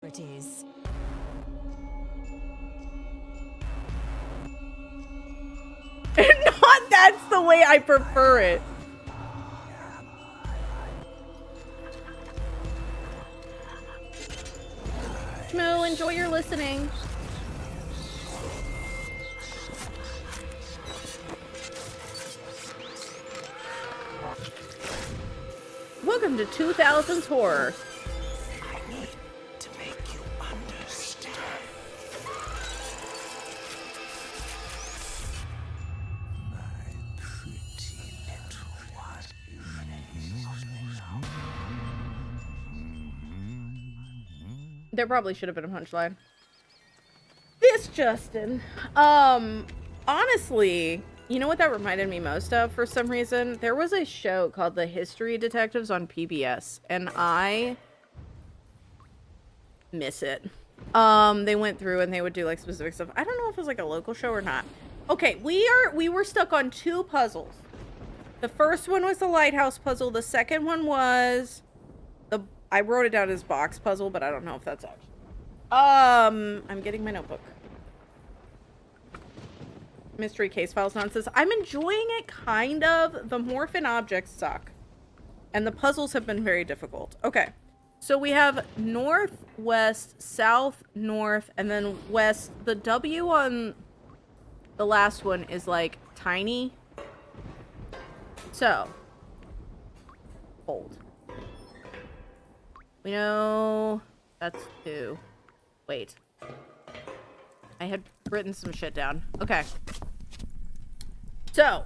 properties. Not that's the way I prefer it. Moo, enjoy your listening. Welcome to 2000s horror. I need to make you understand. My pretty little one. There probably should have been a punchline. This Justin. Honestly, you know what that reminded me most of for some reason? There was a show called The History Detectives on PBS, and I miss it. They went through and they would do like specific stuff. I don't know if it was like a local show or not. Okay, we were stuck on two puzzles. The first one was the lighthouse puzzle. The second one was I wrote it down as box puzzle, but I don't know if that's actually. I'm getting my notebook. Mystery case files nonsense. I'm enjoying it, kind of. The morphin objects suck. And the puzzles have been very difficult. Okay. So we have north, west, south, north, and then west. The W on the last one is like tiny. So. Hold. We know that's 2. Wait. I had written some shit down. Okay. So,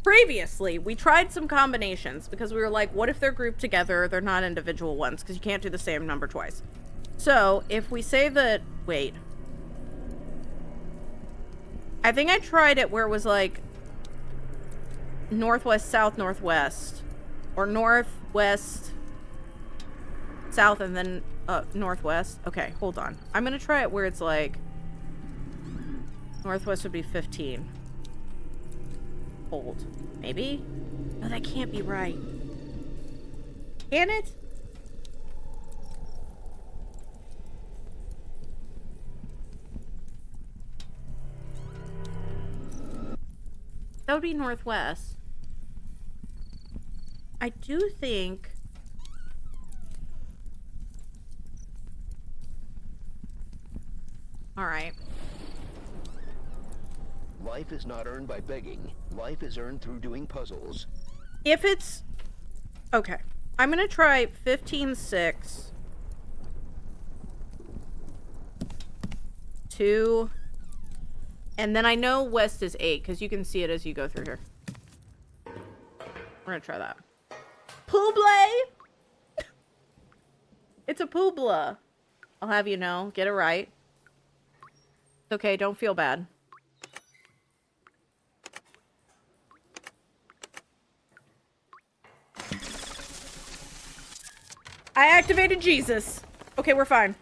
previously, we tried some combinations because we were like, what if they're grouped together? They're not individual ones because you can't do the same number twice. So, if we say that... Wait. I think I tried it where it was like northwest, south, northwest. Or northwest, south, and then northwest. Okay, hold on. I'm going to try it where it's like... Northwest would be 15. Hold. Maybe? No, that can't be right. Can it? That would be northwest. I do think... Alright. Life is not earned by begging. Life is earned through doing puzzles. If it's... Okay. I'm gonna try 15-6. 2. And then I know west is 8, because you can see it as you go through here. We're gonna try that. Pouble! It's a poubla. I'll have you know. Get it right. It's okay, don't feel bad. I activated Jesus. Okay, we're fine.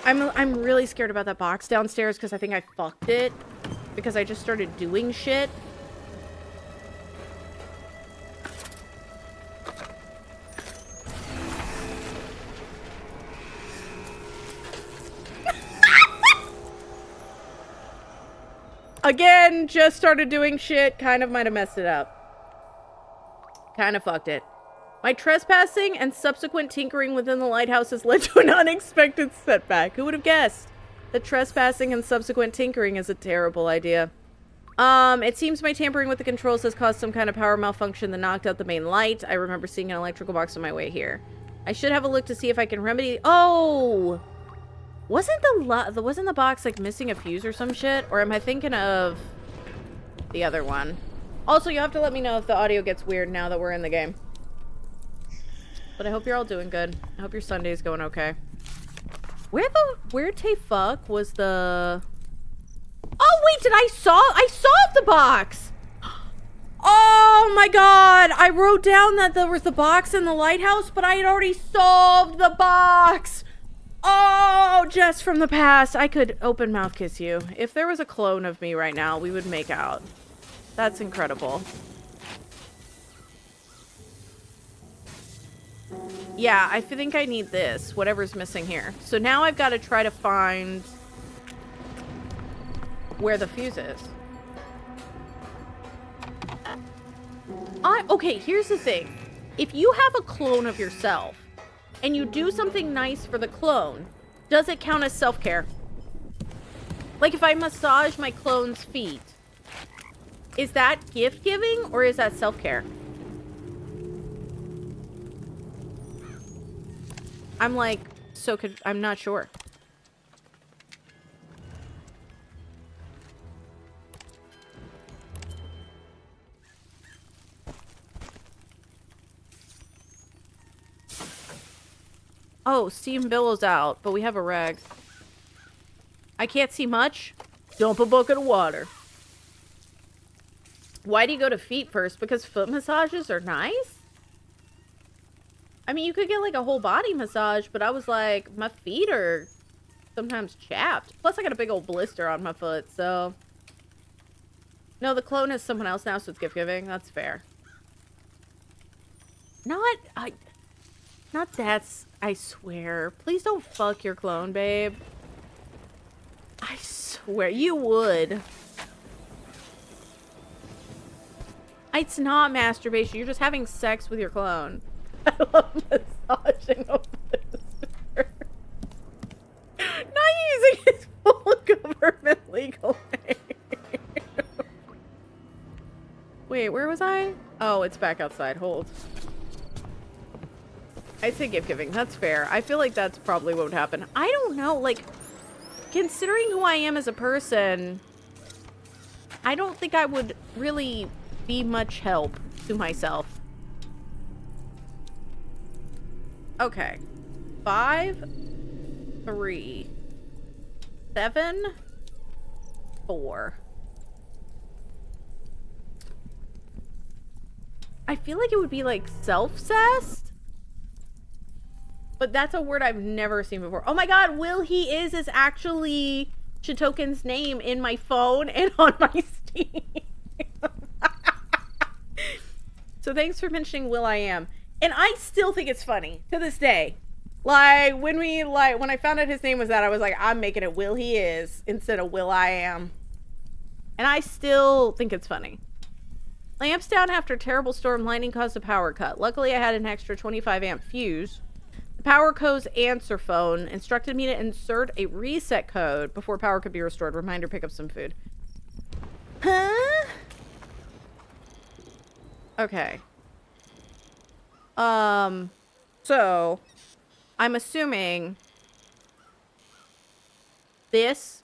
I'm really scared about that box downstairs because I think I fucked it. Because I just started doing shit. Again, just started doing shit. Kind of might have messed it up. Kind of fucked it. My trespassing and subsequent tinkering within the lighthouse has led to an unexpected setback. Who would have guessed that trespassing and subsequent tinkering is a terrible idea? It seems my tampering with the controls has caused some kind of power malfunction that knocked out the main light. I remember seeing an electrical box on my way here. I should have a look to see if I can remedy... Oh! Wasn't the box, like, missing a fuse or some shit? Or am I thinking of the other one? Also, you have to let me know if the audio gets weird now that we're in the game. But I hope you're all doing good. I hope your Sunday's going okay. Where Tay fuck was the... Oh, wait, I solved the box! Oh my god! I wrote down that there was the box in the lighthouse, but I had already solved the box! Oh, Jess from the past. I could open mouth kiss you. If there was a clone of me right now, we would make out. That's incredible. Yeah, I think I need this. Whatever's missing here. So now I've got to try to find where the fuse is. Okay, here's the thing. If you have a clone of yourself and you do something nice for the clone, does it count as self-care? Like if I massage my clone's feet, is that gift giving or is that self-care? I'm like, I'm not sure. Oh, steam billows out, but we have a rag. I can't see much. Dump a bucket of water. Why do you go to feet first? Because foot massages are nice? I mean, you could get like a whole body massage, but I was like, my feet are sometimes chapped. Plus, I got a big old blister on my foot, so... No, the clone is someone else now, so it's gift giving. That's fair. Not that's... I swear. Please don't fuck your clone, babe. I swear. You would. It's not masturbation. You're just having sex with your clone. I love massaging a blister. Not using his full government legal name. Wait, where was I? Oh, it's back outside. Hold. I'd say gift giving. That's fair. I feel like that's probably what would happen. I don't know. Like, considering who I am as a person, I don't think I would really be much help to myself. Okay. 5, 3, 7, 4. I feel like it would be like self-cessed. But that's a word I've never seen before. Oh my god, Will He Is actually Shitoken's name in my phone and on my Steam. So thanks for mentioning Will I Am. And I still think it's funny to this day. Like when I found out his name was that, I was like, I'm making it Will He Is instead of Will I Am. And I still think it's funny. Lamps down after terrible storm. Lightning caused a power cut. Luckily I had an extra 25 amp fuse. The power code's answer phone instructed me to insert a reset code before power could be restored. Reminder, pick up some food. Huh? Okay. So I'm assuming this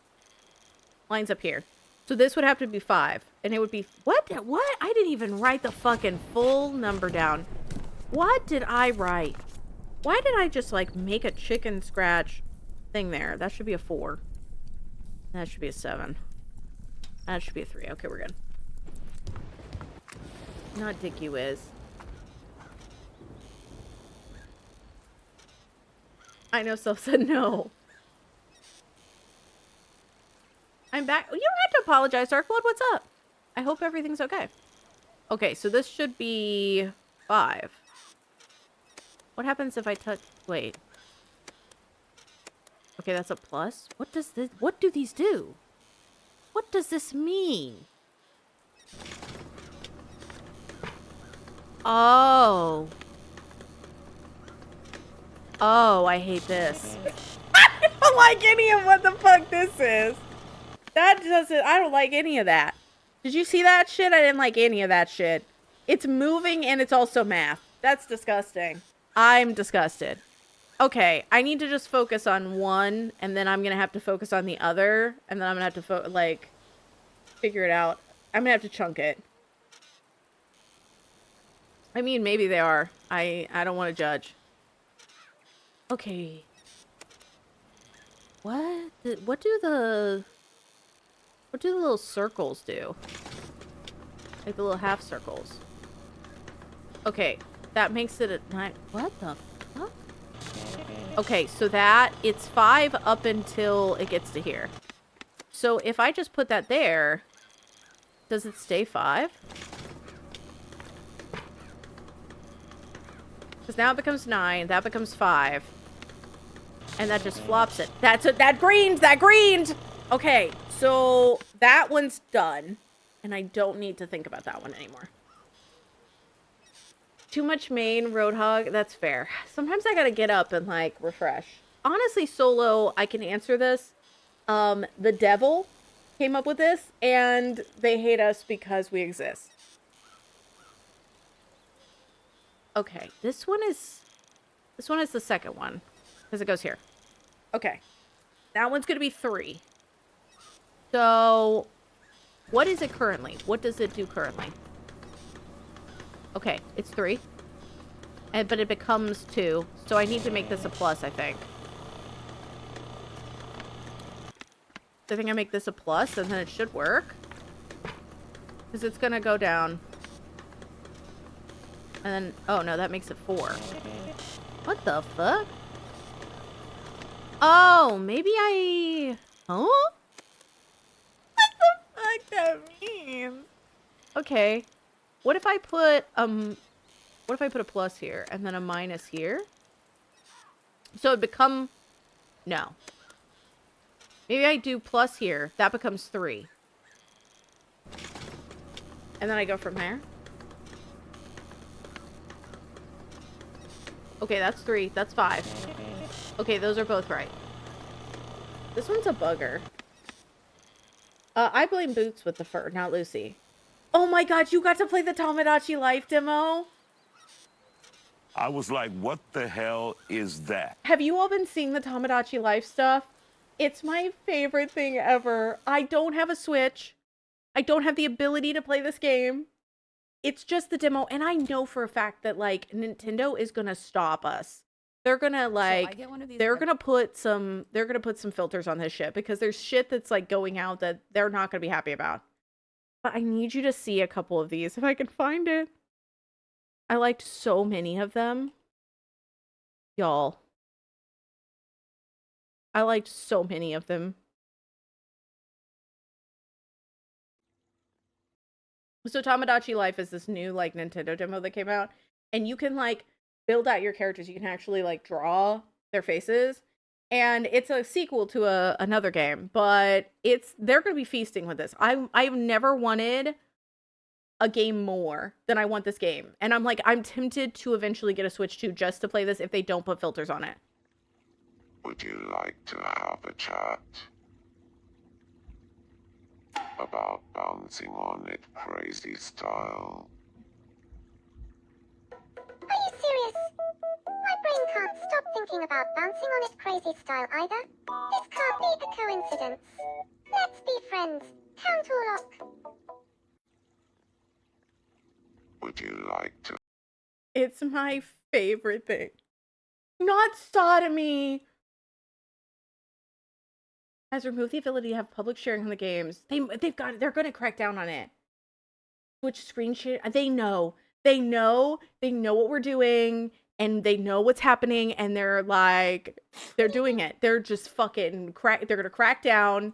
lines up here. So this would have to be 5. And it would be... What? What? I didn't even write the fucking full number down. What did I write? Why did I just, like, make a chicken scratch thing there? That should be a 4. That should be a 7. That should be a 3. Okay, we're good. Not Dick You Is. I know Self said no. I'm back. You don't have to apologize, Darkblood. What's up? I hope everything's okay. Okay, so this should be 5. What happens if I touch... Wait. Okay, that's a plus. What does this... What do these do? What does this mean? Oh. Oh, I hate this. I don't like any of what the fuck this is. That doesn't... I don't like any of that. Did you see that shit? I didn't like any of that shit. It's moving and it's also math. That's disgusting. I'm disgusted. Okay, I need to just focus on one, and then I'm gonna have to focus on the other, and then I'm gonna have to, like, figure it out. I'm gonna have to chunk it. I mean, maybe they are. I don't want to judge. Okay. What do the little circles do? Like the little half circles. Okay, that makes it a 9. What the fuck? Okay, so it's 5 up until it gets to here. So if I just put that there, does it stay 5? Because now it becomes 9. That becomes 5. And that just flops it. That greened! Okay, so that one's done. And I don't need to think about that one anymore. Too much main Roadhog. That's fair. Sometimes I gotta get up and, like, refresh. Honestly, solo, I can answer this. The devil came up with this, and they hate us because we exist. Okay, this one is the second one. Because it goes here. Okay. That one's gonna be 3. So, what is it currently? What does it do currently? Okay, it's 3. But it becomes 2. So I need to make this a plus, I think. I think I make this a plus, and then it should work. Because it's gonna go down. And then, oh no, that makes it 4. What the fuck? Oh, maybe I... Huh? What the fuck that means? Okay. What if I put, what if I put a plus here, and then a minus here? So it'd become... No. Maybe I do plus here. That becomes 3. And then I go from there. Okay, that's 3. That's 5. Okay, those are both right. This one's a bugger. I blame Boots with the fur, not Lucy. Oh my god, you got to play the Tomodachi Life demo? I was like, what the hell is that? Have you all been seeing the Tomodachi Life stuff? It's my favorite thing ever. I don't have a Switch. I don't have the ability to play this game. It's just the demo, and I know for a fact that, like, Nintendo is gonna stop us. They're gonna, like, they're gonna put some filters on this shit, because there's shit that's, like, going out that they're not gonna be happy about. But I need you to see a couple of these, if I can find it. I liked so many of them. Y'all. I liked so many of them. So Tomodachi Life is this new, like, Nintendo demo that came out. And you can, like, build out your characters. You can actually, like, draw their faces. And it's a sequel to another game. But they're going to be feasting with this. I've never wanted a game more than I want this game. And I'm like, I'm tempted to eventually get a Switch 2 just to play this if they don't put filters on it. Would you like to have a chat about bouncing on it crazy style? Are you serious? My brain can't stop thinking about bouncing on it crazy style either. This can't be a coincidence. Let's be friends. Count or lock. Would you like to? It's my favorite thing. Not sodomy. Has removed the ability to have public sharing on the games. They're gonna crack down on it. Switch screen share. They know what we're doing, and they know what's happening, and they're doing it. They're just fucking they're gonna crack down.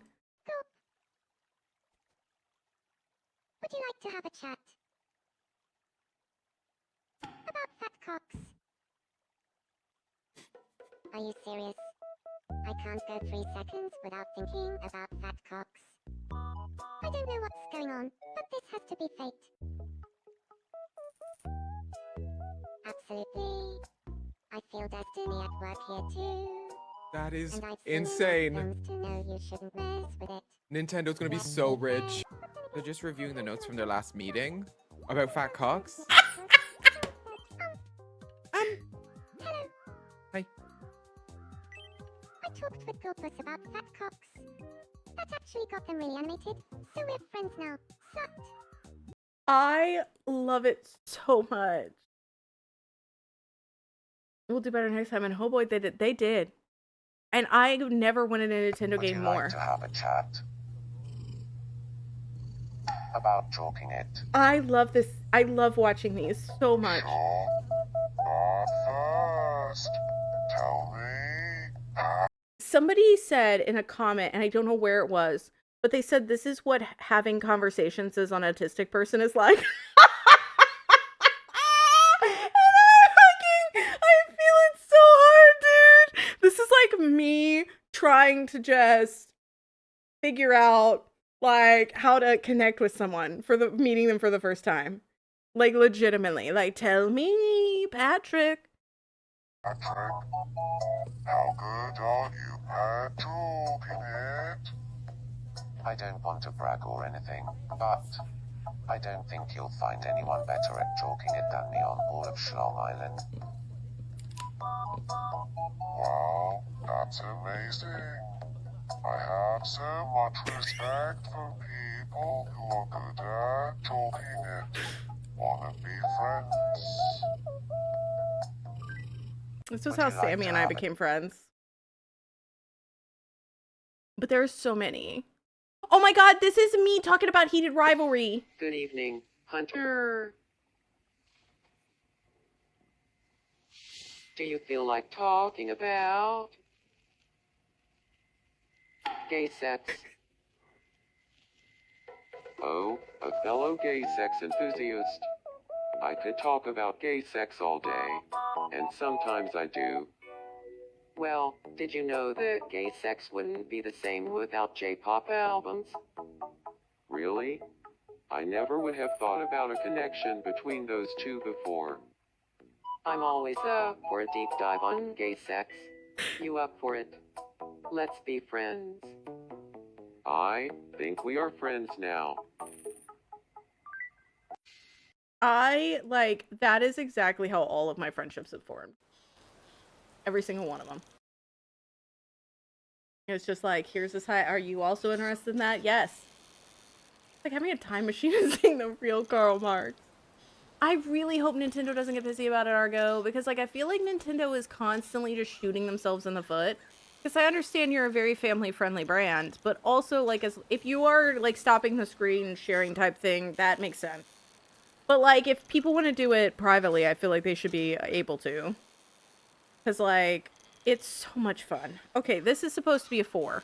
Would you like to have a chat about fat cocks? Are you serious? I can't go 3 seconds without thinking about fat cocks. I don't know what's going on, but this has to be fate. Absolutely. I feel destiny at work here too. That is And I've seen insane. enough films to know you shouldn't mess with it. Nintendo's gonna be so rich. They're just reviewing the notes from their last meeting about fat cocks. Hello. Hi. I talked with Goldfuss about fat cocks. That actually got them really animated, so we're friends now. Sucked. I love it so much. We'll do better next time. And oh boy, they did. And I never wanted a Nintendo Would game you more. like to have a chat about talking it? I love this. I love watching these so much. Sure. First, tell me. Somebody said in a comment, and I don't know where it was, but they said this is what having conversations as an autistic person is like. And trying to just figure out, like, how to connect with someone for the meeting them for the first time. Like, legitimately. Like, tell me, Patrick. Patrick, how good are you at talking it? I don't want to brag or anything, but I don't think you'll find anyone better at talking it than me on all of Schlong Island. Wow, that's amazing. I have so much respect for people who are good at talking it. Wanna be friends? This is Would how you like Sammy to and I have it? became friends. But there's so many. Oh my god, this is me talking about heated rivalry. Good evening, Hunter. Do you feel like talking about gay sex? Oh, a fellow gay sex enthusiast. I could talk about gay sex all day, and sometimes I do. Well, did you know that gay sex wouldn't be the same without J-pop albums? Really? I never would have thought about a connection between those two before. I'm always up for a deep dive on gay sex. You up for it? Let's be friends. I think we are friends now. That is exactly how all of my friendships have formed. Every single one of them. It's just like, here's this high. Are you also interested in that? Yes. It's like having a time machine and seeing the real Karl Marx. I really hope Nintendo doesn't get pissy about it, Argo, because, like, I feel like Nintendo is constantly just shooting themselves in the foot. Because I understand you're a very family-friendly brand, but also, like, if you are, like, stopping the screen sharing type thing, that makes sense. But, like, if people want to do it privately, I feel like they should be able to. Because, like, it's so much fun. Okay, this is supposed to be a 4.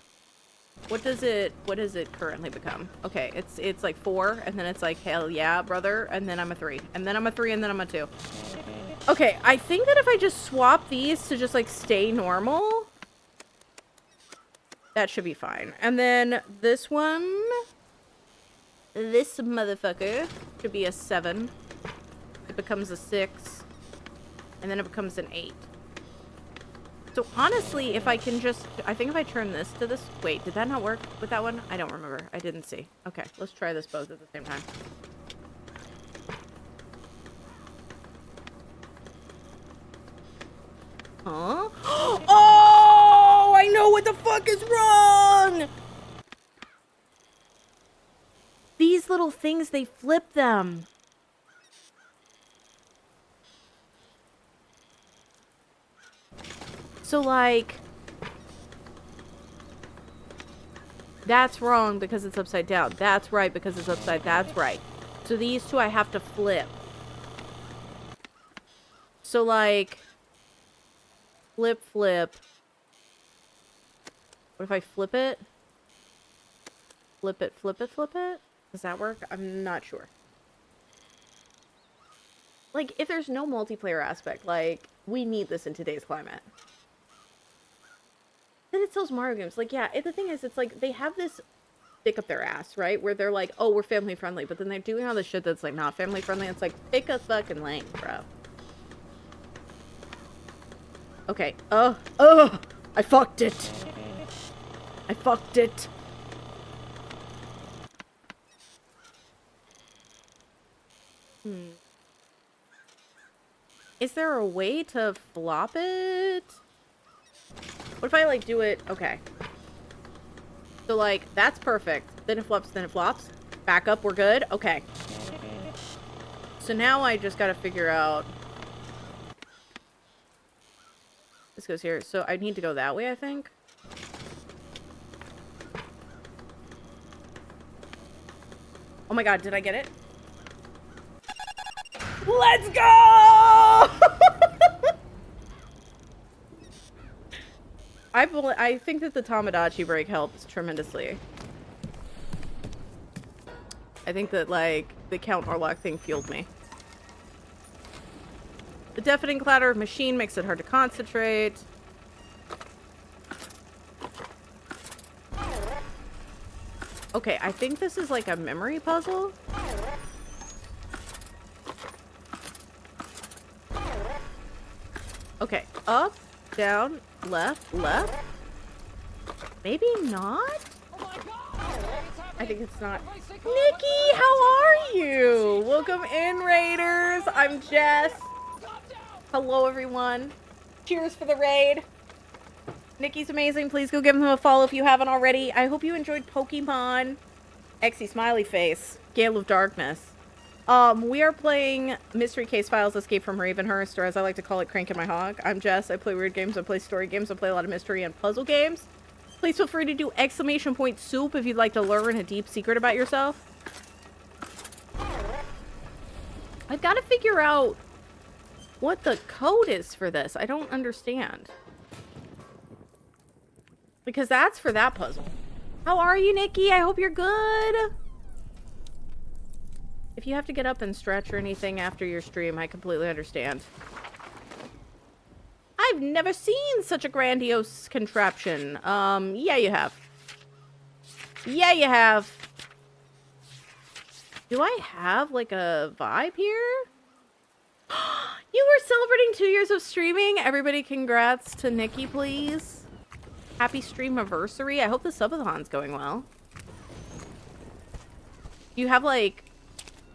What does it currently become? Okay, it's like 4, and then it's like, hell yeah, brother, and then I'm a 3. And then I'm a 3, and then I'm a 2. Okay, I think that if I just swap these to just, like, stay normal, that should be fine. And then this one, this motherfucker should be a 7. It becomes a 6. And then it becomes an 8. So honestly, if I can just, I think if I turn this to this, wait, did that not work with that one? I don't remember. I didn't see. Okay, let's try this both at the same time. Huh? Oh, I know what the fuck is wrong! These little things, they flip them. So, like, that's wrong because it's upside down. That's right because it's upside. That's right. So these two I have to flip. So, like, flip, flip. What if I flip it? Flip it, flip it, flip it? Does that work? I'm not sure. Like, if there's no multiplayer aspect, like, we need this in today's climate. Then it sells Mario games. Like, yeah, the thing is, it's like, they have this stick up their ass, right? Where they're like, oh, we're family friendly. But then they're doing all this shit that's, like, not family friendly. It's like, pick a fucking lane, bro. Okay. I fucked it. I fucked it. Is there a way to flop it? What if I, like, do it? Okay. So, like, that's perfect. Then it flops, then it flops. Back up, we're good? Okay. So now I just gotta figure out... This goes here. So I need to go that way, I think. Oh my god, did I get it? Let's go! I think that the Tamagotchi break helps tremendously. I think that, like, the Count Orlok thing fueled me. The deafening clatter of machine makes it hard to concentrate. Okay, I think this is like a memory puzzle. Okay, up, down, left, left. Maybe not? I think it's not. Nikki, how are you? Welcome in, Raiders. I'm Jess. Hello, everyone. Cheers for the raid. Nikki's amazing. Please go give him a follow if you haven't already. I hope you enjoyed Pokemon. Exy smiley face. Gale of Darkness. We are playing Mystery Case Files Escape from Ravenhearst, or as I like to call it, Cranking My Hog. I'm Jess. I play weird games. I play story games. I play a lot of mystery and puzzle games. Please feel free to do ! soup if you'd like to learn a deep secret about yourself. I've got to figure out what the code is for this. I don't understand. Because that's for that puzzle. How are you, Nikki? I hope you're good. If you have to get up and stretch or anything after your stream, I completely understand. I've never seen such a grandiose contraption. Yeah, you have. Yeah, you have. Do I have, like, a vibe here? You were celebrating 2 years of streaming. Everybody congrats to Nikki, please. Happy stream anniversary. I hope the subathon's going well. You have, like,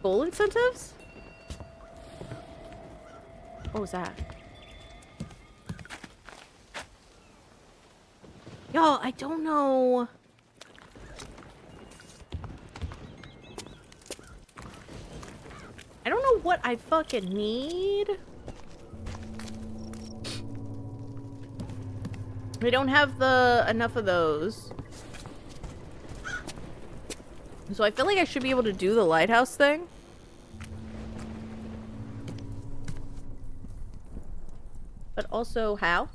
goal incentives? What was that? Y'all, I don't know. I don't know what I fucking need. We don't have enough of those. So I feel like I should be able to do the lighthouse thing. But also how?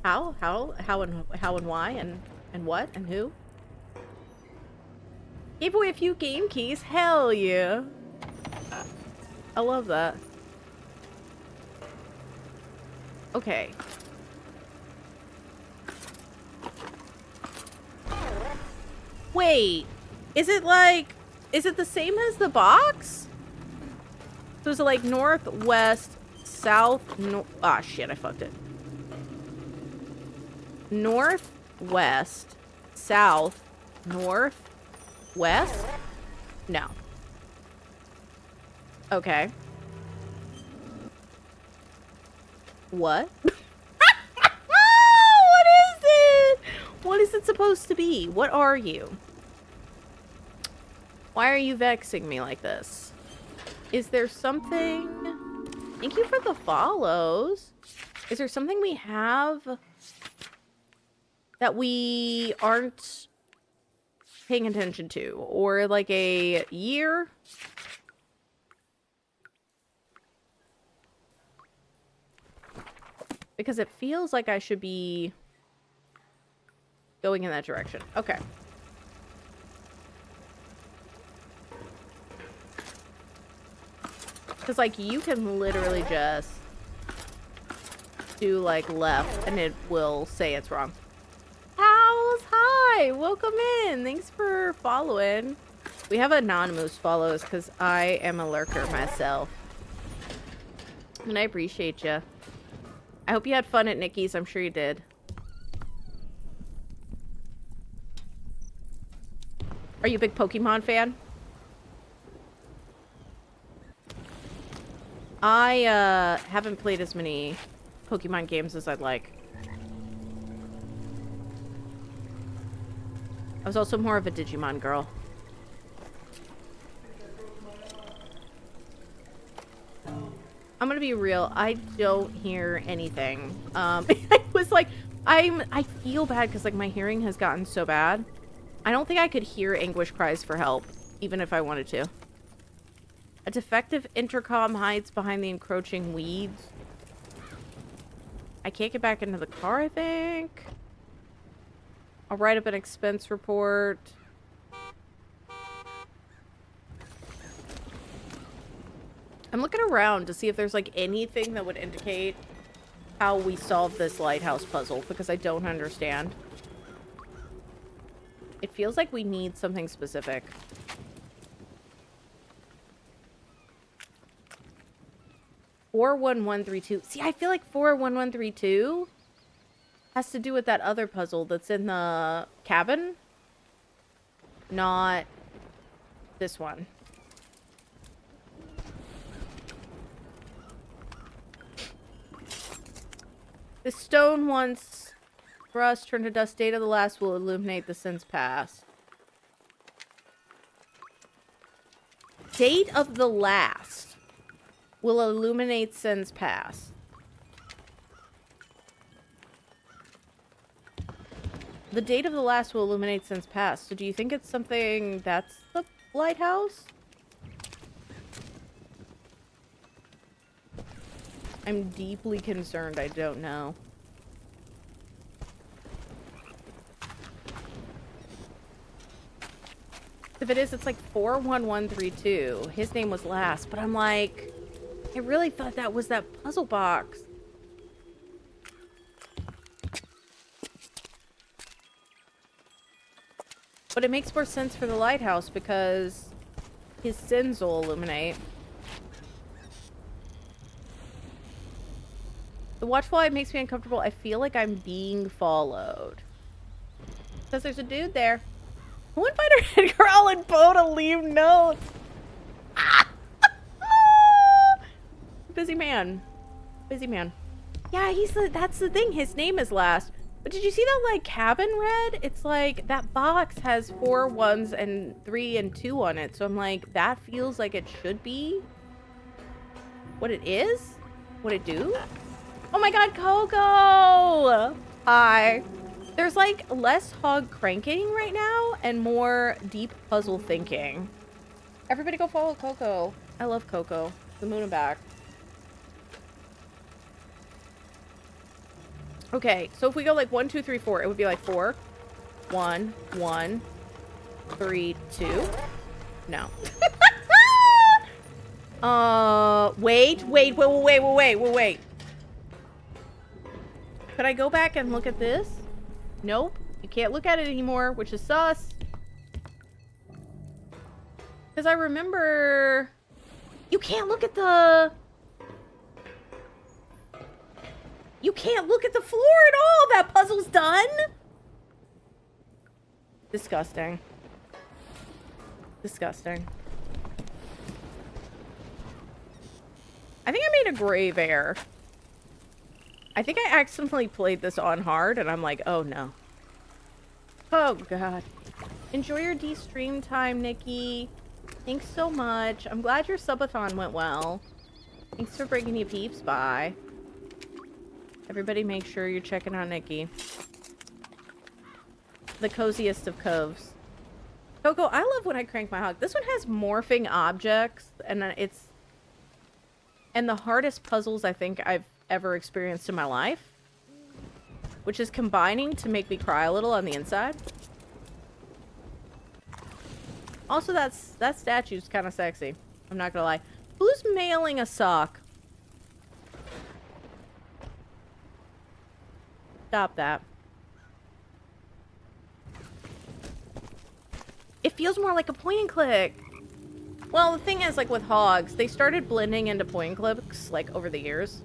How and why and what and who? Gave away a few game keys. Hell yeah. I love that. Okay. Wait. Is it the same as the box? So is it like north, west, south, ah, shit, I fucked it. North, west, south, north, west? No. Okay. What? What is it? What is it supposed to be? What are you? Why are you vexing me like this? Is there something... Thank you for the follows. Is there something we have that we aren't paying attention to? Or like a year? Because it feels like I should be going in that direction. Okay. Because, like, you can literally just do, like, left, and it will say it's wrong. How's hi! Welcome in! Thanks for following. We have anonymous follows, because I am a lurker myself. And I appreciate you. I hope you had fun at Nikki's. I'm sure you did. Are you a big Pokemon fan? I haven't played as many Pokemon games as I'd like. I was also more of a Digimon girl. I'm gonna be real, I don't hear anything. I was like, I feel bad because like my hearing has gotten so bad. I don't think I could hear anguish cries for help, even if I wanted to. A defective intercom hides behind the encroaching weeds. I can't get back into the car, I think. I'll write up an expense report. I'm looking around to see if there's like anything that would indicate how we solve this lighthouse puzzle, because I don't understand. It feels like we need something specific. (41132). See, I feel like 41132 has to do with that other puzzle that's in the cabin. Not this one. The stone once rust turned to dust. Date of the last will illuminate the sins past. Date of the last will illuminate sins past. The date of the last will illuminate sins past. So do you think it's something that's the lighthouse? I'm deeply concerned. I don't know. If it is, it's like 41132. His name was last, but I'm like, I really thought that was that puzzle box. But it makes more sense for the lighthouse because his sins will illuminate. The watchful eye makes me uncomfortable. I feel like I'm being followed. Because there's a dude there. Who invited Edgar Allan Poe to leave notes? Busy man. Busy man. Yeah, that's the thing. His name is last. But did you see that, like, cabin red? It's like, that box has 4 1s and 3 and 2 on it. So I'm like, that feels like it should be what it is? What it do? Oh my god, Coco! Hi. There's, like, less hog cranking right now and more deep puzzle thinking. Everybody go follow Coco. I love Coco. The moon and back. Okay, so if we go like 1, 2, 3, 4, it would be like 4, 1, 1, 3, 2. No. Wait. Could I go back and look at this? Nope. You can't look at it anymore, which is sus. Because I remember... You can't look at the... You can't look at the floor at all! That puzzle's done! Disgusting. Disgusting. I think I made a grave error. I think I accidentally played this on hard, and I'm like, oh no. Oh god. Enjoy your de-stream time, Nikki. Thanks so much. I'm glad your subathon went well. Thanks for bringing you peeps by. Everybody make sure you're checking on Nikki. The coziest of coves. Coco, I love when I crank my hog. This one has morphing objects, and it's... And the hardest puzzles I think I've ever experienced in my life. Which is combining to make me cry a little on the inside. Also, that statue's kind of sexy. I'm not gonna lie. Who's mailing a sock? Stop that. It feels more like a point and click. Well, the thing is, like with hogs, they started blending into point and clicks like over the years.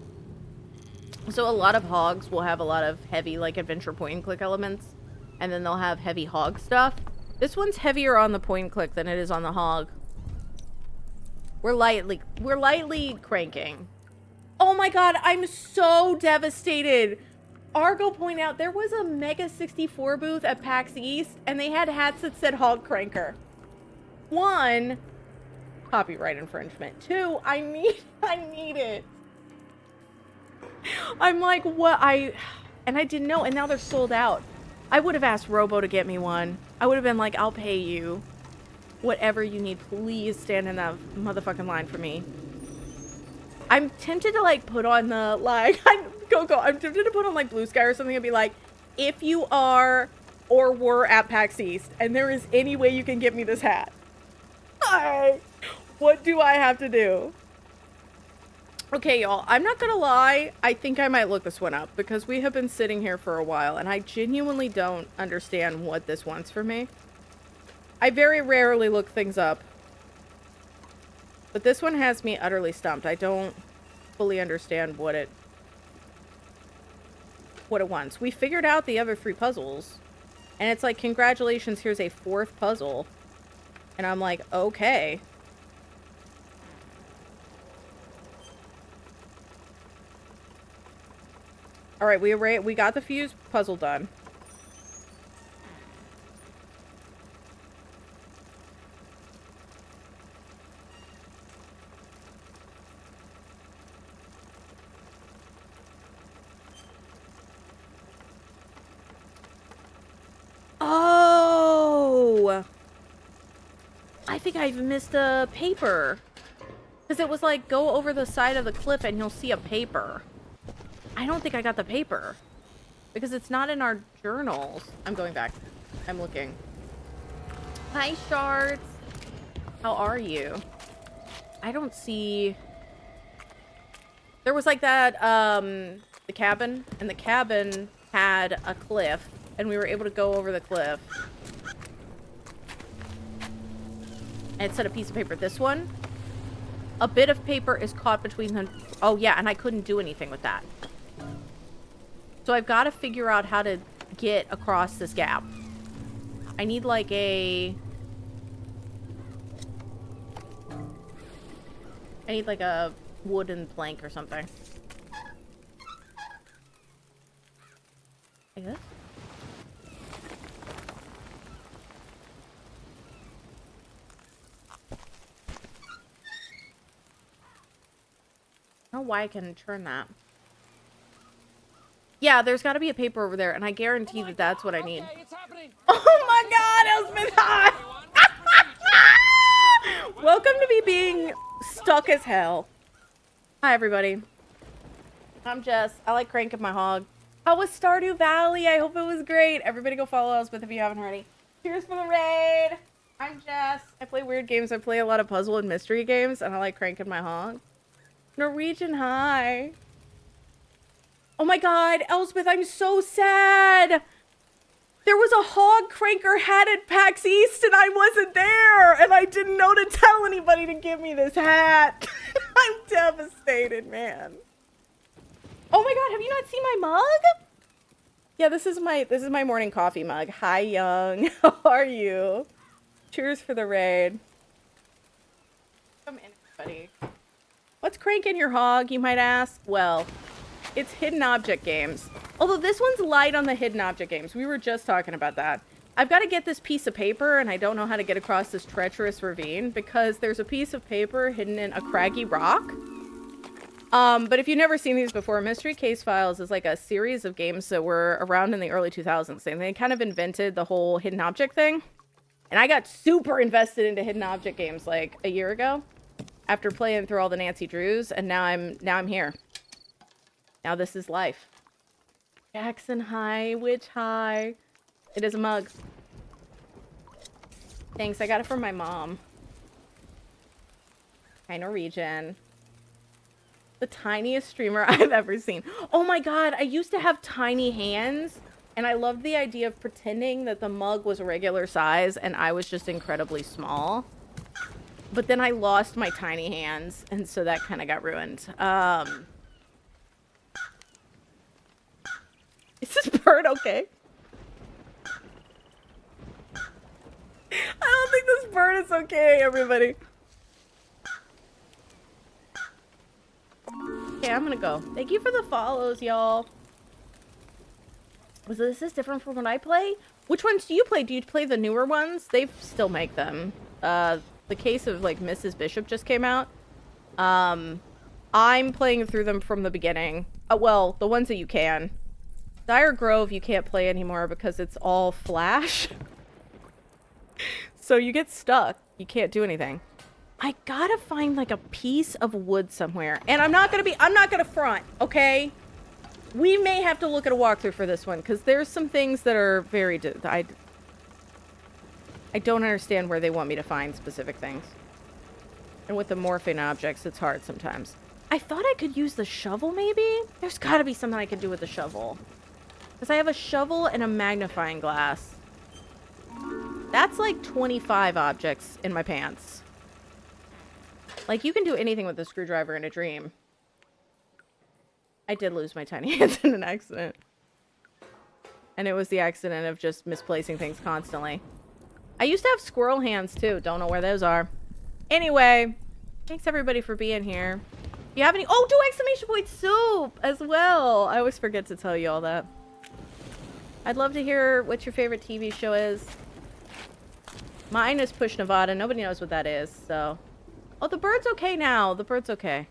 So a lot of hogs will have a lot of heavy like adventure point and click elements, and then they'll have heavy hog stuff. This one's heavier on the point and click than it is on the hog. We're lightly cranking. Oh my god, I'm so devastated. Argo pointed out there was a Mega 64 booth at PAX East, and they had hats that said Hog Cranker. 1, copyright infringement. 2, I need it. I'm like, what? And I didn't know, and now they're sold out. I would have asked Robo to get me one. I would have been like, I'll pay you. Whatever you need, please stand in that motherfucking line for me. I'm tempted to, like, put on the, like, Coco, I'm tempted to put on, like, Blue Sky or something and be like, if you are or were at PAX East and there is any way you can get me this hat, what do I have to do? Okay, y'all, I'm not gonna lie, I think I might look this one up because we have been sitting here for a while and I genuinely don't understand what this wants for me. I very rarely look things up. But this one has me utterly stumped. I don't fully understand what it wants. We figured out the other 3 puzzles. And it's like, congratulations, here's a 4th puzzle. And I'm like, okay. Alright, we got the fuse puzzle done. Oh! I think I've missed a paper. Because it was like, go over the side of the cliff and you'll see a paper. I don't think I got the paper. Because it's not in our journals. I'm going back. I'm looking. Hi, Shards. How are you? I don't see... There was like that, the cabin. And the cabin had a cliff. And we were able to go over the cliff. And it said a piece of paper. This one, a bit of paper is caught between them. Oh, yeah, and I couldn't do anything with that. So I've got to figure out how to get across this gap. I need, like, a... I need, like, a wooden plank or something. Like this? I don't know why I can turn that. Yeah, there's got to be a paper over there, and I guarantee that that's what I need. Oh my god, Elspeth, hi! Welcome to me being stuck as hell. Hi, everybody. I'm Jess. I like cranking my hog. How was Stardew Valley? I hope it was great. Everybody go follow Elspeth if you haven't already. Cheers for the raid. I'm Jess. I play weird games. I play a lot of puzzle and mystery games, and I like cranking my hog. Norwegian, hi. Oh my god, Elspeth, I'm so sad. There was a hog cranker hat at PAX East and I wasn't there. And I didn't know to tell anybody to give me this hat. I'm devastated, man. Oh my god, have you not seen my mug? Yeah, this is my morning coffee mug. Hi, Young. How are you? Cheers for the raid. Come in, everybody. What's cranking your hog, you might ask? Well, it's hidden object games. Although this one's light on the hidden object games. We were just talking about that. I've got to get this piece of paper, and I don't know how to get across this treacherous ravine because there's a piece of paper hidden in a craggy rock. But if you've never seen these before, Mystery Case Files is like a series of games that were around in the early 2000s. And they kind of invented the whole hidden object thing. And I got super invested into hidden object games like a year ago. After playing through all the Nancy Drews, and now I'm here. Now this is life. Jackson, hi. Witch, hi. It is a mug. Thanks, I got it from my mom. Hi, Norwegian. The tiniest streamer I've ever seen. Oh my god, I used to have tiny hands, and I loved the idea of pretending that the mug was a regular size, and I was just incredibly small. But then I lost my tiny hands, and so that kind of got ruined. Is this bird okay? I don't think this bird is okay, everybody. Okay, I'm gonna go. Thank you for the follows, y'all. Was this different from what I play? Which ones do you play? Do you play the newer ones? They still make them. The case of, like, Mrs. Bishop just came out. I'm playing through them from the beginning. Well, the ones that you can. Dire Grove you can't play anymore because it's all Flash. So you get stuck. You can't do anything. I gotta find, like, a piece of wood somewhere. And I'm not gonna front, okay? We may have to look at a walkthrough for this one, because there's some things that are very... I don't understand where they want me to find specific things. And with the morphing objects, it's hard sometimes. I thought I could use the shovel, maybe? There's gotta be something I can do with the shovel. Because I have a shovel and a magnifying glass. That's like 25 objects in my pants. Like, you can do anything with a screwdriver in a dream. I did lose my tiny hands in an accident. And it was the accident of just misplacing things constantly. I used to have squirrel hands, too. Don't know where those are. Anyway, thanks everybody for being here. If you have any... Oh, do exclamation point soup as well. I always forget to tell you all that. I'd love to hear what your favorite TV show is. Mine is Push Nevada. Nobody knows what that is, so... Oh, the bird's okay now. The bird's okay.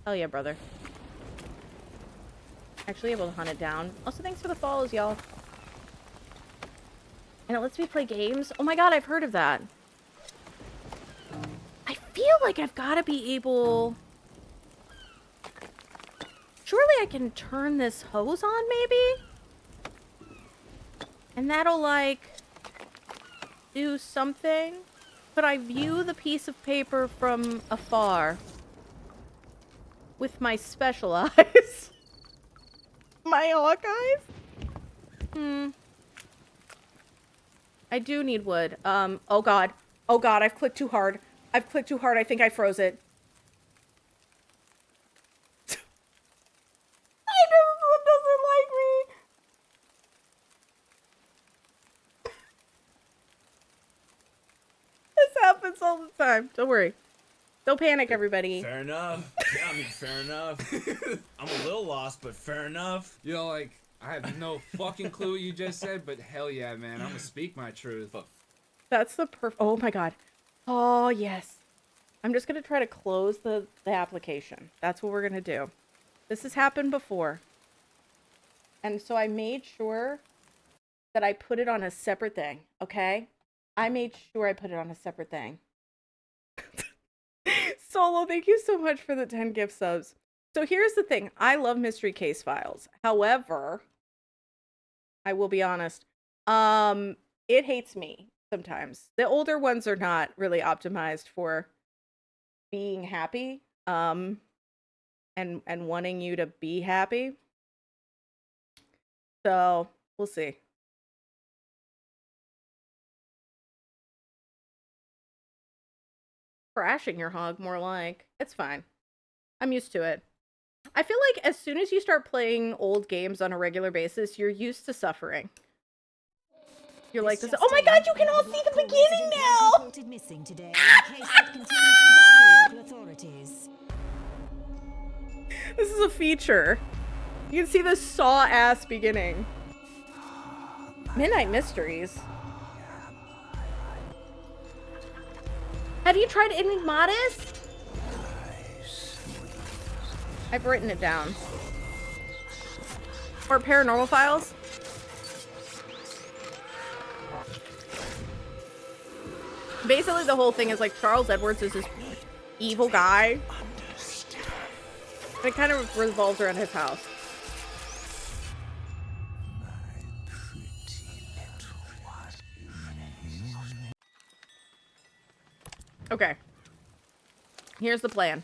Hell yeah, brother. Actually able to hunt it down. Also, thanks for the follows, y'all. And it lets me play games. Oh my god, I've heard of that. I feel like I've got to be able... Surely I can turn this hose on, maybe? And that'll, like, do something? Could I view the piece of paper from afar? With my special eyes? My hawk eyes? I do need wood. Oh god. Oh god, I've clicked too hard. I've clicked too hard. I think I froze it. I know this one doesn't like me. This happens all the time. Don't worry. Don't panic, everybody. Fair enough. Yeah, I mean, fair enough. I'm a little lost, but fair enough. You know, like, I have no fucking clue what you just said, but hell yeah, man. I'm gonna speak my truth. That's the oh my god. Oh, yes. I'm just gonna try to close the application. That's what we're gonna do. This has happened before. And so I made sure that I put it on a separate thing, okay? I made sure I put it on a separate thing. Solo, thank you so much for the 10 gift subs. So here's the thing. I love mystery case files. However, I will be honest. It hates me sometimes. The older ones are not really optimized for being happy. And wanting you to be happy. So, we'll see. Crashing your hog, more like. It's fine. I'm used to it. I feel like as soon as you start playing old games on a regular basis, you're used to suffering. You're like this. Oh my god, you can all see the beginning now! Reported missing today in case it continues to baffle local authorities. This is a feature. You can see the saw-ass beginning. Midnight Mysteries. Have you tried Enigmatis? I've written it down. Or Paranormal Files? Basically, the whole thing is like Charles Edwards is this evil guy. And it kind of revolves around his house. Okay. Here's the plan.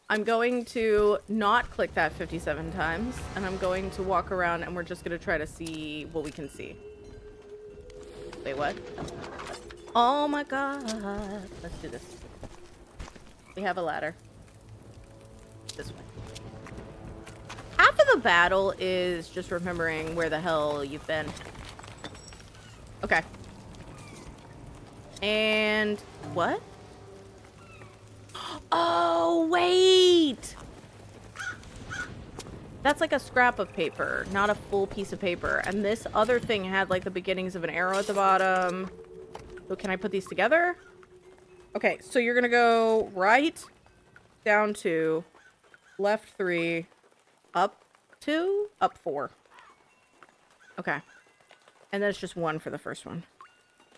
I'm going to not click that 57 times, and I'm going to walk around, and we're just going to try to see what we can see. Wait, what? Oh my god. Let's do this. We have a ladder. This way. Half of the battle is just remembering where the hell you've been. Okay. And what? Oh, wait! That's like a scrap of paper, not a full piece of paper. And this other thing had like the beginnings of an arrow at the bottom. So can I put these together? Okay, so you're gonna go right, down 2, left 3, up 2, up 4. Okay. And then it's just 1 for the first one.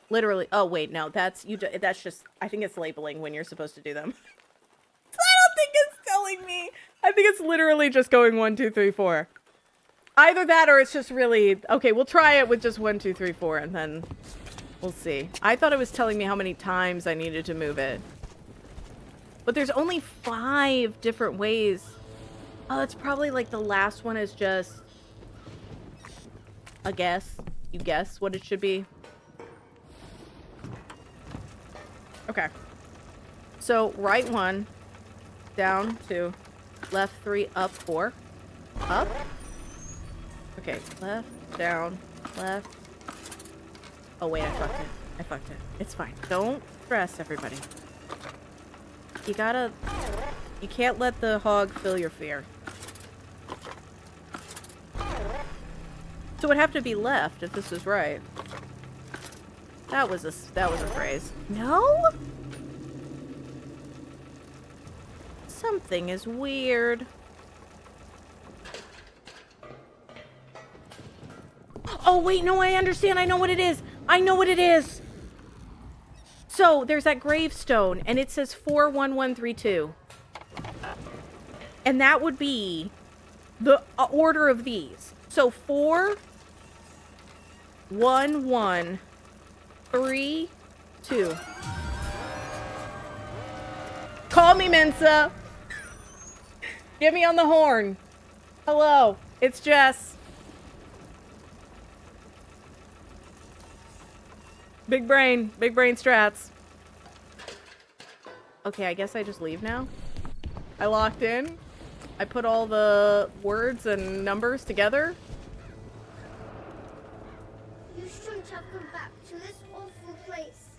Literally. Oh, wait, no, that's just, I think it's labeling when you're supposed to do them. I don't think it's telling me. I think it's literally just going 1, 2, 3, 4. Either that or it's just really... Okay, we'll try it with just 1, 2, 3, 4, and then we'll see. I thought it was telling me how many times I needed to move it. But there's only 5 different ways. Oh, it's probably like the last one is just a guess. You guess what it should be. Okay. So, right 1, down 2, left 3, up 4. Up. Okay, left, down, left. Oh, wait, I fucked it. I fucked it. It's fine. Don't stress, everybody. You gotta... You can't let the hog fill your fear. So it would have to be left if this is right. That was a phrase. No? Something is weird. Oh, wait, no, I understand. I know what it is. I know what it is. So, there's that gravestone, and it says 41132. And that would be the order of these. So, 4, 1, 1, 3, 2. Call me, Mensa. Get me on the horn. Hello, it's Jess. Big brain strats. Okay, I guess I just leave now. I locked in. I put all the words and numbers together. You shouldn't have come back to this awful place.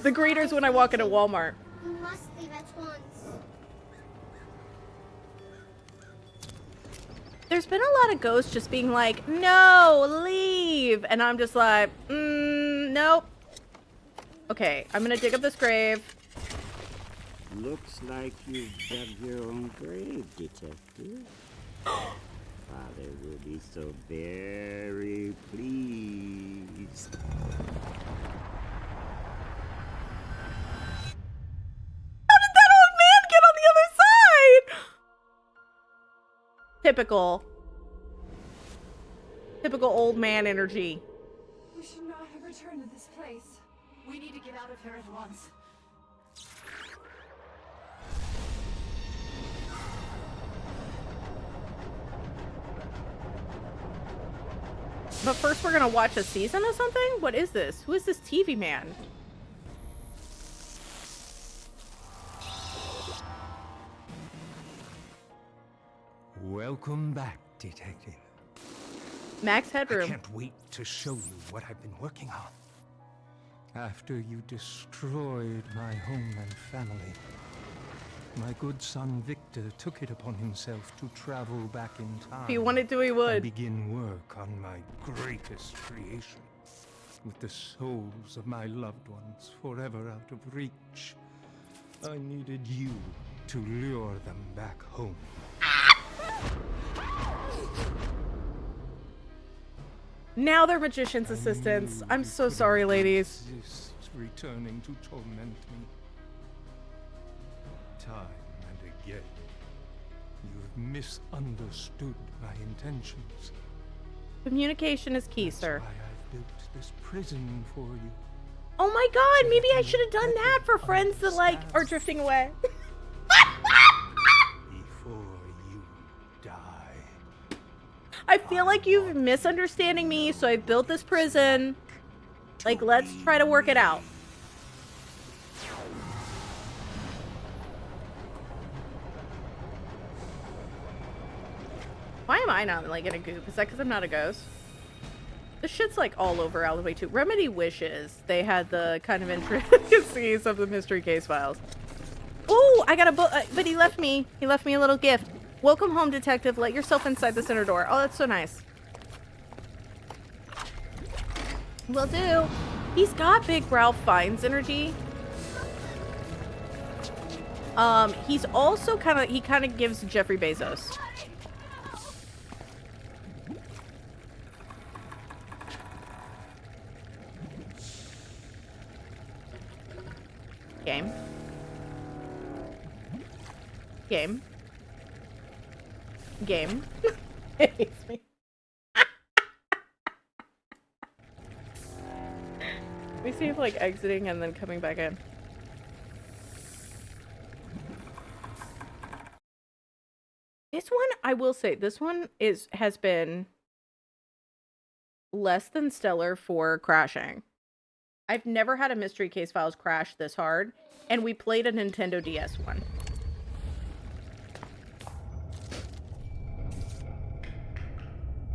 The greeters when I walk into Walmart. You must leave at once. There's been a lot of ghosts just being like, no, leave. And I'm just like, nope. Okay, I'm gonna dig up this grave. Looks like you've dug your own grave, detective. Father will be so very pleased. How did that old man get on the other side? Typical old man energy. We should not have returned to this place. We need to get out of here at once. But first we're gonna watch a season of something? What is this? Who is this TV man? Welcome back, detective. Max Headroom. I can't wait to show you what I've been working on. After you destroyed my home and family, my good son Victor took it upon himself to travel back in time. If he wanted to, he would. And begin work on my greatest creation. With the souls of my loved ones forever out of reach, I needed you to lure them back home. Now they're magician's assistants. I'm so sorry, ladies. Returning to torment me. Time and again, you've misunderstood my intentions. Communication is key, sir. That's why I've built this prison for you. Oh my god, maybe I should have done that for friends that, like, are drifting away. Before you die. I feel like you're misunderstanding me, so I built this prison. Like, let's try to work it out. Why am I not, like, in a goop? Is that because I'm not a ghost? This shit's, like, all over Alleyway 2. Remedy wishes they had the kind of intricacies of the mystery case files. Ooh, I got a book, but he left me a little gift. Welcome home, detective. Let yourself inside the center door. Oh, that's so nice. Will do. He's got big Ralph Fiennes energy. He's also he kind of gives Jeffrey Bezos. Game. Game. Game. It hates me. We see if, like, exiting and then coming back in. This one, I will say, this one has been less than stellar for crashing. I've never had a Mystery Case Files crash this hard, and we played a Nintendo DS one.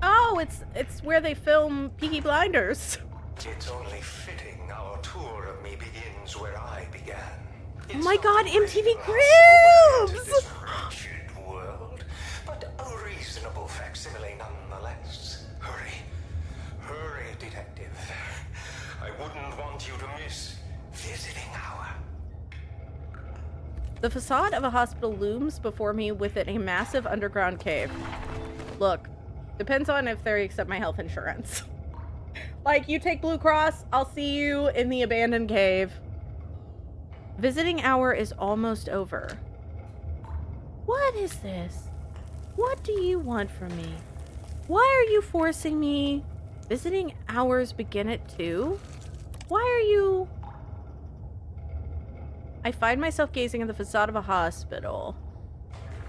Oh, it's where they film Peaky Blinders. It's only fitting our tour of me begins where I began. Oh my god, MTV Cribs! This wretched world, but a reasonable facsimile nonetheless. Hurry. Hurry, detective. I wouldn't want you to miss visiting hour. The facade of a hospital looms before me within a massive underground cave. Look, depends on if they accept my health insurance. Like, you take Blue Cross, I'll see you in the abandoned cave. Visiting hour is almost over. What is this? What do you want from me? Why are you forcing me? Visiting hours begin at 2? Why are you... I find myself gazing at the facade of a hospital.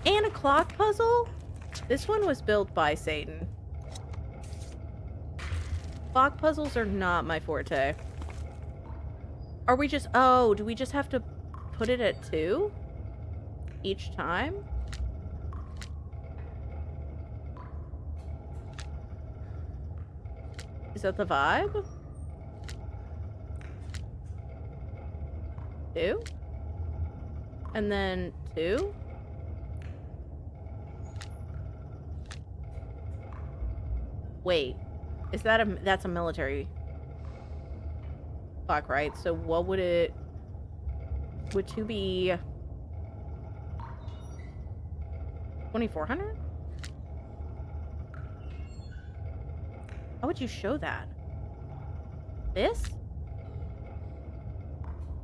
And a clock puzzle? This one was built by Satan. Clock puzzles are not my forte. Are we just... Oh, do we just have to put it at 2? Each time? Is that the vibe? 2? And then 2? Wait. Is that that's a military clock, right? So what would it... Would 2 be... 2400? How would you show that? This?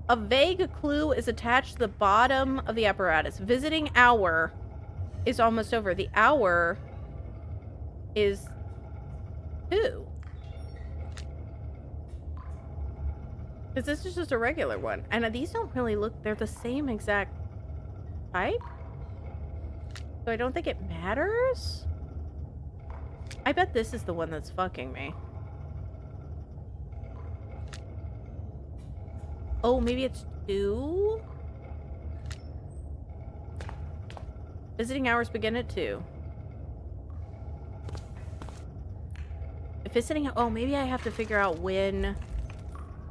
A vague clue is attached to the bottom of the apparatus. Visiting hour is almost over. The hour is 2. Because this is just a regular one. And these don't really look... They're the same exact type. So I don't think it matters. I bet this is the one that's fucking me. Oh, maybe it's 2? Visiting hours begin at 2. If visiting... Oh, maybe I have to figure out when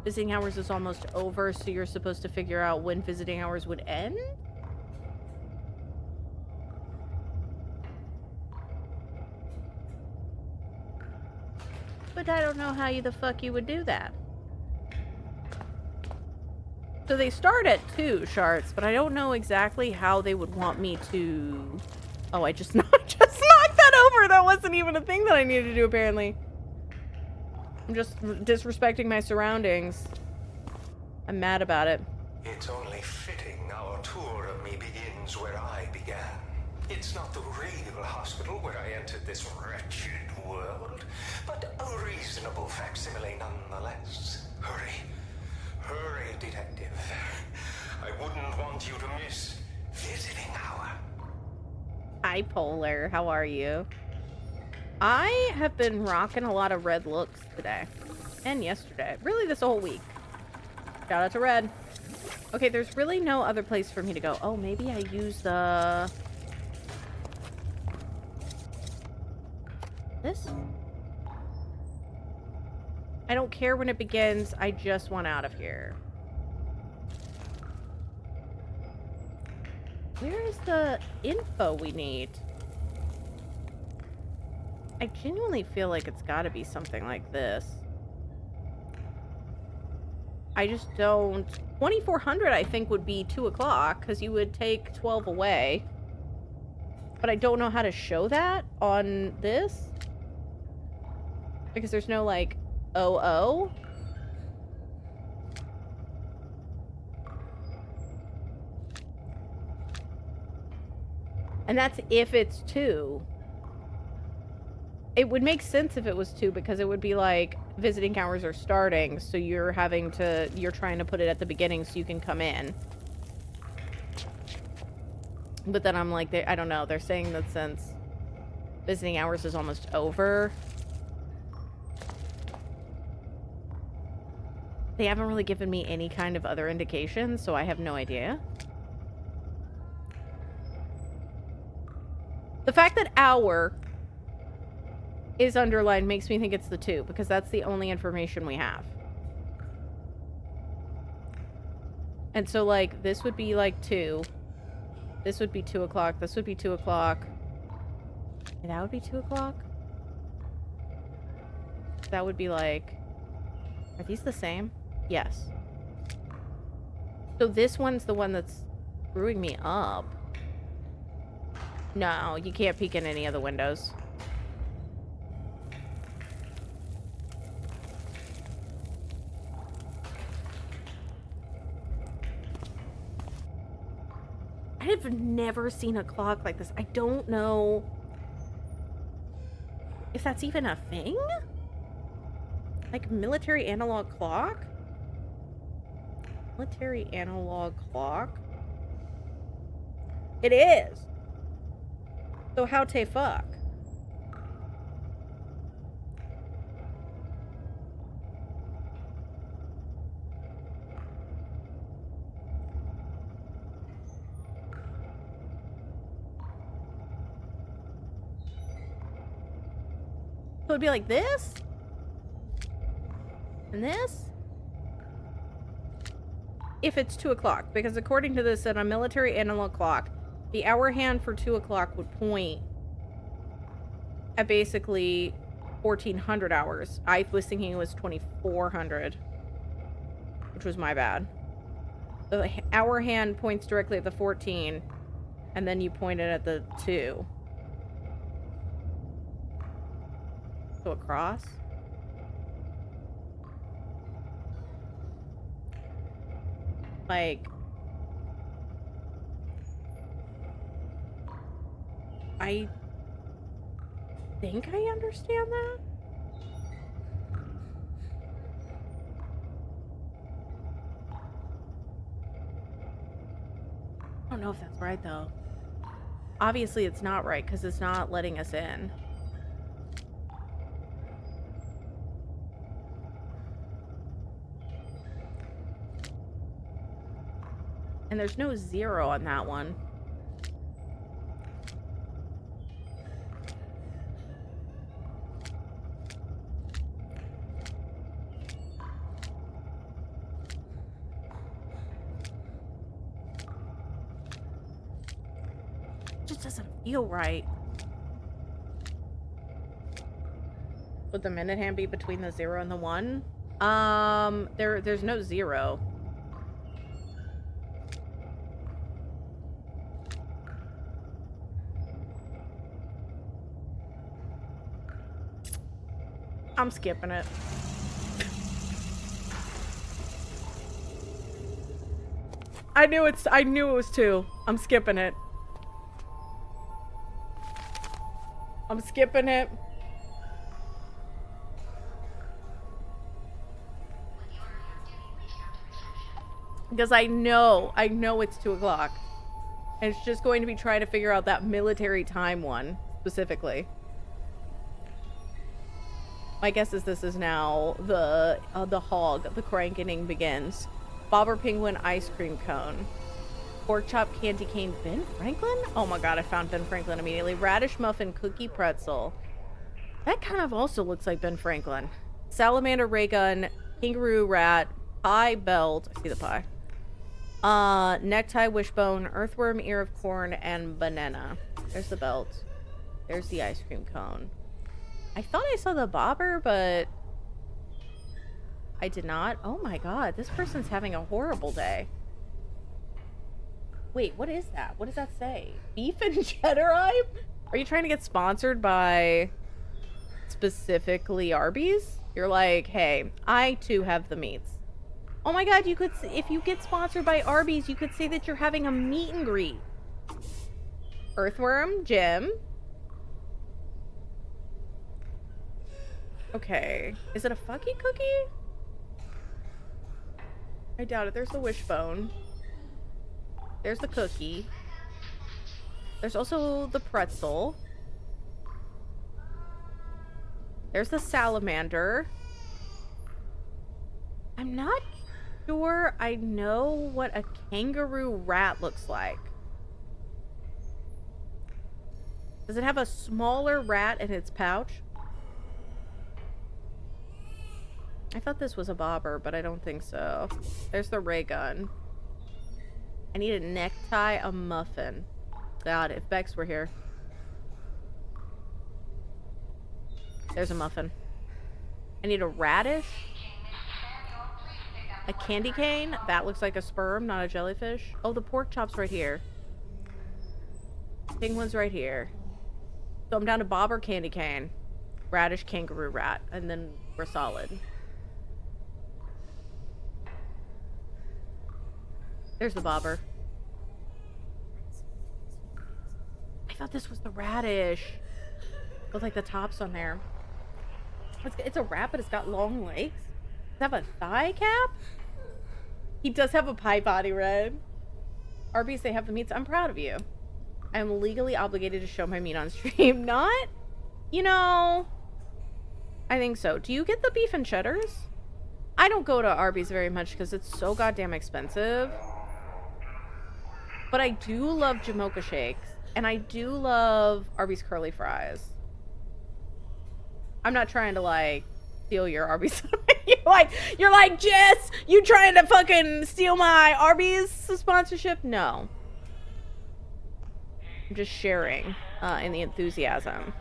visiting hours is almost over, so you're supposed to figure out when visiting hours would end? But I don't know how the fuck you would do that. So they start at 2 shards, but I don't know exactly how they would want me to... Oh, I just knocked that over! That wasn't even a thing that I needed to do, apparently. I'm just disrespecting my surroundings. I'm mad about it. It's only fitting our tour of me begins where I began. It's not the real hospital where I entered this wretched world, but a reasonable facsimile nonetheless. Hurry. Hurry, detective. I wouldn't want you to miss visiting hour. Hi, Polar. How are you? I have been rocking a lot of red looks today. And yesterday. Really, this whole week. Shout out to Red. Okay, there's really no other place for me to go. Oh, maybe I use the... This? I don't care when it begins. I just want out of here. Where is the info we need? I genuinely feel like it's got to be something like this. I just don't... 2400 I think would be 2 o'clock because you would take 12 away. But I don't know how to show that on this. Because there's no like 00. And that's if it's 2. It would make sense if it was 2 because it would be like visiting hours are starting, so you're trying to put it at the beginning so you can come in. But then I'm like, I don't know, they're saying that since visiting hours is almost over. They haven't really given me any kind of other indication, so I have no idea. The fact that hour is underlined makes me think it's the 2, because that's the only information we have. And so, like, this would be, like, 2. This would be 2 o'clock. This would be 2 o'clock. And that would be 2 o'clock? That would be, like... Are these the same? Yes. So this one's the one that's screwing me up. No, you can't peek in any of the windows. I have never seen a clock like this. I don't know if that's even a thing? Like military analog clock? Military analog clock? It is! So how te fuck? So it'd be like this? And this? If it's 2 o'clock, because according to this, on a military analog clock, the hour hand for 2 o'clock would point at basically 1400 hours. I was thinking it was 2400, which was my bad. The hour hand points directly at the 14, and then you point it at the 2. So across? Like... I think I understand that? I don't know if that's right, though. Obviously, it's not right, because it's not letting us in. And there's no 0 on that one. Just doesn't feel right. Would the minute hand be between the 0 and the 1? There's no 0. I'm skipping it. I knew it was 2. I'm skipping it. I'm skipping it. Because I know it's 2 o'clock. And it's just going to be trying to figure out that military time one, specifically. My guess is this is now the hog. The crankening begins. Bobber penguin ice cream cone. Pork chop candy cane Ben Franklin? Oh my god, I found Ben Franklin immediately. Radish muffin cookie pretzel. That kind of also looks like Ben Franklin. Salamander ray gun. Kangaroo rat. Pie belt. I see the pie. Necktie wishbone. Earthworm ear of corn and banana. There's the belt. There's the ice cream cone. I thought I saw the bobber, but I did not. Oh my god, this person's having a horrible day. Wait, what is that? What does that say? Beef and cheddar eye? Are you trying to get sponsored by specifically Arby's? You're like, hey, I too have the meats. Oh my god, you could, if you get sponsored by Arby's, you could say that you're having a meet and greet. Earthworm, Jim. Okay. Is it a fucky cookie? I doubt it. There's the wishbone. There's the cookie. There's also the pretzel. There's the salamander. I'm not sure I know what a kangaroo rat looks like. Does it have a smaller rat in its pouch? I thought this was a bobber, but I don't think so. There's the ray gun. I need a necktie, a muffin. God, if Bex were here. There's a muffin. I need a radish. A candy cane. That looks like a sperm, not a jellyfish. Oh, the pork chop's right here. Penguin's right here. So I'm down to bobber, candy cane, radish, kangaroo rat, and then we're solid. There's the bobber. I thought this was the radish. With like the tops on there. It's a rat, but it's got long legs. Does it have a thigh cap? He does have a pie body, Red. Arby's, they have the meats. I'm proud of you. I'm legally obligated to show my meat on stream. Not? You know, I think so. Do you get the beef and cheddars? I don't go to Arby's very much because it's so goddamn expensive. But I do love Jamocha shakes. And I do love Arby's curly fries. I'm not trying to, like, steal your Arby's. you're like, Jess, you trying to fucking steal my Arby's sponsorship? No. I'm just sharing in the enthusiasm.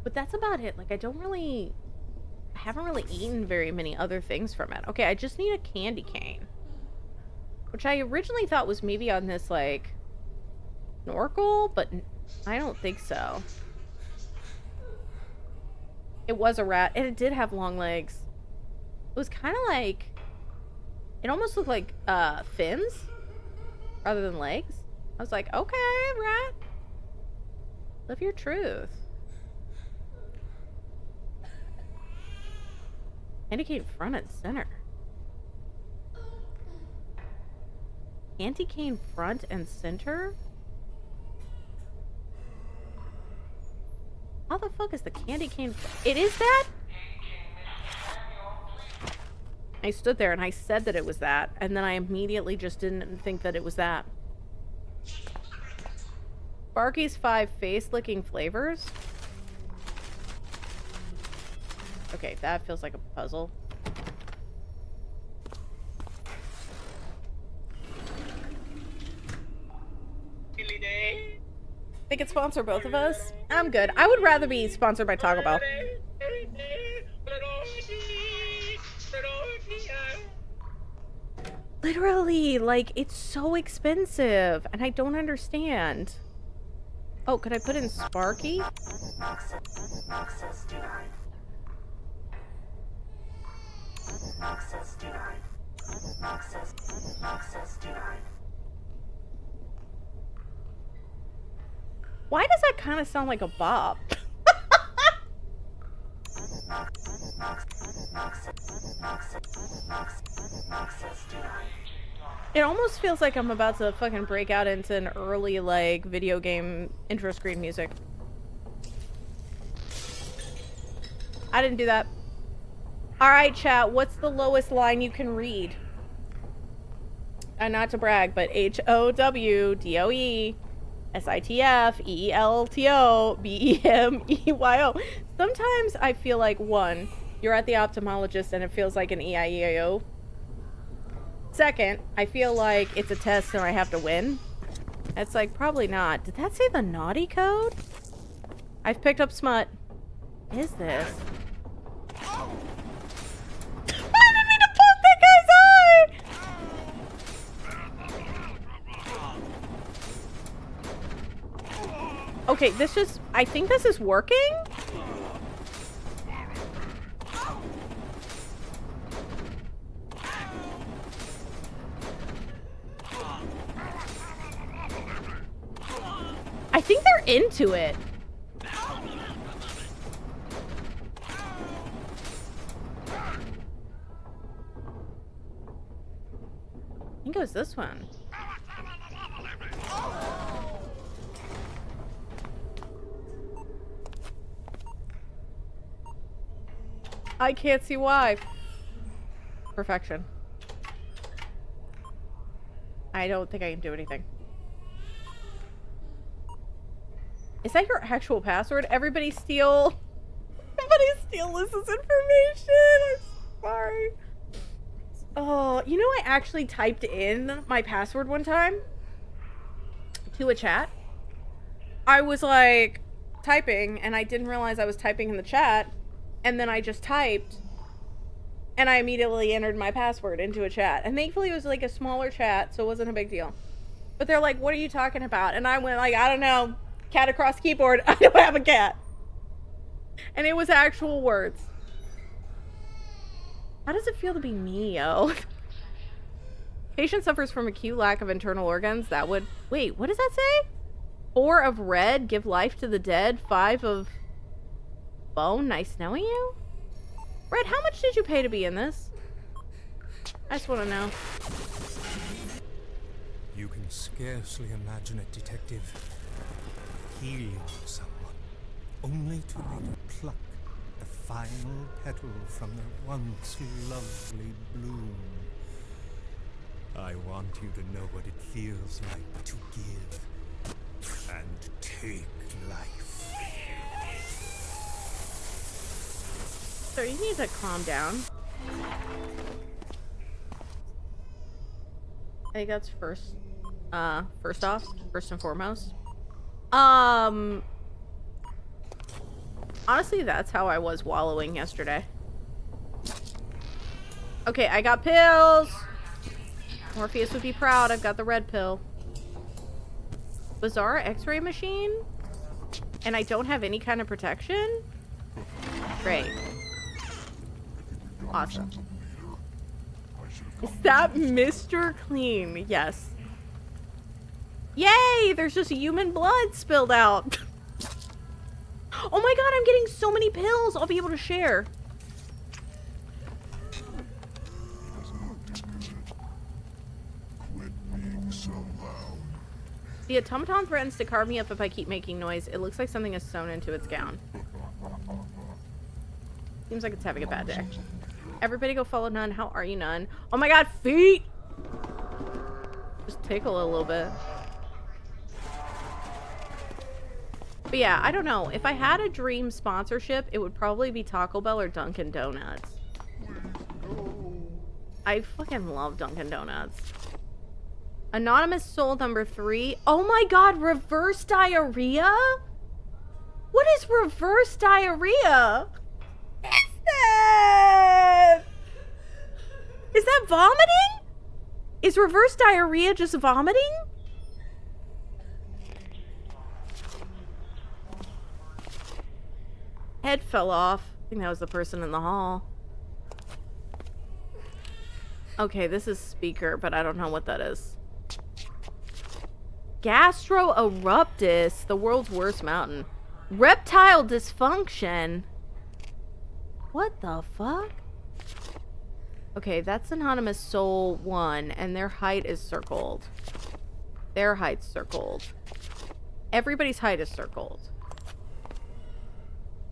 But that's about it. Like, I haven't really eaten very many other things from it. Okay, I just need a candy cane. Which I originally thought was maybe on this, like, snorkel, but I don't think so. It was a rat, and it did have long legs. It was kind of like... It almost looked like fins rather than legs. I was like, okay, rat. Live your truth. Indicate front and center. Anti-cane front and center? How the fuck is the candy cane? It is that? I stood there and I said that it was that, and then I immediately just didn't think that it was that. Sparky's 5 face-licking flavors? Okay, that feels like a puzzle. They could sponsor both of us. I'm good. I would rather be sponsored by Taco Bell. Literally, like, it's so expensive, and I don't understand. Oh, could I put in Sparky? Why does that kind of sound like a bop? It almost feels like I'm about to fucking break out into an early, like, video game intro screen music. I didn't do that. Alright, chat, what's the lowest line you can read? And not to brag, but HOWDOE SITFEELTOBEMEYO. Sometimes I feel like, one, you're at the ophthalmologist and it feels like an EIEIO. Second, I feel like it's a test and I have to win. It's like, probably not. Did that say the naughty code? I've picked up smut. What is this? I didn't mean to poke that guy's eye! Okay, this just... I think this is working? I think they're into it. I think it was this one. I can't see why. Perfection. I don't think I can do anything. Is that your actual password? Everybody steal Liz's information. I'm sorry. Oh, you know, I actually typed in my password one time to a chat. I was like typing and I didn't realize I was typing in the chat, and then I just typed and I immediately entered my password into a chat. And thankfully it was like a smaller chat, so it wasn't a big deal. But they're like, what are you talking about? And I went like, I don't know. Cat across keyboard. I don't have a cat. And it was actual words. How does it feel to be me, yo? Patient suffers from acute lack of internal organs. That would... Wait, what does that say? 4 of red, give life to the dead. 5 of bone, nice knowing you? Red, how much did you pay to be in this? I just want to know. You can scarcely imagine it, Detective. Healing someone, only to later pluck the final petal from their once lovely bloom. I want you to know what it feels like to give and take life. So you need to calm down. I think that's first and foremost. Honestly, that's how I was wallowing yesterday. Okay, I got pills. Morpheus would be proud. I've got the red pill. Bizarre x-ray machine? And I don't have any kind of protection? Great. Awesome. Is that Mr. Clean? Yes. Yay! There's just human blood spilled out. Oh my god, I'm getting so many pills I'll be able to share. The automaton threatens to carve me up if I keep making noise. It looks like something is sewn into its gown. Seems like it's having a bad day. Everybody go follow Nun. How are you, Nun? Oh my god, feet! Just tickle a little bit. But yeah, I don't know. If I had a dream sponsorship, it would probably be Taco Bell or Dunkin' Donuts. I fucking love Dunkin' Donuts. Anonymous soul number 3. Oh my god, reverse diarrhea? What is reverse diarrhea? Is that vomiting? Is reverse diarrhea just vomiting? Head fell off. I think that was the person in the hall. Okay, this is speaker, but I don't know what that is. Gastroeruptus, the world's worst mountain. Reptile dysfunction. What the fuck? Okay, that's Anonymous Soul 1, and their height is circled. Their height's circled. Everybody's height is circled.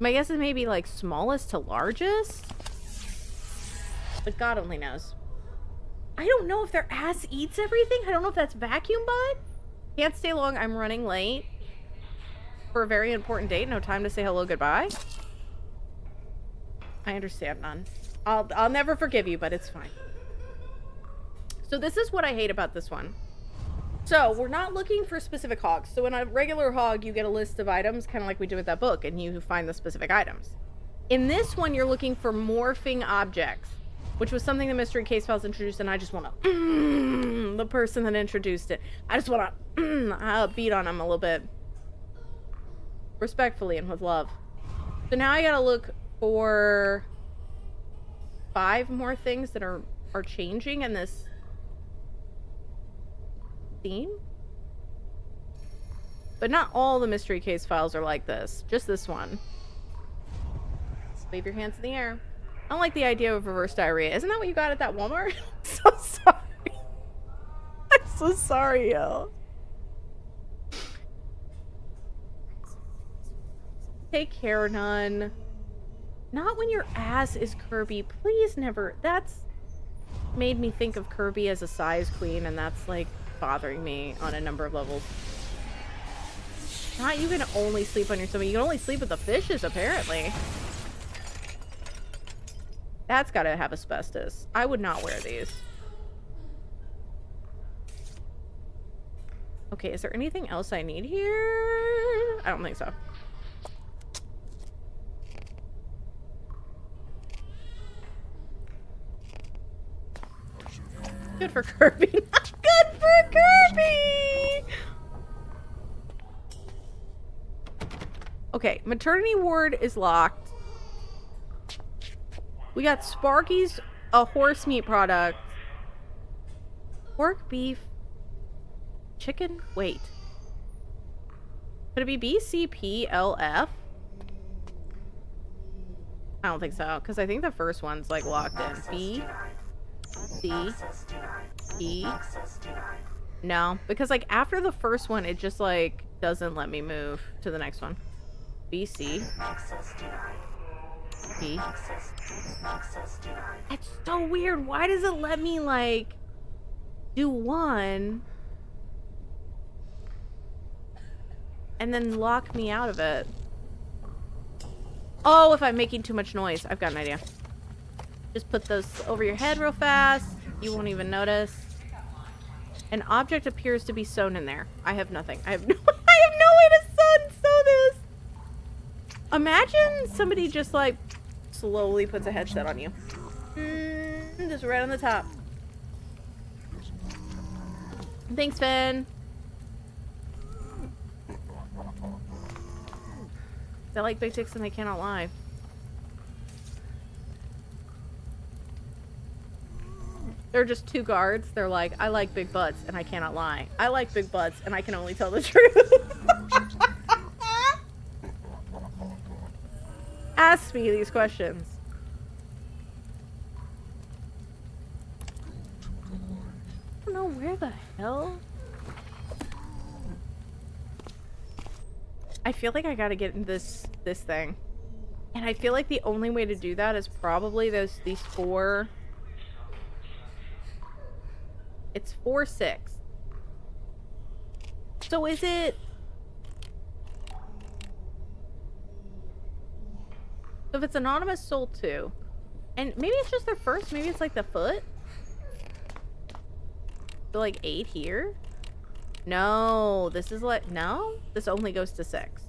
My guess is maybe like smallest to largest? But God only knows. I don't know if their ass eats everything. I don't know if that's vacuum butt. Can't stay long. I'm running late for a very important date. No time to say hello, goodbye. I understand, None. I'll never forgive you, but it's fine. So this is what I hate about this one. So we're not looking for specific hogs. So in a regular hog, you get a list of items, kind of like we did with that book, and you find the specific items. In this one, you're looking for morphing objects, which was something the Mystery Case Files introduced, and I just want to the person that introduced it. I just want to beat on him a little bit. Respectfully and with love. So now I gotta look for 5 more things that are changing in this theme. But not all the Mystery Case Files are like this. Just this one. Wave your hands in the air. I don't like the idea of reverse diarrhea. Isn't that what you got at that Walmart? I'm so sorry. I'm so sorry, yo. Take care, Nun. Not when your ass is Kirby. Please never. That's made me think of Kirby as a size queen, and that's like bothering me on a number of levels. Not you can only sleep on your stomach. You can only sleep with the fishes, apparently. That's gotta have asbestos. I would not wear these. Okay, is there anything else I need here? I don't think so. Good for Kirby. Good for Kirby! Okay, maternity ward is locked. We got Sparky's, a horse meat product. Pork, beef, chicken? Wait. Could it be BCPLF? I don't think so, because I think the first one's like locked in. B, C, E. No, because like after the first one, it just like doesn't let me move to the next one. B, C, E. That's so weird. Why does it let me like do one and then lock me out of it? Oh, if I'm making too much noise. I've got an idea. Just put those over your head real fast. You won't even notice. An object appears to be sewn in there. I have nothing. I have no way to sew this. Imagine somebody just like slowly puts a headset on you. Just right on the top. Thanks, Finn. I like big dicks and I cannot lie. They're just two guards. They're like, I like big butts and I cannot lie. I like big butts and I can only tell the truth. Ask me these questions. I don't know where the hell. I feel like I gotta get in this thing. And I feel like the only way to do that is probably these four. It's 4, 6. So is it? So if it's anonymous soul 2, and maybe it's just their first, maybe it's like the foot. So like 8 here. No, this is like, no, this only goes to 6.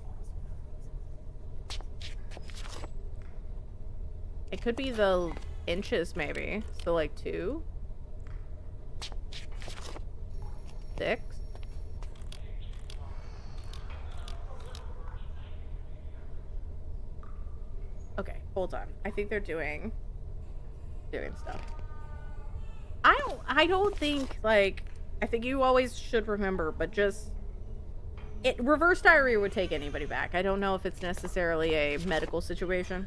It could be the inches maybe. So like 2. 6. Okay, hold on. I think they're doing stuff. I don't think like, I think you always should remember, but just reverse diarrhea would take anybody back. I don't know if it's necessarily a medical situation.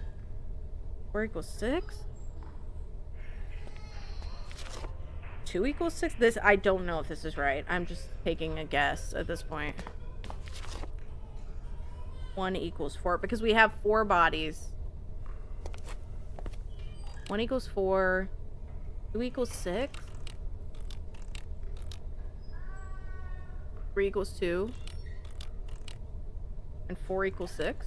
4 equals 6? 2 equals 6? This, I don't know if this is right. I'm just taking a guess at this point. 1 equals 4, because we have 4 bodies. 1 equals 4. 2 equals 6. 3 equals 2. And 4 equals 6.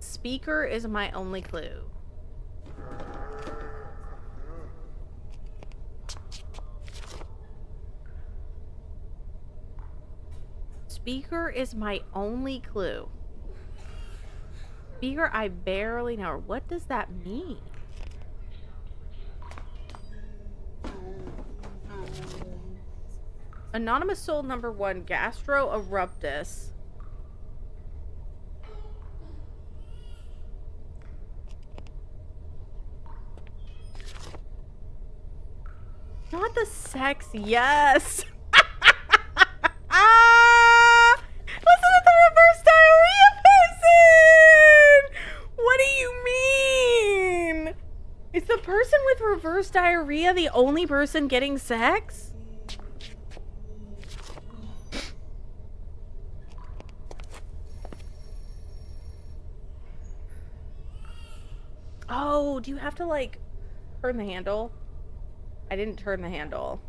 Speaker is my only clue. Speaker is my only clue. Speaker, I barely know. What does that mean? Anonymous soul number 1, Gastro Eruptus. Not the sex, yes. Listen to the reverse diarrhea person. What do you mean? Is the person with reverse diarrhea the only person getting sex? Oh, do you have to, like, turn the handle? I didn't turn the handle.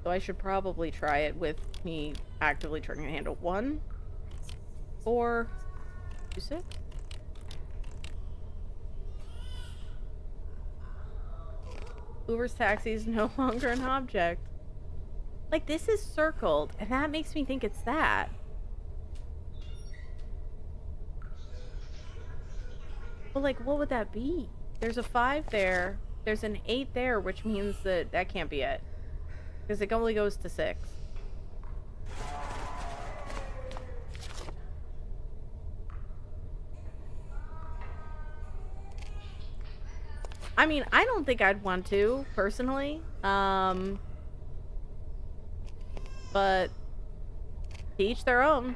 So I should probably try it with me actively turning the handle. 1, 4, 2, 6. Uber's taxi is no longer an object. Like, this is circled, and that makes me think it's that. Well, like, what would that be? There's a 5 there. There's an 8 there, which means that that can't be it. Because it only goes to 6. I mean, I don't think I'd want to, personally. But to each their own.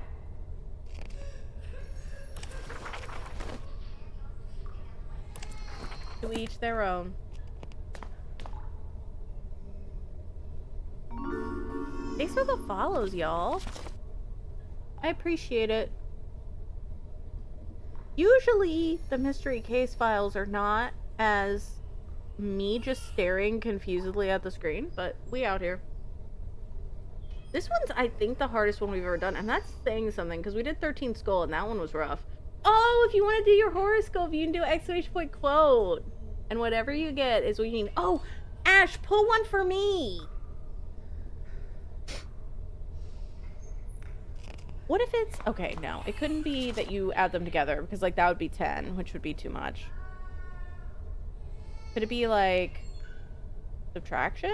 To each their own. Thanks for the follows, y'all. I appreciate it. Usually, the mystery case files are not as me just staring confusedly at the screen, but we out here. This one's, I think, the hardest one we've ever done, and that's saying something, because we did 13 Skull, and that one was rough. Oh, if you want to do your horoscope, you can do exclamation point quote. And whatever you get is what you need. Oh, Ash, pull one for me! What if it's... Okay, no. It couldn't be that you add them together, because, like, that would be 10, which would be too much. Could it be, like... subtraction?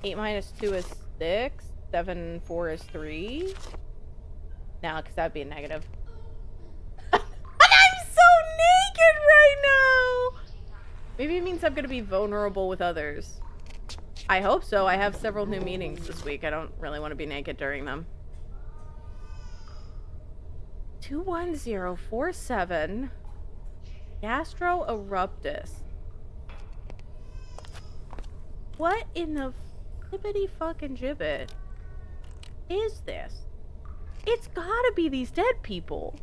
8 minus 2 is 6. 7, 4 is 3. No, because that would be a negative. I'm so naked right now! Maybe it means I'm going to be vulnerable with others. I hope so. I have several new meetings this week. I don't really want to be naked during them. 21047 Gastroeruptus. What in the flippity fucking gibbet is this? It's gotta be these dead people.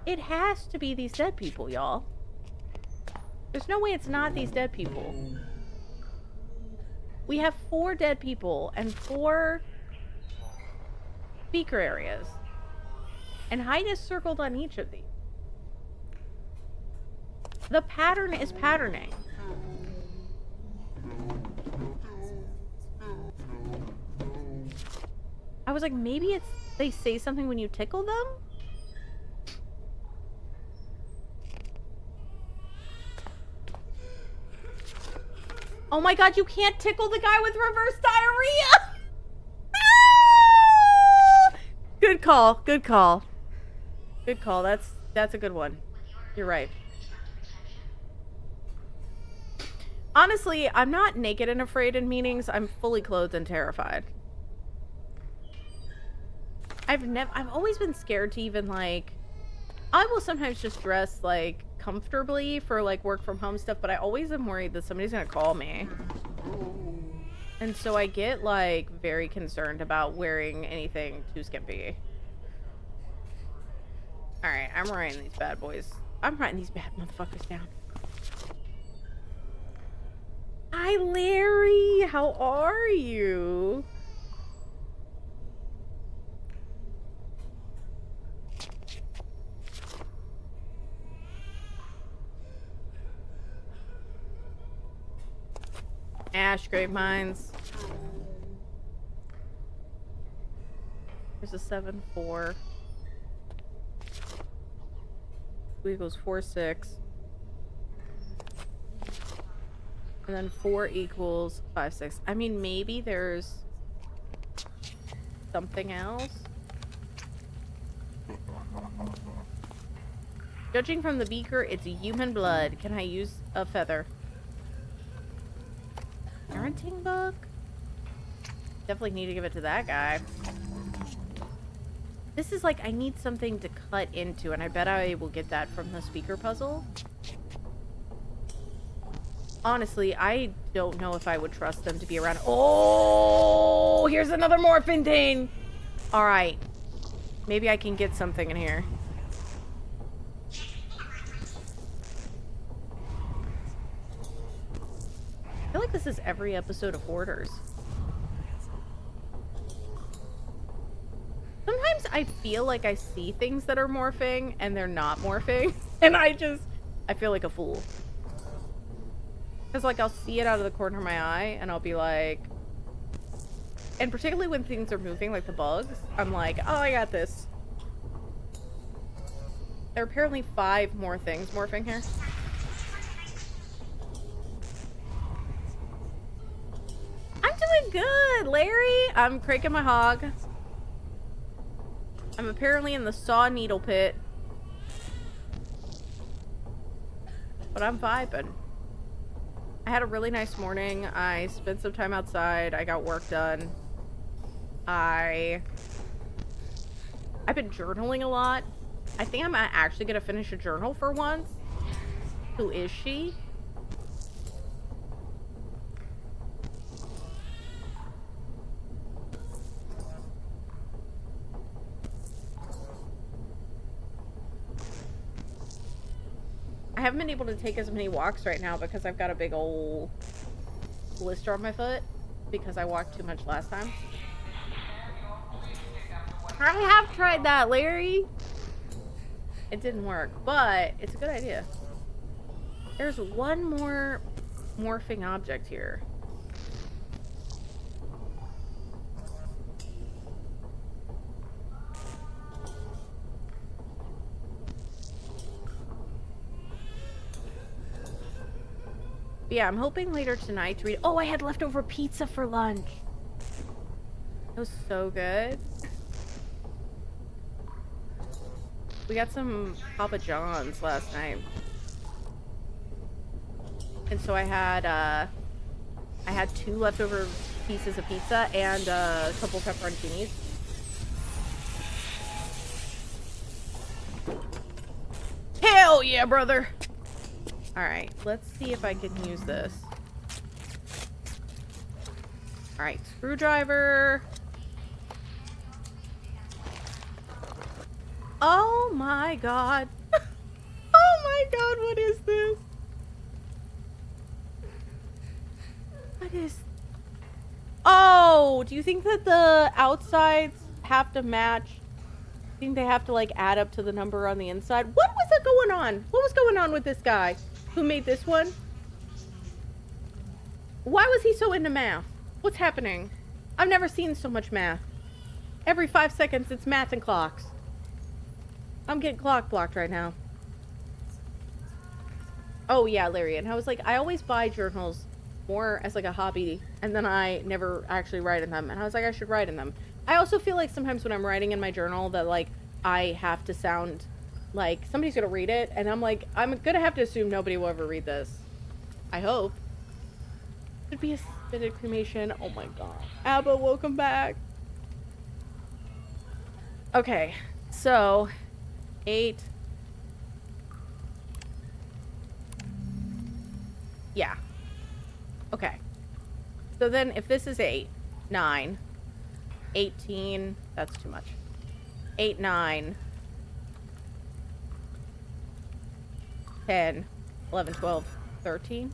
It has to be these dead people, y'all. There's no way it's not these dead people. We have 4 dead people and 4 speaker areas. And height is circled on each of these. The pattern is patterning. I was like, maybe it's they say something when you tickle them? Oh my god, you can't tickle the guy with reverse diarrhea! Good call, good call. Good call, that's a good one. You're right. Honestly, I'm not naked and afraid in meetings. I'm fully clothed and terrified. I've always been scared to even, like... I will sometimes just dress, like, comfortably for, like, work from home stuff, but I always am worried that somebody's gonna call me. And so I get, like, very concerned about wearing anything too skimpy. Alright, I'm writing these bad boys. I'm writing these bad motherfuckers down. Hi, Larry! How are you? Ash, Great Minds. There's a 7-4. 2 equals 4, 6. And then 4 equals 5, 6. I mean, maybe there's something else. Judging from the beaker, it's human blood. Can I use a feather? Parenting book? Definitely need to give it to that guy. This is like, I need something to cut into, and I bet I will get that from the speaker puzzle. Honestly, I don't know if I would trust them to be around. Oh, here's another morphin thing. All right. Maybe I can get something in here. I feel like this is every episode of Hoarders. Sometimes I feel like I see things that are morphing and they're not morphing. And I feel like a fool. Because like I'll see it out of the corner of my eye and I'll be like... And particularly when things are moving, like the bugs, I'm like, oh, I got this. There are apparently 5 more things morphing here. I'm doing good, Larry! I'm cranking my hog. I'm apparently in the saw needle pit. But I'm vibing. I had a really nice morning. I spent some time outside. I got work done. I've been journaling a lot. I think I'm actually gonna finish a journal for once. Who is she? I haven't been able to take as many walks right now because I've got a big old blister on my foot because I walked too much last time. I have tried that, Larry. It didn't work, but it's a good idea. There's one more morphing object here. But yeah, I'm hoping later tonight to read. Oh, I had leftover pizza for lunch. It was so good. We got some Papa John's last night. And so I had 2 leftover pieces of pizza and a couple pepperoncinis. Hell yeah, brother! Alright, let's see if I can use this. Alright, screwdriver. Oh my god. Oh my god, what is this? What is... Oh, do you think that the outsides have to match? I think they have to like add up to the number on the inside. What was that going on? What was going on with this guy who made this one? Why was he so into math? What's happening? I've never seen so much math. Every 5 seconds it's math and clocks. I'm getting clock blocked right now. Oh yeah, Larry. And I was like, I always buy journals more as like a hobby, and then I never actually write in them. And I was like, I should write in them. I also feel like sometimes when I'm writing in my journal that like I have to sound like somebody's gonna read it, and I'm like, I'm gonna have to assume nobody will ever read this. I hope. Should be a spitted cremation. Oh my god. Abba, welcome back. Okay, so 8. Yeah. Okay. So then if this is 8, 9, 18, that's too much. 8, 9, 10, 11, 12, 13.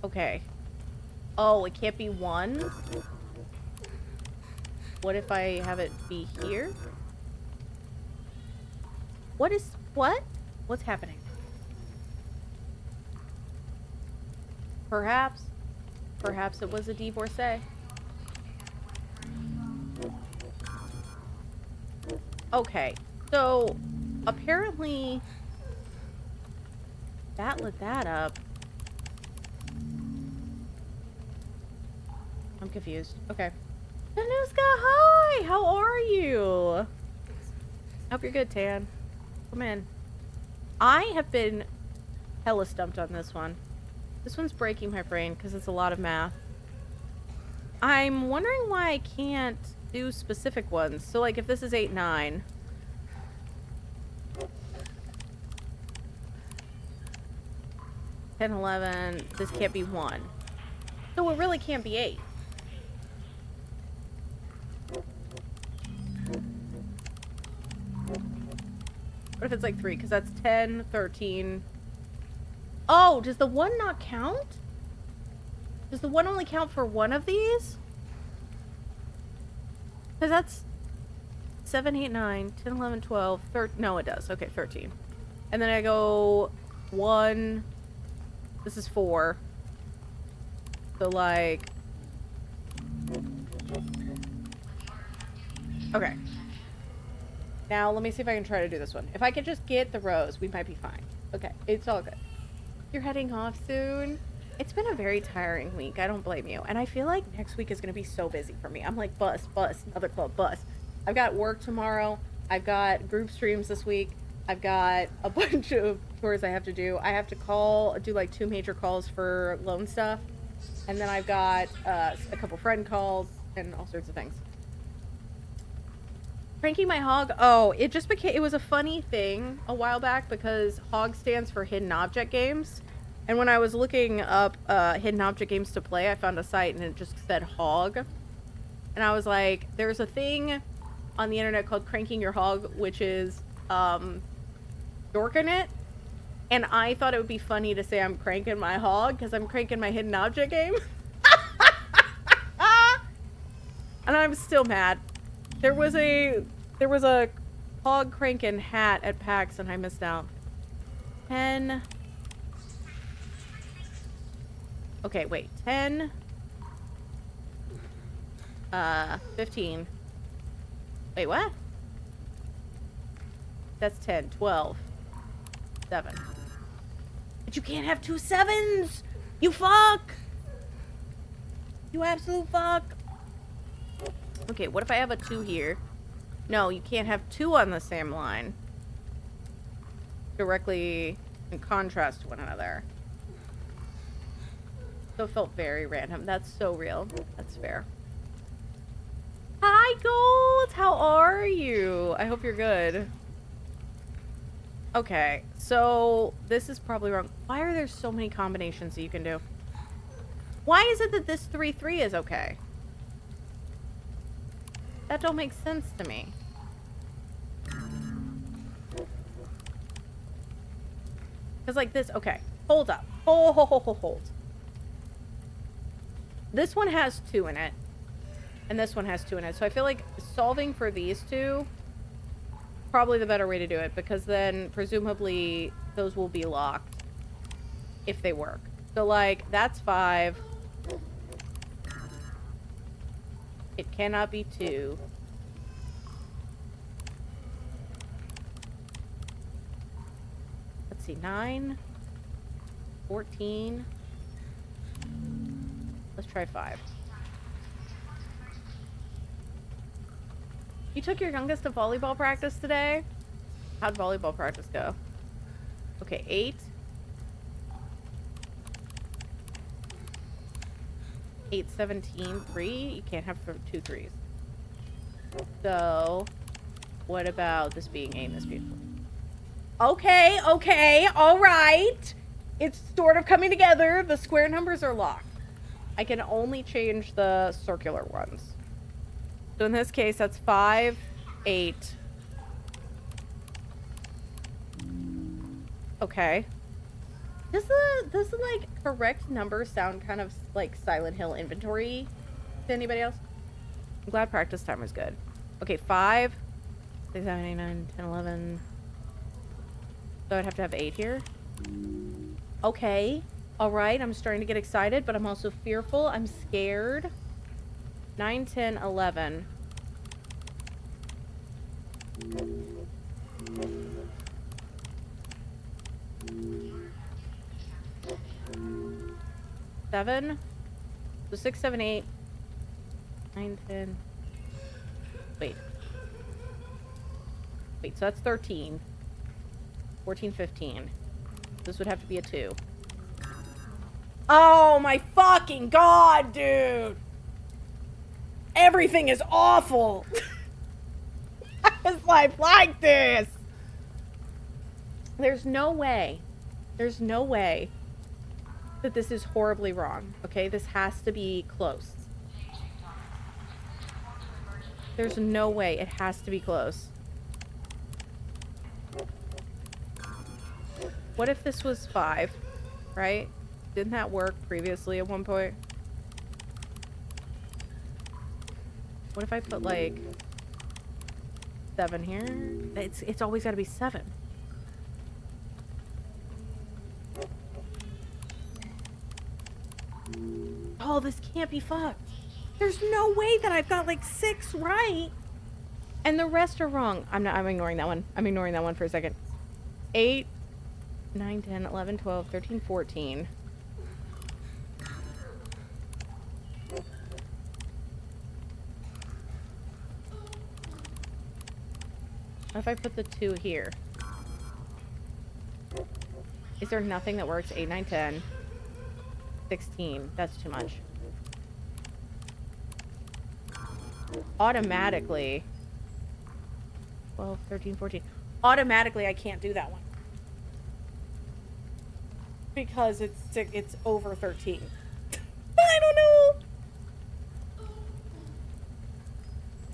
Okay. Oh, it can't be 1? What if I have it be here? What? What's happening? Perhaps it was a divorcee. Okay, so apparently that lit that up. I'm confused. Okay. Danuska, hi! How are you? Hope you're good, Tan. Come in. I have been hella stumped on this one. This one's breaking my brain because it's a lot of math. I'm wondering why I can't do specific ones. So, like, if this is 8, 9. $10, 11. This can't be 1. So it really can't be 8. What if it's like 3? Because that's 10, 13. Oh, does the 1 not count? Does the 1 only count for one of these? Because that's 7, 8, 9, 10, 11, 12, 13. No, it does. Okay, 13. And then I go 1. This is 4. So, like... Okay. Now, let me see if I can try to do this one. If I could just get the rows, we might be fine. Okay, it's all good. You're heading off soon? It's been a very tiring week. I don't blame you. And I feel like next week is going to be so busy for me. I'm like, bus, another club, bus. I've got work tomorrow. I've got group streams this week. I've got a bunch of tours I have to do. I have to do like 2 major calls for loan stuff. And then I've got a couple friend calls and all sorts of things. Pranking my hog? Oh, it just became, it was a funny thing a while back because hog stands for hidden object games. And when I was looking up hidden object games to play, I found a site and it just said hog. And I was like, there's a thing on the internet called cranking your hog, which is dorking it. And I thought it would be funny to say I'm cranking my hog because I'm cranking my hidden object game. And I'm still mad. There was a hog cranking hat at PAX and I missed out. 10. Okay, wait. 10. 15. Wait, what? That's 10. 12. 7. But you can't have 2 7s! You fuck! You absolute fuck! Okay, what if I have a 2 here? No, you can't have 2 on the same line. Directly in contrast to one another. So it felt very random. That's so real. That's fair. Hi, Gold! How are you? I hope you're good. Okay, so this is probably wrong. Why are there so many combinations that you can do? Why is it that this 3-3 is okay? That don't make sense to me. Because like this, okay. Hold up. Hold. This one has 2 in it. And this one has 2 in it. So I feel like solving for these 2, probably the better way to do it. Because then, presumably, those will be locked. If they work. So like, that's 5. It cannot be 2. Let's see, 9. 14. Let's try 5. You took your youngest to volleyball practice today? How'd volleyball practice go? Okay, 8. 8, 17, 3. You can't have 2 3s. So, what about this being 8 and this being 4? Okay, alright. It's sort of coming together. The square numbers are locked. I can only change the circular ones. So in this case, that's 5, 8. Okay. Does the like correct number sound kind of like Silent Hill inventory to anybody else? I'm glad practice time was good. Okay, 5, 6, 7, 8, 9, 10, 11. So I'd have to have 8 here. Okay. Alright, I'm starting to get excited, but I'm also fearful. I'm scared. 9, 10, 11. Seven. So 6, 7, 8. 9, 10. Wait, so that's 13. 14, 15. This would have to be a 2. Oh my fucking god, dude! Everything is awful! How is life like this? There's no way that this is horribly wrong, okay? This has to be close. There's no way. It has to be close. What if this was 5, right? Didn't that work previously at one point? What if I put like 7 here? It's always got to be 7. Oh, this can't be fucked. There's no way that I've got like 6 right and the rest are wrong. I'm ignoring that one. I'm ignoring that one for a second. 8, 9, 10, 11, 12, 13, 14. What if I put the 2 here? Is there nothing that works? 8, 9, 10, 16. That's too much. Automatically. 12, 13, 14. Automatically, I can't do that one. Because it's over 13. I don't know.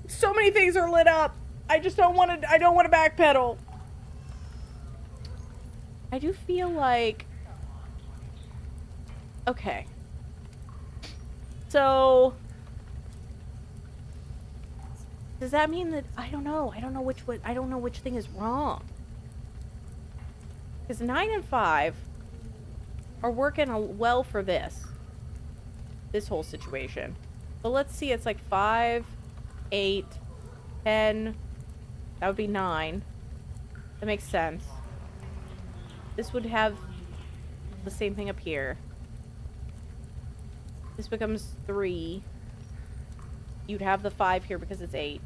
So many things are lit up. I just don't want to. I don't want to backpedal. I do feel like. Okay. So. Does that mean that I don't know? I don't know which thing is wrong. Because 9 and 5 are working well for this whole situation. But let's see, it's like 5, 8, 10. That would be 9. That makes sense. This would have the same thing up here. This becomes 3. You'd have the 5 here because it's 8.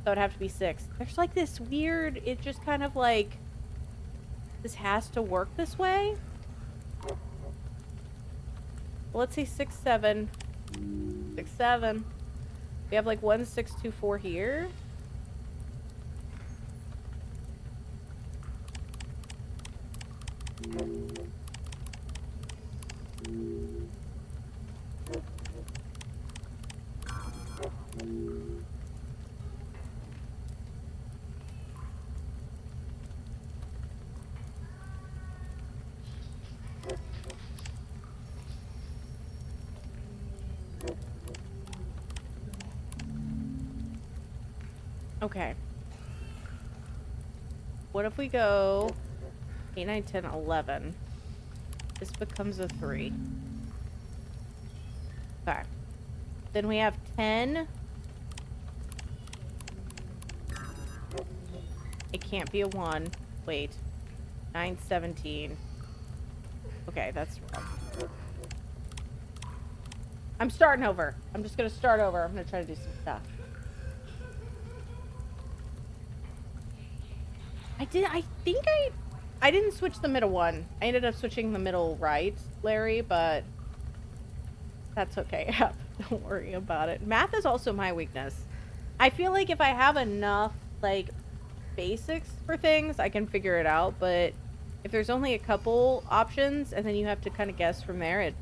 So it'd have to be 6. There's like this weird, it just kind of like, this has to work this way. Well, let's say 6, 7. 6, 7. We have like 1, 6, 2, 4 here. Okay. What if we go 8, 9, 10, 11? This becomes a 3. Okay. Then we have 10. It can't be a 1. Wait. 9, 17. Okay, that's wrong. I'm starting over. I'm just gonna start over. I'm gonna try to do some stuff. I didn't switch the middle one. I ended up switching the middle right, Larry, but that's okay. Don't worry about it. Math is also my weakness. I feel like if I have enough, like, basics for things, I can figure it out, but if there's only a couple options and then you have to kind of guess from there, it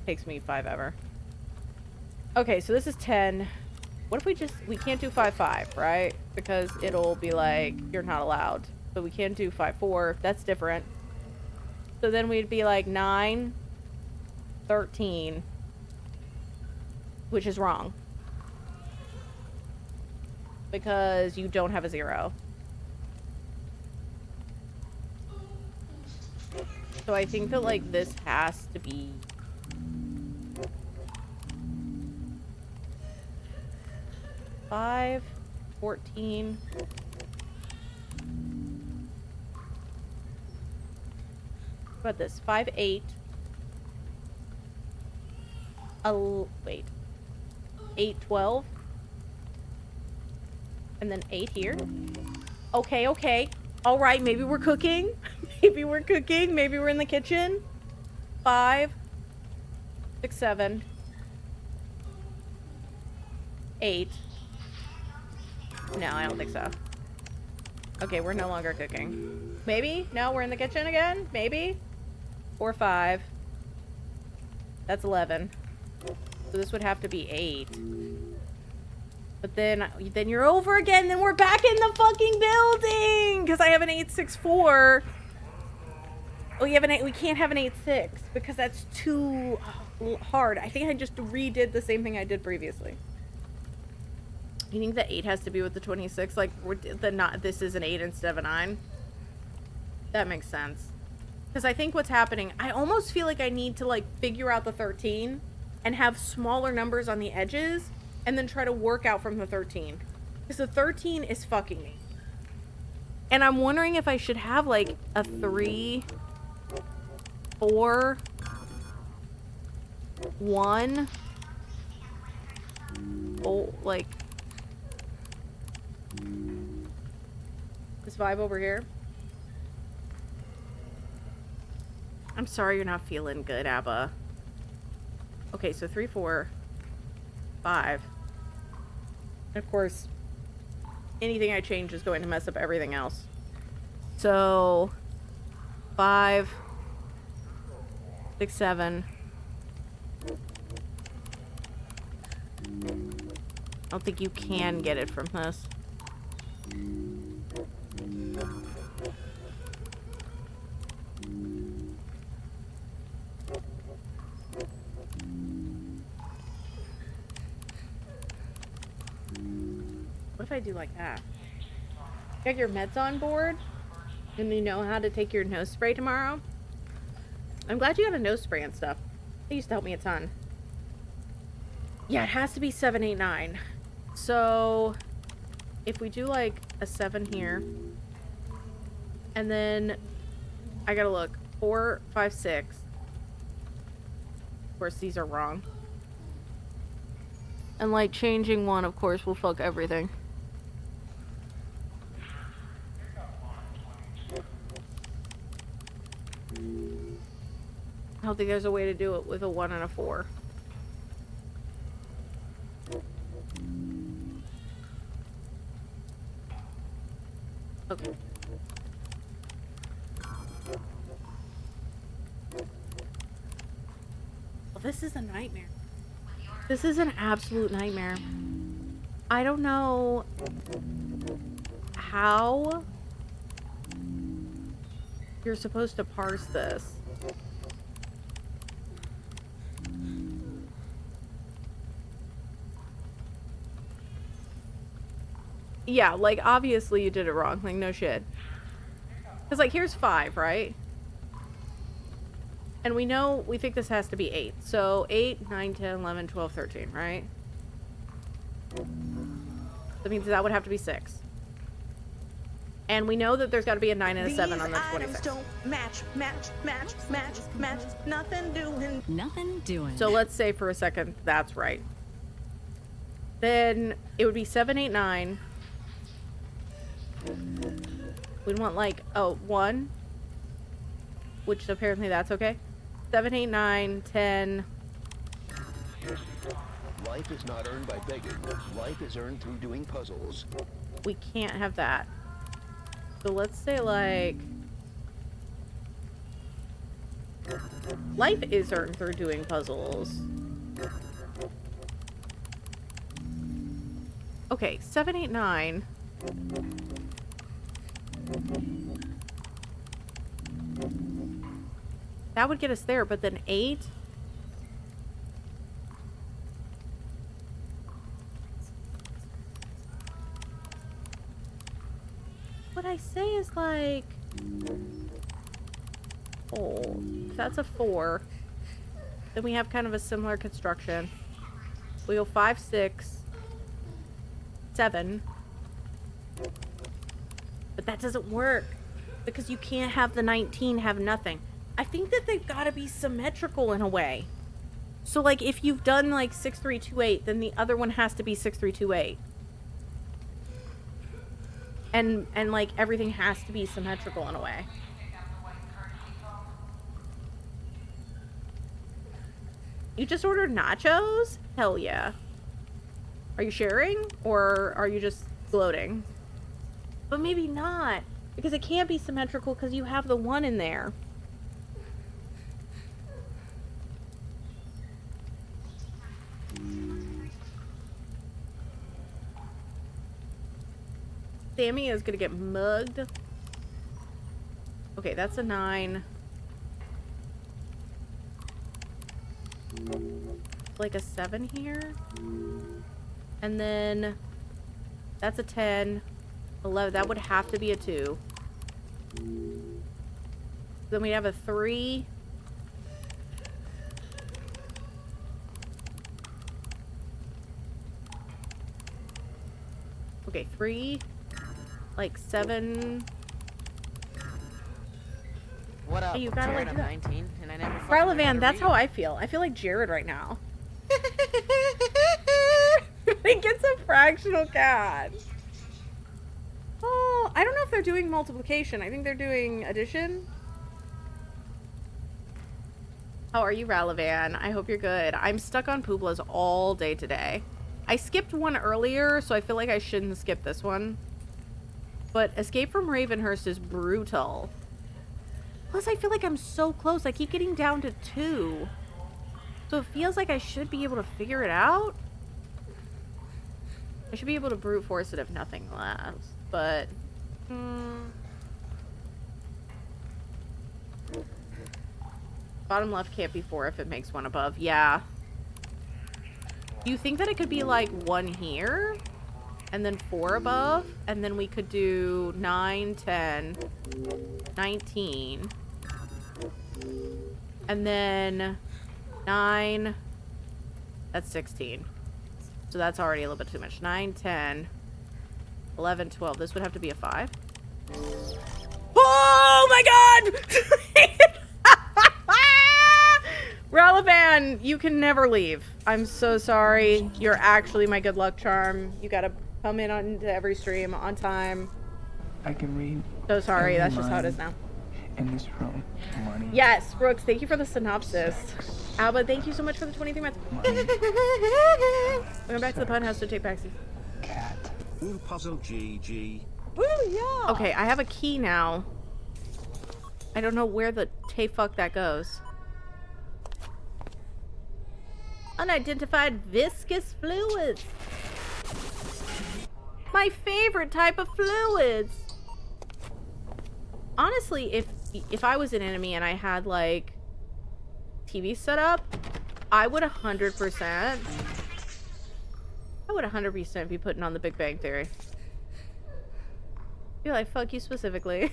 takes me 5 ever. Okay, so this is 10. What if we can't do 5, 5, right? Because it'll be like, you're not allowed. But we can't do 5, 4. That's different. So then we'd be like 9, 13, which is wrong. Because you don't have a 0. So I think that, like, this has to be... $5, 14... What about this? 5, 8. Wait. 8, 12. And then 8 here. Okay, okay. Alright, maybe we're cooking. Maybe we're cooking. Maybe we're in the kitchen. 5, 6, 7. 8. No, I don't think so. Okay, we're no longer cooking. Maybe? No, we're in the kitchen again? Maybe? 4, 5. That's 11. So this would have to be 8. But then you're over again. Then we're back in the fucking building! Because I have an 8, 6, 4. we have an 8. We can't have an 8-6 because that's too hard. I think I just redid the same thing I did previously. You think the 8 has to be with the 26? Like, this is an 8 instead of a 9? That makes sense. Because I think what's happening, I almost feel like I need to, like, figure out the 13 and have smaller numbers on the edges and then try to work out from the 13. Because the 13 is fucking me. And I'm wondering if I should have, like, a 3, 4, 1, oh, like, this vibe over here. I'm sorry you're not feeling good, Abba. Okay, so 3, 4, 5. And of course, anything I change is going to mess up everything else. So, 5, 6, 7. I don't think you can get it from this. What if I do like that? Got your meds on board? And you know how to take your nose spray tomorrow? I'm glad you got a nose spray and stuff. It used to help me a ton. Yeah, it has to be 7, 8, 9. So, if we do like a 7 here, and then I gotta look 4, 5, 6. Of course, these are wrong. And like changing one, of course, will fuck everything. I don't think there's a way to do it with a 1 and a 4. Okay. Well, this is a nightmare. This is an absolute nightmare. I don't know how you're supposed to parse this. Yeah, like, obviously you did it wrong. Like, no shit. Because, like, here's 5, right? And we know, we think this has to be 8. So, 8, 9, 10, 11, 12, 13, right? That means that would have to be 6. And we know that there's got to be a 9 and a 7 on the 26. Don't match. Nothing doing. Nothing doing. So let's say for a second that's right. Then it would be 7, 8, 9. We'd want like, 1. Which apparently that's okay. 7, 8, 9, 10. Life is not earned by begging. Life is earned through doing puzzles. We can't have that. So let's say like... Life is earned through doing puzzles. Okay, 7, 8, 9. That would get us there, but then 8? What I say is like... Oh, if that's a 4, then we have kind of a similar construction. We go 5, 6, 7. But that doesn't work because you can't have the 19 have nothing. I think that they've got to be symmetrical in a way. So like if you've done like 6, 3, 2, 8, then the other one has to be 6, 3, 2, 8. And like everything has to be symmetrical in a way. You just ordered nachos? Hell yeah. Are you sharing? Or are you just gloating? But maybe not. Because it can't be symmetrical because you have the 1 in there. Sammy is gonna get mugged. Okay, that's a 9. like a 7 here. And then that's a 10. 11. That would have to be a 2. Then we have a 3. Okay, 3. Like 7. What up? Hey, you gotta Jared, like I'm do that. 19 and I never fucking Ryla learned how Van, to that's read. how I feel. I feel like Jared right now. I think it's a fractional cat. Oh, I don't know if they're doing multiplication. I think they're doing addition. How are you, Ralavan? I hope you're good. I'm stuck on Pooblas all day today. I skipped one earlier, so I feel like I shouldn't skip this one. But Escape from Ravenhearst is brutal. Plus, I feel like I'm so close. I keep getting down to 2. So it feels like I should be able to figure it out. I should be able to brute force it if nothing lasts. But... Bottom left can't be 4 if it makes 1 above. Yeah. Do you think that it could be like 1 here? And then 4 above? And then we could do 9, 10, 19. And then 9. That's 16. So that's already a little bit too much. 9, 10, 11, 12. This would have to be a 5. Oh my god! Ralavan, you can never leave. I'm so sorry. You're actually my good luck charm. You gotta come in onto every stream on time. I can read. So sorry, every that's just how it mind is now. In this room, money. Yes, Brooks, thank you for the synopsis. Alba, thank you so much for the 23 months. We're going back to the pun house to take backsies. Ooh, puzzle GG. Woo, yeah. Okay, I have a key now. I don't know where the fuck that goes. Unidentified viscous fluids. My favorite type of fluids. Honestly, if I was an enemy and I had like TV set up, I would 100%. I would 100% be putting on the Big Bang Theory. Be like, fuck you specifically.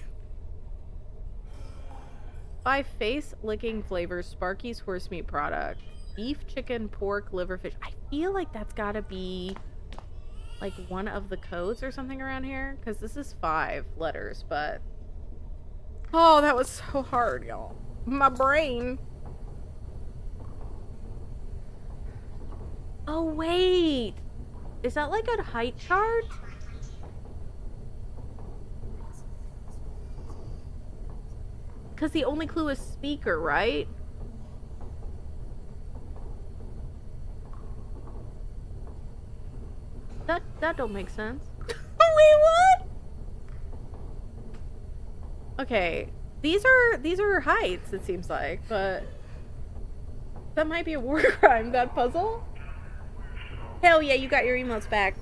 5 face-licking flavors, Sparky's horse meat product. Beef, chicken, pork, liver, fish. I feel like that's gotta be like one of the codes or something around here. Because this is 5 letters, but... Oh, that was so hard, y'all. My brain. Oh, wait. Is that like a height chart? Because the only clue is speaker, right? That don't make sense. Wait, what? Okay, these are heights, it seems like, but that might be a war crime, that puzzle. Hell yeah, you got your emotes back.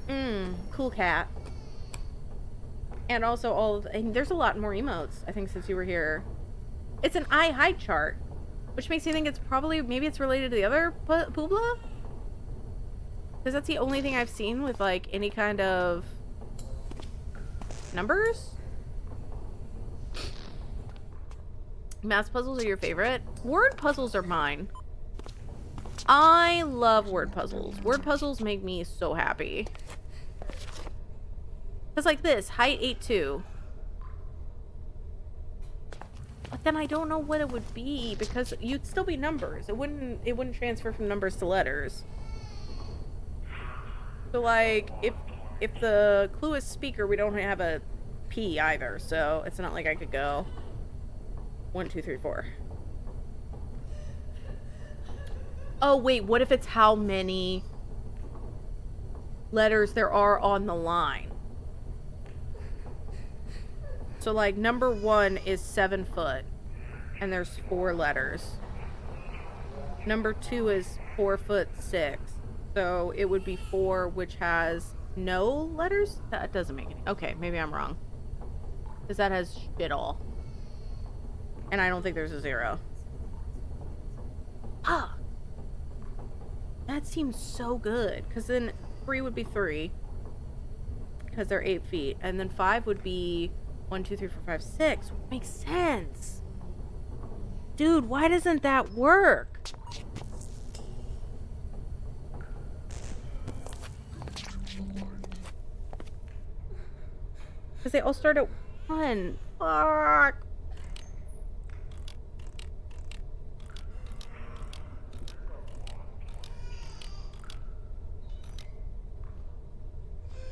Cool cat. And also and there's a lot more emotes, I think, since you were here. It's an eye height chart, which makes me think it's probably, maybe it's related to the other Poobla? Because that's the only thing I've seen with, like, any kind of numbers. Math puzzles are your favorite? Word puzzles are mine. I love word puzzles. Word puzzles make me so happy. Because, like this, height 8'2". But then I don't know what it would be, because you'd still be numbers. It wouldn't transfer from numbers to letters. So, like, if the clue is speaker, we don't have a P either, so it's not like I could go 1, 2, 3, 4. Oh, wait, what if it's how many letters there are on the line? So, like, number 1 is 7 foot, and there's 4 letters. Number 2 is 4 foot 6. So it would be 4, which has no letters? That doesn't make any... Okay, maybe I'm wrong. Because that has shit all. And I don't think there's a 0. Ah! That seems so good. Because then 3 would be 3. Because they're 8 feet. And then 5 would be 1, 2, 3, 4, 5, 6. Makes sense. Dude, why doesn't that work? Because they all start at 1. Fuck.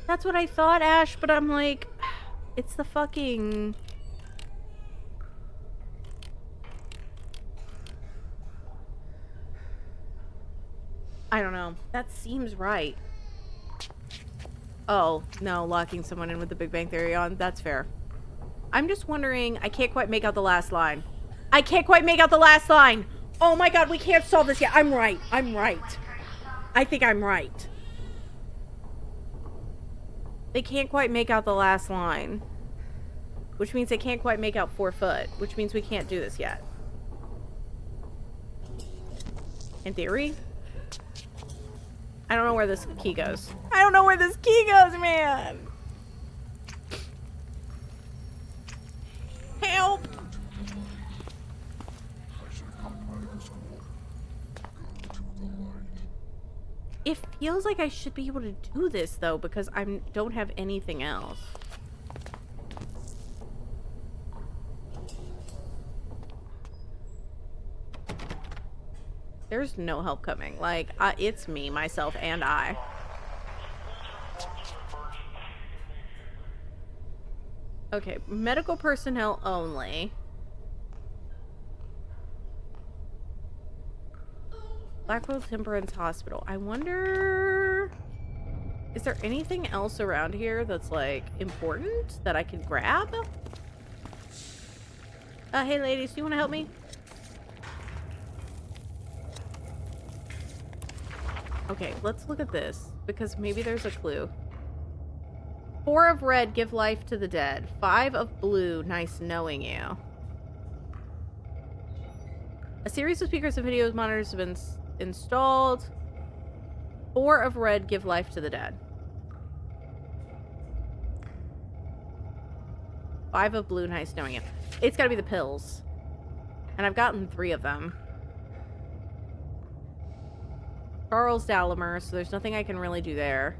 That's what I thought, Ash, but I'm like, it's the fucking... I don't know. That seems right. Oh, no, locking someone in with the Big Bang Theory on. That's fair. I'm just wondering, I can't quite make out the last line. I can't quite make out the last line! Oh my god, we can't solve this yet. I'm right. I'm right. I think I'm right. They can't quite make out the last line. Which means they can't quite make out 4 foot. Which means we can't do this yet. In theory. I don't know where this key goes. I don't know where this key goes, man! Help! It feels like I should be able to do this, though, because I don't have anything else. There's no help coming. Like, it's me, myself, and I. Okay, medical personnel only. Blackwell Temperance Hospital. I wonder... Is there anything else around here that's, like, important that I can grab? Hey ladies, do you want to help me? Okay, let's look at this, because maybe there's a clue. 4 of red, give life to the dead. 5 of blue, nice knowing you. A series of speakers and video monitors have been installed. 4 of red, give life to the dead. 5 of blue, nice knowing you. It's gotta be the pills. And I've gotten 3 of them. Charles Dalamer, so there's nothing I can really do there.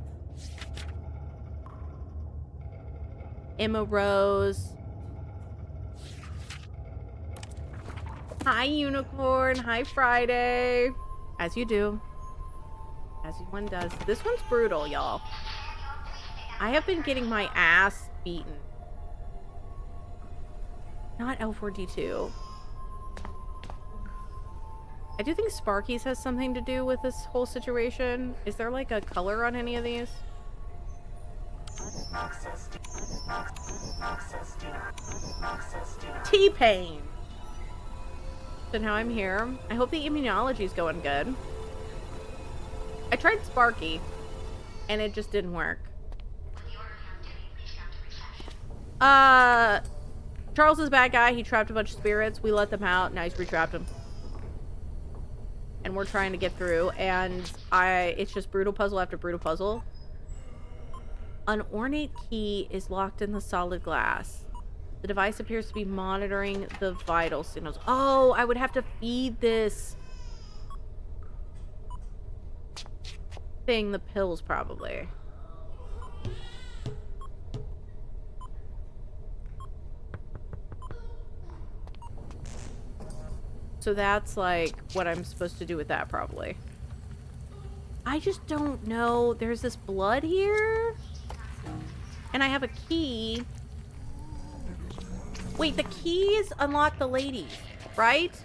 Emma Rose. Hi, Unicorn. Hi, Friday. As you do. As one does. This one's brutal, y'all. I have been getting my ass beaten. Not L4D2. I do think Sparky's has something to do with this whole situation. Is there like a color on any of these? T-Pain. So now I'm here. I hope the immunology's going good. I tried Sparky, and it just didn't work. Charles is a bad guy. He trapped a bunch of spirits. We let them out. Nice, retrapped them. And we're trying to get through, and it's just brutal puzzle after brutal puzzle. An ornate key is locked in the solid glass. The device appears to be monitoring the vital signals. Oh, I would have to feed this thing the pills, probably. So that's like what I'm supposed to do with that, probably. I just don't know. There's this blood here. And I have a key. Wait, the keys unlock the ladies, right?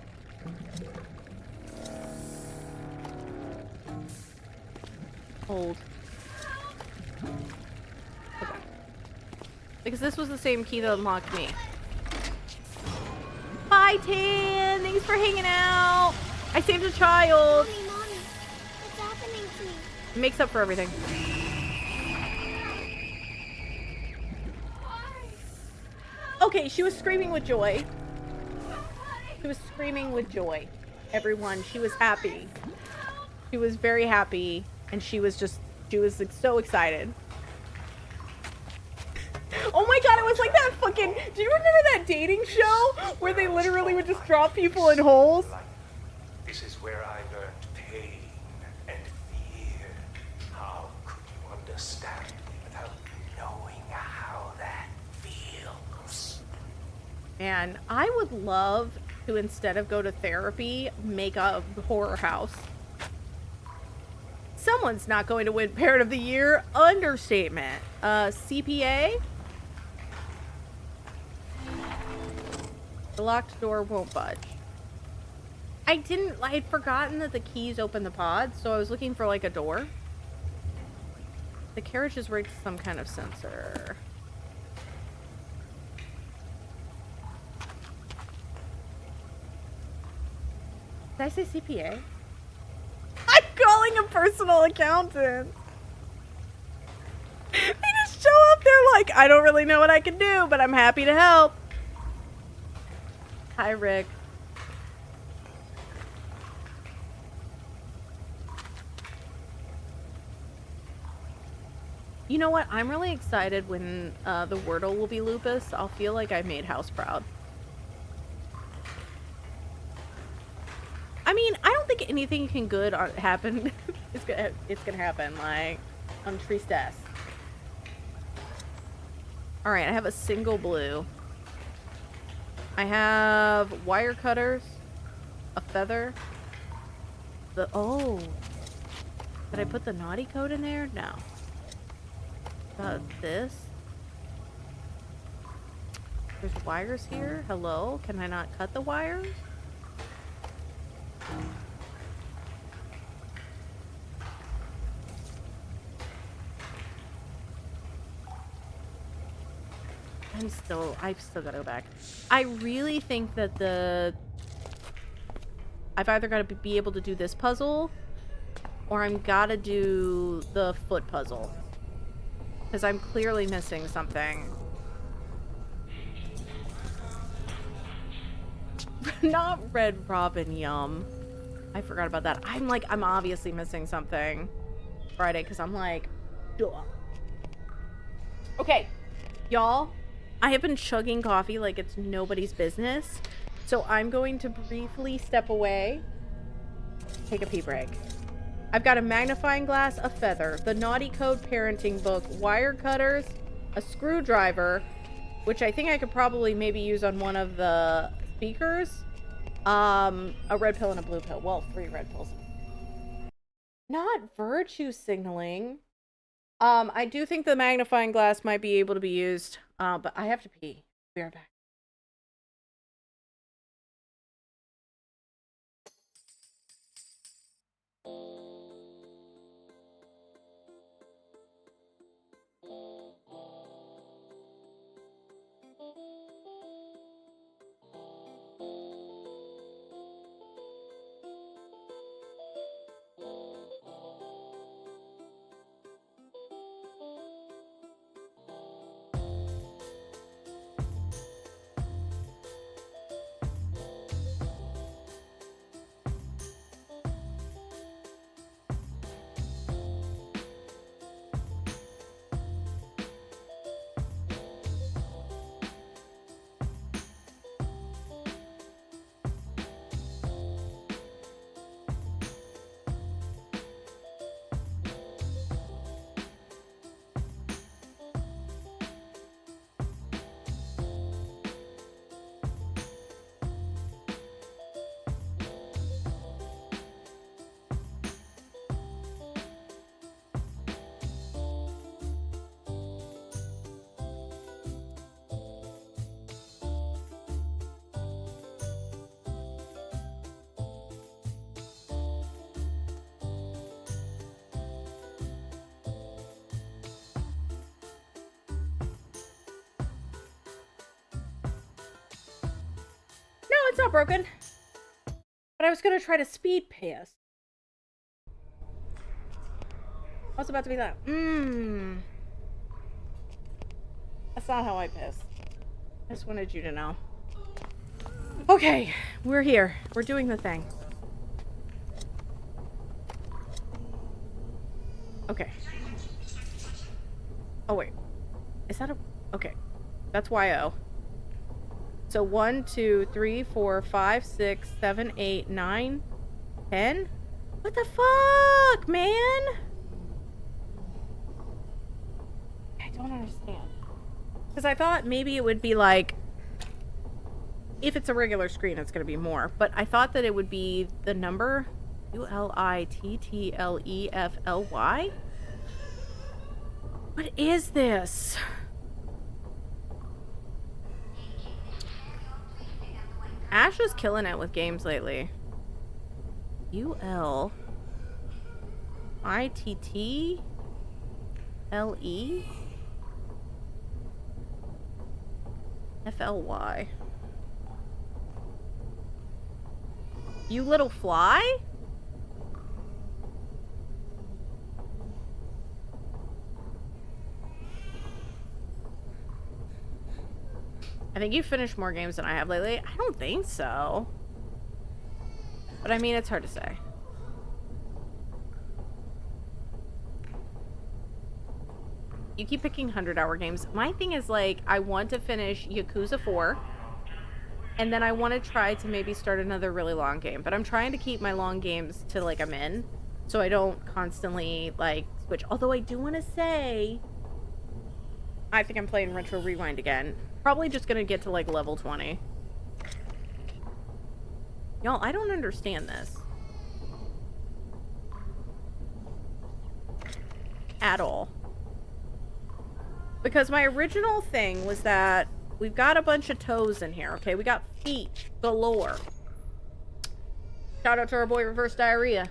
Hold. Okay. Because this was the same key that unlocked me. Bye, Tan! Thanks for hanging out! I saved a child! Mommy, what's happening to me? It makes up for everything. Okay, she was screaming with joy. She was screaming with joy. Everyone, she was happy. She was very happy, and she was like, so excited. Oh my god, it was like that fucking... Do you remember that dating show where they literally would just drop people in holes? This is where I learned pain and fear. How could you understand me without knowing how that feels? And I would love to, instead of go to therapy, make a horror house. Someone's not going to win Parent of the Year. Understatement. CPA? The locked door won't budge. I had forgotten that the keys open the pod, so I was looking for like a door. The carriage is rigged to some kind of sensor. Did I say CPA? I'm calling a personal accountant. They just show up there like, I don't really know what I can do, but I'm happy to help. Hi, Rick. You know what? I'm really excited when the Wordle will be lupus. I'll feel like I made House proud. I mean, I don't think anything can good happen. it's gonna happen, like, on Tristesse. Alright, I have a single blue. I have wire cutters, a feather. Oh. Did I put the naughty code in there? No. This. There's wires here. Hello? Can I not cut the wires? I've still got to go back. I really think that I've either got to be able to do this puzzle, or I'm gotta do the foot puzzle. Because I'm clearly missing something. Not Red Robin, yum. I forgot about that. I'm obviously missing something Friday, because I'm like, duh. Okay, y'all. I have been chugging coffee like it's nobody's business. So I'm going to briefly step away, take a pee break. I've got a magnifying glass, a feather, the Naughty Code parenting book, wire cutters, a screwdriver, which I think I could probably maybe use on one of the speakers, a red pill and a blue pill. Well, 3 red pills. Not virtue signaling. I do think the magnifying glass might be able to be used, but I have to pee. Be right back. No, it's not broken. But I was gonna try to speed piss. I was about to be like, That's not how I piss. I just wanted you to know. Okay, we're here. We're doing the thing. Okay. Oh, wait. Is that a... Okay. That's YO. So 1, 2, 3, 4, 5, 6, 7, 8, 9, 10? What the fuck, man? I don't understand. Because I thought maybe it would be like... If it's a regular screen, it's going to be more. But I thought that it would be the number... ULITTLEFLY? What is this? Ash is killing it with games lately. ULITTLEFLY. You little fly? I think you've finished more games than I have lately. I don't think so. But I mean, it's hard to say. You keep picking 100-hour games. My thing is, like, I want to finish Yakuza 4. And then I want to try to maybe start another really long game. But I'm trying to keep my long games to, like, I'm in. So I don't constantly, like, switch. Although I do want to say... I think I'm playing Retro Rewind again. Probably just gonna get to, like, level 20. Y'all, I don't understand this. At all. Because my original thing was that we've got a bunch of toes in here, okay? We got feet galore. Shout out to our boy Reverse Diarrhea.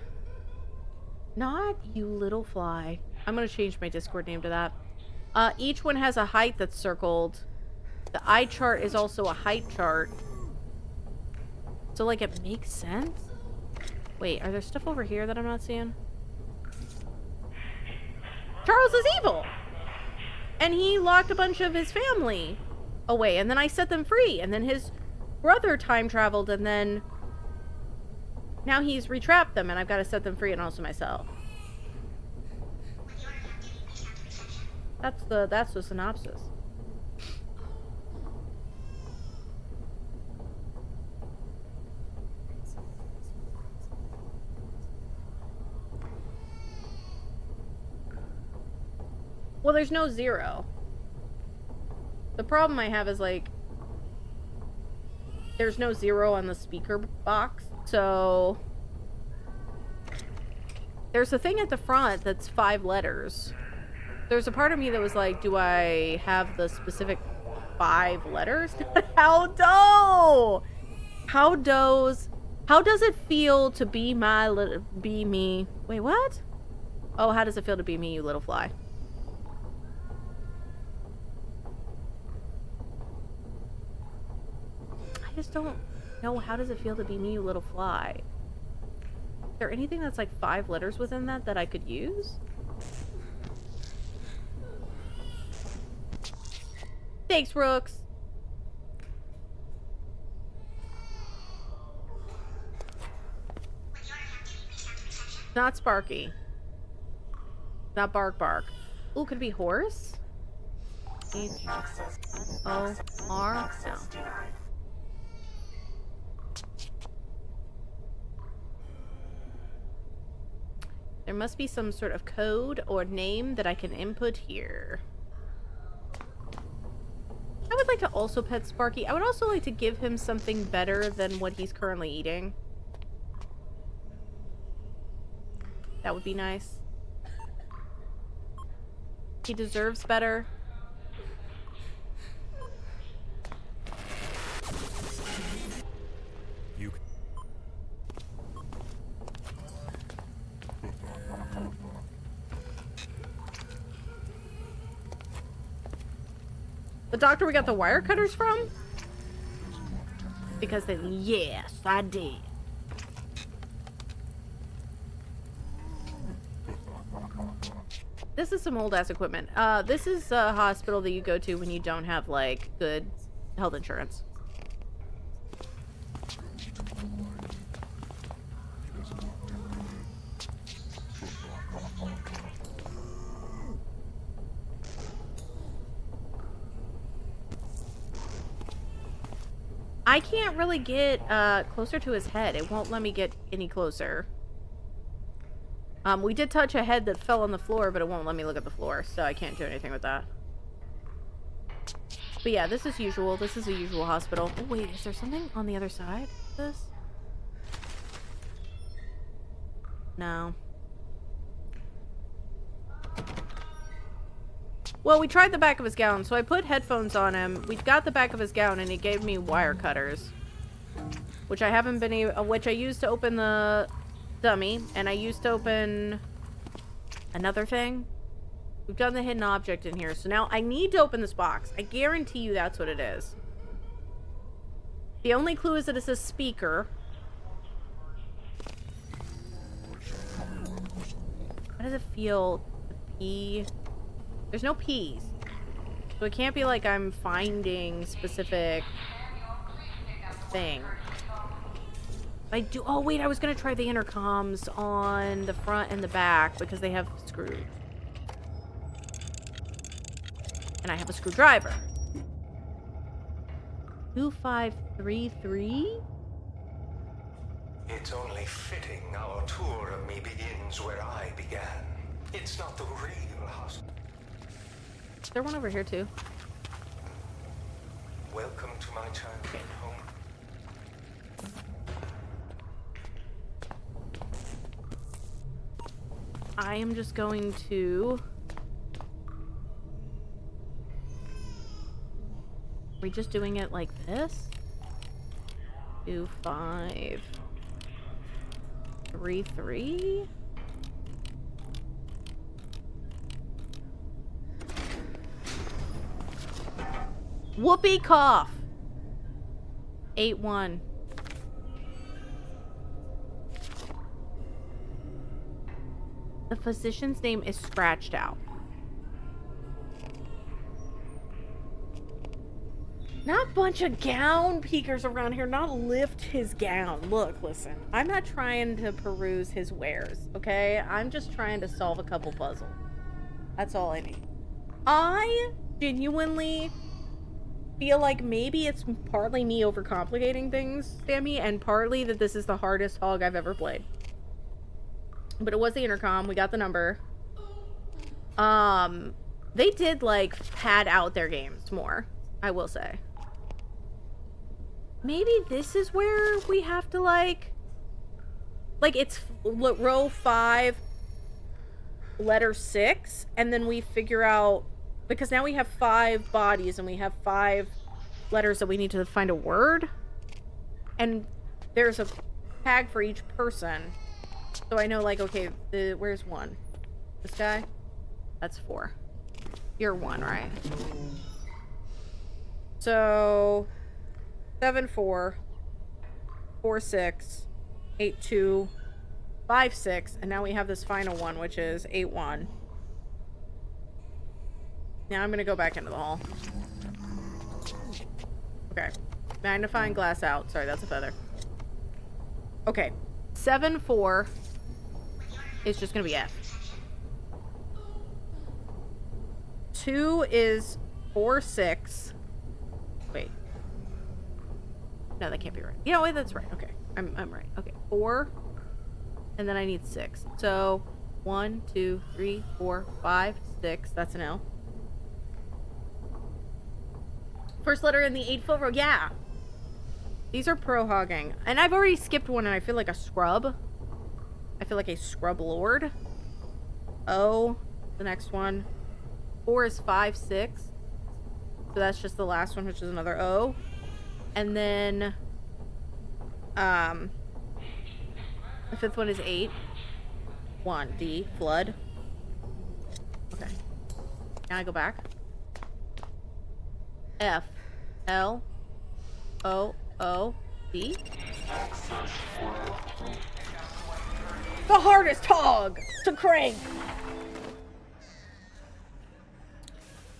Not you little fly. I'm gonna change my Discord name to that. Each one has a height that's circled. The eye chart is also a height chart. So, like, it makes sense? Wait, are there stuff over here that I'm not seeing? Charles is evil! And he locked a bunch of his family away, and then I set them free, and then his brother time traveled, and then now he's retrapped them, and I've got to set them free, and also myself. That's the synopsis. Well, there's no 0. The problem I have is, like, there's no 0 on the speaker box, so there's a thing at the front that's 5 letters. There's a part of me that was like, do I have the specific 5 letters? How does it feel to be be me? Wait, what? Oh, how does it feel to be me, you little fly? I just don't know. How does it feel to be me, you little fly? Is there anything that's like 5 letters within that I could use? Thanks, Rooks. Not Sparky. Not Bark Bark. Ooh, could it be horse? H-O-R? No. There must be some sort of code or name that I can input here. I would like to also pet Sparky. I would also like to give him something better than what he's currently eating. That would be nice. He deserves better. The doctor we got the wire cutters from? Because they... Yes, I did. This is some old-ass equipment. This is a hospital that you go to when you don't have, like, good health insurance. I can't really get closer to his head. It won't let me get any closer. We did touch a head that fell on the floor, but it won't let me look at the floor, so I can't do anything with that. But yeah, this is usual. This is a usual hospital. Oh, wait, is there something on the other side of this? No. Well, we tried the back of his gown, so I put headphones on him. We've got the back of his gown, and he gave me wire cutters. Which I haven't been able... which I used to open the dummy, and I used to open another thing. We've done the hidden object in here, so now I need to open this box. I guarantee you that's what it is. The only clue is that it's a speaker. How does it feel to pee? There's no peas. So it can't be like I'm finding specific thing. I do. Oh, wait, I was going to try the intercoms on the front and the back because they have screws. And I have a screwdriver. 2533? It's only fitting our tour of me begins where I began. It's not the real hospital. Is there one over here too? Welcome to my childhood home. I am just going to... Are we just doing it like this? 2533? Whoopee cough. 81. The physician's name is scratched out. Not a bunch of gown peekers around here. Not lift his gown. Look, listen. I'm not trying to peruse his wares, okay? I'm just trying to solve a couple puzzles. That's all I need. I genuinely feel like maybe it's partly me overcomplicating things, Sammy, and partly that this is the hardest hog I've ever played. But it was the intercom. We got the number. They did, like, pad out their games more, I will say. Maybe this is where we have to, like it's row 5, letter 6, and then we figure out, because now we have 5 bodies and we have 5 letters that we need to find a word. And there's a tag for each person. So I know, like, okay, where's 1? This guy? That's 4. You're 1, right? So 7-4, 4-6, 8-2, 5-6, and now we have this final one, which is 8-1. Now I'm gonna go back into the hall. Okay. Magnifying glass out. Sorry, that's a feather. Okay. 7-4 is just gonna be F. 2 is 4-6. Wait. No, that can't be right. You know what? That's right. Okay. I'm right. Okay. 4. And then I need 6. So 1, 2, 3, 4, 5, 6. That's an L. First letter in the 8-foot row. Yeah. These are pro hogging. And I've already skipped one and I feel like a scrub. I feel like a scrub lord. O. The next one. 4 is 5, 6. So that's just the last one, which is another O. And then, the 5th one is 8. 1, D, flood. Okay. Now I go back. F, L, O, O, D. The hardest hog to crank.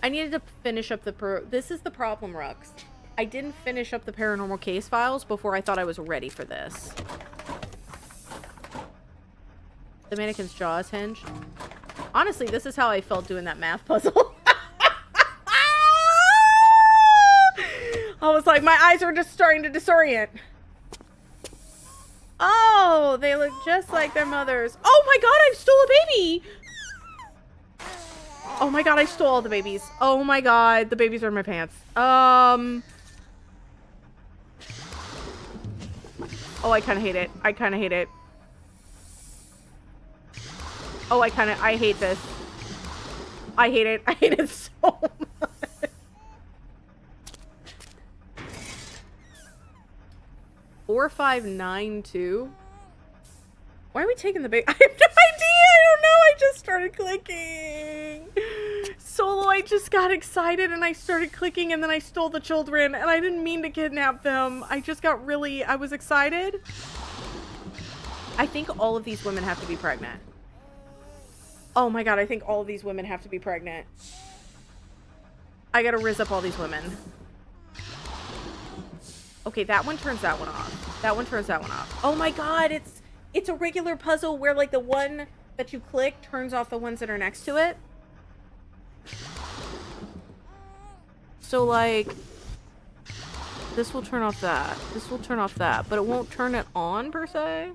I needed to finish up this is the problem, Rux. I didn't finish up the paranormal case files before I thought I was ready for this. The mannequin's jaw is hinged. Honestly, this is how I felt doing that math puzzle. I was like my eyes are just starting to disorient. Oh, they look just like their mothers. Oh my god, I stole a baby! Oh my god, I stole all the babies. Oh my god, the babies are in my pants. Oh, I kind of hate it. I kind of hate it. Oh, I hate this. I hate it. I hate it so much. 4592. Why are we taking the baby? I have no idea. I don't know. I just started clicking. Solo, I just got excited and I started clicking and then I stole the children and I didn't mean to kidnap them. I just got really, I was excited. I think all of these women have to be pregnant. Oh my god, I think all of these women have to be pregnant. I gotta rizz up all these women. Okay, that one turns that one off. That one turns that one off. Oh my god, it's a regular puzzle where like the one that you click turns off the ones that are next to it. So like, this will turn off that. This will turn off that, but it won't turn it on per se.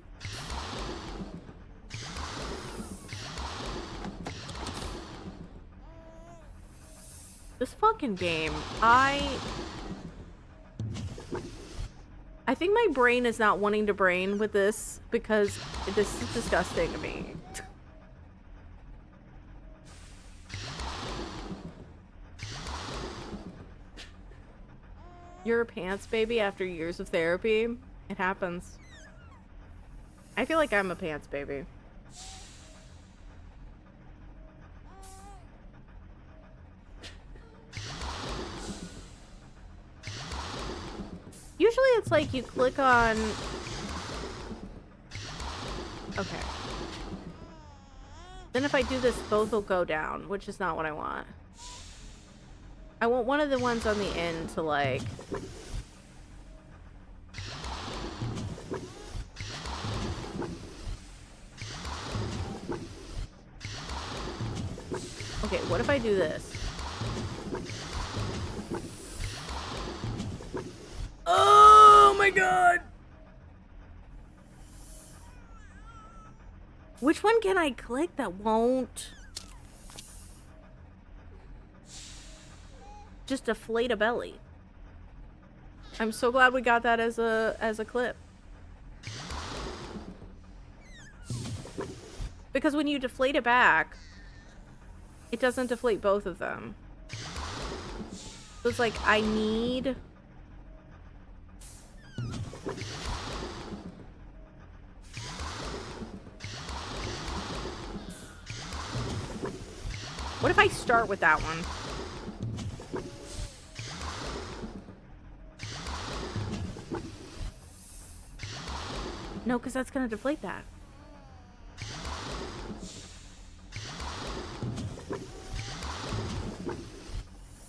This fucking game, I think my brain is not wanting to brain with this because this is disgusting to me. You're a pants baby after years of therapy. It happens. I feel like I'm a pants baby. Usually it's like you click on... Okay. Then if I do this, both will go down, which is not what I want. I want one of the ones on the end to like... Okay, what if I do this? Oh my god! Which one can I click that won't just deflate a belly? I'm so glad we got that as a clip. Because when you deflate it back, it doesn't deflate both of them. So it's like I need... What if I start with that one? No, because that's going to deflate that.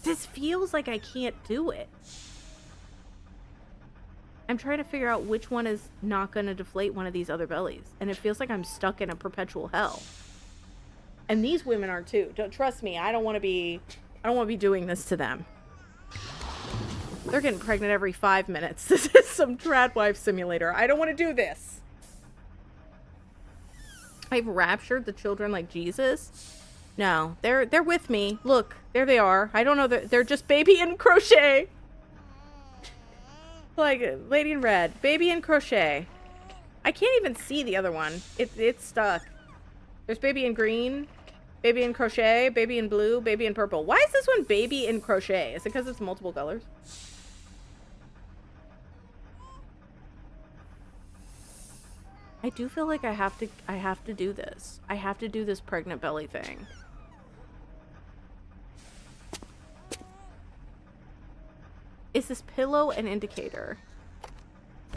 This feels like I can't do it. I'm trying to figure out which one is not going to deflate one of these other bellies. And it feels like I'm stuck in a perpetual hell. And these women are too. Don't trust me. I don't want to be doing this to them. They're getting pregnant every 5 minutes. This is some trad wife simulator. I don't want to do this. I've raptured the children like Jesus. No, they're with me. Look, there they are. I don't know that they're just baby in crochet. Like lady in red, baby in crochet. I can't even see the other one. It's stuck. There's baby in green, baby in crochet, baby in blue, baby in purple. Why is this one baby in crochet? Is it because it's multiple colors? I do feel like I have to do this. I have to do this pregnant belly thing. Is this pillow an indicator?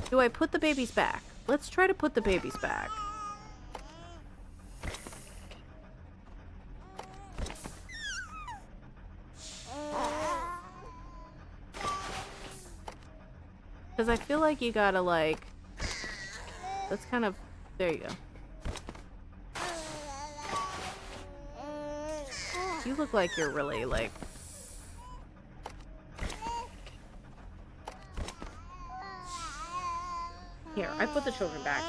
Do I put the babies back? Let's try to put the babies back. Because I feel like you gotta like... That's kind of... There you go. You look like you're really like... Here, I put the children back.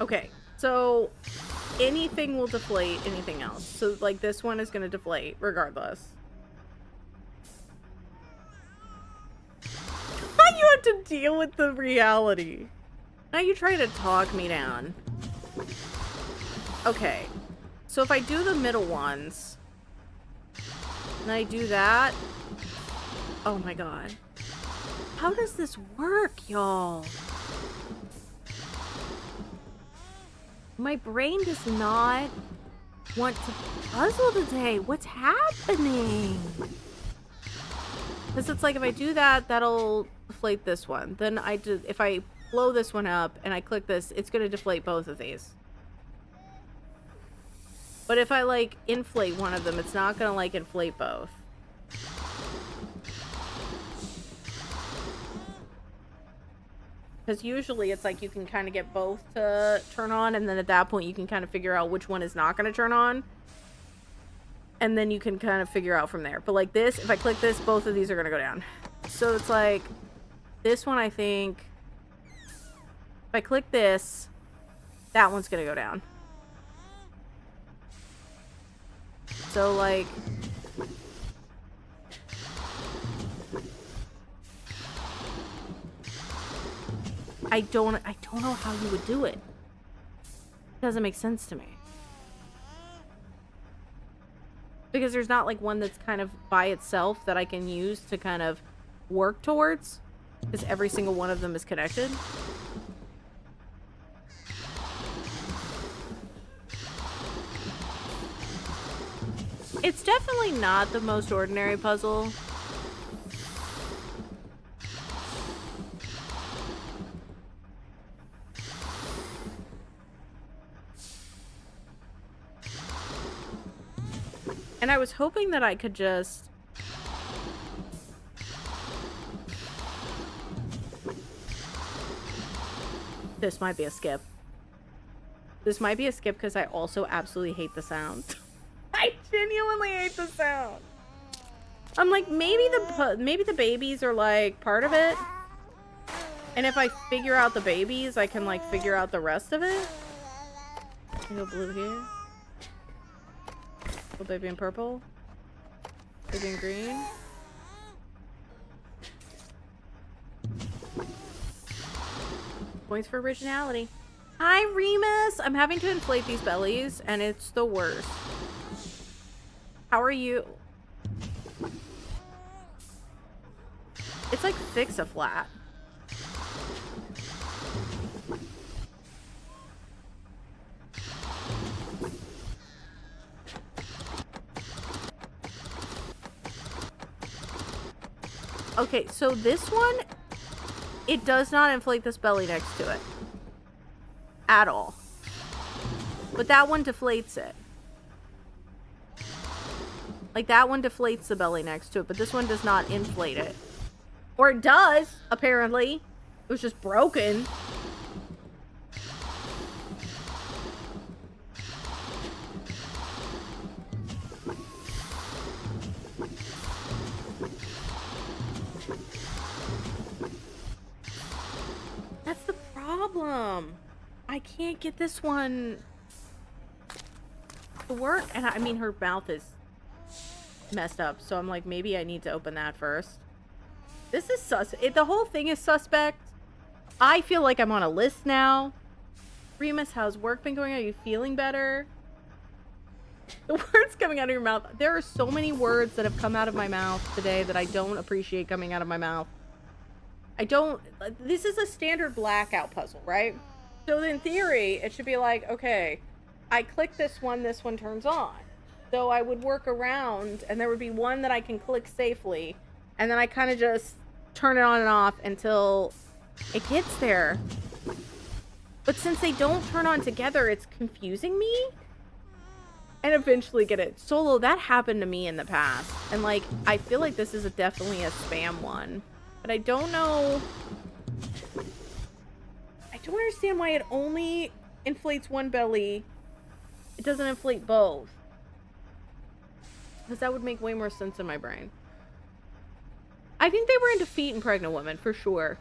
Okay, so anything will deflate anything else. So, like, this one is gonna deflate regardless. You have to deal with the reality. Now you try to talk me down. Okay, so if I do the middle ones, and I do that, oh my god. How does this work, y'all? My brain does not want to puzzle today. What's happening? Because it's like if I do that, that'll deflate this one. Then if I blow this one up and I click this, it's going to deflate both of these. But if I like inflate one of them, it's not going to like inflate both. Because usually it's like you can kind of get both to turn on, and then at that point you can kind of figure out which one is not going to turn on. And then you can kind of figure out from there. But like this, if I click this, both of these are going to go down. So it's like, this one I think, if I click this, that one's going to go down. So like, I don't know how you would do it. It doesn't make sense to me. Because there's not like one that's kind of by itself that I can use to kind of work towards. Because every single one of them is connected. It's definitely not the most ordinary puzzle. And I was hoping that I could just... This might be a skip. This might be a skip because I also absolutely hate the sound. I genuinely hate the sound. I'm like, maybe the babies are like part of it. And if I figure out the babies, I can like figure out the rest of it. Go blue here. Little baby in purple. Baby in green. Points for originality. Hi, Remus! I'm having to inflate these bellies, and it's the worst. How are you? It's like fix-a-flat. Okay, so this one, it does not inflate this belly next to it. At all. But that one deflates it. Like, that one deflates the belly next to it, but this one does not inflate it. Or it does, apparently. It was just broken. That's the problem. I can't get this one to work. And I mean, her mouth is messed up, so I'm like, maybe I need to open that first. This is the whole thing is suspect. I feel like I'm on a list now. Remus, how's work been going? Are you feeling better? The words coming out of your mouth. There are so many words that have come out of my mouth today that I don't appreciate coming out of my mouth. This is a standard blackout puzzle, right? So in theory, it should be like, okay, I click this one turns on. So I would work around, and there would be one that I can click safely, and then I kind of just turn it on and off until it gets there. But since they don't turn on together, it's confusing me. And eventually get it. Solo, that happened to me in the past. And like, I feel like this is definitely a spam one. But I don't know. I don't understand why it only inflates one belly. It doesn't inflate both. Because that would make way more sense in my brain. I think they were into feet and pregnant women, for sure.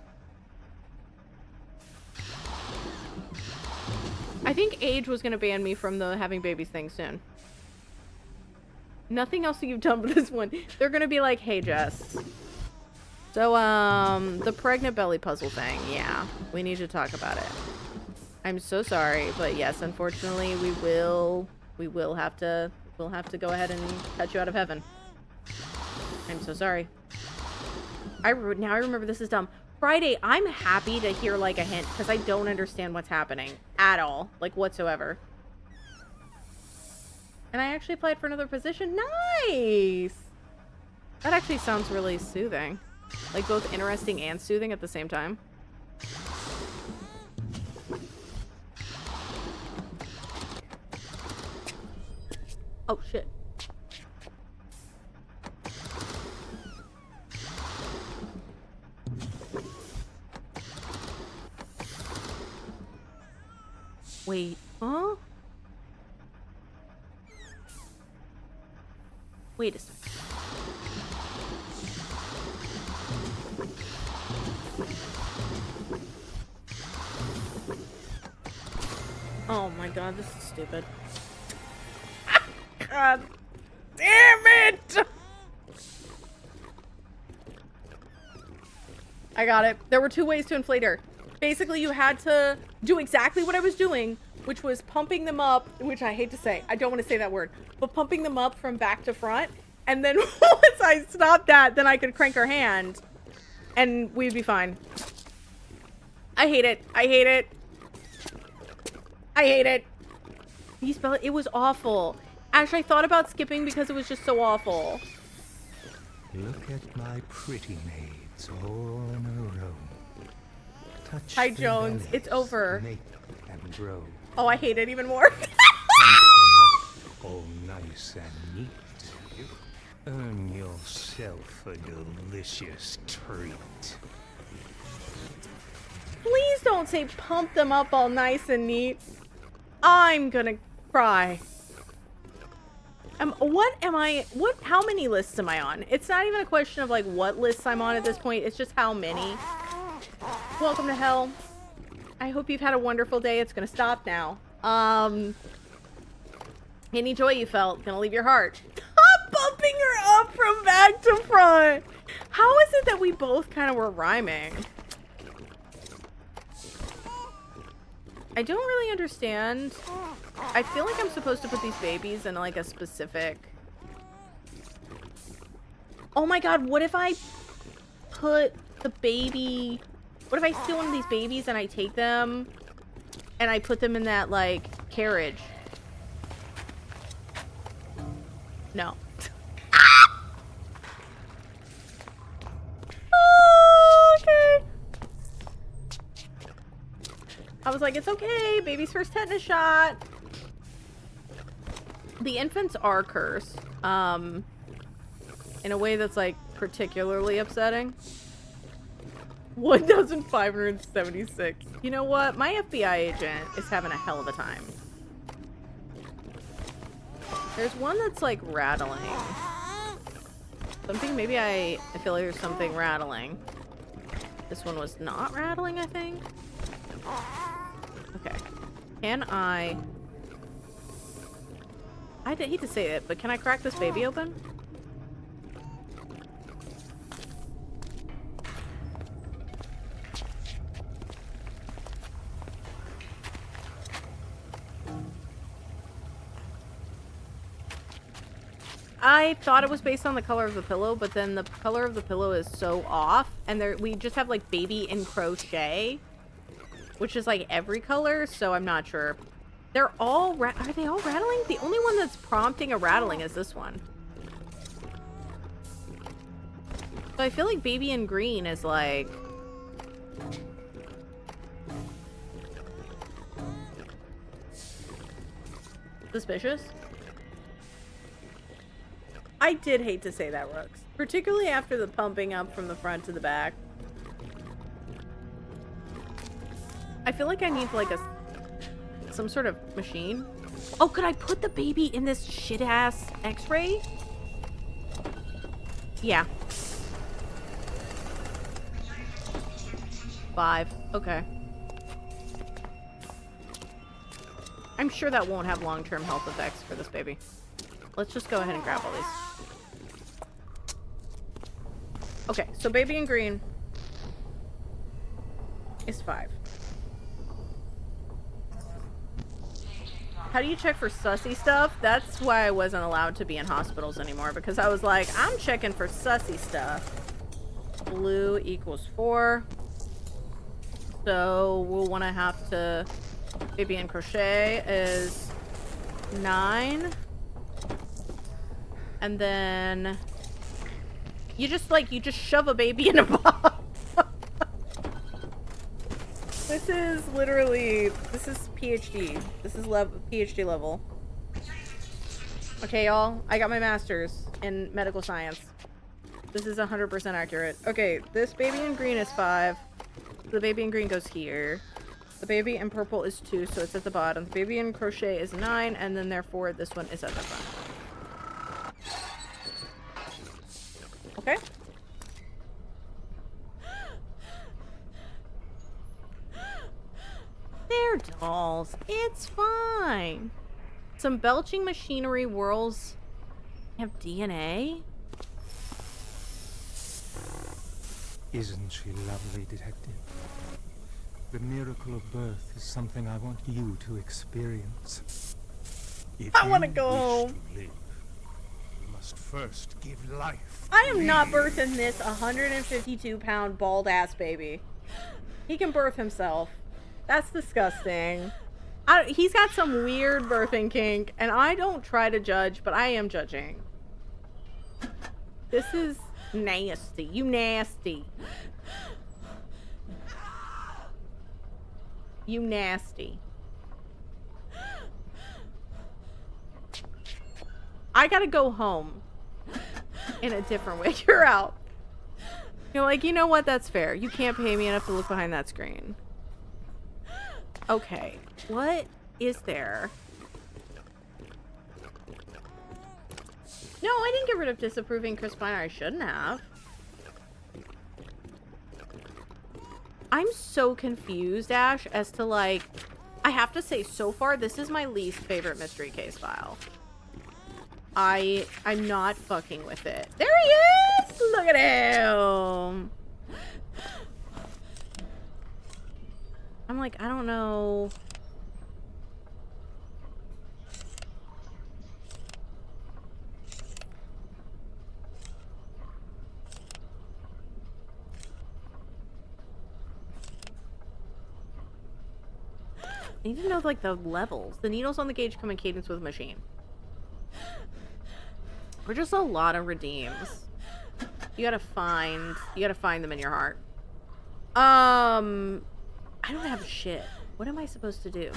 I think age was going to ban me from the having babies thing soon. Nothing else that you've done but this one. They're going to be like, hey, Jess. So, the pregnant belly puzzle thing. Yeah, we need to talk about it. I'm so sorry, but yes, unfortunately, we'll have to go ahead and cut you out of heaven. I'm so sorry. Now I remember this is dumb. Friday, I'm happy to hear like a hint because I don't understand what's happening at all, like whatsoever. And I actually applied for another position. Nice! That actually sounds really soothing. Like both interesting and soothing at the same time. Oh, shit. Wait, huh? Wait a second. Oh my god, this is stupid. God damn it! I got it. There were two ways to inflate her. Basically, you had to do exactly what I was doing, which was pumping them up, which I hate to say. I don't want to say that word. But pumping them up from back to front. And then once I stopped that, then I could crank her hand. And we'd be fine. I hate it. I hate it. I hate it. You spell it? It was awful. Actually, I thought about skipping because it was just so awful. Look at my pretty maids all in a row. Touch Hi, their Jones. bellies, It's over. Make and grow. Oh, I hate it even more. All nice and neat. Earn yourself a delicious treat. Please don't say pump them up all nice and neat. I'm gonna cry. How many lists am I on? It's not even a question of like what lists I'm on at this point. It's just how many. Welcome to hell. I hope you've had a wonderful day. It's gonna stop now. Any joy you felt, gonna leave your heart. I'm bumping her up from back to front. How is it that we both kind of were rhyming? I don't really understand. I feel like I'm supposed to put these babies in like a specific... Oh my god, what if I put the baby... What if I steal one of these babies and I take them and I put them in that like carriage? No. Oh, okay. I was like, it's okay. Baby's first tetanus shot. The infants are cursed. In a way that's like particularly upsetting. 1,576. You know what? My FBI agent is having a hell of a time. There's one that's like rattling. Something, maybe I feel like there's something rattling. This one was not rattling, I think. Okay. Can I hate to say it, but can I crack this baby open? I thought it was based on the color of the pillow, but then the color of the pillow is so off, and we just have like baby in crochet, which is like every color, so I'm not sure. They're all are they all rattling? The only one that's prompting a rattling is this one. So I feel like baby in green is like... suspicious? I did hate to say that, Rooks. Particularly after the pumping up from the front to the back. I feel like I need like some sort of machine. Oh, could I put the baby in this shit-ass x-ray? Yeah. 5. Okay. I'm sure that won't have long-term health effects for this baby. Let's just go ahead and grab all these. Okay, so baby in green is 5. How do you check for sussy stuff? That's why I wasn't allowed to be in hospitals anymore, because I was like, I'm checking for sussy stuff. Blue equals 4. So we'll want to have to... Baby in crochet is 9. And then... You just shove a baby in a box. This is literally... This is PhD. This is PhD level. Okay, y'all. I got my master's in medical science. This is 100% accurate. Okay, this baby in green is 5. The baby in green goes here. The baby in purple is 2, so it's at the bottom. The baby in crochet is 9, and then therefore this one is at the front. Okay. They're dolls. It's fine. Some belching machinery whirls have DNA? Isn't she lovely, Detective? The miracle of birth is something I want you to experience. If I want to you go wish home. to live, you must first give life. I am not birthing this 152-pound bald-ass baby. He can birth himself. That's disgusting. He's got some weird birthing kink, and I don't try to judge, but I am judging. This is nasty. You nasty. You nasty. I gotta go home in a different way. You're out. You're like, you know what? That's fair. You can't pay me enough to look behind that screen. Okay. What is there? No, I didn't get rid of disapproving Chris Piner. I shouldn't have. I'm so confused, Ash, as to, like... I have to say, so far, this is my least favorite mystery case file. I'm not fucking with it. There he is! Look at him! I'm like, I don't know... I need to know, like, the levels. The needles on the gauge come in cadence with machine. We're just a lot of redeems. You gotta find them in your heart. I don't have shit. What am I supposed to do?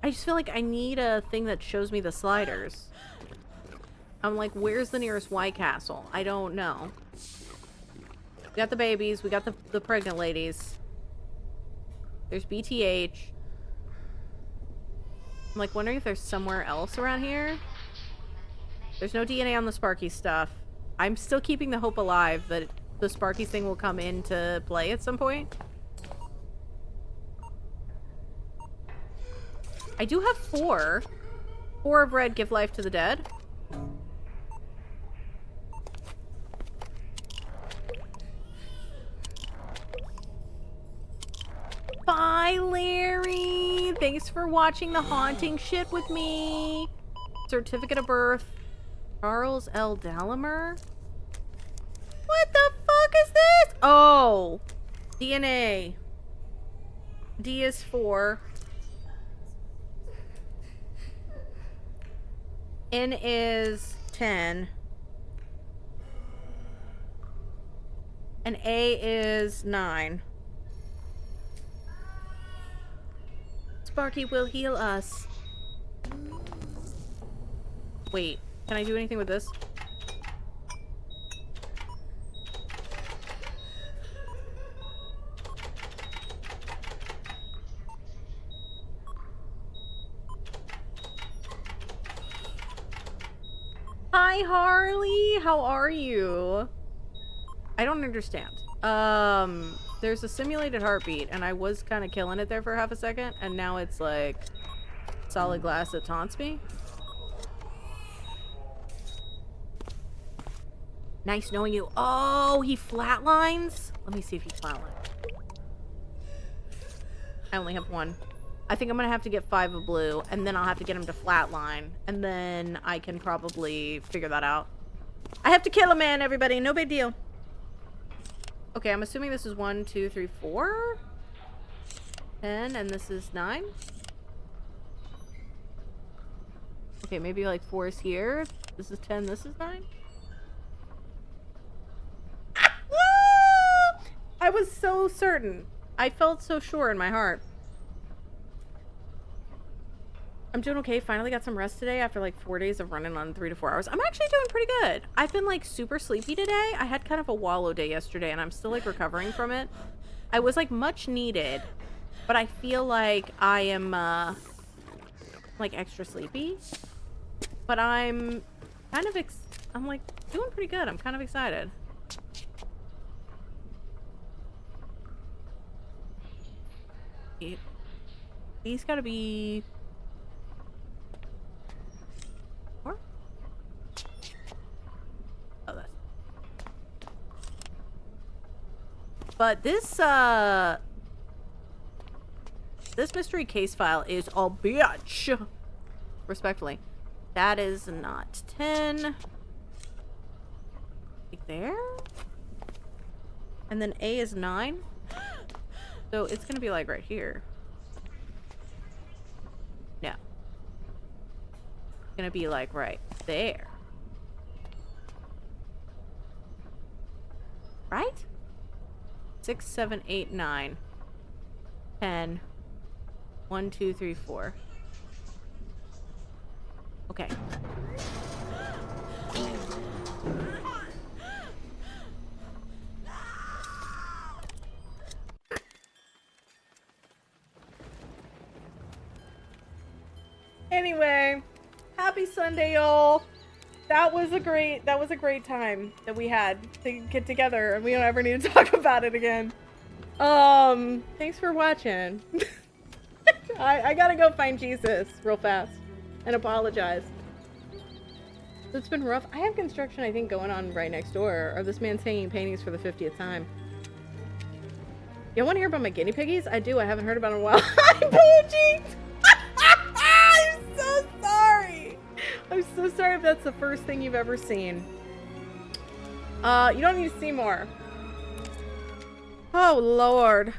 I just feel like I need a thing that shows me the sliders. I'm like, where's the nearest White Castle? I don't know. We got the babies. We got the pregnant ladies. There's BTH. I'm like wondering if there's somewhere else around here. There's no DNA on the Sparky stuff. I'm still keeping the hope alive that the Sparky thing will come into play at some point. I do have 4. 4 of red give life to the dead. Bye, Larry! Thanks for watching the haunting shit with me. Certificate of birth. Charles L. Dalamer? What the fuck is this? Oh! DNA. D is 4. N is 10. And A is 9. Sparky will heal us. Wait, can I do anything with this? Hi, Harley. How are you? I don't understand. There's a simulated heartbeat, and I was kind of killing it there for half a second, and now it's like solid glass that taunts me. Nice knowing you. Oh, he flatlines? Let me see if he flatlines. I only have one. I think I'm gonna have to get 5 of blue, and then I'll have to get him to flatline, and then I can probably figure that out. I have to kill a man, everybody. No big deal. Okay, I'm assuming this is 1, 2, 3, 4. 10, and this is 9. Okay, maybe like 4 is here. This is 10, this is 9. I was so certain. I felt so sure in my heart. I'm doing okay. Finally got some rest today after like 4 days of running on 3 to 4 hours. I'm actually doing pretty good. I've been like super sleepy today. I had kind of a wallow day yesterday and I'm still like recovering from it. I was like much needed, but I feel like I am like extra sleepy. But I'm kind of I'm like doing pretty good. I'm kind of excited. These gotta be... What? Oh, that's... But this, this mystery case file is a bitch. Respectfully. That is not 10. Like there? And then A is 9. So it's gonna be like right here. No. It's gonna be like right there. Right? 6, 7, 8, 9. 10. 1, 2, 3, 4. Okay. Anyway, happy Sunday, y'all. That was a great time that we had to get together, and we don't ever need to talk about it again. Thanks for watching. I gotta go find Jesus real fast and apologize. It's been rough. I have construction, I think, going on right next door, or this man's hanging paintings for the 50th time. You want to hear about my guinea piggies? I do. I haven't heard about them in a while. Hi, Poochie! I'm so sorry. I'm so sorry if that's the first thing you've ever seen. You don't need to see more. Oh, Lord.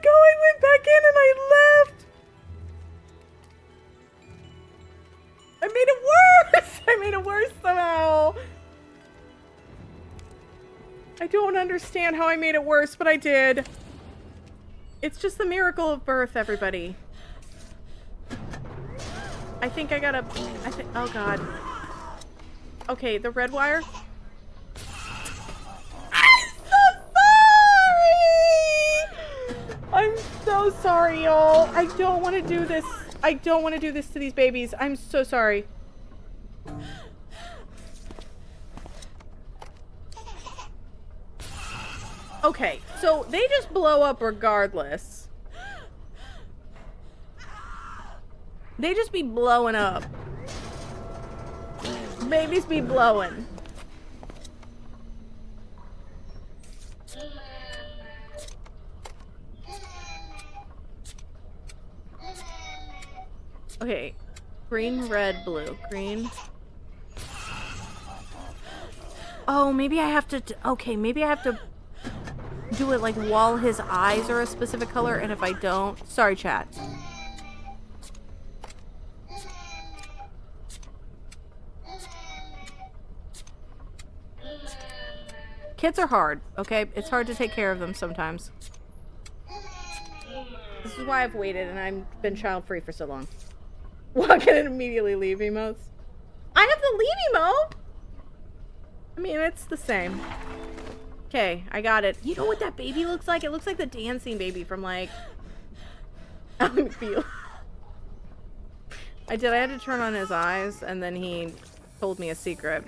I went back in and I left. I made it worse. I made it worse somehow. I don't understand how I made it worse, but I did. It's just the miracle of birth, everybody. I think I gotta... oh, God. Okay, the red wire. I'm so sorry, y'all. I don't want to do this. I don't want to do this to these babies. I'm so sorry. Okay, so they just blow up regardless. They just be blowing up. Babies be blowing. Okay, green, red, blue. Green. Oh, maybe I have to... okay, maybe I have to do it like while his eyes are a specific color, and if I don't... sorry, chat. Kids are hard, okay? It's hard to take care of them sometimes. This is why I've waited and I've been child-free for so long. Walk in and immediately leave emotes. I have the leave emote! I mean, it's the same. Okay, I got it. You know what that baby looks like? It looks like the dancing baby from like Ally McBeal. I had to turn on his eyes and then he told me a secret.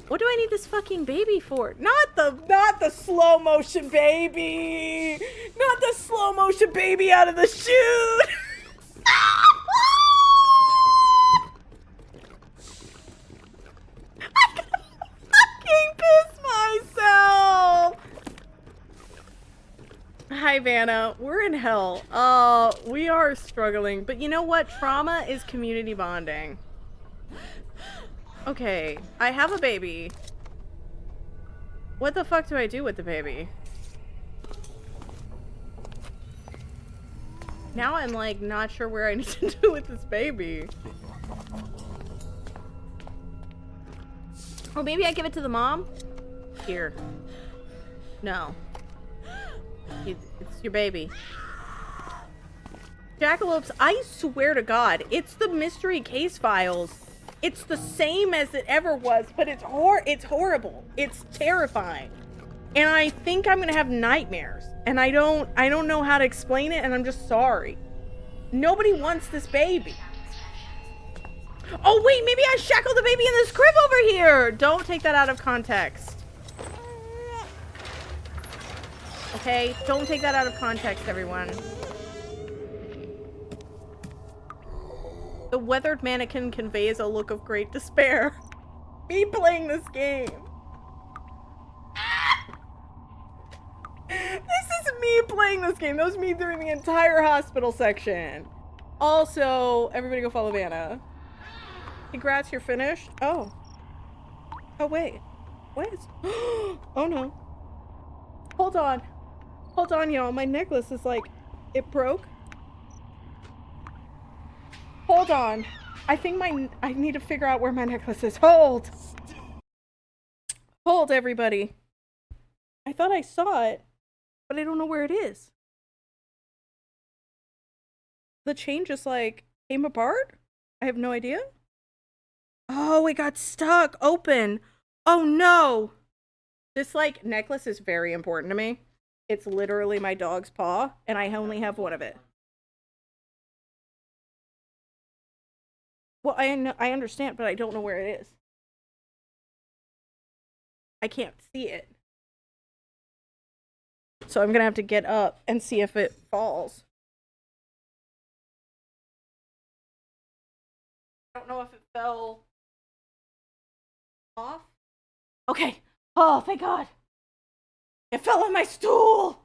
What do I need this fucking baby for? Not the slow motion baby! Not the slow motion baby out of the chute! I'm gonna fucking piss myself! Hi, Vanna. We're in hell. We are struggling. But you know what? Trauma is community bonding. Okay, I have a baby. What the fuck do I do with the baby? Now I'm like not sure where I need to do with this baby. Oh, maybe I give it to the mom? Here. No. It's your baby. Jackalopes, I swear to God, it's the mystery case files. It's the same as it ever was, but it's horrible. It's terrifying. And I think I'm gonna have nightmares. And I don't know how to explain it, and I'm just sorry. Nobody wants this baby. Oh wait, maybe I shackled the baby in this crib over here! Don't take that out of context. Okay? Don't take that out of context, everyone. The weathered mannequin conveys a look of great despair. Me playing this game. This is me playing this game. That was me during the entire hospital section. Also, everybody go follow Vanna. Congrats, you're finished. Oh. Oh, wait. What is... Oh, no. Hold on. Hold on, y'all. My necklace is like... It broke. Hold on. I think I need to figure out where my necklace is. Hold! Hold, everybody. I thought I saw it, but I don't know where it is. The chain just, like, came apart? I have no idea. Oh, it got stuck open. Oh, no! This, like, necklace is very important to me. It's literally my dog's paw, and I only have one of it. Well, I understand, but I don't know where it is. I can't see it. So I'm gonna have to get up and see if it falls. I don't know if it fell off. Okay. Oh, thank God. It fell on my stool.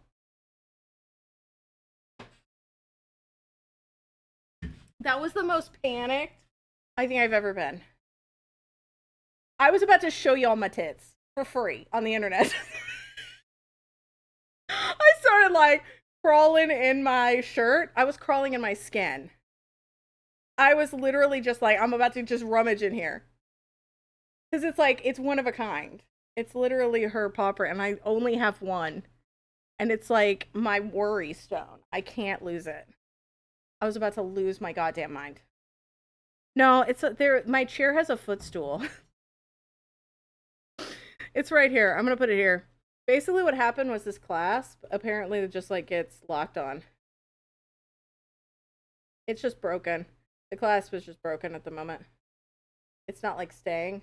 That was the most panicked I think I've ever been. I was about to show y'all my tits for free on the internet. I started like crawling in my shirt. I was crawling in my skin. I was literally just like, I'm about to just rummage in here. Because it's like, it's one of a kind. It's literally her paw print, and I only have one. And it's like my worry stone. I can't lose it. I was about to lose my goddamn mind. No, it's there. My chair has a footstool. It's right here. I'm gonna put it here. Basically what happened was this clasp, apparently it just like gets locked on. It's just broken. The clasp is just broken at the moment. It's not like staying.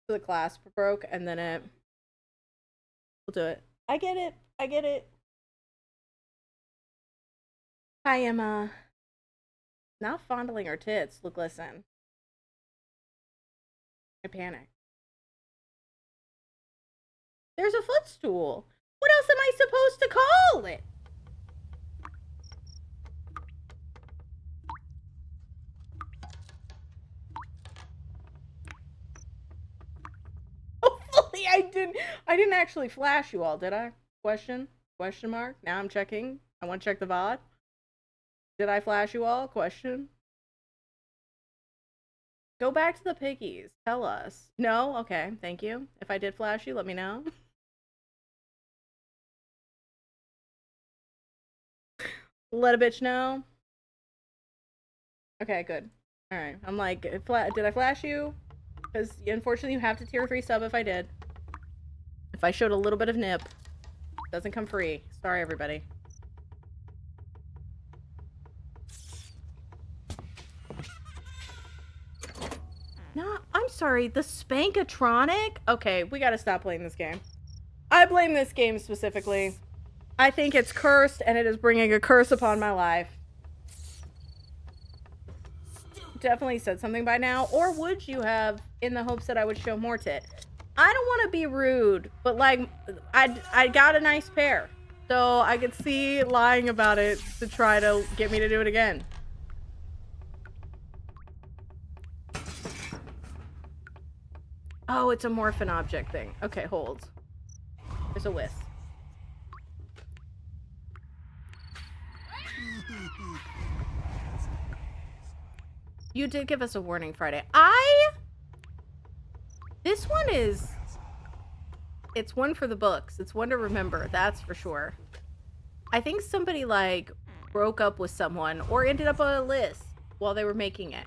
So the clasp broke and then it will do it. I get it. I get it. Hi, Emma. Not fondling her tits. Look, listen. I panic. There's a footstool. What else am I supposed to call it? Hopefully I didn't actually flash you all, did I? Question mark. Now I'm checking. I want to check the VOD. Did I flash you all? Question. Go back to the piggies. Tell us. No? Okay, thank you. If I did flash you, let me know. Let a bitch know. Okay, good. Alright, I'm like, did I flash you? Because unfortunately you have to tier 3 sub if I did. If I showed a little bit of nip, doesn't come free. Sorry, everybody. No, I'm sorry. The Spankatronic? Okay, we gotta stop playing this game. I blame this game specifically. I think it's cursed, and it is bringing a curse upon my life. Definitely said something by now. Or would you have, in the hopes that I would show more tit? I don't want to be rude, but like, I got a nice pair. So I could see lying about it to try to get me to do it again. Oh, it's a morphin object thing. Okay, hold. There's a whisk. You did give us a warning Friday. This one is... It's one for the books. It's one to remember, that's for sure. I think somebody, like, broke up with someone or ended up on a list while they were making it.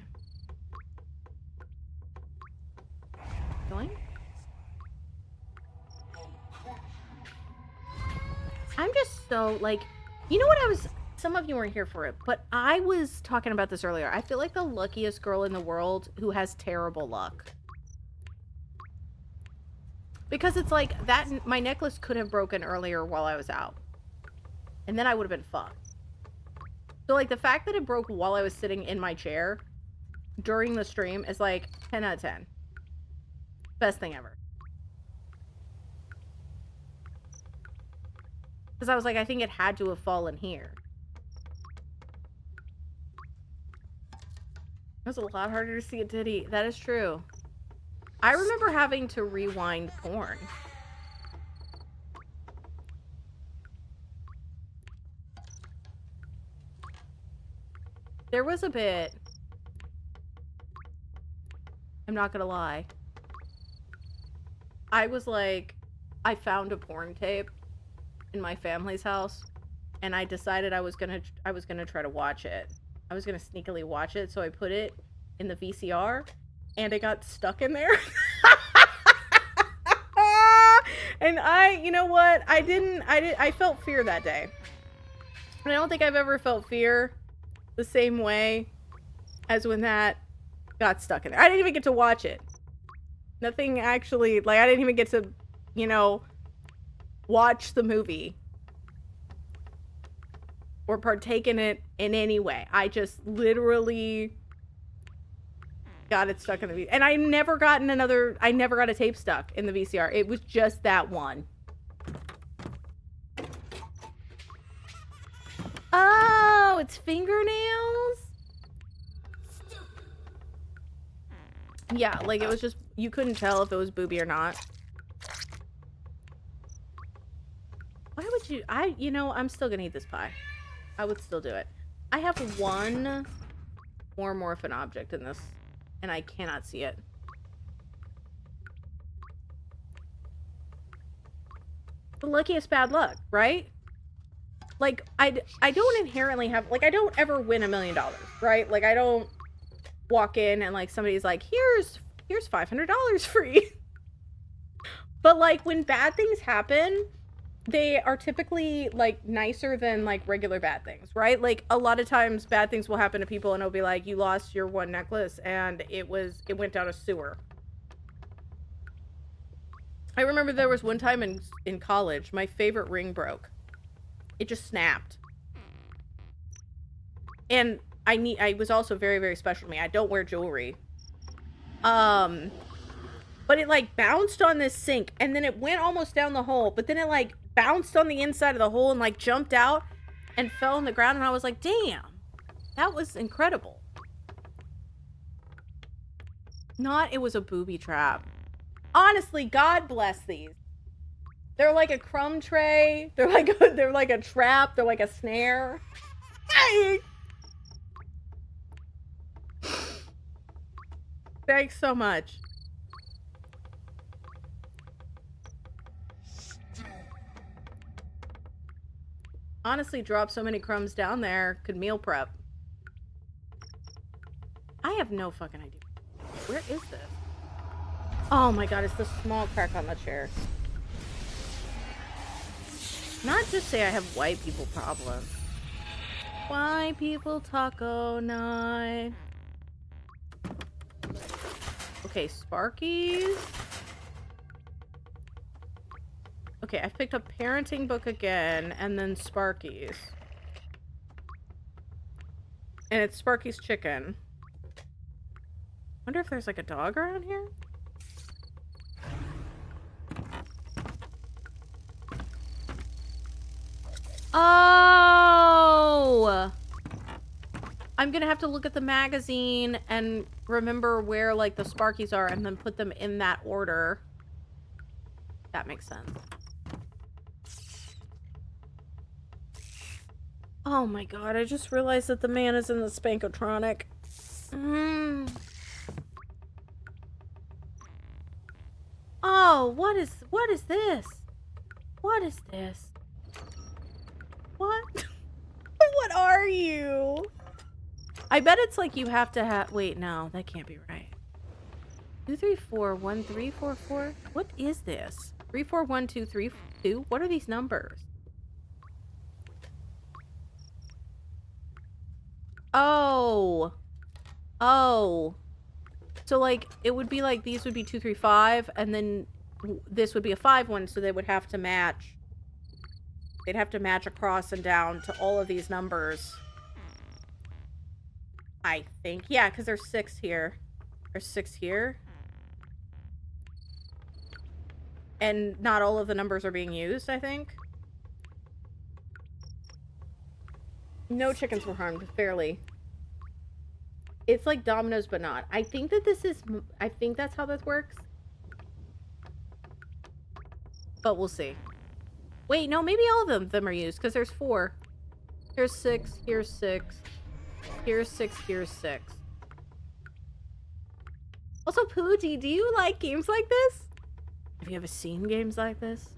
Going? I'm just so, like... You know what I was... Some of you weren't here for it, but I was talking about this earlier. I feel like the luckiest girl in the world who has terrible luck. Because it's like, that my necklace could have broken earlier while I was out. And then I would have been fucked. So, like, the fact that it broke while I was sitting in my chair during the stream is, like, 10 out of 10. Best thing ever. Because I was like, I think it had to have fallen here. It was a lot harder to see a titty. That is true. I remember having to rewind porn. There was a bit... I'm not gonna lie. I was like... I found a porn tape in my family's house. And I decided I was gonna try to watch it. I was gonna sneakily watch it, so I put it in the VCR, and it got stuck in there. And you know what? I felt fear that day. And I don't think I've ever felt fear the same way as when that got stuck in there. I didn't even get to watch it. Nothing actually, like, I didn't even get to, you know, watch the movie. Or partake in it in any way. I just literally got it stuck in the VCR. And I never got a tape stuck in the VCR. It was just that one. Oh, it's fingernails? Yeah, like it was just, you couldn't tell if it was booby or not. Why would you, you know, I'm still gonna eat this pie. I would still do it. I have one more morphin object in this, and I cannot see it. The luckiest bad luck, right? Like, I don't inherently have, like, I don't ever win $1 million, right? Like, I don't walk in and, like, somebody's like, here's $500 free. But, like, when bad things happen, they are typically, like, nicer than, like, regular bad things, right? Like, a lot of times bad things will happen to people and it'll be like, you lost your one necklace and it went down a sewer. I remember there was one time in college, my favorite ring broke. It just snapped. And I was also very, very special to me. I don't wear jewelry. But it, like, bounced on this sink and then it went almost down the hole, but then it, like, bounced on the inside of the hole and, like, jumped out and fell on the ground, and I was like, damn, that was incredible. It was a booby trap. Honestly, God bless these. They're like a crumb tray. They're like a trap. They're like a snare. Thanks so much. Honestly, drop so many crumbs down there, could meal prep. I have no fucking idea. Where is this? Oh my god, it's the small crack on the chair. Not just say I have white people problems. White people taco night. Okay, Sparkies. Okay, I picked up parenting book again, and then Sparkies. And it's Sparky's chicken. Wonder if there's like a dog around here? Oh! I'm gonna have to look at the magazine and remember where like the Sparkies are and then put them in that order. That makes sense. Oh my god, I just realized that the man is in the Spankotronic. Oh, what is this? What is this? What? What are you? I bet it's like you have to have... Wait, no, that can't be right. 234 1344. What is this? 341232. What are these numbers? Oh. Oh. So like it would be like these would be 235 and then this would be a 5 one, so they would have to match. They'd have to match across and down to all of these numbers. I think. Yeah, because there's 6 here. There's 6 here. And not all of the numbers are being used, I think. No chickens were harmed, fairly. It's like dominoes, but not. I think that this is... I think that's how this works. But we'll see. Wait, no, maybe all of them are used, because there's 4. Here's 6, here's 6. Here's 6, here's 6. Also, Pooji, do you like games like this? Have you ever seen games like this?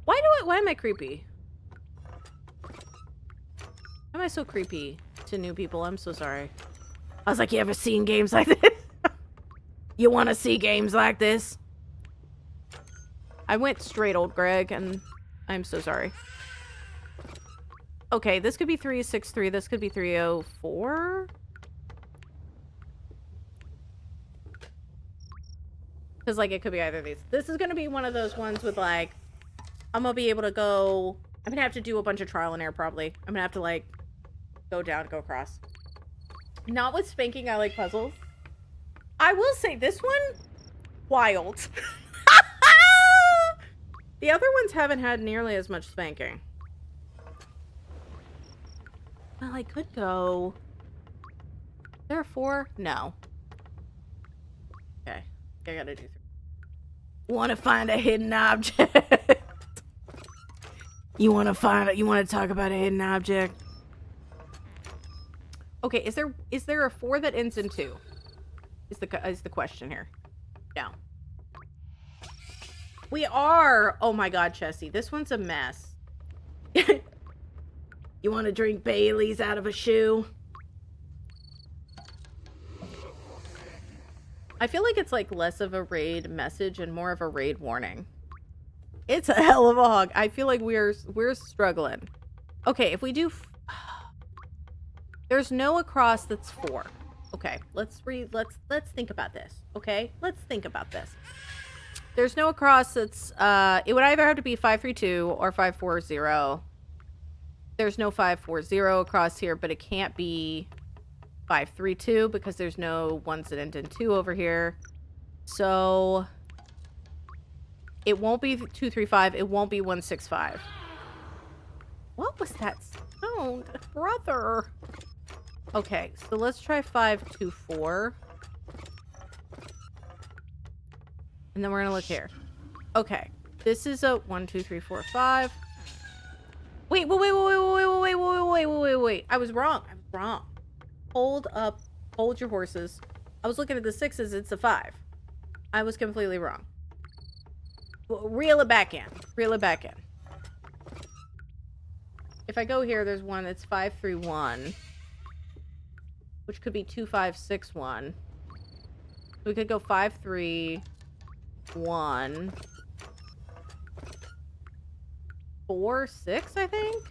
Why am I creepy? Why am I so creepy to new people? I'm so sorry. I was like, you ever seen games like this? You want to see games like this? I went straight old Greg, and I'm so sorry. Okay, this could be 363. This could be 304. Because, like, it could be either of these. This is going to be one of those ones with, like, I'm going to be able to go... I'm going to have to do a bunch of trial and error, probably. I'm going to have to, like, go down, go across. Not with spanking, I like puzzles. I will say, this one, wild. The other ones haven't had nearly as much spanking. Well, I could go... There are 4? No. Okay. I gotta do 3. Want to find a hidden object? You want to find it? You want to talk about a hidden object? Okay, is there a 4 that ends in 2? Is the question here? No. We are. Oh my god, Chessie, this one's a mess. You want to drink Bailey's out of a shoe? I feel like it's like less of a raid message and more of a raid warning. It's a hell of a hog. I feel like we're struggling. Okay, if we do... There's no across that's 4. Okay, let's think about this. Okay, let's think about this. There's no across that's... it would either have to be 532 or 540. There's no 540 across here, but it can't be 532 because there's no ones that end in 2 over here. So it won't be 235. It won't be 165. What was that sound, brother? Okay, so let's try 524. And then we're gonna look here. Okay, this is a 1, 2, 3, 4, 5. Wait. I was wrong. Hold up. Hold your horses. I was looking at the 6s. It's a 5. I was completely wrong. Reel it back in. If I go here, there's one that's 531. Which could be 2561. We could go 531. 4, 6, I think?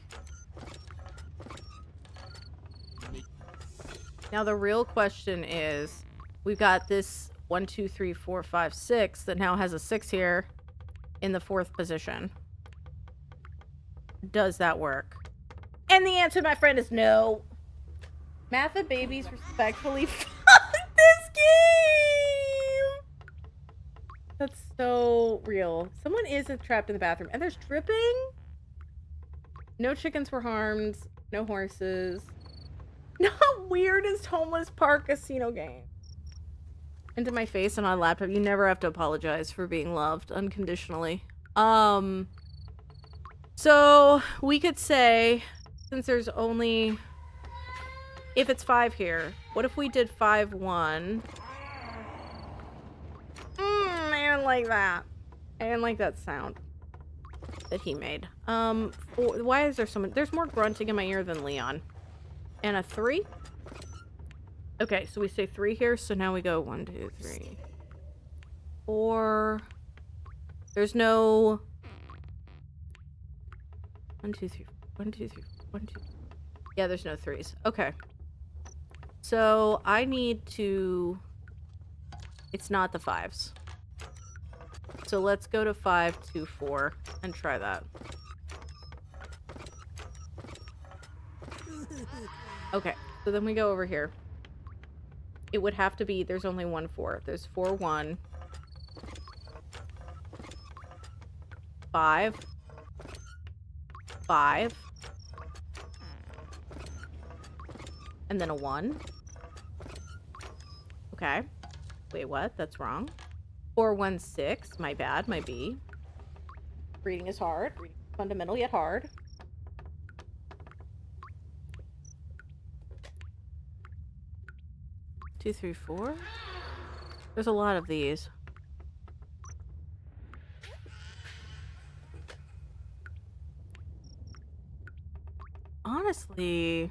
Now the real question is, we've got this 1, 2, 3, 4, 5, 6 that now has a 6 here in the 4th position. Does that work? And the answer, my friend, is no. Matha babies respectfully fuck this game! That's so real. Someone is trapped in the bathroom, and there's dripping? No chickens were harmed. No horses. Not weirdest homeless park casino game. Into my face and on laptop. You never have to apologize for being loved unconditionally. So we could say, since there's only, if it's 5 here, what if we did 5, 1? I didn't like that. I didn't like that sound that he made. Why is there so much? There's more grunting in my ear than Leon. And a 3? Okay, so we say 3 here, so now we go 1, 2, 3, 4. There's no 1, 2, 3, 1, 2, 3, 1, 2. Yeah, there's no 3s. Okay. So I need to, it's not the 5s. So let's go to 5, 2, 4 and try that. Okay, so then we go over here. It would have to be, there's only 1 4. There's 4, 1. 5. 5. And then a 1. Okay. Wait, what? That's wrong. 4, 1, 6. My bad. My B. Reading is hard. Reading is fundamental yet hard. Two, 3, 4. There's a lot of these. Honestly,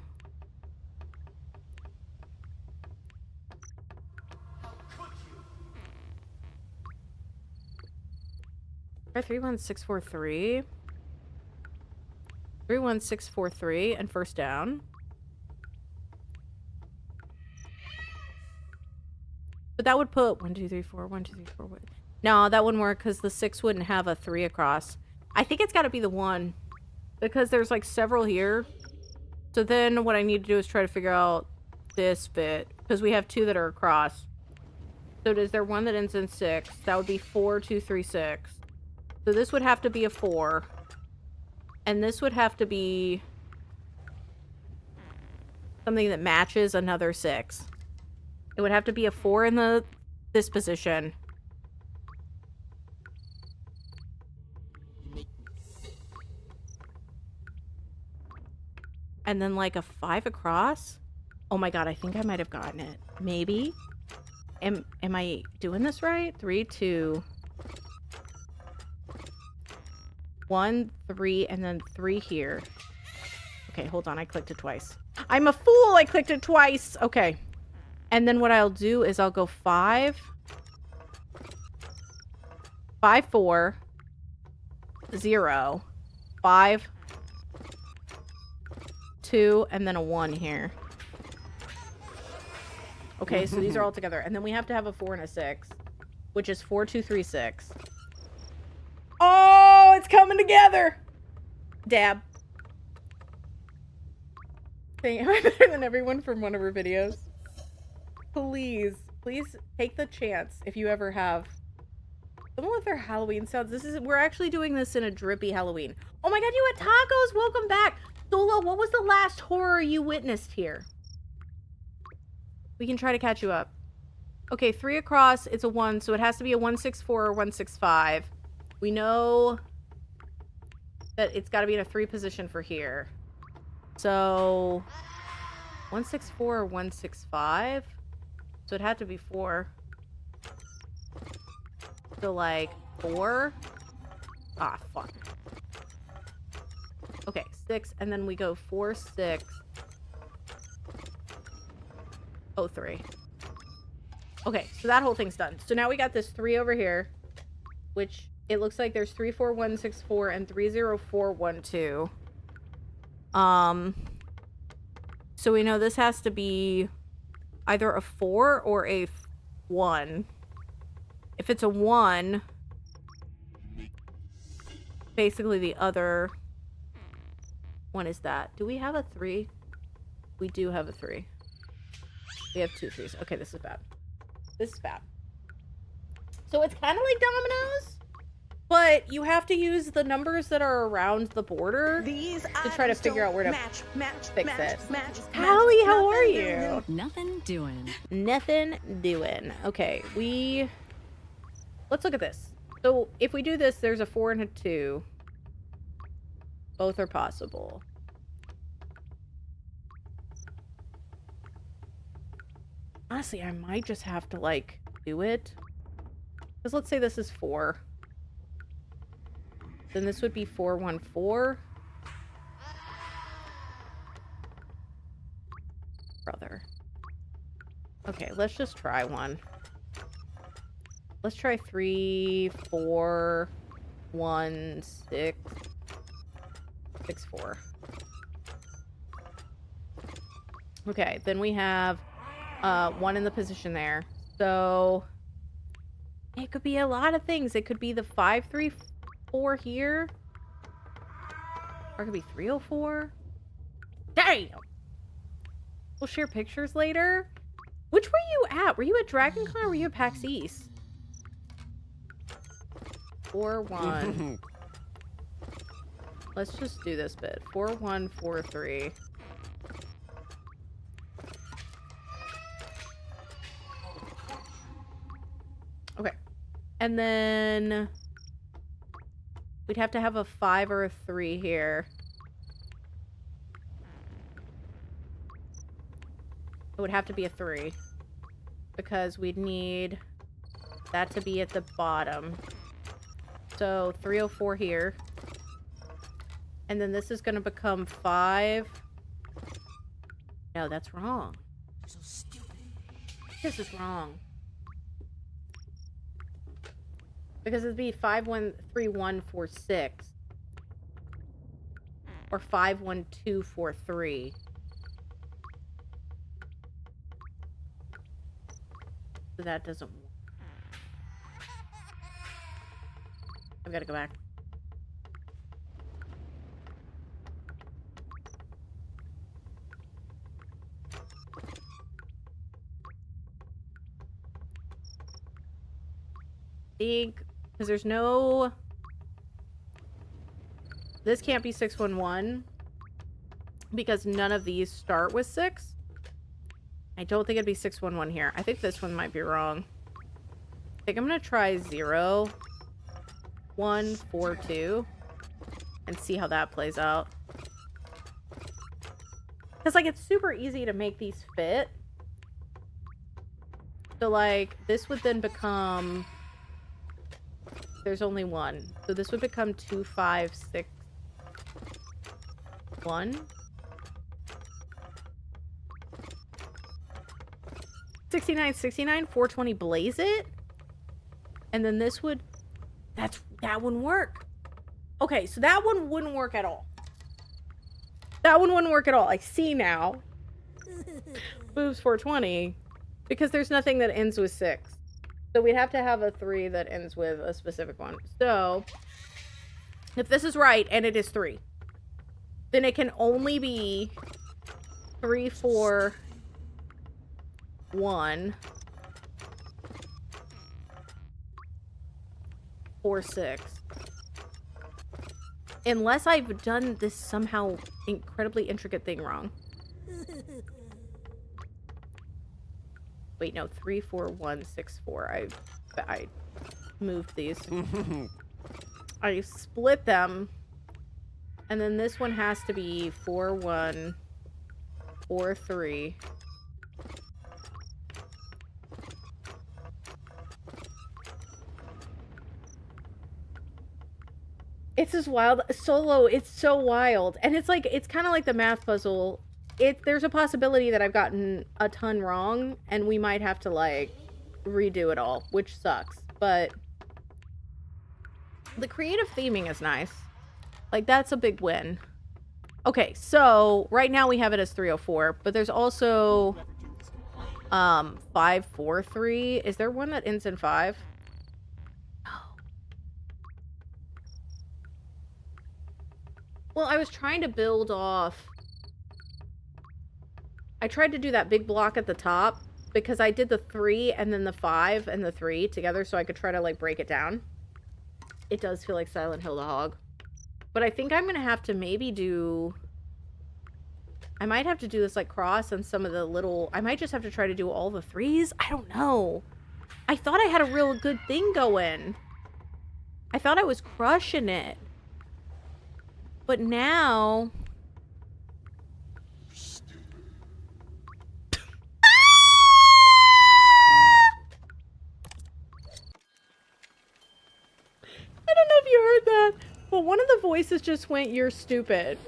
try 3, 1, 6, 4, 3. 3, 1, 6, 4, 3, and first down. But that would put 1, 2, 3, 4, 1, 2, 3, 4. No, that wouldn't work because the 6 wouldn't have a 3 across. I think it's got to be the 1 because there's like several here. So then what I need to do is try to figure out this bit because we have 2 that are across. So is there one that ends in 6? That would be 4, 2, 3, 6. So this would have to be a 4. And this would have to be something that matches another 6. It would have to be a 4 in this position. And then like a 5 across. Oh my god, I think I might have gotten it. Maybe. Am I doing this right? 3, 2, 1, 3, and then 3 here. Okay, hold on. I clicked it twice. I'm a fool! I clicked it twice! Okay. And then what I'll do is I'll go 5, 5, 4, 0, 5, 2, and then a 1 here. Okay, so these are all together. And then we have to have a 4 and a 6, which is 4, 2, 3, 6. Oh, it's coming together! Dab. Dang, am I better than everyone from one of her videos? Please, please take the chance if you ever have someone with their Halloween sounds. We're actually doing this in a drippy Halloween. Oh my god, you had tacos! Welcome back! Solo, what was the last horror you witnessed here? We can try to catch you up. Okay, 3 across, it's a 1, so it has to be a 164 or 165. We know that it's got to be in a 3 position for here. So 164 or 165. So it had to be 4. So like 4. Ah, fuck. Okay, 6, and then we go 4, 6. Oh, 3. Okay, so that whole thing's done. So now we got this 3 over here, which it looks like there's 34164 and 30412. So we know this has to be either a 4 or a 1. If it's a 1, basically the other one is that. Do we have a 3? We do have a 3. We have 2 3s. Okay, this is bad. This is bad. So it's kind of like dominoes, but you have to use the numbers that are around the border to try to figure out where to fix it. Hallie, how are you? Nothing doing. Nothing doing. Okay, let's look at this. So if we do this, there's a 4 and a 2. Both are possible. Honestly, I might just have to, like, do it. Because let's say this is 4. Then this would be 414. Brother. Okay, let's just try one. Let's try 3, 4, 1, 6, 6, 4. Okay, then we have 1 in the position there. So it could be a lot of things. It could be the 5, 3, 4 here. Or it could be 304. Damn! We'll share pictures later. Which were you at? Were you at DragonCon or were you at PAX East? 4, 1. Let's just do this bit. 4, 1, 4, 3. Okay. And then we'd have to have a 5 or a 3 here. It would have to be a 3. Because we'd need that to be at the bottom. So 304 here. And then this is going to become 5. No, that's wrong. So stupid. This is wrong. Because it'd be 5, 1, 3, 1, 4, 6. Or 5, 1, 2, 4, 3. So that doesn't work. I've got to go back. Because there's no... This can't be 611. Because none of these start with 6. I don't think it'd be 611 here. I think this one might be wrong. I think I'm going to try 0, 1, 4, 2. And see how that plays out. Because, like, it's super easy to make these fit. So, like, this would then become... There's only 1. So this would become 2, 5, 6, 1. 69, 69, 420, blaze it. And then this would... That wouldn't work. Okay, so that one wouldn't work at all. That one wouldn't work at all. I see now. Boobs 420. Because there's nothing that ends with 6. So we'd have to have a 3 that ends with a specific one. So, if this is right, and it is 3, then it can only be 3, 4, 1, 4, 6. Unless I've done this somehow incredibly intricate thing wrong. Wait, no, 3, 4, 1, 6, 4. I moved these. I split them. And then this one has to be 4, 1, 4, 3. It's just wild. Solo, it's so wild. And it's like, it's kind of like the math puzzle. There's a possibility that I've gotten a ton wrong, and we might have to, like, redo it all, which sucks. But The creative theming is nice. Like, that's a big win. Okay, so right now we have it as 304, but there's also 543. Is there one that ends in 5? Well, I was trying to build off. I tried to do that big block at the top because I did the 3 and then the 5 and the 3 together so I could try to, like, break it down. It does feel like Silent Hill the Hog. But I think I'm going to have to maybe do... I might have to do this, like, cross and some of the little... I might just have to try to do all the 3s. I don't know. I thought I had a real good thing going. I thought I was crushing it. But now... I don't know if you heard that, but one of the voices just went, "You're stupid."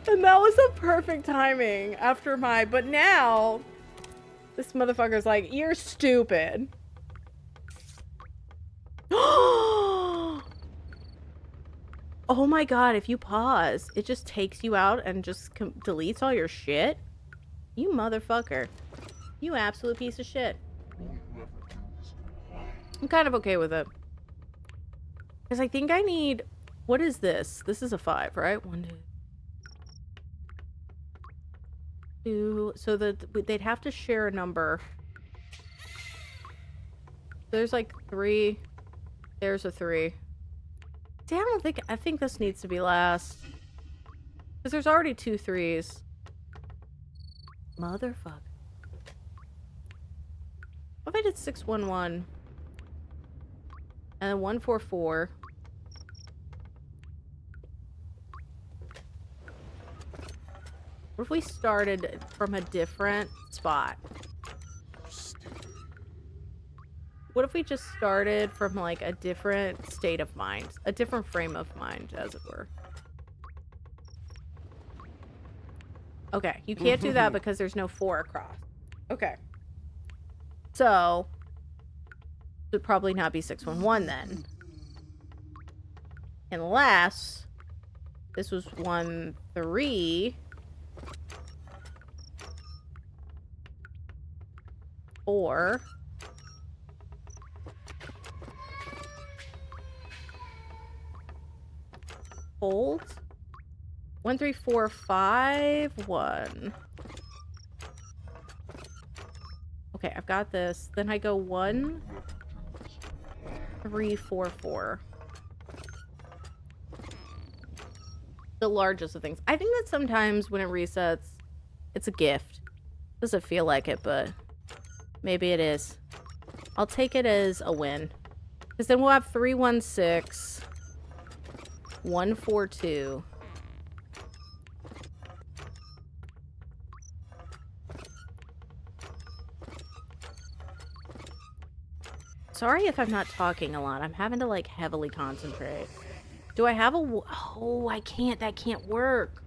And that was the perfect timing after my... But now, this motherfucker's like, "You're stupid." Oh my god, if you pause, it just takes you out and just deletes all your shit? You motherfucker. You absolute piece of shit. I'm kind of okay with it. Because I think I need... What is this? This is a 5, right? 1, 2... So they'd have to share a number. There's like 3. There's a 3. See, I think this needs to be last. Because there's already 2 3s. Motherfucker. What if I did 611? And then 144. What if we started from a different spot? What if we just started from, like, a different state of mind? A different frame of mind, as it were. Okay, you can't do that because there's no 4 across. Okay. So, it would probably not be 611 then. Unless this was 1 3 4 hold 1 3 4 5 1. Okay, I've got this. Then I go 1 3 4 4. The largest of things. I think that sometimes when it resets, it's a gift. Doesn't feel like it, but maybe it is. I'll take it as a win. Because then we'll have 316, 142. Sorry if I'm not talking a lot. I'm having to, like, heavily concentrate. Do I have a... Oh, I can't. That can't work.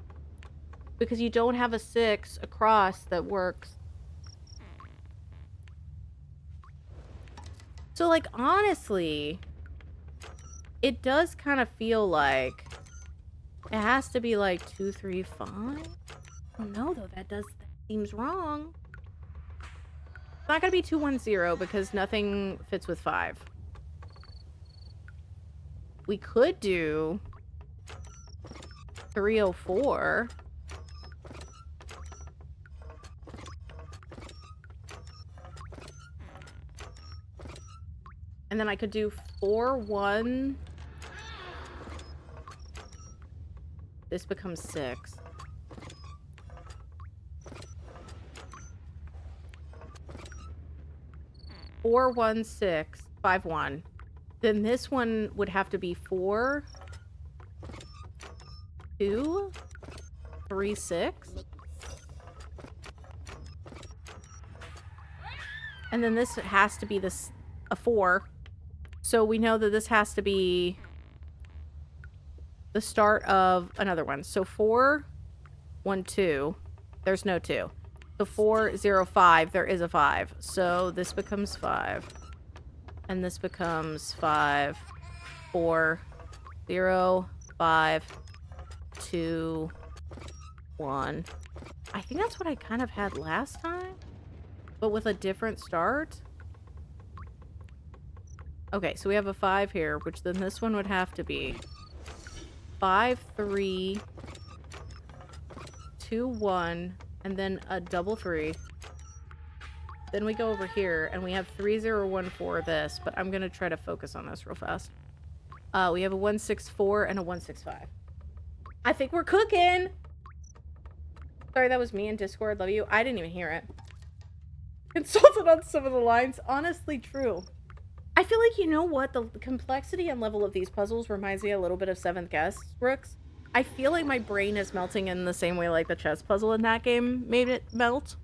Because you don't have a 6 across that works. So, like, honestly, it does kind of feel like it has to be, like, 2 3 5. Oh, no, though. That seems wrong. It's not gonna be 210 because nothing fits with 5. We could do 304. And then I could do 4 1. This becomes 6. Four 1 6 5 1. Then this one would have to be 4 2 3 6. And then this has to be a 4. So we know that this has to be the start of another one. So 4 1 2. There's no 2. So 4, 0, 5. There is a 5. So this becomes 5. And this becomes 5, 4, 0, 5, 2, 1. I think that's what I kind of had last time, but with a different start. Okay, so we have a 5 here, which then this one would have to be 5, 3, 2, 1, and then a double 3. Then we go over here, and we have 3, 0, 1, 4 this, but I'm gonna try to focus on this real fast. We have a 1, 6, 4 and a 1, 6, 5. I think we're cooking! Sorry, that was me in Discord. Love you. I didn't even hear it. Consulted on some of the lines. Honestly, true. I feel like, you know what? The complexity and level of these puzzles reminds me a little bit of 7th Guest, Brooks. I feel like my brain is melting in the same way like the chess puzzle in that game made it melt.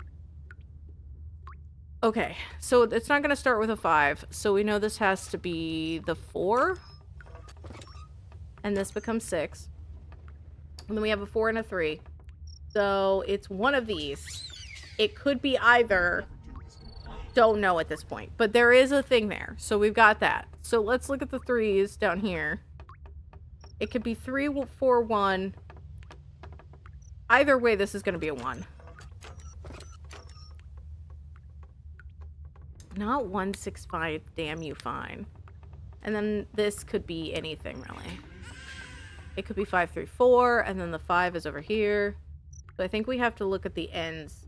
Okay, so it's not going to start with a 5. So we know this has to be the 4. And this becomes 6. And then we have a 4 and a 3. So it's one of these. It could be either. Don't know at this point. But there is a thing there. So we've got that. So let's look at the 3s down here. It could be 3, 4, 1. Either way, this is going to be a 1. Not 1, 6, 5. Damn you, fine. And then this could be anything, really. It could be 5, 3, 4. And then the 5 is over here. So I think we have to look at the ends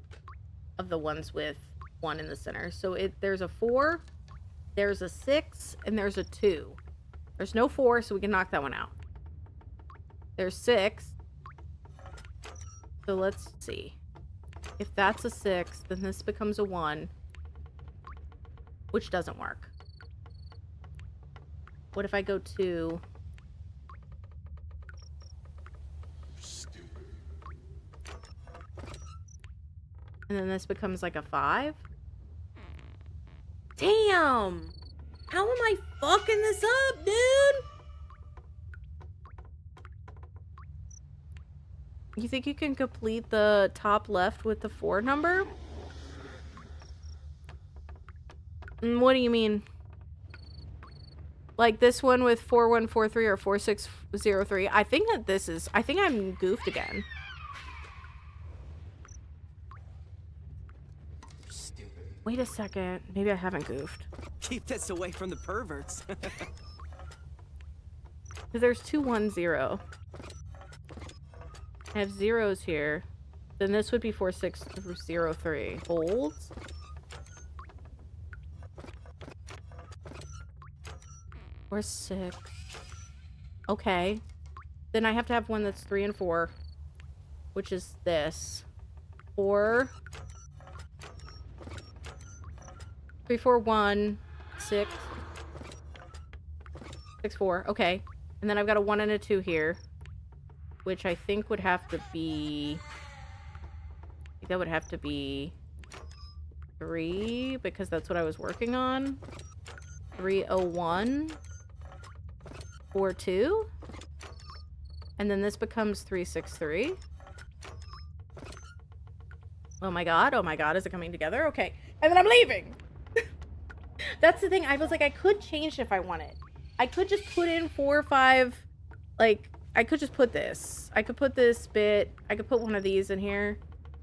of the ones with 1 in the center. So there's a 4, there's a 6, and there's a 2. There's no 4, so we can knock that one out. There's 6. So let's see. If that's a 6, then this becomes a 1, which doesn't work. What if I go 2? And then this becomes like a 5? Damn! How am I fucking this up, dude? You think you can complete the top left with the 4 number? What do you mean? Like this one with 4143 or 4603? I think that this is... I think I'm goofed again. Wait a second. Maybe I haven't goofed. Keep this away from the perverts. There's 2, 1, 0. I have zeros here. Then this would be 4603. Holds. Or 6. Okay. Then I have to have one that's 3 and 4. Which is this. 4... 3, 4, 1, 6. 6, 4. Okay. And then I've got a 1 and a 2 here. Which I think would have to be... I think that would have to be 3, because that's what I was working on. 301. 4, 2. And then this becomes 363. Oh my god, is it coming together? Okay. And then I'm leaving! That's the thing. I was like, I could change if I wanted. I could just put in 4, 5. Like, I could just put this. I could put this bit. I could put one of these in here.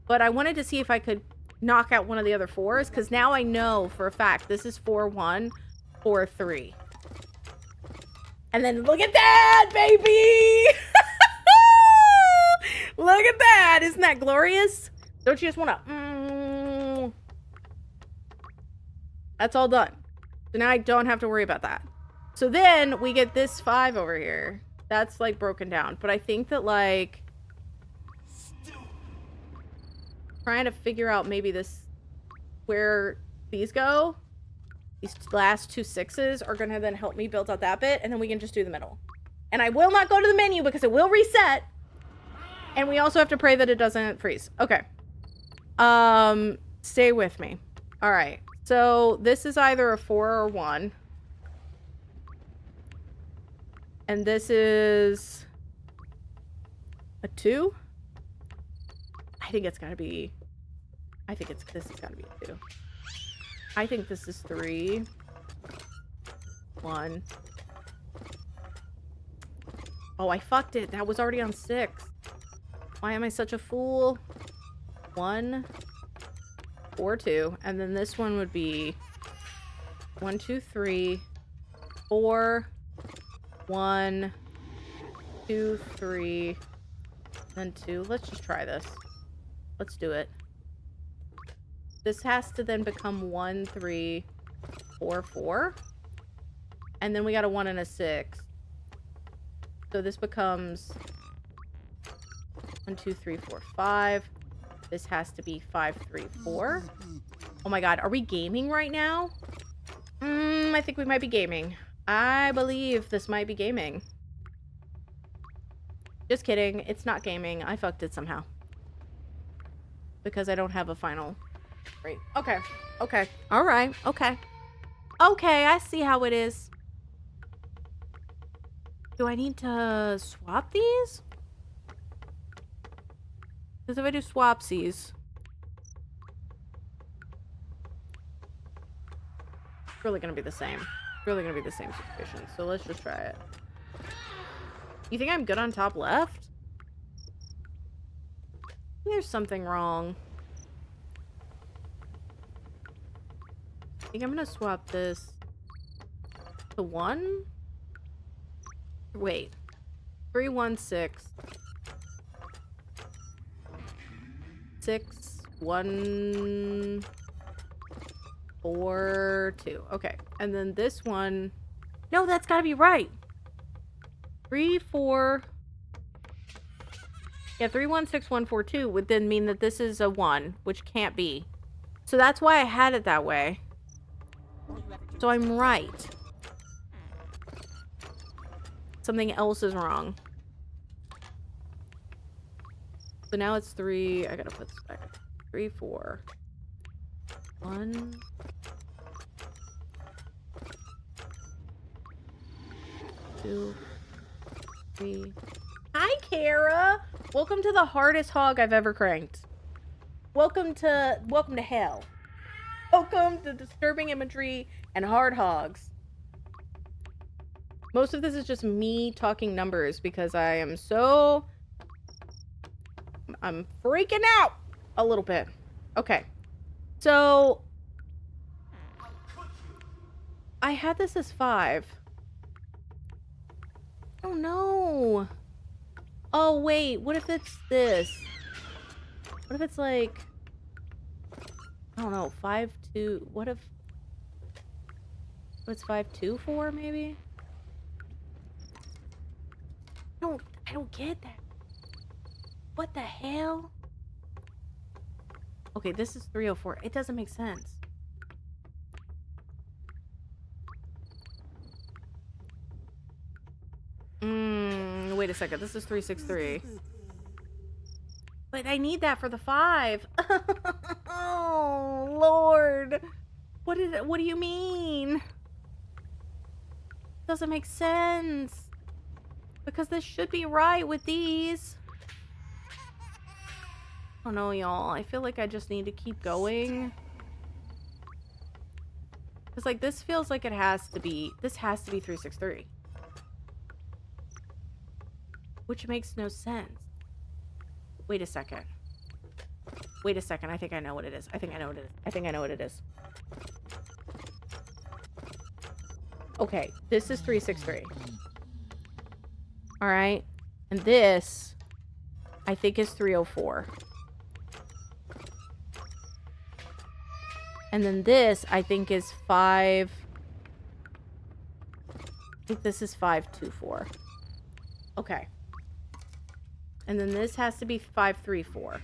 But I wanted to see if I could knock out one of the other 4s. Because now I know for a fact this is 4, 1, 4, 3. And then look at that, baby! Look at that! Isn't that glorious? Don't you just want to... That's all done. So now I don't have to worry about that. So then we get this 5 over here. That's like broken down. But I think that like... trying to figure out maybe this... where these go. These last 2 6s are going to then help me build out that bit. And then we can just do the middle. And I will not go to the menu because it will reset. And we also have to pray that it doesn't freeze. Okay. Stay with me. All right. So this is either a 4 or 1. And this is a 2. I think it's gotta be I think this has got to be a 2. I think this is 3. 1. Oh, I fucked it. That was already on 6. Why am I such a fool? 1, 4, 2. And then this one would be 1, 2, 3, 4, 1, 2, 3, then 2. Let's just try this. Let's do it. This has to then become 1, 3, 4, 4. And then we got a 1 and a 6. So this becomes 1, 2, 3, 4, 5. This has to be 5, 3, 4. Oh my god, are we gaming right now? I think we might be gaming. I believe this might be gaming. Just kidding. It's not gaming. I fucked it somehow. Because I don't have a final rate. Okay. Okay. Alright. Okay. Okay, I see how it is. Do I need to swap these? Because if I do swapsies... it's really gonna be the same. It's really gonna be the same situation. So let's just try it. You think I'm good on top left? There's something wrong. I think I'm gonna swap this to 1. Wait. 3, 1, 6. 6, 1, 4, 2. Okay. And then this one... no, that's gotta be right. 3, 4... yeah, 3, 1, 6, 1, 4, 2 would then mean that this is a 1, which can't be. So that's why I had it that way. So I'm right. Something else is wrong. So now it's 3. I gotta put this back. 3, 4. 1. 2. 3. Hi, Kara. Welcome to the hardest hog I've ever cranked. Welcome to hell. Welcome to disturbing imagery and hard hogs. Most of this is just me talking numbers because I am so... I'm freaking out a little bit. Okay. So... I had this as 5. Oh no. Oh wait, what if it's this? What if it's like... I don't know, 5, 2... what if... it's 5, 2, 4 maybe? I don't get that. What the hell? Okay, this is 304. It doesn't make sense. Wait a second. This is 363. But I need that for the 5. Oh, Lord. What do you mean? Doesn't make sense. Because this should be right with these. Oh no, y'all. I feel like I just need to keep going. Because, like, this feels like it has to be... this has to be 363. Which makes no sense. Wait a second. Wait a second. I think I know what it is. I think I know what it is. I think I know what it is. Okay. This is 363. Alright. And this, I think, is 304. And then this, I think, is 5... I think this is 524. Okay. And then this has to be 534.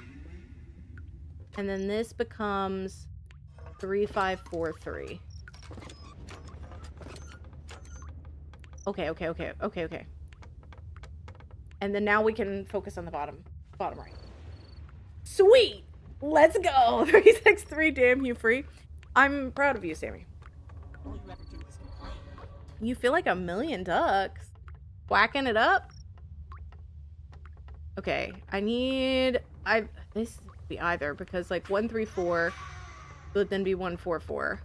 And then this becomes 3543. Okay. And then now we can focus on the bottom right. Sweet! Let's go! 363, damn you free. I'm proud of you, Sammy. You feel like a million ducks. Whacking it up? Okay, I need... Be either, because like 134 would then be 144.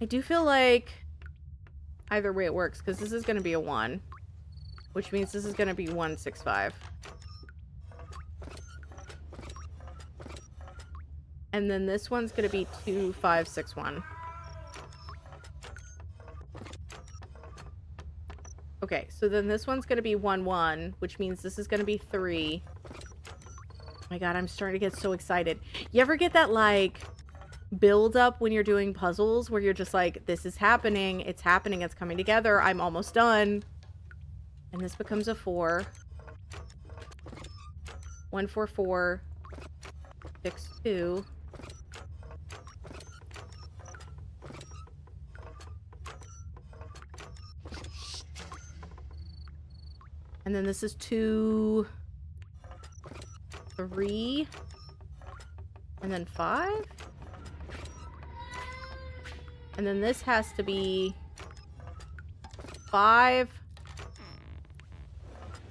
I do feel like either way it works, because this is going to be a 1, which means this is going to be 165. And then this one's going to be 2561. Okay, so then this one's going to be 1-1, which means this is going to be 3. Oh my god, I'm starting to get so excited. You ever get that, like, build up when you're doing puzzles where you're just like, this is happening, it's coming together, I'm almost done. And this becomes a 4. 144. 62. And then this is 2, 3, and then 5. And then this has to be 5.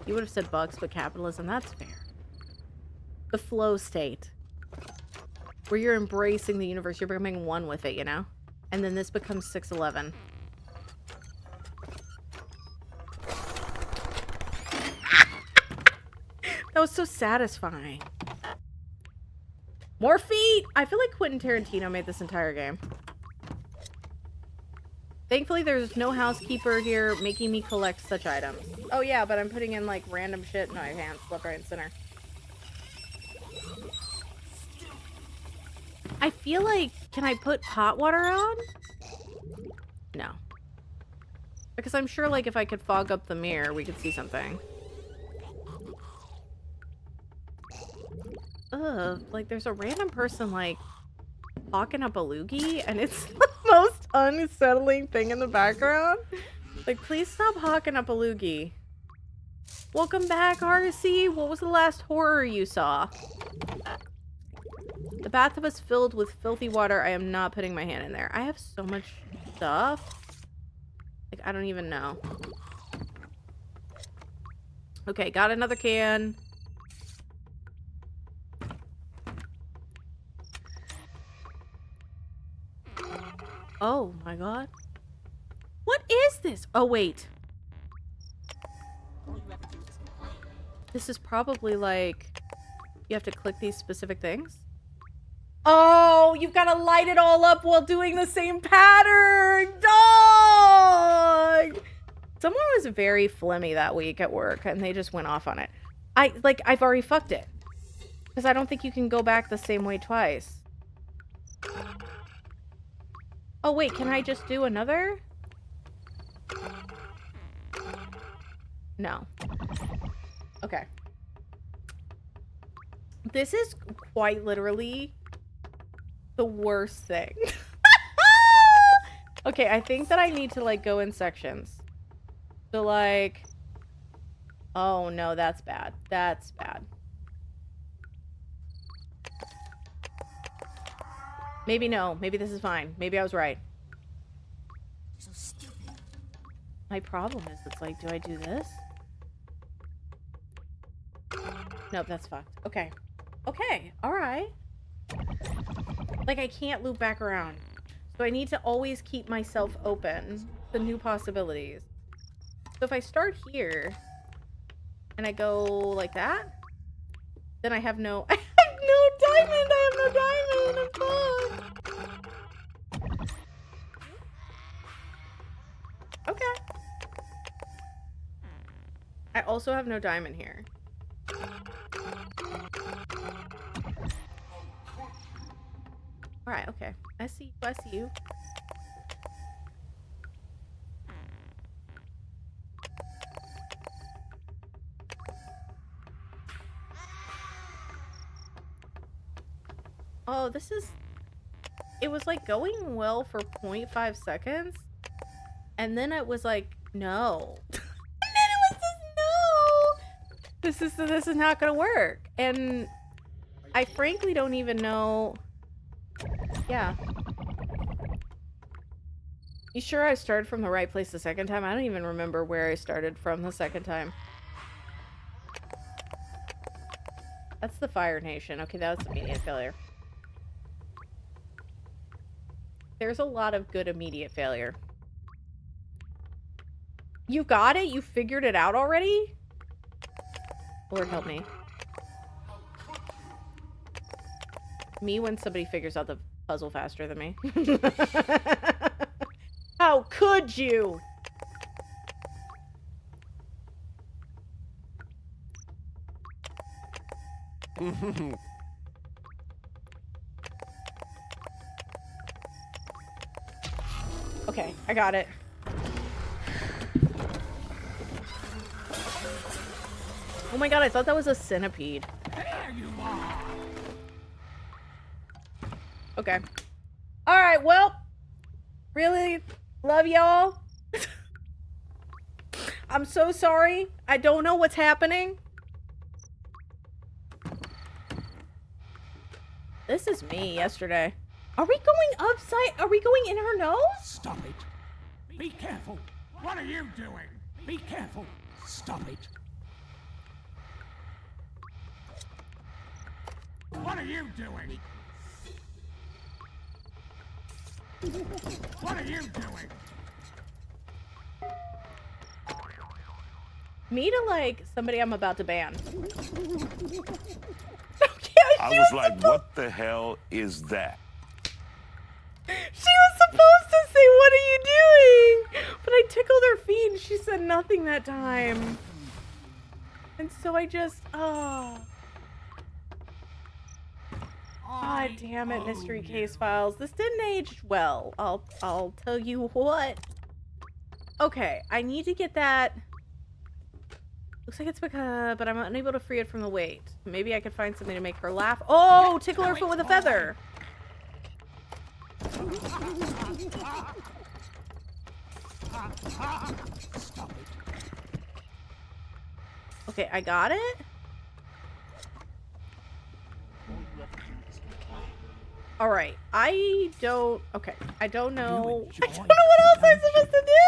You would have said bucks, but capitalism, that's fair. The flow state. Where you're embracing the universe, you're becoming one with it, you know? And then this becomes 611. That was so satisfying. More feet! I feel like Quentin Tarantino made this entire game. Thankfully, there's no housekeeper here making me collect such items. Oh yeah, but I'm putting in like random shit in my hands, left, right, and center. I feel like, can I put hot water on? No. Because I'm sure like if I could fog up the mirror, we could see something. Ugh, like there's a random person like hawking up a loogie and it's the most unsettling thing in the background. Like, please stop hawking up a loogie. Welcome back, RC. What was the last horror you saw? The bathtub is filled with filthy water. I am not putting my hand in there. I have so much stuff. Like, I don't even know. Okay, got another can. Oh my god. What is this? Oh, wait. This is probably like... You have to click these specific things? Oh, you've got to light it all up while doing the same pattern! Dog! Someone was very phlegmy that week at work, and they just went off on it. I've already fucked it. Because I don't think you can go back the same way twice. Oh, wait, can I just do another? No. Okay. This is quite literally the worst thing. Okay, I think that I need to, like, go in sections. So, like... Oh, no, that's bad. That's bad. Maybe no. Maybe this is fine. Maybe I was right. So stupid. My problem is, it's like, do I do this? Nope, that's fucked. Okay. Okay, alright. Like, I can't loop back around. So I need to always keep myself open to new possibilities. So if I start here, and I go like that, then I have no... I have no diamond! I have no diamond! I'm fucked! Okay. I also have no diamond here. Alright, okay. I see you. I see you. Oh, this is... It was, like, going well for 0.5 seconds. And then it was like, no. And then it was just, no! This is not gonna work. And I frankly don't even know... Yeah. You sure I started from the right place the second time? I don't even remember where I started from the second time. the Fire Nation? Okay, that was immediate failure. There's a lot of good immediate failure. You got it? You figured it out already? Lord help me. Me when somebody figures out the puzzle faster than me. How could you? Okay, I got it. Oh my god, I thought that was a centipede. There you are. Okay. Alright, well. Really love y'all. I'm so sorry. I don't know what's happening. This is me yesterday. Are we going upside? Are we going in her nose? Stop it. Be careful. What are you doing? Be careful. Stop it. What are you doing? What are you doing? Me to like somebody I'm about to ban. I was like, what the hell is that? She was supposed to say, "What are you doing?" But I tickled her feet and she said nothing that time. And so I just, oh. God damn it, Mystery Case Files. This didn't age well. I'll tell you what. Okay, I need to get that. Looks like it's because, but I'm unable to free it from the weight. Maybe I could find something to make her laugh. Oh, tickle her foot with a feather. Stop it. Okay, I got it. All right, I don't. Okay, I don't know. I don't know what else I'm supposed to do.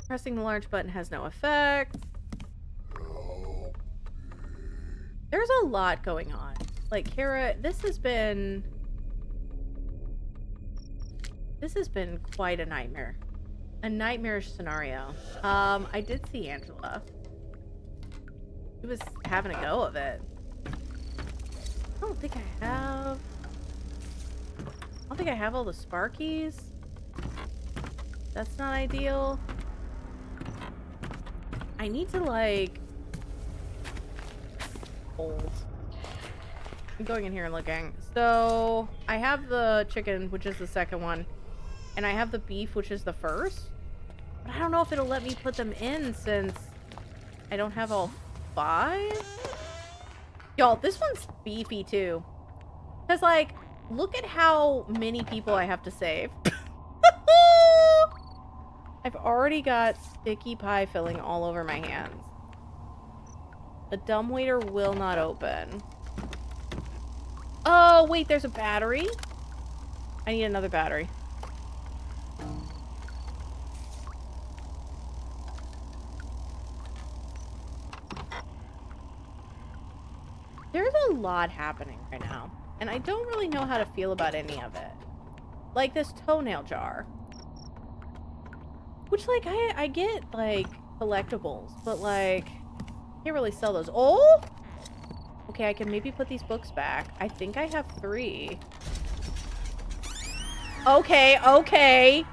Pressing the large button has no effect. There's a lot going on. Like, Kara, this has been quite a nightmare. A nightmarish scenario. I did see Angela. She was having a go of it. I don't think I have all the Sparkies. That's not ideal. I need to, like... hold. I'm going in here and looking. So, I have the chicken, which is the second one. And I have the beef, which is the first. But I don't know if it'll let me put them in since I don't have all 5. Y'all, this one's beefy too. Because, like, look at how many people I have to save. I've already got sticky pie filling all over my hands. The dumbwaiter will not open. Oh, wait, there's a battery? I need another battery. There's a lot happening right now, and I don't really know how to feel about any of it. Like this toenail jar. Which, like, I get, like, collectibles, but, like, can't really sell those. Oh! Okay, I can maybe put these books back. I think I have 3. Okay, okay.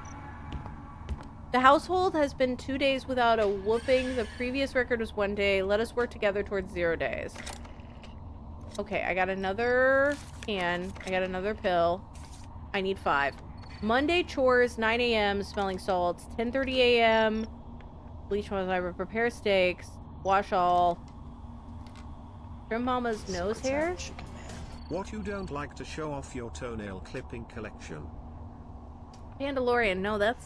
The household has been 2 days without a whooping. The previous record was 1 day. Let us work together towards 0 days. Okay, I got another can. I got another pill. I need 5. Monday chores, 9 a.m. smelling salts. 10:30 a.m. bleach was I prepare steaks. Wash all. Trim mama's nose hair. What, you don't like to show off your toenail clipping collection? Mandalorian, no, that's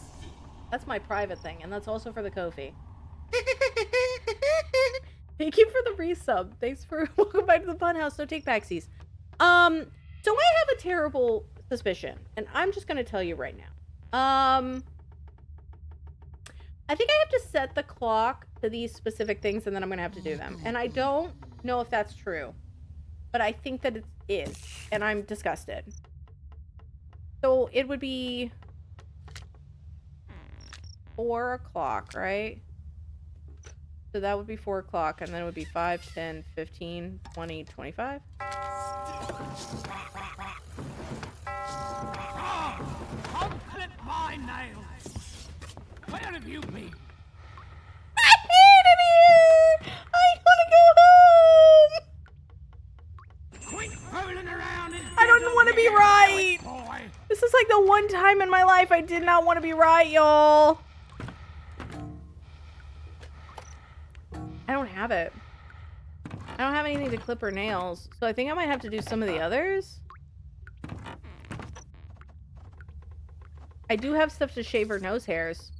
my private thing, and that's also for the Kofi. Thank you for the resub. Thanks for welcome back to the Funhouse. No take backsies. So I have a terrible suspicion, and I'm just gonna tell you right now. I think I have to set the clock to these specific things and then I'm gonna have to do them. And I don't know if that's true. But I think that it is. And I'm disgusted. So it would be 4 o'clock, right? So that would be 4 o'clock, and then it would be 5, 10, 15, 20, 25. Come clip my nails! Where have you been? I hate it here! I wanna go home! Quit fooling around and I don't want to be right! This is like the one time in my life I did not want to be right, y'all. I don't have it. I don't have anything to clip her nails, so I think I might have to do some of the others. I do have stuff to shave her nose hairs.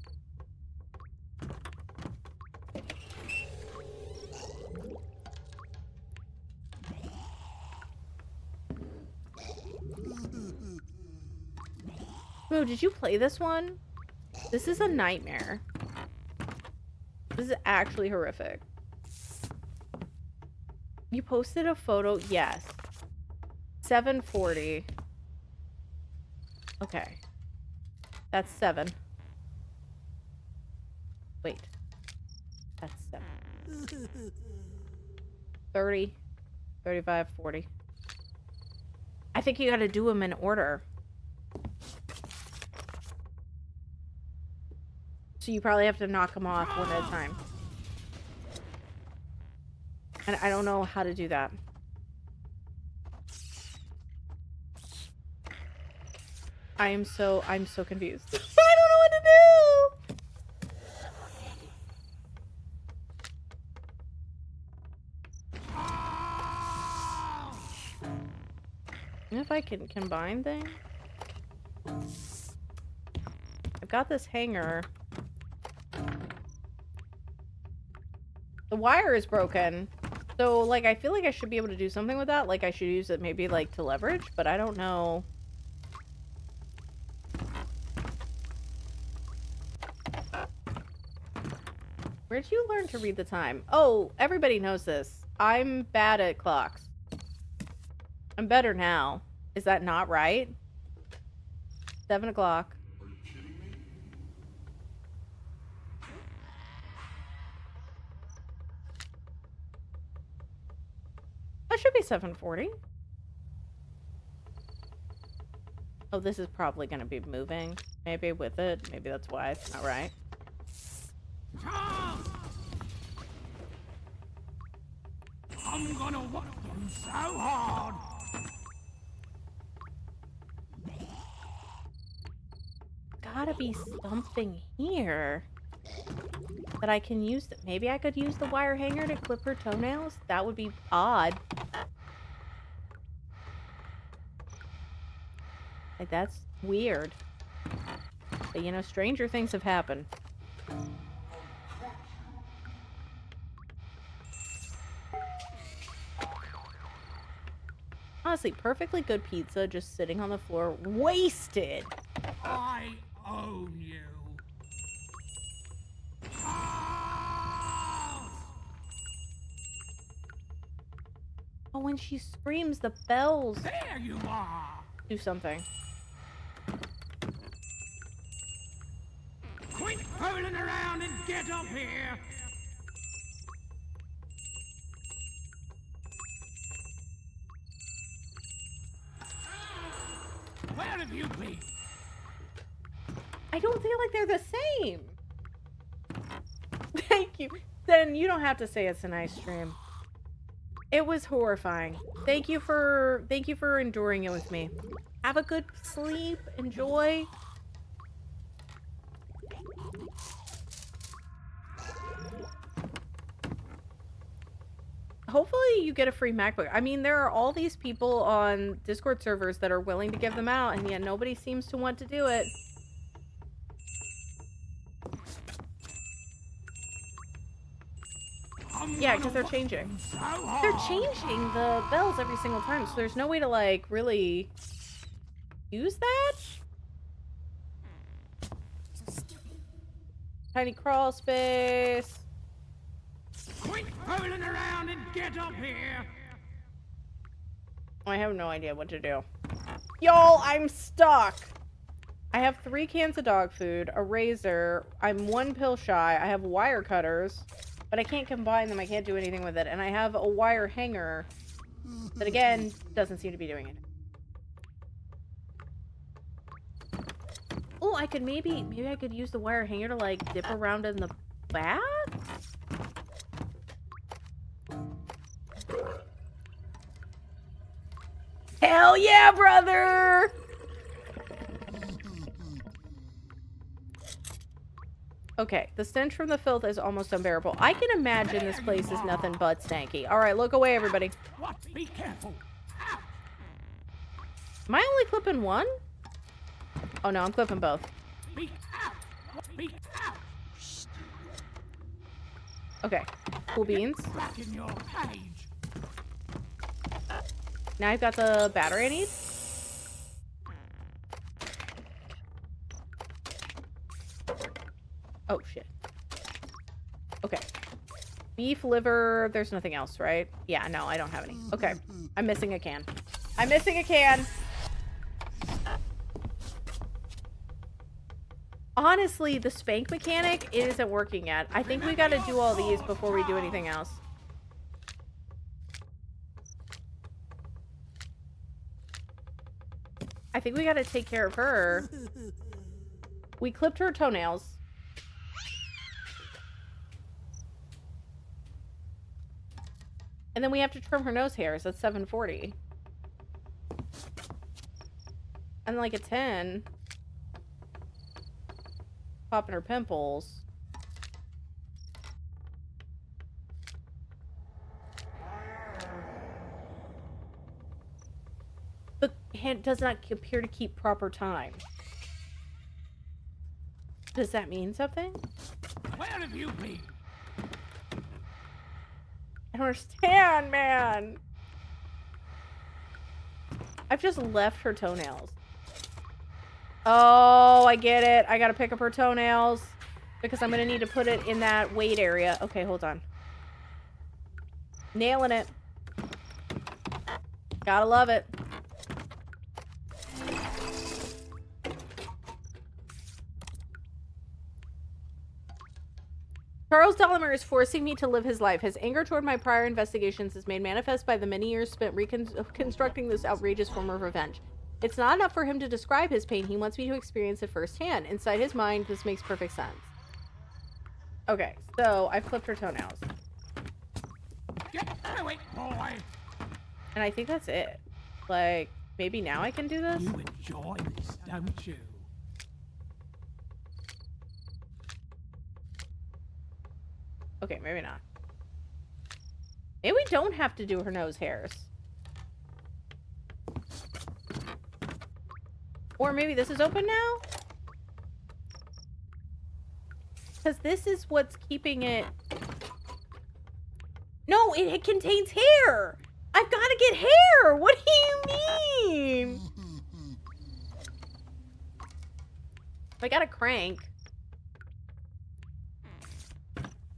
Moo, did you play this one? This is a nightmare. This is actually horrific. You posted a photo? Yes. 7:40. Okay. That's 7. Wait. That's 7. 30. 35, 40. I think you gotta do them in order. So you probably have to knock them off one at a time. And I don't know how to do that. I'm so confused. I don't know what to do! If I can combine things. I've got this hanger. The wire is broken. So, like, I feel like I should be able to do something with that. Like, I should use it maybe, like, to leverage, but I don't know. Where'd you learn to read the time? Oh, everybody knows this. I'm bad at clocks. I'm better now. Is that not right? 7 o'clock. That should be 7:40. Oh, this is probably going to be moving. Maybe with it. Maybe that's why it's not right. I'm gonna work you so hard. Gotta be something here that I can use. Maybe I could use the wire hanger to clip her toenails? That would be odd. Like, that's weird. But, you know, stranger things have happened. Honestly, perfectly good pizza just sitting on the floor, wasted. I own you. Oh, when she screams, the bells. There you are. Do something. Quit fooling around and get up here. Where have you been? I don't feel like they're the same. Thank you. Then you don't have to say it's a nice stream. It was horrifying. Thank you for enduring it with me. Have a good sleep. Enjoy. Hopefully you get a free MacBook. I mean, there are all these people on Discord servers that are willing to give them out, and yet nobody seems to want to do it. Yeah, because they're changing. They're changing the bells every single time, so there's no way to, like, really use that? Tiny crawl space. Quit fooling around and get up here! I have no idea what to do. Y'all, I'm stuck! I have 3 cans of dog food, a razor, I'm 1 pill shy, I have wire cutters, but I can't combine them, I can't do anything with it, and I have a wire hanger that, again, doesn't seem to be doing it. Oh, I could maybe I could use the wire hanger to, like, dip around in the bath? Hell yeah, brother! Okay, the stench from the filth is almost unbearable. I can imagine this place is nothing but stanky. Alright, look away, everybody. What? Be careful! Am I only clipping one? Oh no, I'm clipping both. Be out! Be out! Okay, cool beans. Back in your cage! Now I've got the battery I need. Oh, shit. Okay. Beef liver. There's nothing else, right? Yeah, no, I don't have any. Okay. I'm missing a can. I'm missing a can! Honestly, the spank mechanic isn't working yet. I think we gotta do all these before we do anything else. I think we gotta take care of her. We clipped her toenails. And then we have to trim her nose hairs. That's $7.40. And like a 10. Popping her pimples. The hand does not appear to keep proper time. Does that mean something? Where have you been? I don't understand, man. I've just left her toenails. Oh, I get it. I gotta pick up her toenails because I'm gonna need to put it in that weight area. Okay, hold on. Nailing it. Gotta love it. Charles Dahlimer is forcing me to live his life. His anger toward my prior investigations is made manifest by the many years spent reconstructing this outrageous form of revenge. It's not enough for him to describe his pain. He wants me to experience it firsthand. Inside his mind, this makes perfect sense. Okay, so I've clipped her toenails. Get through it, boy! And I think that's it. Like, maybe now I can do this? You enjoy this, don't you? Okay, maybe not. Maybe we don't have to do her nose hairs. Or maybe this is open now? Because this is what's keeping it... No, it contains hair! I've got to get hair! What do you mean? I got a crank.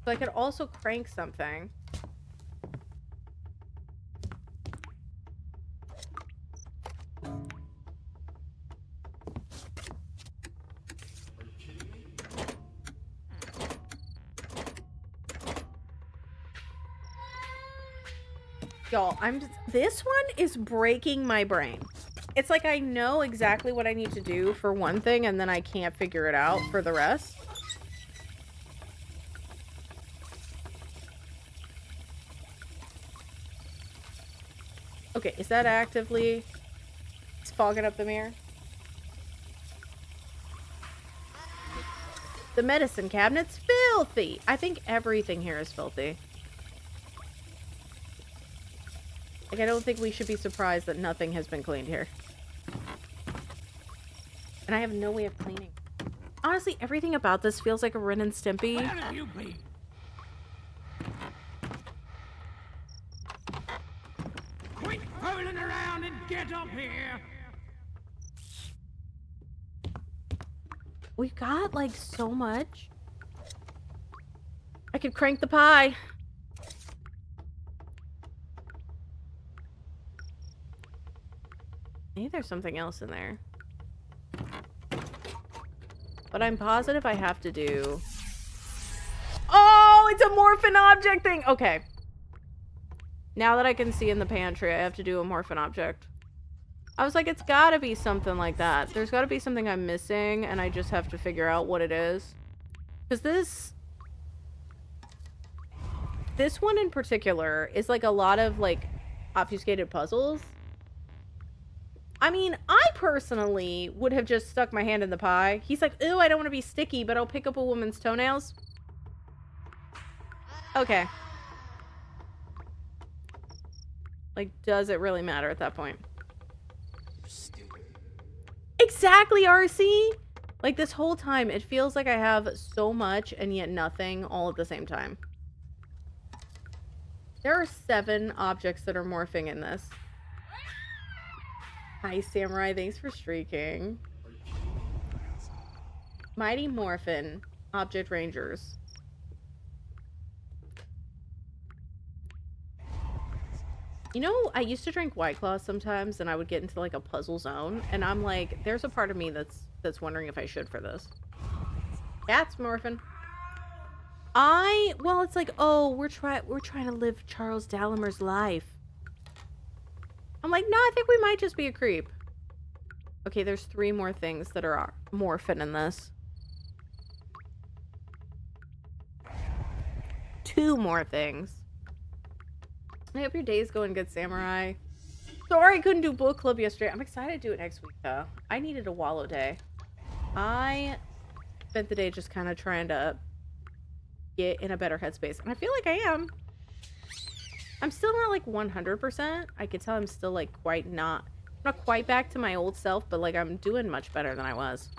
So I could also crank something. Y'all, this one is breaking my brain. It's like I know exactly what I need to do for one thing and then I can't figure it out for the rest. Okay, is that actively... It's fogging up the mirror? The medicine cabinet's filthy! I think everything here is filthy. Like, I don't think we should be surprised that nothing has been cleaned here. And I have no way of cleaning. Honestly, everything about this feels like a Ren and Stimpy. Where have you been? Quit fooling around and get up here! We've got, like, so much. I could crank the pie. Maybe there's something else in there. But I'm positive I have to do... Oh, it's a morphin object thing! Okay. Now that I can see in the pantry, I have to do a morphin object. I was like, it's gotta be something like that. There's gotta be something I'm missing, and I just have to figure out what it is. Because this one in particular is like a lot of like obfuscated puzzles. I mean, I personally would have just stuck my hand in the pie. He's like, ew, I don't want to be sticky, but I'll pick up a woman's toenails. Okay. Like, does it really matter at that point? Exactly, RC! Like, this whole time, it feels like I have so much and yet nothing all at the same time. There are 7 objects that are morphing in this. Hi, Samurai. Thanks for streaking. Mighty Morphin. Object Rangers. You know, I used to drink White Claw sometimes, and I would get into, like, a puzzle zone, and I'm like, there's a part of me that's wondering if I should for this. Cat's morphin'. Well, it's like, oh, we're trying to live Charles Dahlimer's life. I'm like, no, I think we might just be a creep. Okay, there's 3 more things that are morphin' in this. 2 more things. I hope your day's going good, Samurai. Sorry I couldn't do book club yesterday. I'm excited to do it next week, though. I needed a wallow day. I spent the day just kind of trying to get in a better headspace. And I feel like I am. I'm still not, like, 100%. I could tell I'm still, like, not quite back to my old self, but, like, I'm doing much better than I was.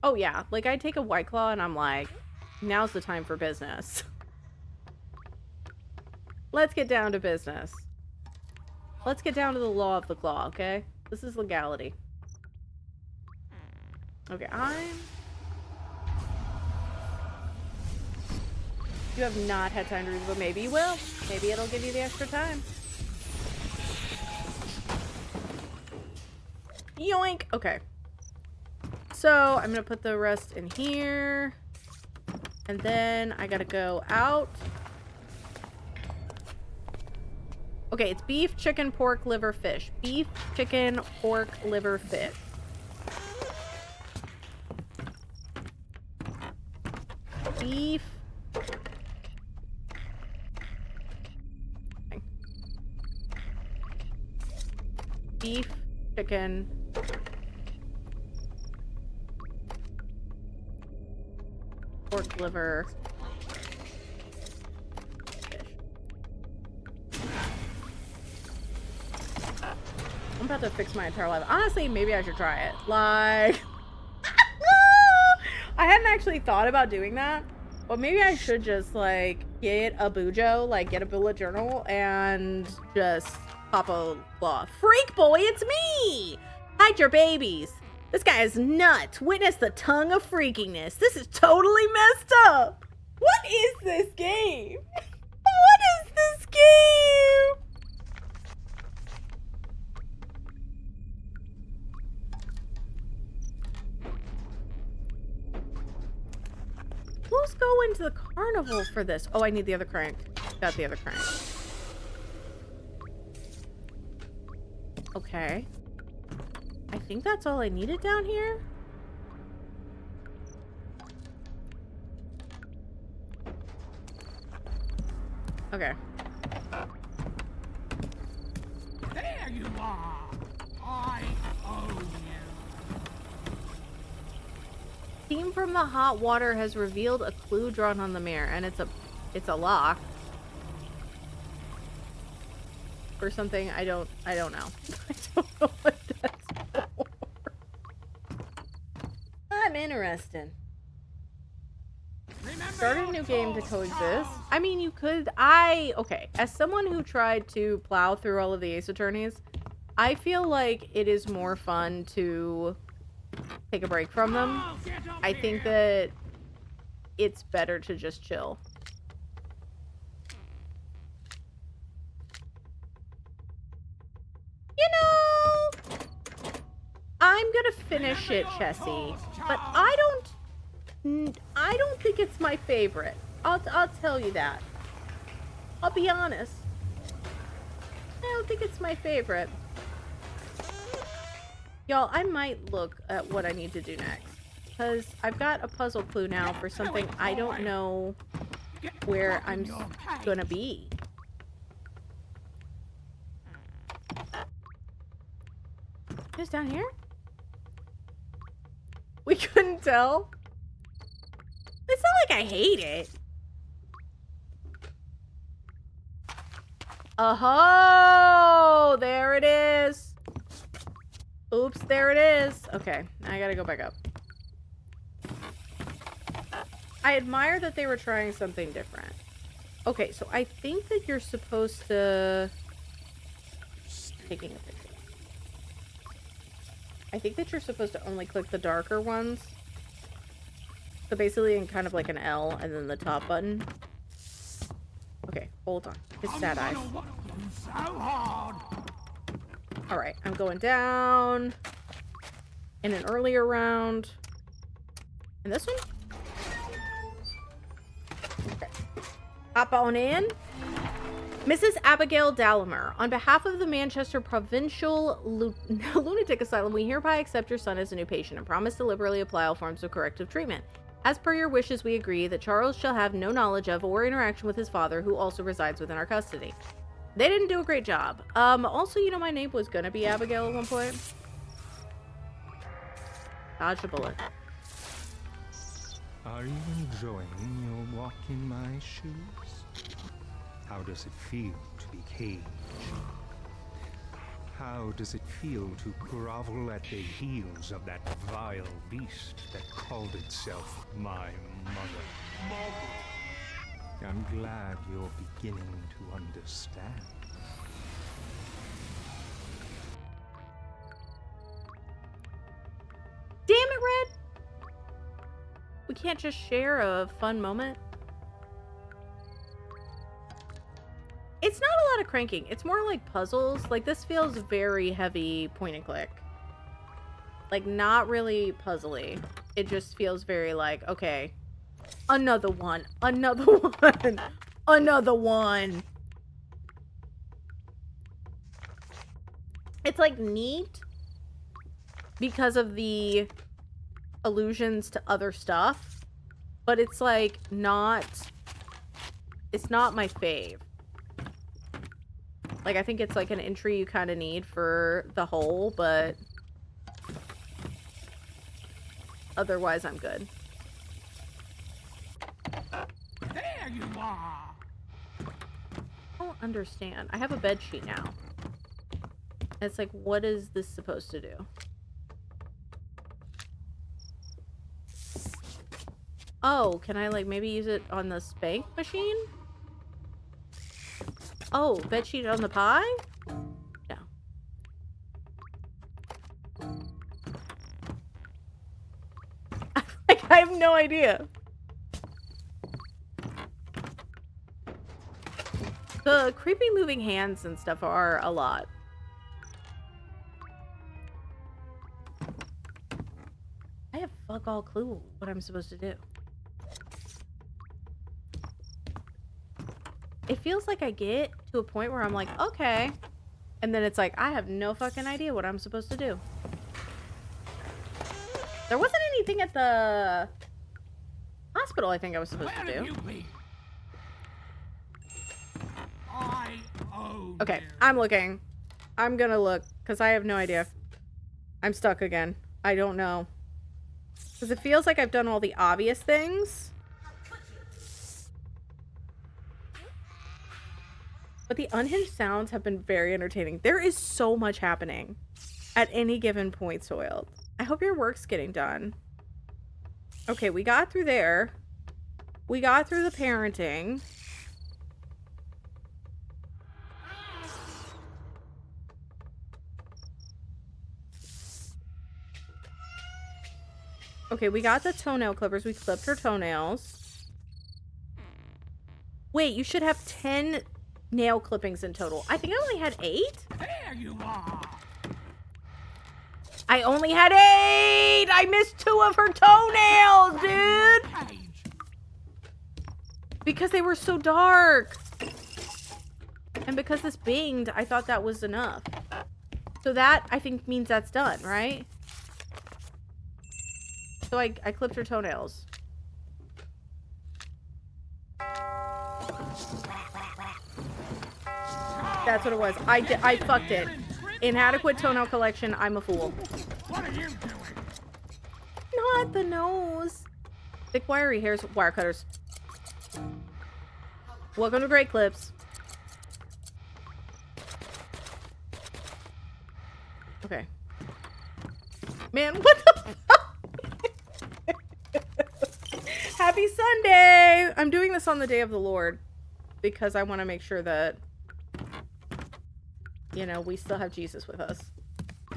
Oh, yeah. Like, I take a White Claw and I'm like, now's the time for business. Let's get down to business. Let's get down to the law of the claw, okay? This is legality. Okay, You have not had time to read, but maybe you will. Maybe it'll give you the extra time. Yoink! Okay. So, I'm gonna put the rest in here. And then I gotta go out. Okay, it's beef, chicken, pork, liver, fish. Beef, chicken, pork, liver, fish. Beef. Beef, chicken. Pork, liver. I'm about to fix my entire life. Honestly, maybe I should try it. Like, I hadn't actually thought about doing that, but maybe I should just, like, get a bujo, like, get a bullet journal, and just pop a claw. Freak boy, it's me! Hide your babies. This guy is nuts. Witness the tongue of freakiness. This is totally messed up. What is this game? What is this game? Who's going to the carnival for this? Oh, I need the other crank. Got the other crank. Okay. I think that's all I needed down here. Okay. There you are. I own you. Steam from the hot water has revealed a clue drawn on the mirror, and it's a lock. Or something. I don't know. I don't know what that's for. I'm interested. Start a new game to coexist. I mean, you could. Okay. As someone who tried to plow through all of the Ace Attorneys, I feel like it is more fun to take a break from them. I think that it's better to just chill. You know, I'm gonna finish it, Chessie, but I don't think it's my favorite. I'll tell you that. I'll be honest. I don't think it's my favorite. Y'all, I might look at what I need to do next. Because I've got a puzzle clue now for something I don't know where I'm gonna be. Just down here? We couldn't tell? It's not like I hate it. Oh, there it is. Oops, there it is. Okay, I gotta go back up. I admire that they were trying something different. Okay, so I think that you're supposed to... Taking a picture. I think that you're supposed to only click the darker ones. So basically in kind of like an L and then the top button. Okay, hold on. His sad eyes. Alright, I'm going down. In an earlier round. And this one? Okay. Hop on in. Mrs. Abigail Dallamer, on behalf of the Manchester Provincial Lunatic Asylum, we hereby accept your son as a new patient and promise to liberally apply all forms of corrective treatment. As per your wishes, we agree that Charles shall have no knowledge of or interaction with his father, who also resides within our custody. They didn't do a great job. Also, you know, my name was gonna be Abigail at one point. Dodge a bullet. Are you enjoying your walk in my shoes? How does it feel to be caged? How does it feel to grovel at the heels of that vile beast that called itself my mother? I'm glad you're beginning to understand. Damn it, Red! We can't just share a fun moment. It's not a lot of cranking. It's more like puzzles. Like, this feels very heavy point and click. Like, not really puzzly. It just feels very like, okay, another one, another one, another one. It's like neat because of the allusions to other stuff, but it's like not, it's not my fave. Like, I think it's like an entry you kind of need for the whole, but otherwise I'm good. There you are. I don't understand. I have a bed sheet now. It's like, what is this supposed to do? Oh, can I like maybe use it on the spank machine? Oh, bedsheet on the pie? No. Like, I have no idea. The creepy moving hands and stuff are a lot. I have fuck all clue what I'm supposed to do. It feels like I get to a point where I'm like, okay. And then it's like, I have no fucking idea what I'm supposed to do. There wasn't anything at the hospital I think I was supposed to do. Okay, I'm looking. I'm gonna look, because I have no idea. I'm stuck again. I don't know. Because it feels like I've done all the obvious things. But the unhinged sounds have been very entertaining. There is so much happening at any given point, Soiled. I hope your work's getting done. Okay, we got through there. We got through the parenting. Okay, we got the toenail clippers. We clipped her toenails. Wait, you should have 10 nail clippings in total. I think I only had 8? There you are. I only had 8! I missed 2 of her toenails, dude! Because they were so dark. And because this binged, I thought that was enough. So that, I think, means that's done, right? So I clipped her toenails. That's what it was. I fucked it. Inadequate toenail collection. I'm a fool. What are you doing? Not the nose. Thick wiry hairs. Wire cutters. Welcome to Great Clips. Okay. Man, what the fuck? Happy Sunday! I'm doing this on the day of the Lord because I want to make sure that, you know, we still have Jesus with us.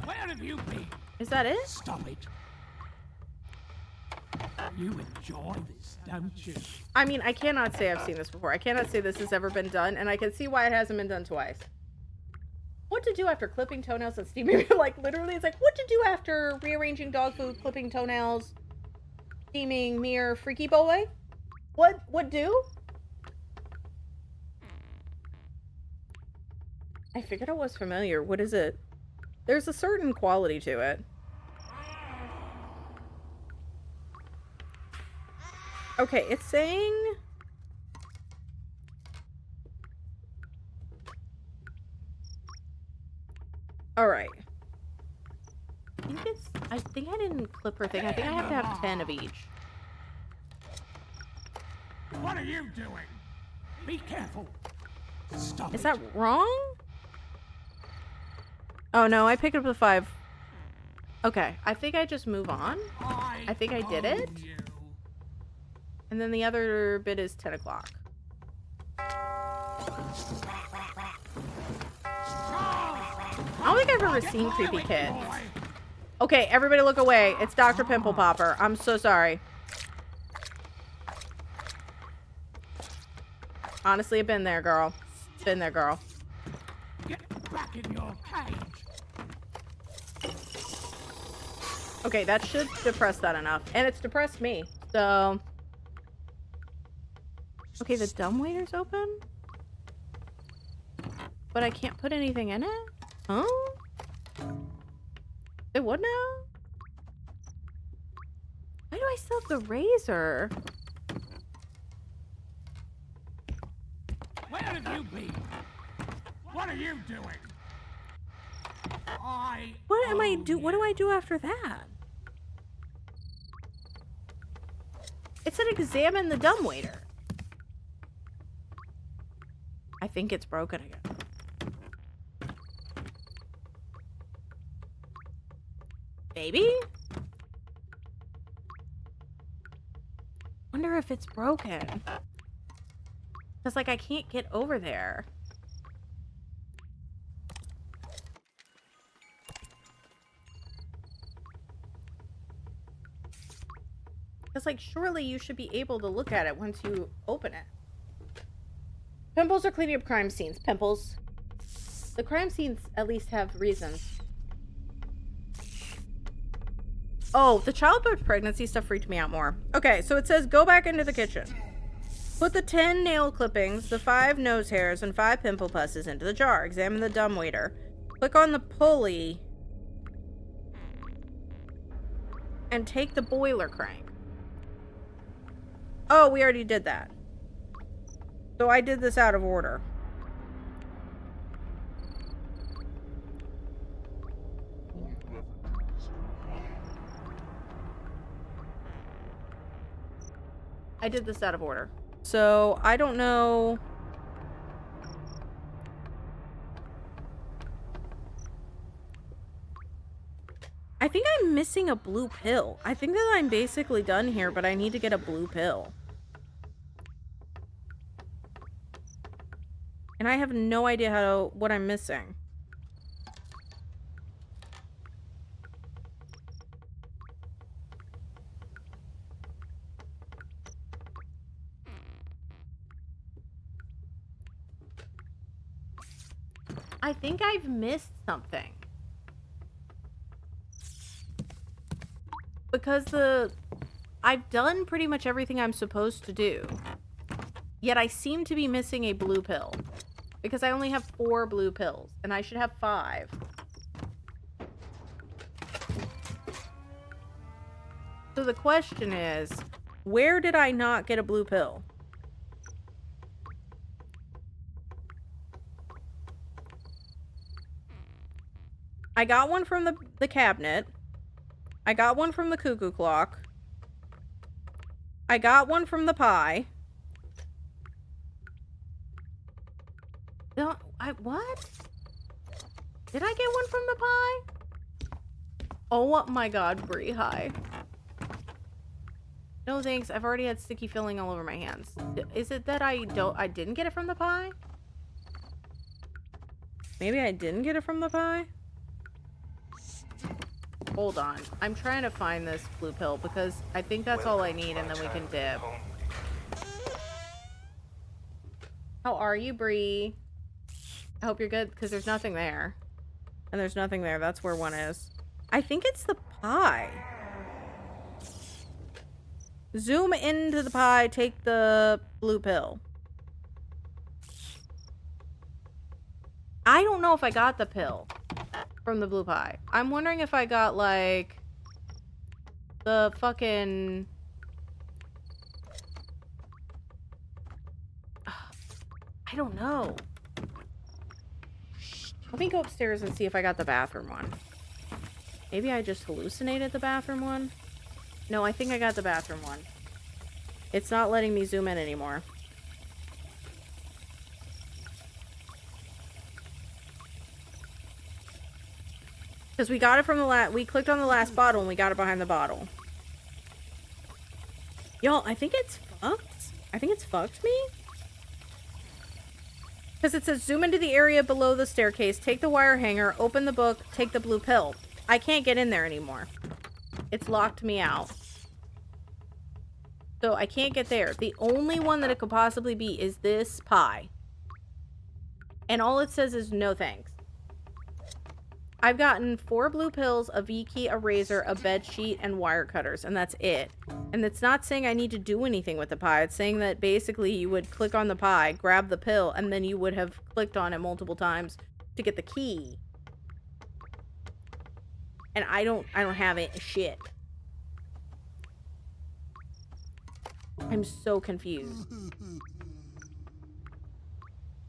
Where have you been? Is that it? Stop it. You enjoy this, don't you? I mean, I cannot say I've seen this before. I cannot say this has ever been done, and I can see why it hasn't been done twice. What to do after clipping toenails and steaming? Like, literally, it's like, what to do after rearranging dog food, clipping toenails, steaming mirror, freaky boy? What do? I figured it was familiar. What is it? There's a certain quality to it. Okay, it's saying... Alright. I think I didn't clip her thing. I think I have to have 10 of each. What are you doing? Be careful. Stop. Is that wrong? Oh no, I picked up the 5. Okay, I think I just move on. I think I did it. And then the other bit is 10 o'clock. I don't think I've ever seen creepy kids. Okay, everybody look away. It's Dr. Pimple Popper. I'm so sorry. Honestly, I've been there, girl. Been there, girl. Get back in your cage. Okay, that should depress that enough. And it's depressed me. So... Okay, the dumbwaiter's open? But I can't put anything in it? Huh? It would now? Why do I still have the razor? Where have you been? What are you doing? What am I do? What do I do after that? It said examine the dumbwaiter. I think it's broken again. Maybe? Wonder if it's broken. Because, like, I can't get over there. Because, like, surely you should be able to look at it once you open it. Pimples are cleaning up crime scenes. Pimples. The crime scenes at least have reasons. Oh, the childbirth pregnancy stuff freaked me out more. Okay, so it says go back into the kitchen. Put the 10 nail clippings, the 5 nose hairs, and 5 pimple pusses into the jar. Examine the dumbwaiter. Click on the pulley. And take the boiler crank. Oh, we already did that. So I did this out of order. I did this out of order. So I don't know. I think I'm missing a blue pill. I think that I'm basically done here, but I need to get a blue pill. And I have no idea what I'm missing. I think I've missed something. Because I've done pretty much everything I'm supposed to do. Yet I seem to be missing a blue pill. Because I only have 4 blue pills. And I should have 5. So the question is, where did I not get a blue pill? I got one from the cabinet. I got one from the cuckoo clock. I got one from the pie. No, what? Did I get one from the pie? Oh my god, Brie, hi. No thanks, I've already had sticky filling all over my hands. Is it that I didn't get it from the pie? Maybe I didn't get it from the pie? Hold on. I'm trying to find this blue pill because I think that's all I need and then we can dip. How are you, Bree? I hope you're good because there's nothing there. And there's nothing there. That's where one is. I think it's the pie. Zoom into the pie. Take the blue pill. I don't know if I got the pill from the blue pie. I'm wondering if I got, like, the fucking... I don't know. Let me go upstairs and see if I got the bathroom one. Maybe I just hallucinated the bathroom one? No, I think I got the bathroom one. It's not letting me zoom in anymore. Because we got it from the we clicked on the last bottle and we got it behind the bottle. Y'all, I think it's fucked. I think it's fucked me. Because it says zoom into the area below the staircase, take the wire hanger, open the book, take the blue pill. I can't get in there anymore. It's locked me out. So I can't get there. The only one that it could possibly be is this pie. And all it says is no thanks. I've gotten 4 blue pills, a V-key, a razor, a bed sheet, and wire cutters, and that's it. And it's not saying I need to do anything with the pie. It's saying that basically you would click on the pie, grab the pill, and then you would have clicked on it multiple times to get the key. And I don't have it. Shit. I'm so confused.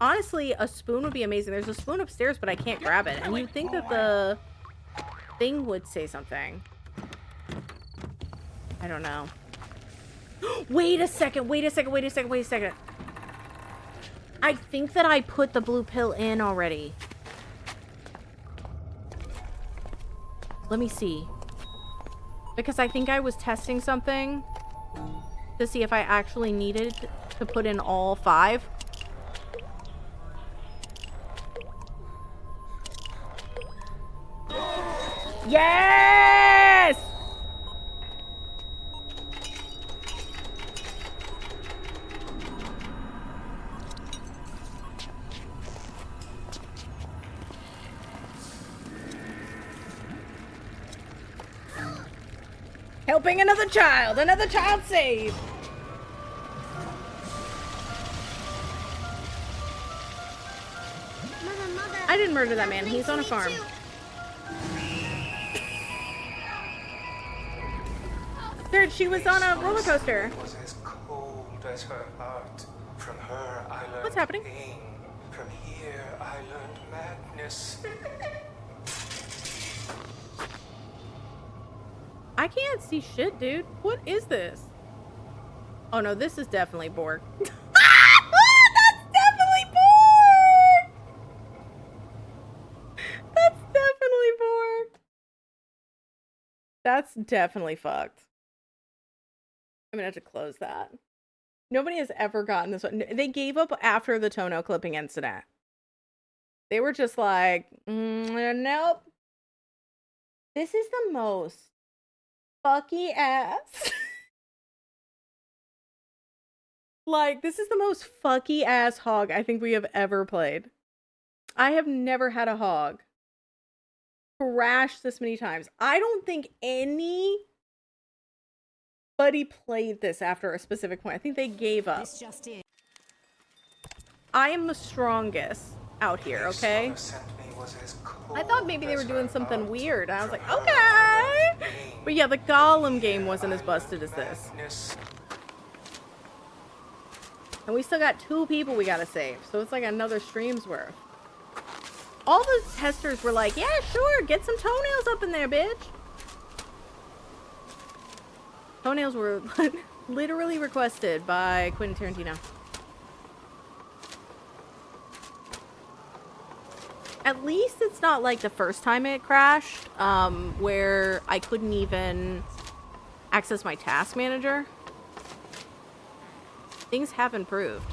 Honestly, a spoon would be amazing. There's a spoon upstairs, but I can't grab it. And you'd think that the thing would say something. I don't know. Wait a second. Wait a second. Wait a second. Wait a second. I think that I put the blue pill in already. Let me see. Because I think I was testing something to see if I actually needed to put in all 5. Yes! Helping another child saved. Mother. I didn't murder that man. He's on a farm. Third, she was on a roller coaster. Was as cold as her heart. From her I learned What's happening? pain. From here I learned madness. I can't see shit, dude. What is this? Oh no, this is definitely Borg. That's definitely Borg! That's definitely Borg. That's definitely fucked. I'm gonna have to close that. Nobody has ever gotten this one. They gave up after the toenail clipping incident. They were just like, nope. This is the most fucky ass. Like, this is the most fucky ass hog I think we have ever played. I have never had a hog crash this many times. I don't think anybody played this after a specific point. I think they gave up. This just in. I am the strongest out here, okay? I thought maybe they were doing something weird. I was like, okay! But yeah, the Golem game wasn't as busted as this. And we still got 2 people we gotta save, so it's like another stream's worth. All the testers were like, yeah, sure, get some toenails up in there, bitch. Toenails were literally requested by Quentin Tarantino. At least it's not like the first time it crashed, where I couldn't even access my task manager. Things have improved.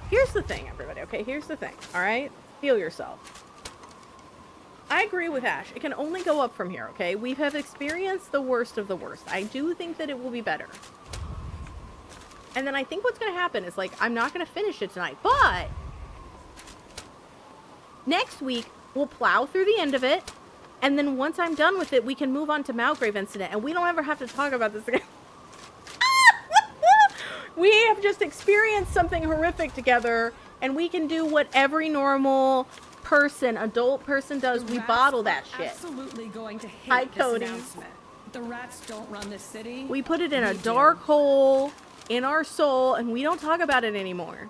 Here's the thing, everybody, okay? Here's the thing, alright? Feel yourself. I agree with Ash. It can only go up from here, okay? We have experienced the worst of the worst. I do think that it will be better. And then I think what's going to happen is, like, I'm not going to finish it tonight, but next week, we'll plow through the end of it, and then once I'm done with it, we can move on to Malgrave Incident, and we don't ever have to talk about this again. We have just experienced something horrific together, and we can do what every normal person, adult person does. We bottle that shit. Absolutely going to hate Hi, this Cody. announcement. The rats don't run this city. We put it in a We do. dark hole in our soul, and we don't talk about it anymore.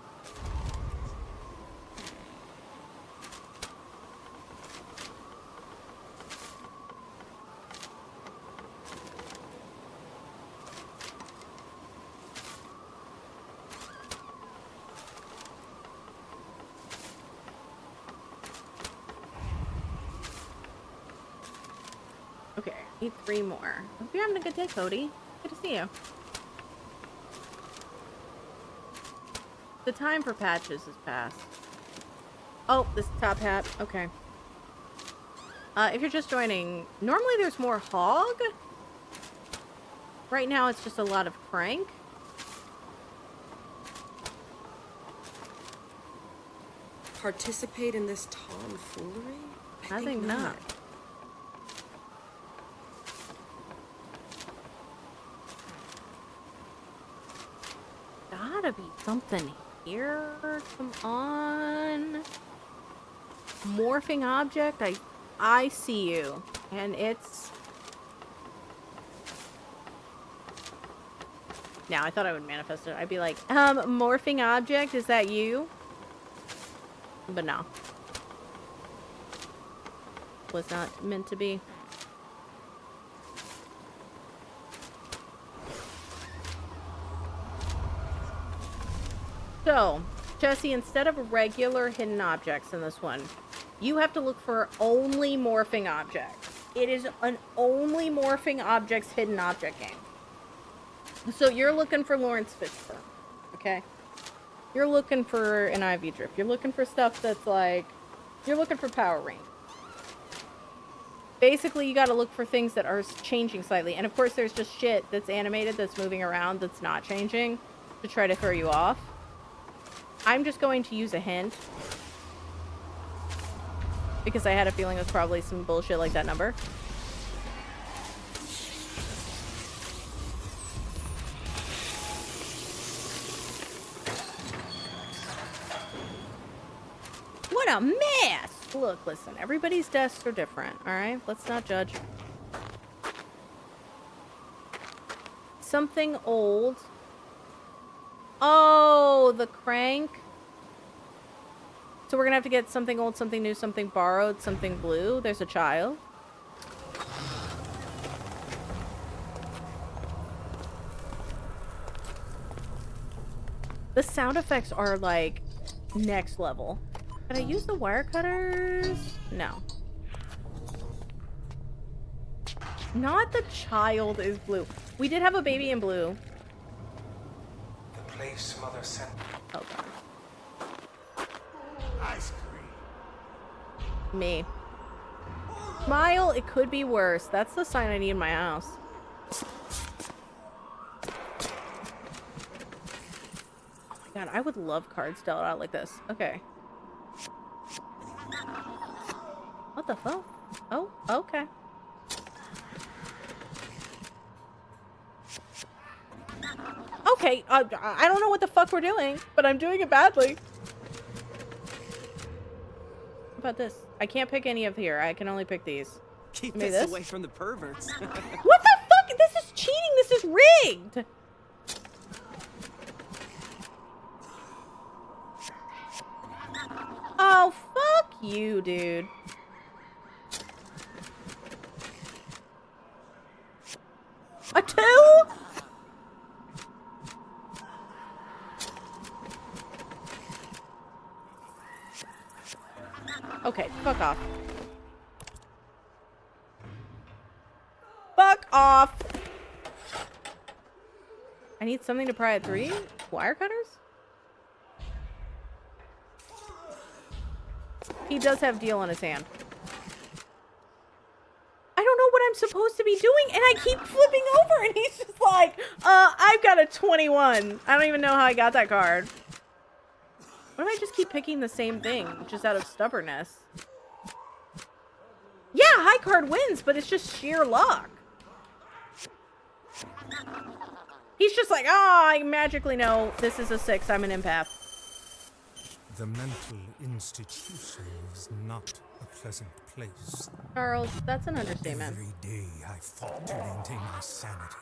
Okay, need 3 more. Hope you're having a good day, Cody. Good to see you. The time for patches has passed. Oh, this top hat. Okay. If you're just joining, normally there's more hog. Right now it's just a lot of crank. Participate in this tomfoolery? I think not. Gotta be something here. Come on. Morphing object. I see you. And it's... Now, I thought I would manifest it. I'd be like, morphing object, is that you? But no. Was not meant to be. So, Jesse, instead of regular hidden objects in this one, you have to look for only morphing objects. It is an only morphing objects hidden object game. So you're looking for Lawrence Fishburne, okay? You're looking for an Ivy Drip. You're looking for stuff that's like... You're looking for Power Rangers. Basically, you gotta look for things that are changing slightly. And of course, there's just shit that's animated, that's moving around, that's not changing, to try to throw you off. I'm just going to use a hint. Because I had a feeling it was probably some bullshit like that number. What a mess! Look, listen, everybody's desks are different, alright? Let's not judge. Something old. Oh, the crank. So we're gonna have to get something old, something new, something borrowed, something blue. There's a child. The sound effects are like next level. Can I use the wire cutters? No. Not the child is blue. We did have a baby in blue. The place Mother sent. Oh god. Ice cream. Me. Smile, it could be worse. That's the sign I need in my house. Oh my God, I would love cards dealt out like this. Okay. What the fuck? Oh, okay. Okay, I don't know what the fuck we're doing, but I'm doing it badly. How about this? I can't pick any of here. I can only pick these. Keep Maybe this this? away from the perverts. What the fuck? This is cheating. This is rigged. Oh, fuck you, dude. A 2? Okay, fuck off. Fuck off. I need something to pry at 3? Wire cutters? He does have deal on his hand. I don't know what I'm supposed to be doing, and I keep flipping over, and he's just like, I've got a 21. I don't even know how I got that card. What if I just keep picking the same thing, just out of stubbornness? Yeah, high card wins, but it's just sheer luck. He's just like, oh, I magically know this is a 6. I'm an empath. The mental institution is not a pleasant place. Charles, that's an understatement. Every day I fought to maintain my sanity.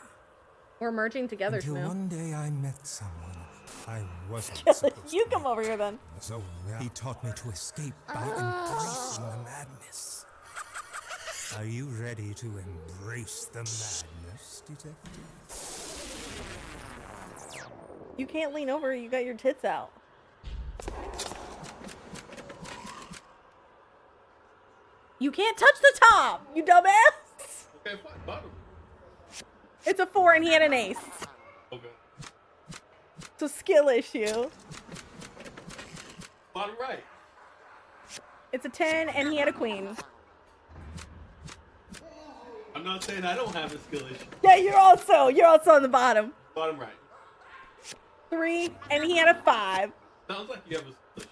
We're merging together, Until Shmoo. one day I met someone I wasn't Kelly, supposed you to come meet. over here then. So he taught me to escape by embracing the madness. Are you ready to embrace the madness, detective? You can't lean over, you got your tits out. You can't touch the top, you dumbass! Okay, fine, bottom. It's a 4 and he had an ace. Okay. It's a skill issue. Bottom right. It's a 10 and he had a queen. I'm not saying I don't have a skill issue. Yeah, you're also on the bottom. Bottom right. 3 and he had a 5. Sounds like you have a skill issue.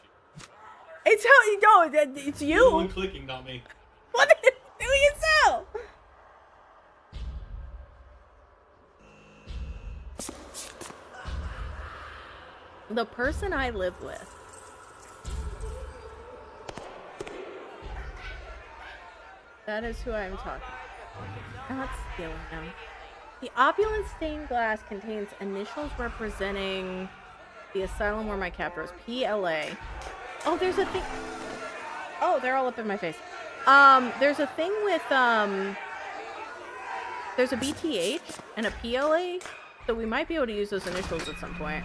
It's how you know, it's You're the one you. clicking, not me. What are you doing yourself? The person I live with. That is who I'm talking about. Not stealing them. The opulent stained glass contains initials representing the asylum where my captor is. PLA. Oh, there's a thing. Oh, they're all up in my face. There's a thing with, there's a BTH and a PLA, so we might be able to use those initials at some point.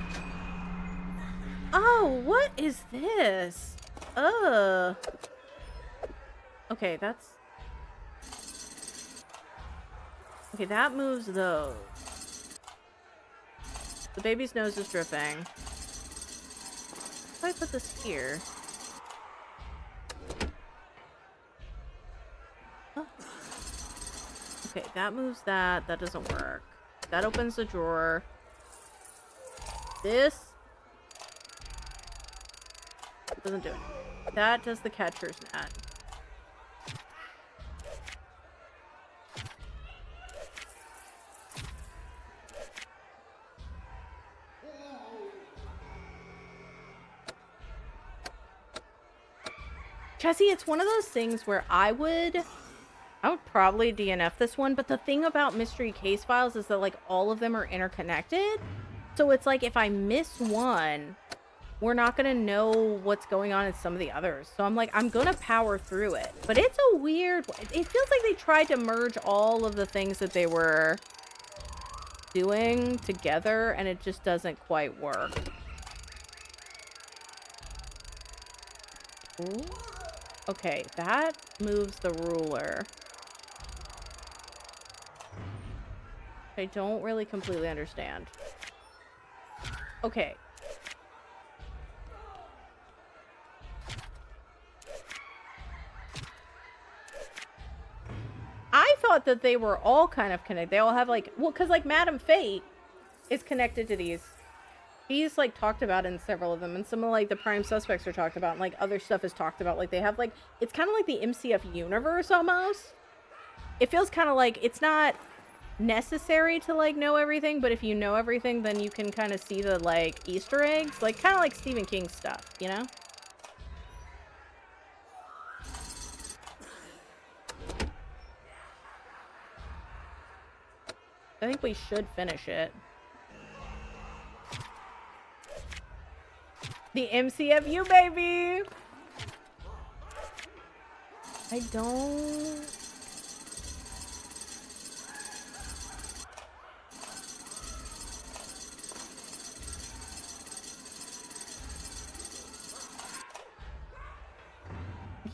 Oh, what is this? Okay, that's... Okay, that moves those. The baby's nose is dripping. If I put this here... Oh. Okay, that moves that. That doesn't work. That opens the drawer. This doesn't do it. That does the catcher's net. Jesse, it's one of those things where I would probably DNF this one, but the thing about mystery case files is that like all of them are interconnected. So it's like if I miss one, we're not gonna know what's going on in some of the others. So I'm like, I'm gonna power through it. But it's a weird, it feels like they tried to merge all of the things that they were doing together and it just doesn't quite work. Ooh. Okay, that moves the ruler. I don't really completely understand. Okay. I thought that they were all kind of connected. They all have like, well, because like Madame Fate is connected to these. he's like talked about in several of them, and some of like the prime suspects are talked about, and like other stuff is talked about. Like they have like, it's kind of like the MCF universe almost. It feels kind of like it's not necessary to like know everything, but if you know everything, then you can kind of see the like Easter eggs, like kind of like Stephen King stuff, you know? I think we should finish it. The MCFU, baby! I don't...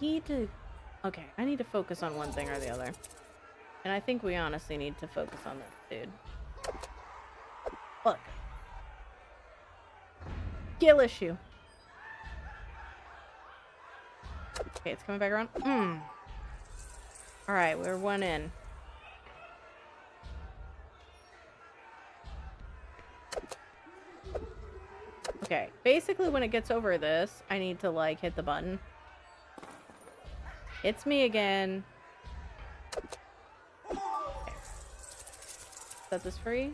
need to... Okay, I need to focus on one thing or the other. And I think we honestly need to focus on this, dude. Look. Skill issue. Okay, it's coming back around. Alright, we're one in. Okay, basically when it gets over this, I need to, like, hit the button. It's me again. Okay. Set this free.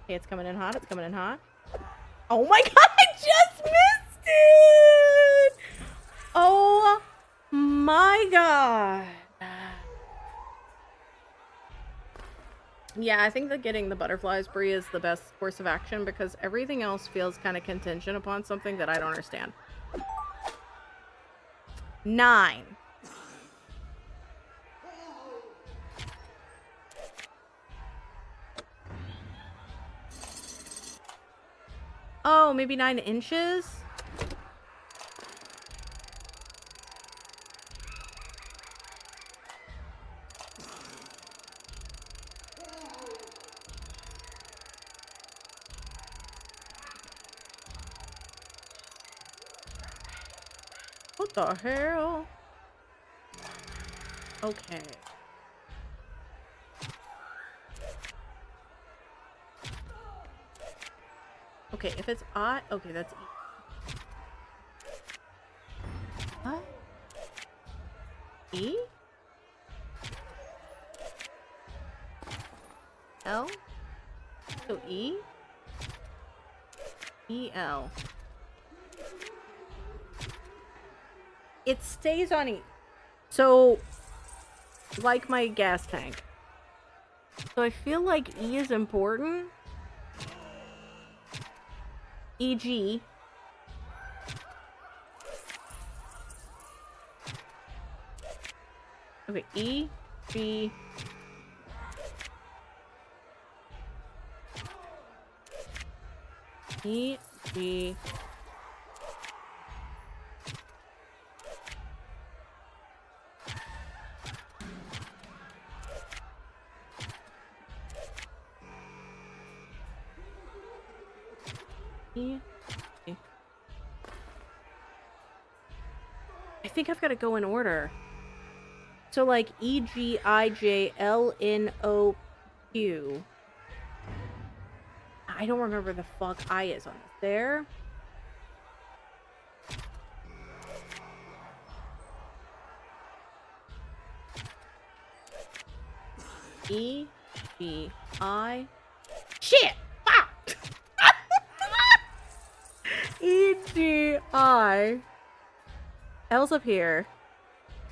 Okay, it's coming in hot. It's coming in hot. Oh my god, I just missed it! Oh my god. Yeah, I think that getting the butterflies, Brie, is the best course of action because everything else feels kind of contingent upon something that I don't understand. 9. Oh, maybe 9 inches? What the hell? Okay. Okay, if it's odd, okay, that's E. What? E? L? So E? E, L. It stays on E. So, like my gas tank. So I feel like E is important. E.g. Okay, E, G. E, G. E. I think I've got to go in order. So like E, G, I, J, L, N, O, Q. I don't remember the fuck I is on this. There. E, G, I. Shit! Fuck! E, G, I. L's up here.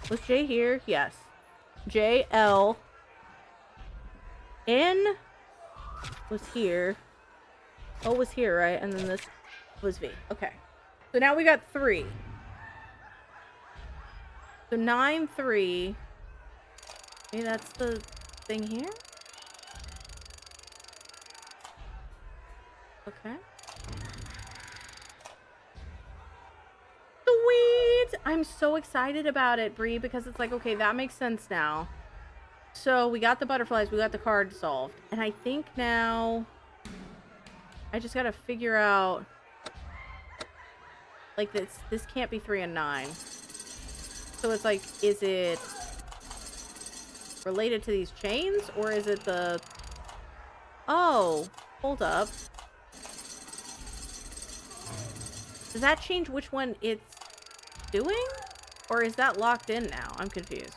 Was J here? Yes. J, L. N was here. O was here, right? And then this was V. Okay. So now we got 3. So 9, 3. Maybe that's the thing here? Okay. Sweet! I'm so excited about it, Brie, because it's like, okay, that makes sense now. So we got the butterflies, we got the card solved. And I think now I just gotta figure out, like, this can't be 3 and 9. So it's like, is it related to these chains? Or is it the... Oh, hold up. Does that change which one it's doing? Or is that locked in now? I'm confused.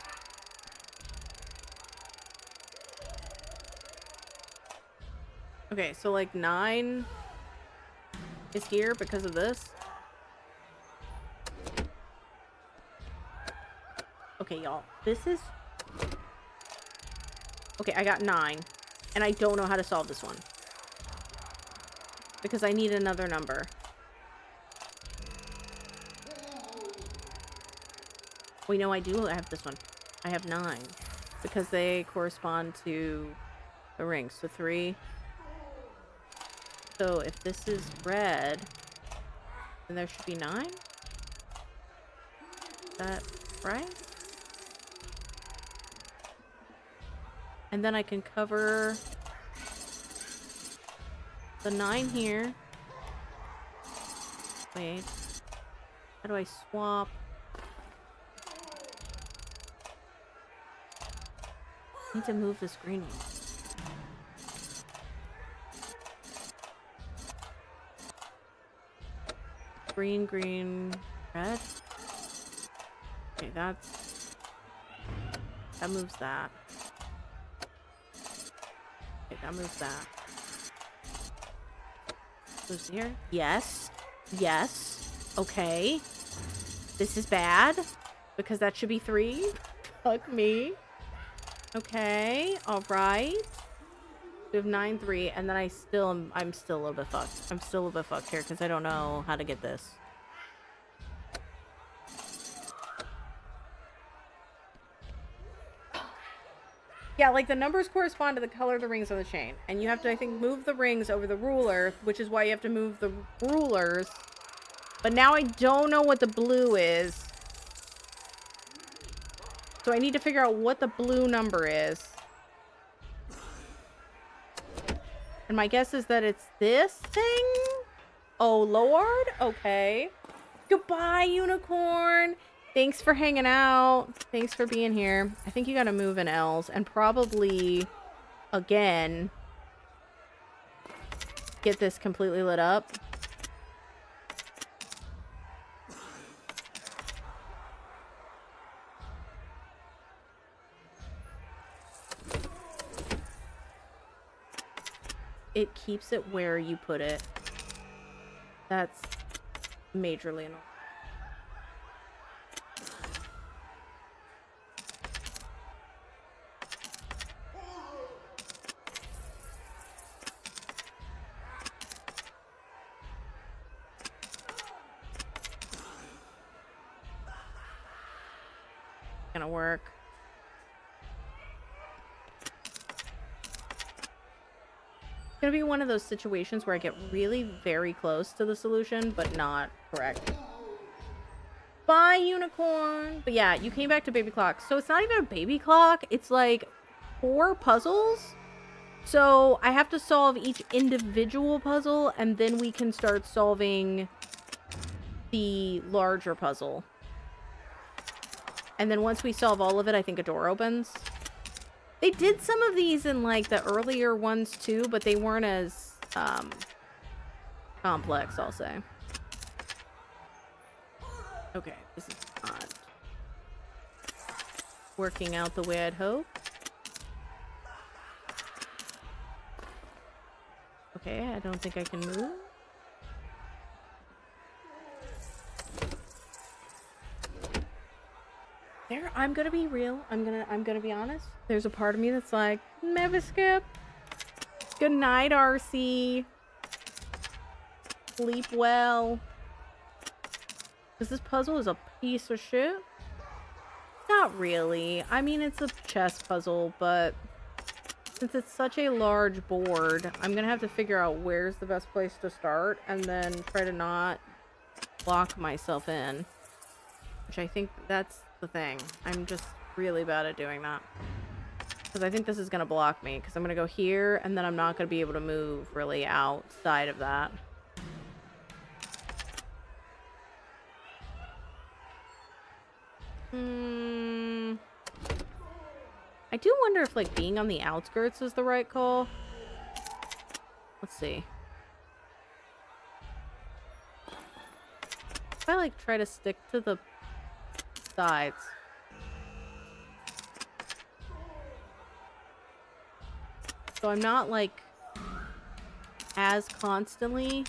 Okay, so like 9 is here because of this. Okay, y'all. This is... Okay, I got 9. And I don't know how to solve this one. Because I need another number. Wait, no, I do have this one. I have 9. Because they correspond to the rings. So 3. So if this is red, then there should be 9? Is that right? And then I can cover the 9 here. Wait. How do I swap? I need to move this green one. Green, green, red. Okay, that moves that. Okay, that moves that. Moves here. Yes. Yes. Okay. This is bad. Because that should be 3. Fuck me. Okay. Alright. We have 9, 3, and then I'm still a little bit fucked. I'm still a little bit fucked here because I don't know how to get this. Yeah, like the numbers correspond to the color of the rings on the chain. And you have to, I think, move the rings over the ruler, which is why you have to move the rulers. But now I don't know what the blue is. So I need to figure out what the blue number is. And my guess is that it's this thing? Oh, Lord? Okay. Goodbye, unicorn. Thanks for hanging out. Thanks for being here. I think you gotta move in L's and probably, again, get this completely lit up. It keeps it where you put it. That's majorly annoying. Gonna work. It's gonna be one of those situations where I get really very close to the solution, but not correct. Bye, unicorn! But yeah, you came back to baby clock. So it's not even a baby clock. It's like 4 puzzles. So I have to solve each individual puzzle, and then we can start solving the larger puzzle. And then once we solve all of it, I think a door opens. They did some of these in, like, the earlier ones, too, but they weren't as, complex, I'll say. Okay, this is not working out the way I'd hope. Okay, I don't think I can move. There, I'm gonna be real. I'm gonna be honest. There's a part of me that's like, never skip. Good night, RC. Sleep well. Because this puzzle is a piece of shit. Not really. I mean, it's a chess puzzle, but since it's such a large board, I'm gonna have to figure out where's the best place to start and then try to not lock myself in. Which I think that's the thing. I'm just really bad at doing that. Because I think this is gonna block me. Because I'm gonna go here, and then I'm not gonna be able to move really outside of that. I do wonder if, like, being on the outskirts is the right call. Let's see. If I, like, try to stick to the sides. So I'm not, like, as constantly...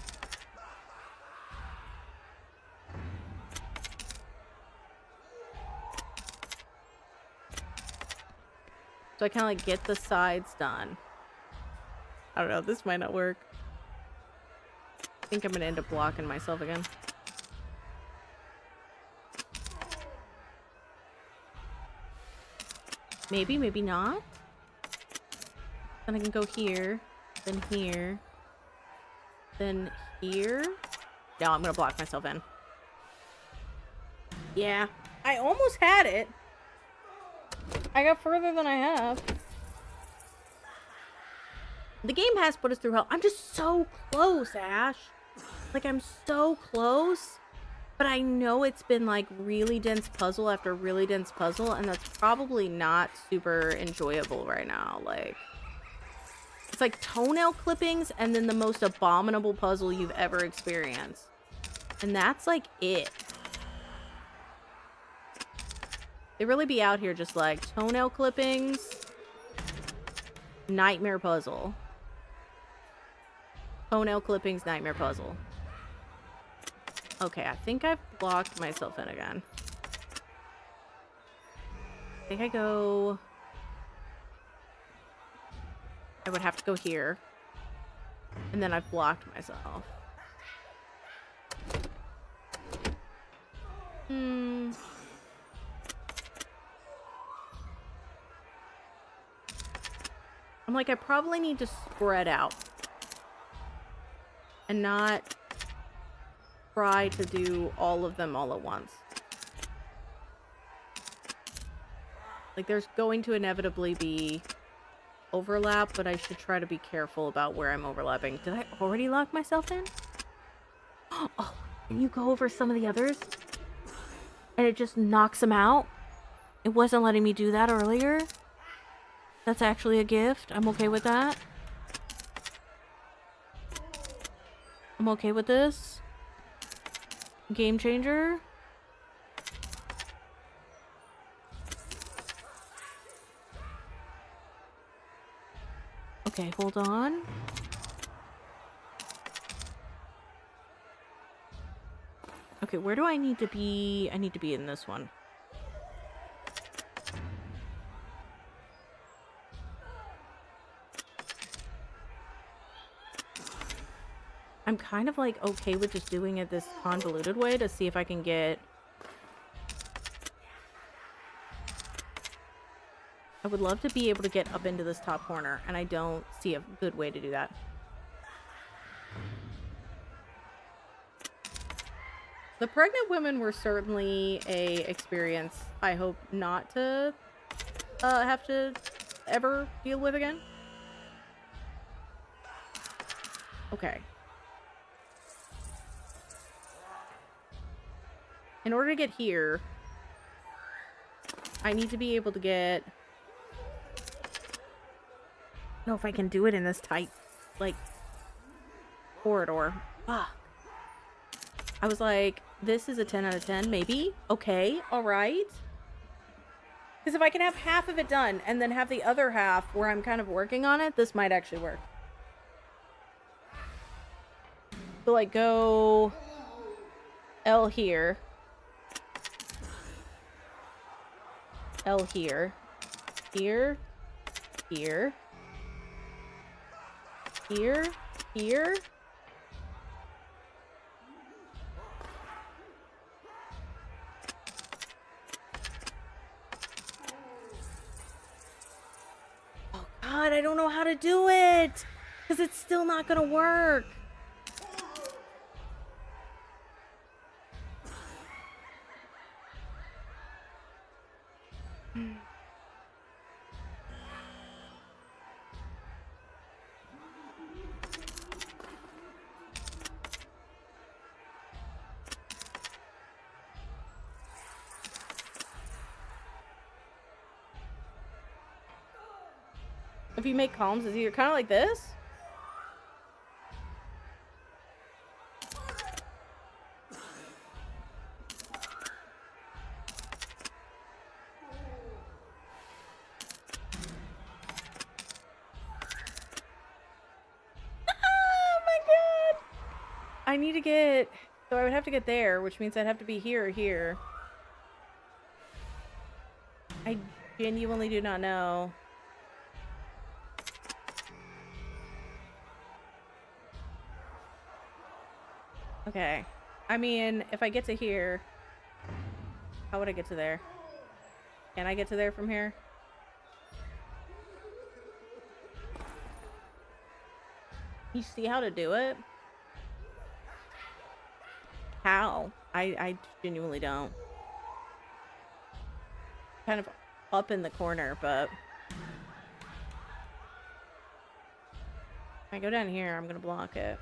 So I kind of, like, get the sides done. I don't know, this might not work. I think I'm gonna end up blocking myself again. Maybe, maybe not. Then I can go here, then here, then here. No, I'm gonna block myself in. Yeah, I almost had it. I got further than I have. The game has put us through hell. I'm just so close, Ash. Like, I'm so close. But I know it's been, like, really dense puzzle after really dense puzzle, and that's probably not super enjoyable right now. Like, it's like toenail clippings and then the most abominable puzzle you've ever experienced. And that's, like, it. They really be out here just, like, toenail clippings, nightmare puzzle. Toenail clippings, nightmare puzzle. Okay, I think I've blocked myself in again. I think I go... I would have to go here. And then I've blocked myself. I'm like, I probably need to spread out. And not try to do all of them all at once. Like, there's going to inevitably be overlap, but I should try to be careful about where I'm overlapping. Did I already lock myself in? Oh, can you go over some of the others? And it just knocks them out? It wasn't letting me do that earlier? That's actually a gift. I'm okay with that. I'm okay with this. Game changer. Okay, hold on. Okay, where do I need to be? I need to be in this one. I'm kind of like okay with just doing it this convoluted way to see if I can get... I would love to be able to get up into this top corner, and I don't see a good way to do that. The pregnant women were certainly a experience I hope not to have to ever deal with again. Okay. In order to get here, I need to be able to get... I don't know if I can do it in this tight, like, corridor. Fuck. I was like, this is a 10 out of 10, maybe? Okay, alright. Because if I can have half of it done, and then have the other half where I'm kind of working on it, this might actually work. So, like, go... L here. L here. Here. Here. Here. Here. Oh God, I don't know how to do it. Because it's still not going to work. If you make columns, it's either kind of like this. Oh my god! I need to get... So I would have to get there, which means I'd have to be here or here. I genuinely do not know. Okay. I mean, if I get to here... How would I get to there? Can I get to there from here? You see how to do it? How? I genuinely don't. Kind of up in the corner, but... If I go down here, I'm gonna block it.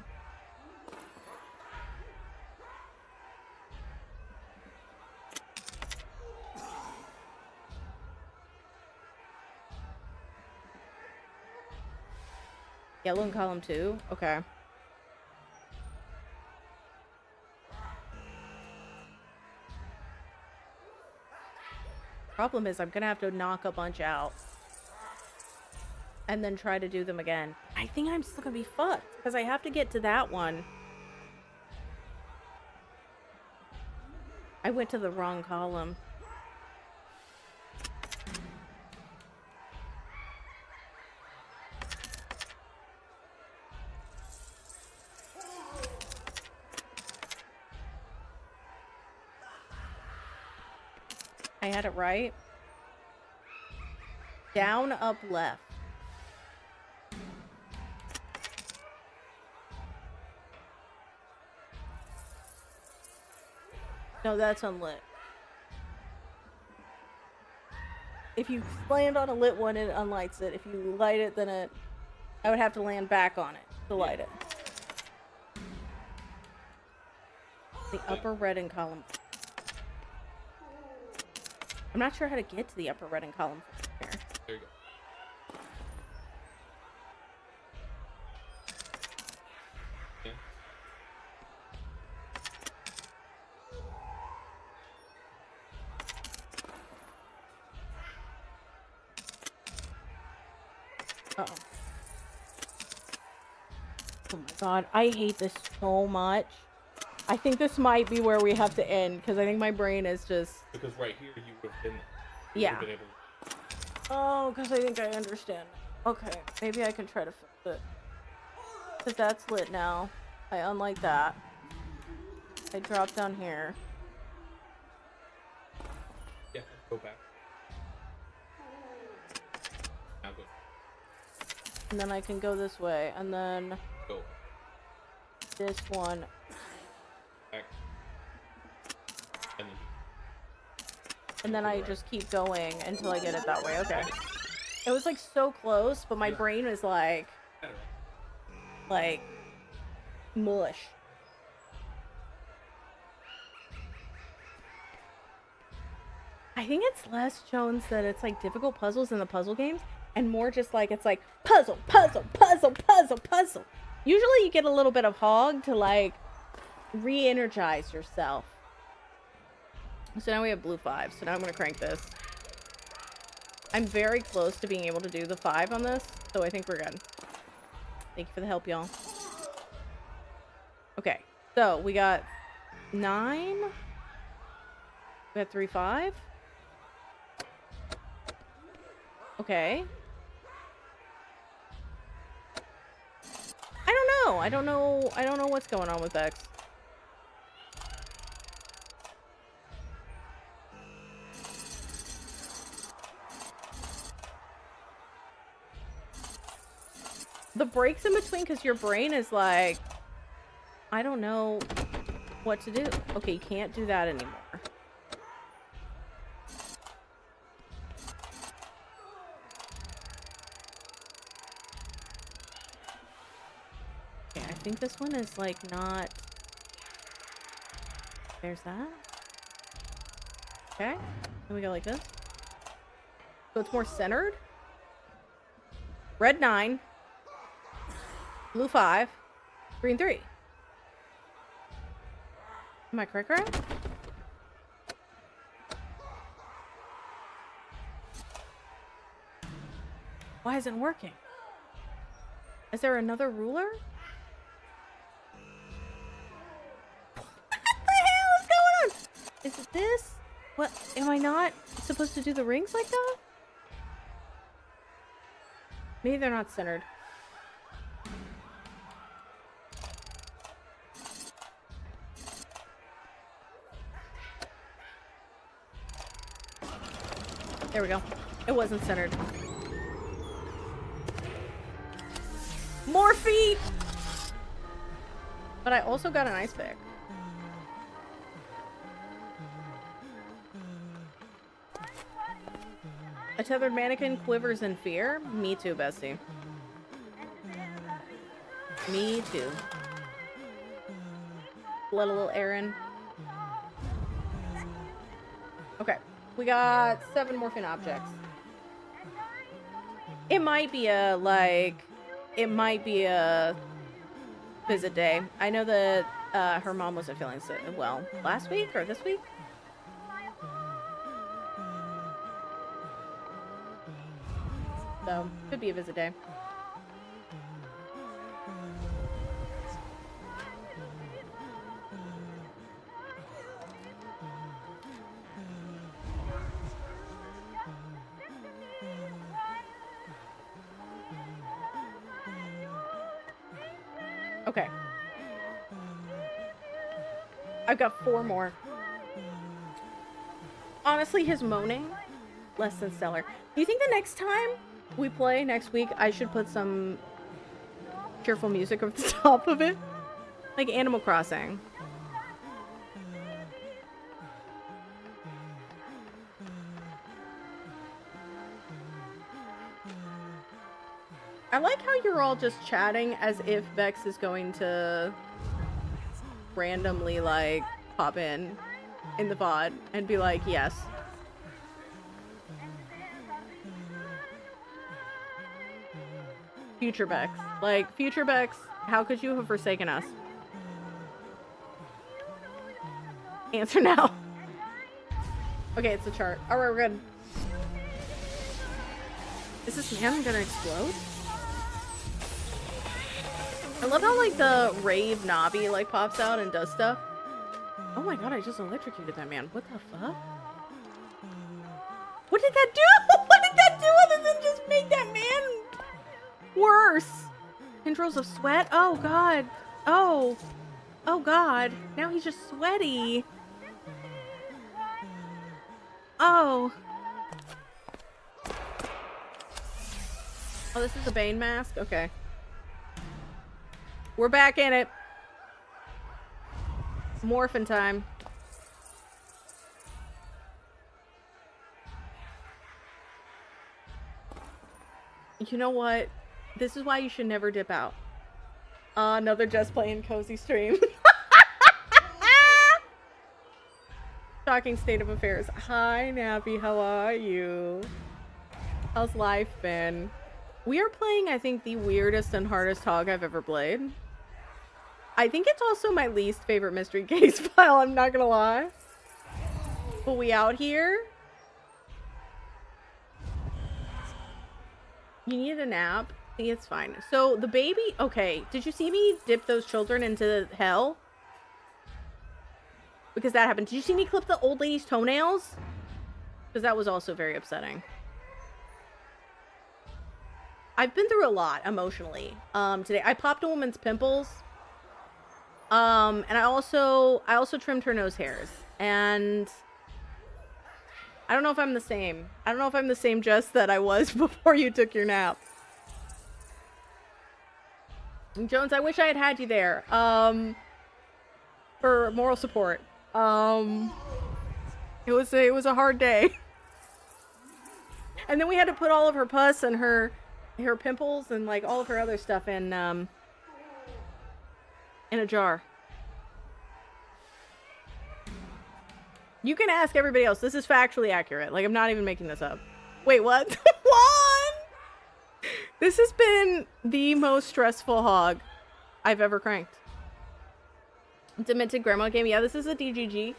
Yellow in column 2? Okay. Problem is, I'm gonna have to knock a bunch out. And then try to do them again. I think I'm still gonna be fucked. Because I have to get to that one. I went to the wrong column. I had it right. Down, up, left. No, that's unlit. If you land on a lit one, it unlights it. If you light it, then it... I would have to land back on it to light it. The upper red in column. I'm not sure how to get to the upper red in column here. There you go. Yeah. Uh-oh. Oh my god, I hate this so much. I think this might be where we have to end, because I think my brain is just... Because right here you would have been. Yeah. Been able to... Oh, because I think I understand. Okay, maybe I can try to fix it. Because that's lit now. I unlight that. I drop down here. Yeah, go back. Now go. And then I can go this way, and then... Go. This one. Back. And then I just keep going until I get it that way. Okay. It was like so close, but my brain was like mush. I think it's less Jones that it's like difficult puzzles in the puzzle games, and more just like it's like puzzle, puzzle, puzzle, puzzle, puzzle. Usually you get a little bit of hog to like re-energize yourself. So now we have blue 5, so now I'm gonna crank this. I'm very close to being able to do the 5 on this, so I think we're good. Thank you for the help, y'all. Okay, so we got 9. We got 3, 5. Okay. I don't know what's going on with X. The breaks in between, because your brain is like, I don't know what to do. Okay, you can't do that anymore. Okay, I think this one is like not... There's that. Okay, then we go like this. So it's more centered. Red 9. Blue 5. Green 3. Am I correct? Why isn't it working? Is there another ruler? What the hell is going on? Is it this? What? Am I not supposed to do the rings like that? Maybe they're not centered. There we go. It wasn't centered. More feet! But I also got an ice pick. A tethered mannequin quivers in fear. Me too, bestie. Me too. Let a little Aaron. Okay. We got 7 morphine objects. It might be a, visit day. I know that her mom wasn't feeling so well last week or this week. So, could be a visit day. Okay. I've got 4 more. Honestly, his moaning, less than stellar. Do you think the next time we play next week, I should put some cheerful music over the top of it? Like Animal Crossing. I like how you're all just chatting as if Vex is going to randomly, like, pop in the VOD and be like, yes. Future Vex. Like, Future Vex, how could you have forsaken us? Answer now. Okay, it's a chart. Alright, we're good. Is this man gonna explode? I love how, like, the rave Navi, like, pops out and does stuff. Oh my god, I just electrocuted that man. What the fuck? What did that do? What did that do other than just make that man worse? Controls of sweat? Oh god. Oh. Oh god. Now he's just sweaty. Oh. Oh, this is a Bane mask? Okay. We're back in it. Morphin' time. You know what? This is why you should never dip out. Another just playing cozy stream. Shocking state of affairs. Hi, Nappy. How are you? How's life been? We are playing, I think, the weirdest and hardest hog I've ever played. I think it's also my least favorite mystery case file, I'm not gonna lie. But we out here? You need a nap? See, it's fine. So, the baby... Okay, did you see me dip those children into hell? Because that happened. Did you see me clip the old lady's toenails? Because that was also very upsetting. I've been through a lot emotionally today. I popped a woman's pimples. And I also trimmed her nose hairs. And I don't know if I'm the same. I don't know if I'm the same Jess that I was before you took your nap. Jones, I wish I had had you there. For moral support. It was a hard day. And then we had to put all of her pus and her pimples and like all of her other stuff in a jar. You can ask everybody else. This is factually accurate. Like, I'm not even making this up. Wait, what? What? This has been the most stressful hog I've ever cranked. Demented Grandma game. Yeah, this is a DGG.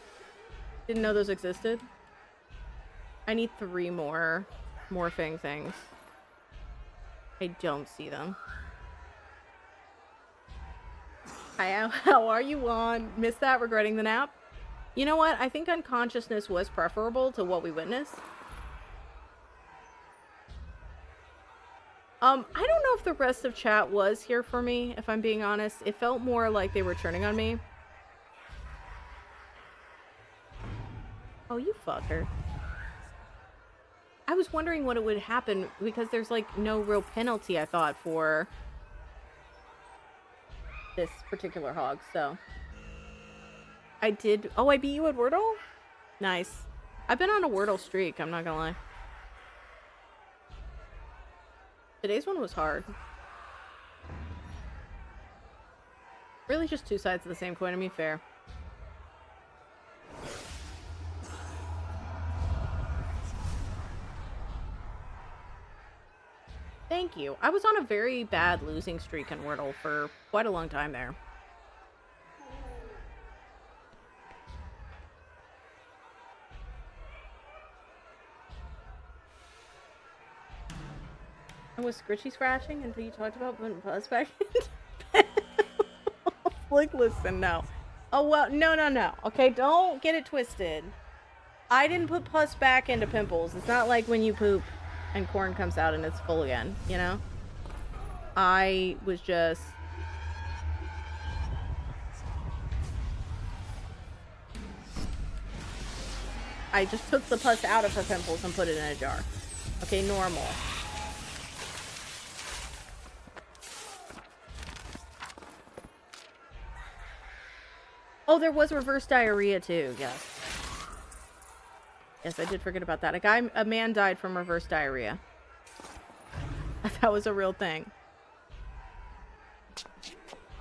Didn't know those existed. I need 3 more morphing things. I don't see them. Hi, how are you, Juan? Missed that, regretting the nap? You know what? I think unconsciousness was preferable to what we witnessed. I don't know if the rest of chat was here for me, if I'm being honest. It felt more like they were turning on me. Oh, you fucker. I was wondering what it would happen because there's like no real penalty, I thought, for this particular hog, so. I did. Oh, I beat you at Wordle? Nice. I've been on a Wordle streak, I'm not gonna lie. Today's one was hard. Really just 2 sides of the same coin, to be fair. Thank you. I was on a very bad losing streak in Wordle for quite a long time there. I was scritchy scratching until you talked about putting pus back in. Like, listen, no. Oh, well, no. Okay, don't get it twisted. I didn't put pus back into pimples. It's not like when you poop and corn comes out and it's full again, you know? I was just... I just took the pus out of her pimples and put it in a jar. Okay, normal. Oh, there was reverse diarrhea too, yes. Yes, I did forget about that. A man died from reverse diarrhea. That was a real thing.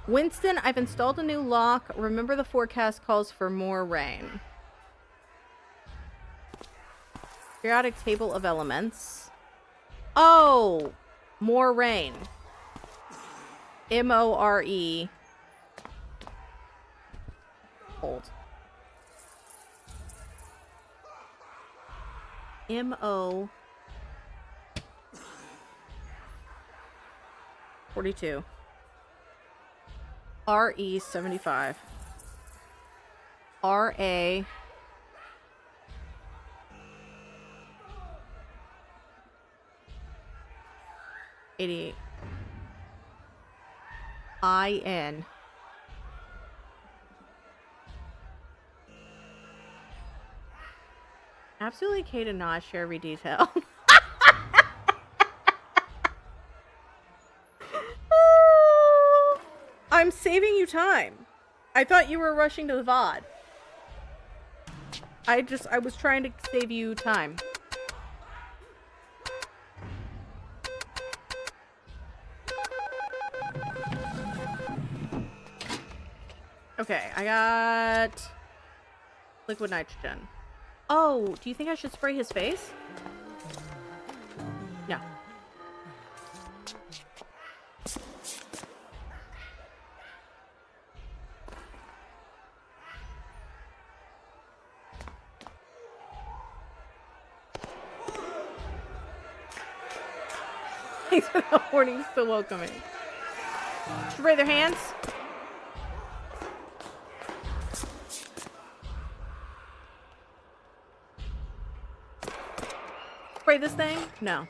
Winston, I've installed a new lock. Remember the forecast calls for more rain. Periodic table of elements. Oh! More rain. M-O-R-E. Hold. M-O... 42. R-E 75. R-A... 88. I-N. Absolutely okay to not share every detail. I'm saving you time. I thought you were rushing to the VOD. I was trying to save you time. Okay, I got liquid nitrogen. Oh, do you think I should spray his face? No. Thanks for the warning, still welcoming. Spray their hands. Spray this thing? No.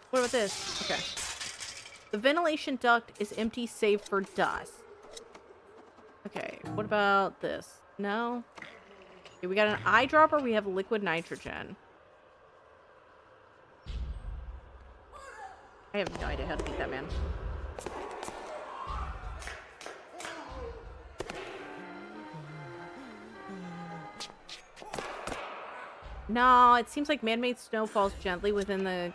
What about this? Okay. The ventilation duct is empty save for dust. Okay, what about this? No? Okay, we got an eyedropper, we have liquid nitrogen. I have no idea how to beat that man. No, it seems like man-made snow falls gently within the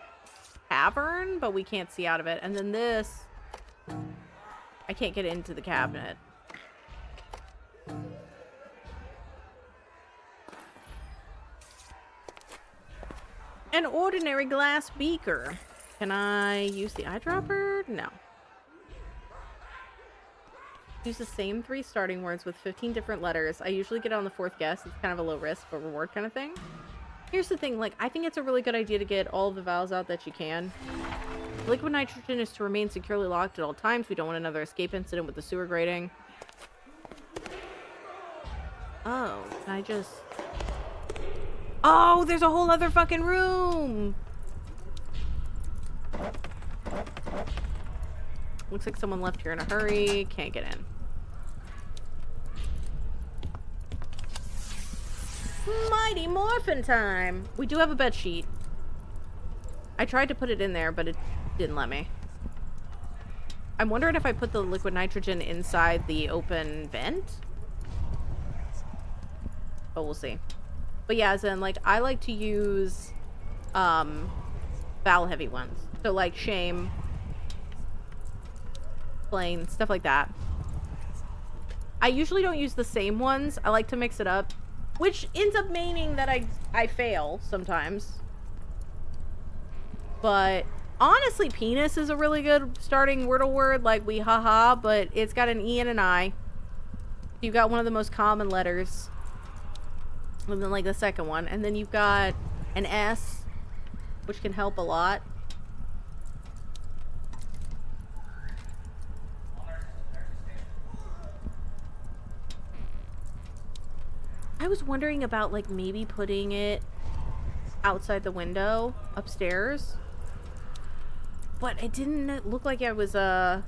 cavern, but we can't see out of it. And then this, I can't get into the cabinet. An ordinary glass beaker. Can I use the eyedropper? No. Use the same 3 starting words with 15 different letters. I usually get on the 4th guess. It's kind of a low risk but reward kind of thing. Here's the thing, like, I think it's a really good idea to get all of the vowels out that you can. Liquid nitrogen is to remain securely locked at all times. We don't want another escape incident with the sewer grating. Oh, can I just... Oh, there's a whole other fucking room! Looks like someone left here in a hurry. Can't get in. Mighty Morphin time! We do have a bed sheet. I tried to put it in there, but it didn't let me. I'm wondering if I put the liquid nitrogen inside the open vent? Oh, we'll see. But yeah, as in, like, I like to use, vowel heavy ones. So, like, shame, plain, stuff like that. I usually don't use the same ones. I like to mix it up. Which ends up meaning that I fail sometimes. But honestly, penis is a really good starting Wordle word. Like, we haha, but it's got an E and an I. You've got one of the most common letters. And then, like, the second one. And then you've got an S, which can help a lot. I was wondering about, like, maybe putting it outside the window upstairs. But it didn't look like it was, something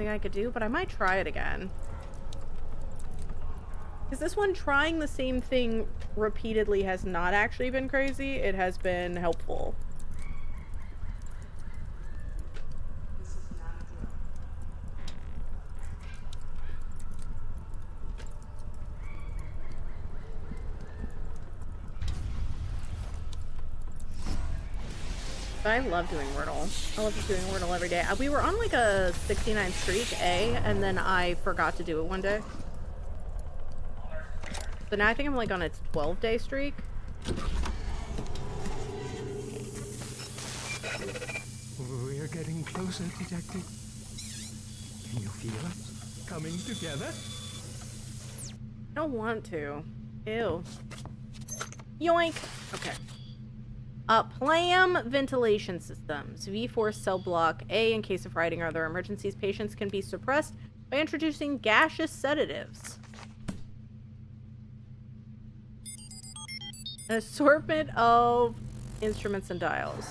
I could do, but I might try it again. Because this one, trying the same thing repeatedly has not actually been crazy. It has been helpful. I love doing Wordle. I love just doing Wordle every day. We were on like a 69 streak, and then I forgot to do it one day. So now I think I'm like on a 12-day streak. We're getting closer, Detective. Can you feel us coming together? I don't want to. Ew. Yoink. Okay. Plam ventilation systems. V4 cell block A in case of rioting or other emergencies. Patients can be suppressed by introducing gaseous sedatives. An assortment of instruments and dials.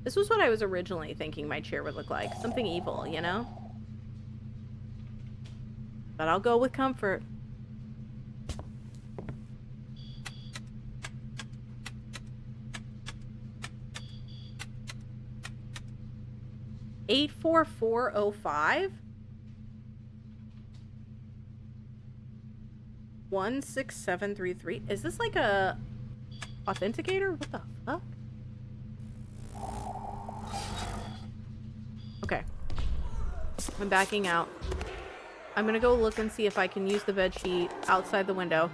This was what I was originally thinking my chair would look like. Something evil, you know? But I'll go with comfort. $84405? 16733. Is this like a authenticator? What the fuck? Okay. I'm backing out. I'm gonna go look and see if I can use the bed sheet outside the window.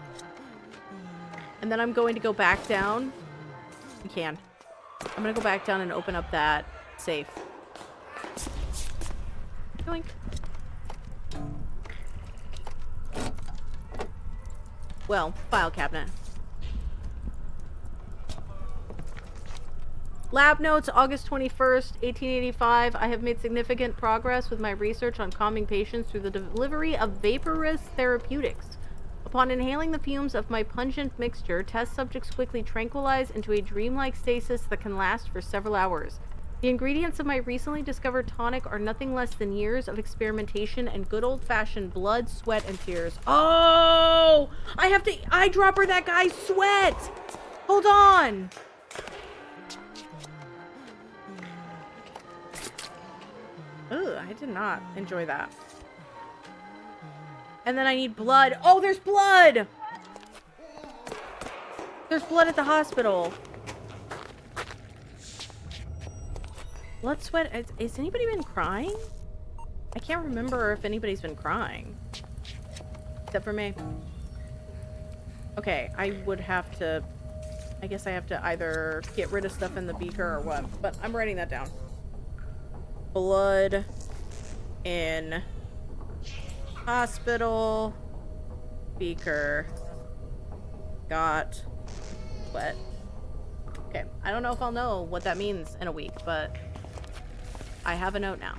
And then I'm going to go back down. You can. I'm gonna go back down and open up that safe. Yoink. Well, file cabinet. Lab notes, August 21st, 1885. I have made significant progress with my research on calming patients through the delivery of vaporous therapeutics. Upon inhaling the fumes of my pungent mixture, test subjects quickly tranquilize into a dreamlike stasis that can last for several hours. The ingredients of my recently discovered tonic are nothing less than years of experimentation and good old-fashioned blood, sweat, and tears. Oh! I have to eyedropper that guy's sweat! Hold on! Ugh, I did not enjoy that. And then I need blood. Oh, there's blood! There's blood at the hospital. Blood, sweat. Has anybody been crying? I can't remember if anybody's been crying. Except for me. Okay, I would have to I guess I have to either get rid of stuff in the beaker or what, but I'm writing that down. Blood in hospital beaker got wet. Okay, I don't know if I'll know what that means in a week, but I have a note now.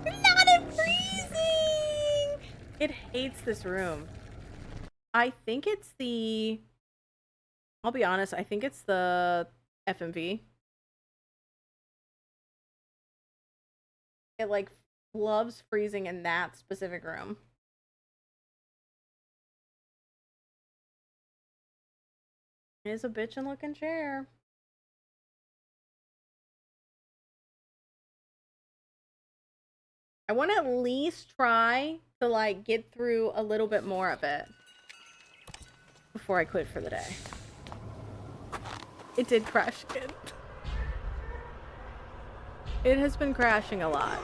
Not freezing! It hates this room. I think it's the... I'll be honest, I think it's the FMV. It, like, loves freezing in that specific room. It is a bitchin' looking chair. I want to at least try to, like, get through a little bit more of it before I quit for the day. It did crash again. It has been crashing a lot.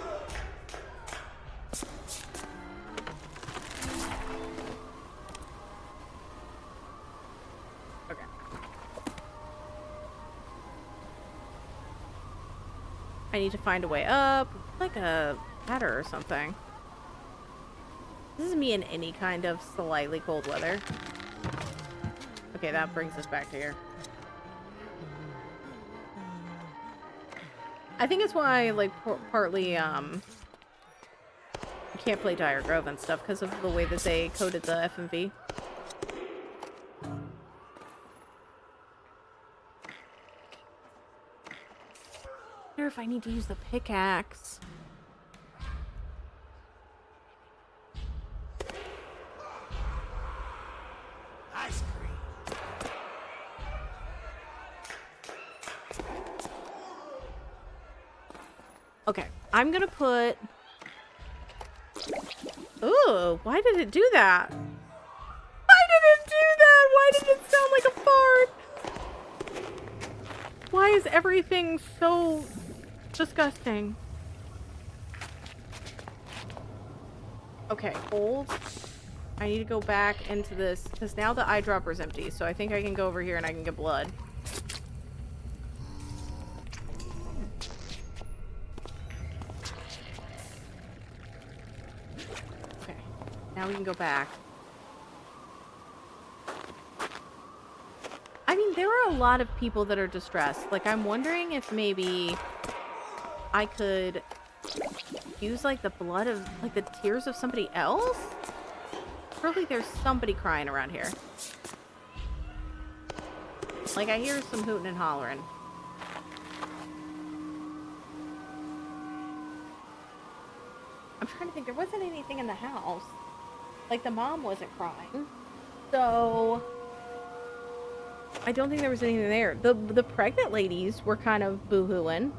Okay. I need to find a way up, like a ladder or something. This is me in any kind of slightly cold weather. Okay, that brings us back to here. I think it's why, like, partly, you can't play Dire Grove and stuff because of the way that they coded the FMV. I wonder if I need to use the pickaxe. Ice cream. Okay, I'm gonna put... Ooh, why did it do that? Why did it do that? Why did it sound like a fart? Why is everything so disgusting? Okay, hold. I need to go back into this, because now the eyedropper's empty, so I think I can go over here and I can get blood. Okay, now we can go back. I mean, there are a lot of people that are distressed. Like, I'm wondering if maybe I could use, like, the blood of, like, the tears of somebody else? Surely there's somebody crying around here. Like, I hear some hooting and hollering. I'm trying to think. There wasn't anything in the house. Like, the mom wasn't crying. So... I don't think there was anything there. The pregnant ladies were kind of boo-hooing.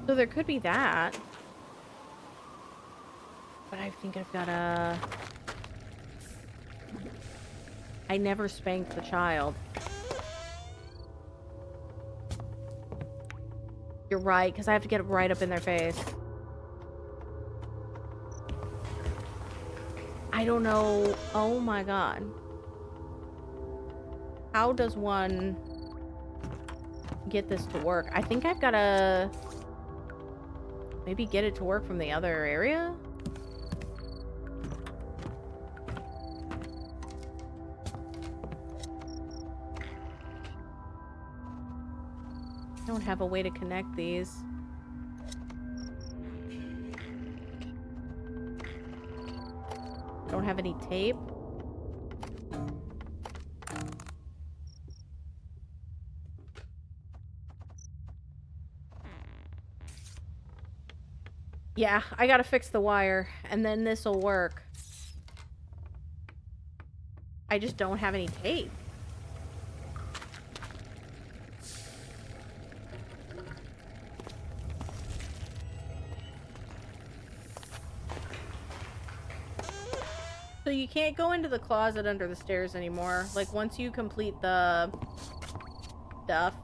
So there could be that. But I think I've gotta... I never spanked the child. You're right, because I have to get it right up in their face. I don't know. Oh my god. How does one get this to work? I think I've gotta... maybe get it to work from the other area? I don't have a way to connect these. Don't have any tape. Yeah, I gotta fix the wire, and then this'll work. I just don't have any tape. So you can't go into the closet under the stairs anymore. Like, once you complete the stuff,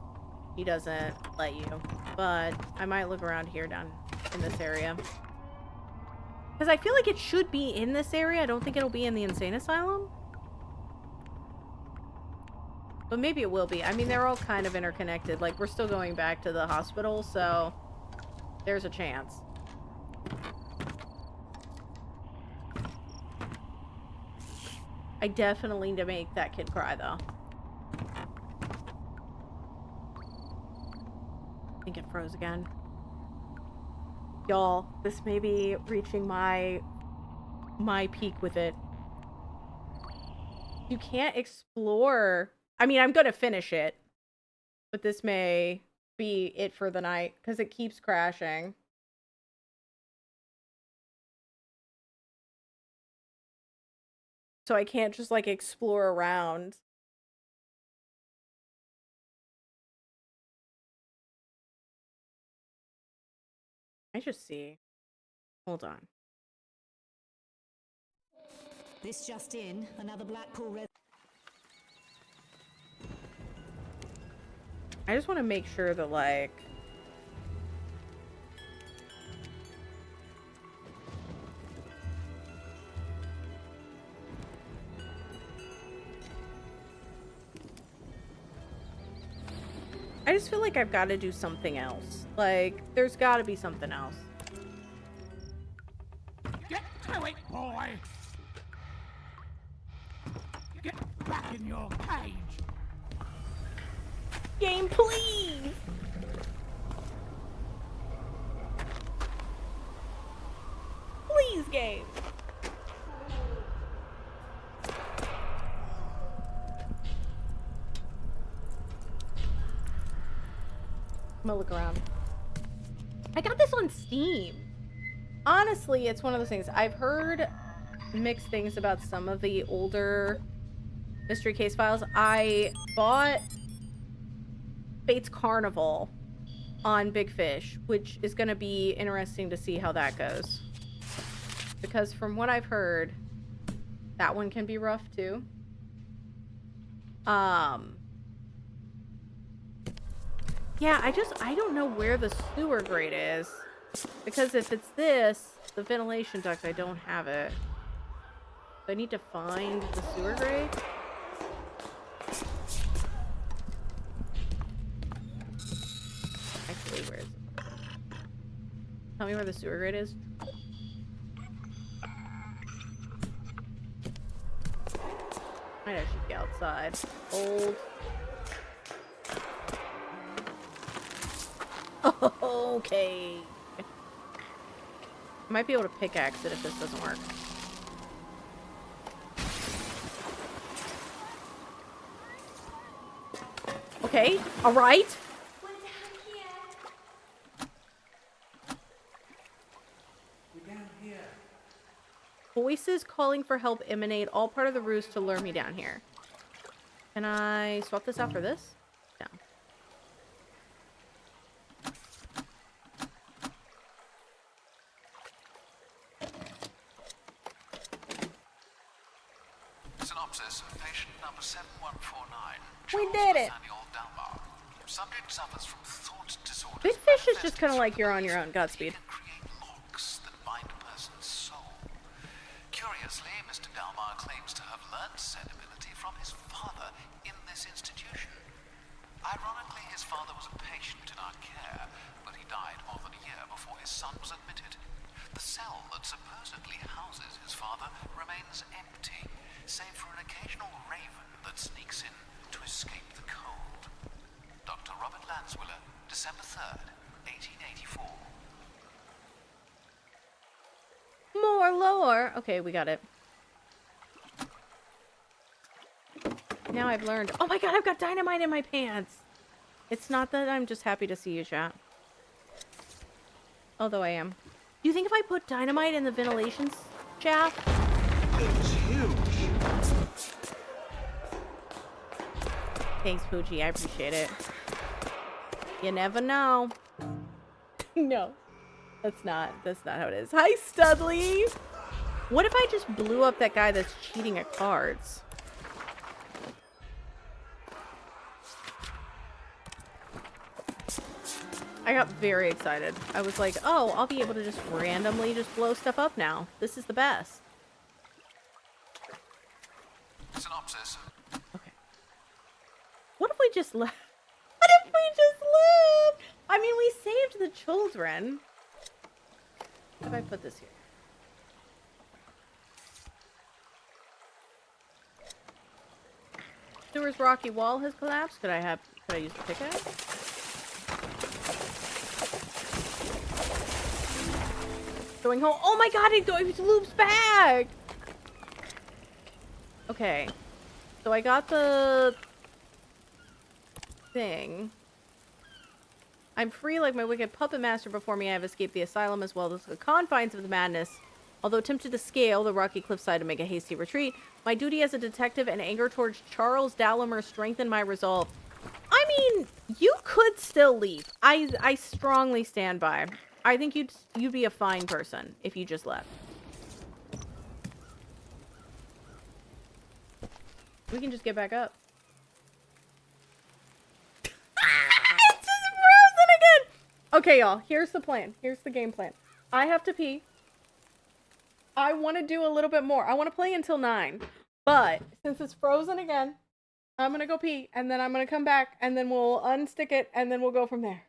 he doesn't let you. But I might look around here down in this area. Because I feel like it should be in this area. I don't think it'll be in the insane asylum. But maybe it will be. I mean, they're all kind of interconnected. Like, we're still going back to the hospital, so there's a chance. I definitely need to make that kid cry, though. I think it froze again. Y'all, this may be reaching my peak with it. You can't explore. I mean, I'm gonna finish it, but this may be it for the night because it keeps crashing. So I can't just like explore around. I just see. Hold on. This just in, another Blackpool red. I just want to make sure that, like... I just feel like I've got to do something else. Like, there's got to be something else. Get to it, boy! Get back in your cage! Game, please! Please, game! I'm gonna look around. I got this on Steam. Honestly, it's one of those things. I've heard mixed things about some of the older mystery case files. I bought Fate's Carnival on Big Fish, which is going to be interesting to see how that goes. Because from what I've heard, that one can be rough too. Yeah, I don't know where the sewer grate is. Because if it's this, the ventilation duct, I don't have it. So I need to find the sewer grate. Actually, where is it? Tell me where the sewer grate is. Might actually be outside. Old. Okay. I might be able to pickaxe it if this doesn't work. Okay, alright. Voices calling for help emanate, all part of the ruse to lure me down here. Can I swap this out for this? No. Synopsis of patient number 7149. We did it! Subject suffers from thought disorders. Big Fish is just kind of like you're on your own. Godspeed. Locks that bind a person's soul. Curiously, Mr. Dalmar claims to have learned said ability from his father in this institution. Ironically, his father was a patient in our care, but he died more than a year before his son was admitted. The cell that supposedly houses his father remains empty, save for an occasional raven that sneaks in to escape the cold. Dr. Robert Lanswiller, December 3rd, 1884. More lore. Okay, we got it. Now I've learned. Oh my god, I've got dynamite in my pants. It's not that I'm just happy to see you, chat. Although I am. Do you think if I put dynamite in the ventilation shaft? It's huge. Thanks, Poochie. I appreciate it. You never know. No. That's not how it is. Hi, Studley! What if I just blew up that guy that's cheating at cards? I got very excited. I was like, oh, I'll be able to just randomly just blow stuff up now. This is the best. Synopsis. Okay. What if we just left? What if we just left? I mean, we saved the children. What if I put this here? Sewer's rocky wall has collapsed. Could I use the pickaxe? Going home. Oh my god, it loops back! Okay. So I got the thing. I'm free like my wicked puppet master before me. I have escaped the asylum as well as the confines of the madness. Although tempted to scale the rocky cliffside to make a hasty retreat, my duty as a detective and anger towards Charles Dallimer strengthened my resolve. I mean, you could still leave. I strongly stand by. I think you'd be a fine person if you just left. We can just get back up. It's just frozen again! Okay, y'all. Here's the plan. Here's the game plan. I have to pee. I want to do a little bit more. I want to play until 9. But since it's frozen again, I'm going to go pee. And then I'm going to come back. And then we'll unstick it. And then we'll go from there.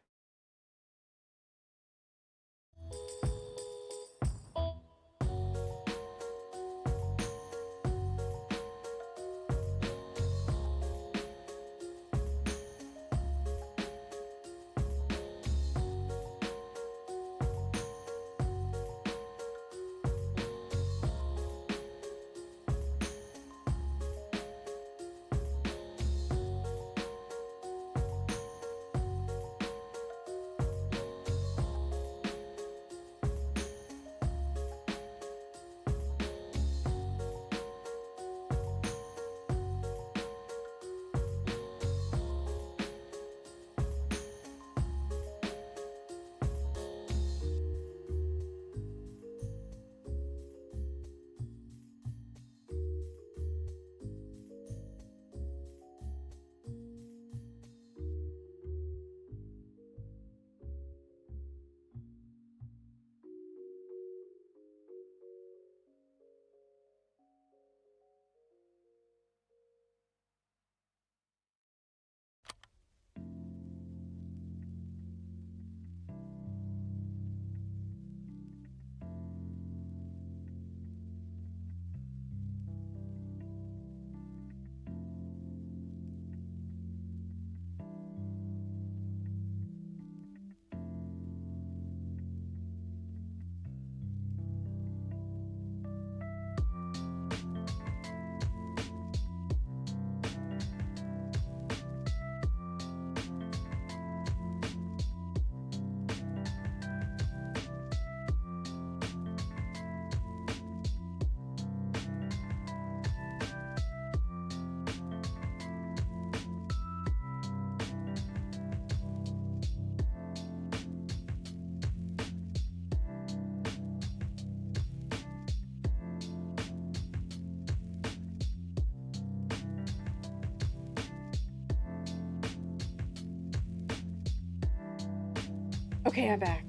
Okay, I'm back.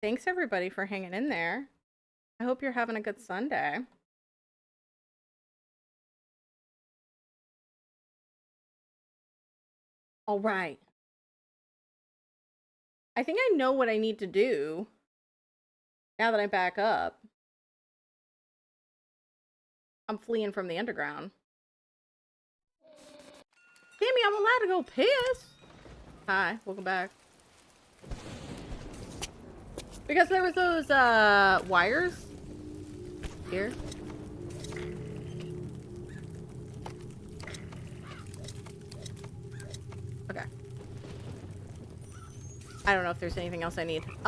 Thanks everybody for hanging in there. I hope you're having a good Sunday. All right. I think I know what I need to do now that I'm back up. I'm fleeing from the underground. Timmy, I'm allowed to go piss. Hi, welcome back. Because there was those wires here. Okay. I don't know if there's anything else I need. Can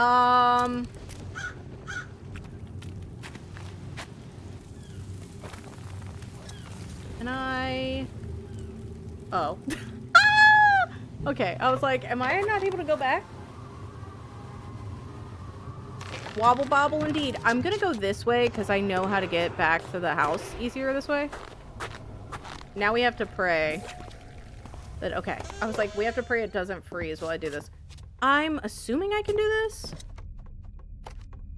I... Oh. Ah! Okay, I was like, am I not able to go back? Wobble bobble indeed. I'm gonna go this way because I know how to get back to the house easier this way. Now we have to pray. But okay. I was like, we have to pray it doesn't freeze while I do this. I'm assuming I can do this.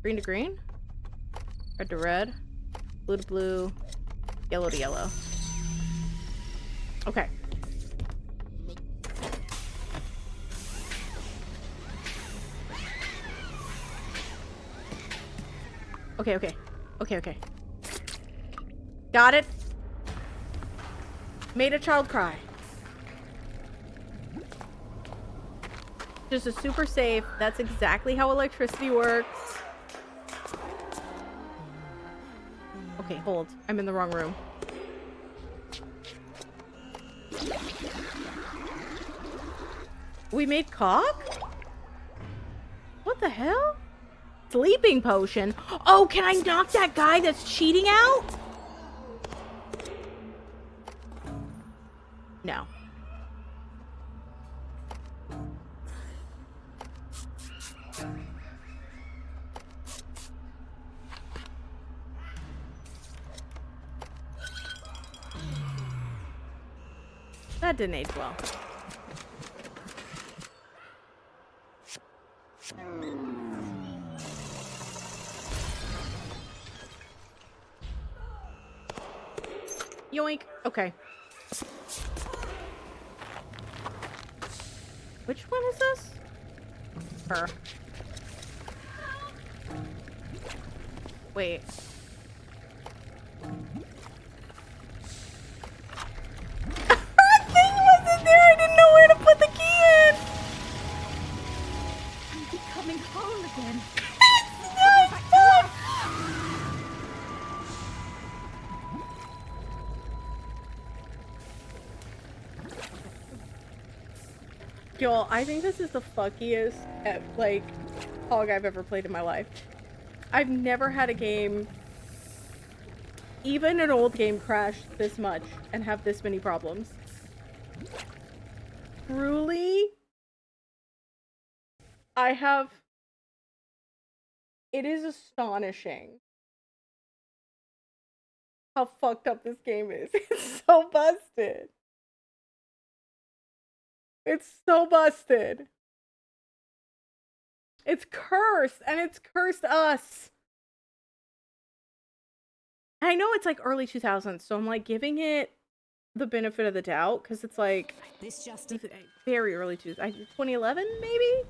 Green to green. Red to red. Blue to blue. Yellow to yellow. Okay. Okay, okay. Okay, okay. Got it. Made a child cry. Just a super safe. That's exactly how electricity works. Okay, hold. I'm in the wrong room. We made cock? What the hell? Sleeping potion? Oh, can I knock that guy that's cheating out? No. That didn't age well. Yoink. Okay. Which one is this? Her. Wait. Her thing wasn't there. I didn't know where to put the key in. I'm becoming whole again. Y'all, I think this is the fuckiest, like, hog I've ever played in my life. I've never had a game, even an old game, crash this much and have this many problems. Truly, it is astonishing how fucked up this game is. It's so busted. It's so busted. It's cursed, and it's cursed us. I know it's like early 2000s, so I'm like giving it the benefit of the doubt because it's like This just very early 2011 maybe.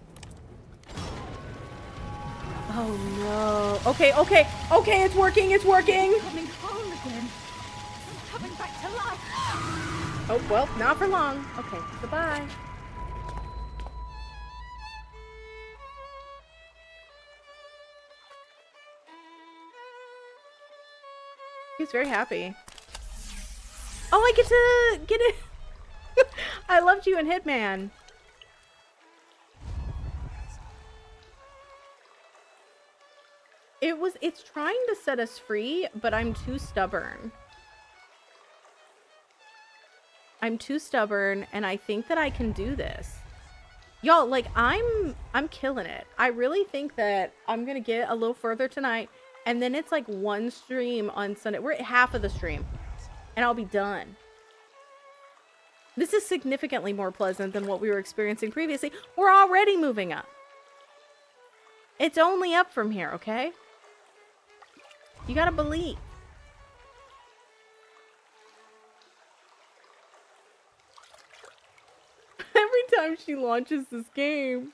Oh no. Okay, okay, okay, it's working, it's working. Coming home again. I'm coming back to life. Oh, well, not for long. Okay, goodbye. He's very happy. Oh, I get to get it. I loved you in Hitman. It's trying to set us free, but I'm too stubborn. I'm too stubborn, and I think that I can do this. Y'all, like, I'm killing it. I really think that I'm gonna get a little further tonight, and then it's like one stream on Sunday. We're at half of the stream, and I'll be done. This is significantly more pleasant than what we were experiencing previously. We're already moving up. It's only up from here, okay? You gotta believe. Every time she launches this game.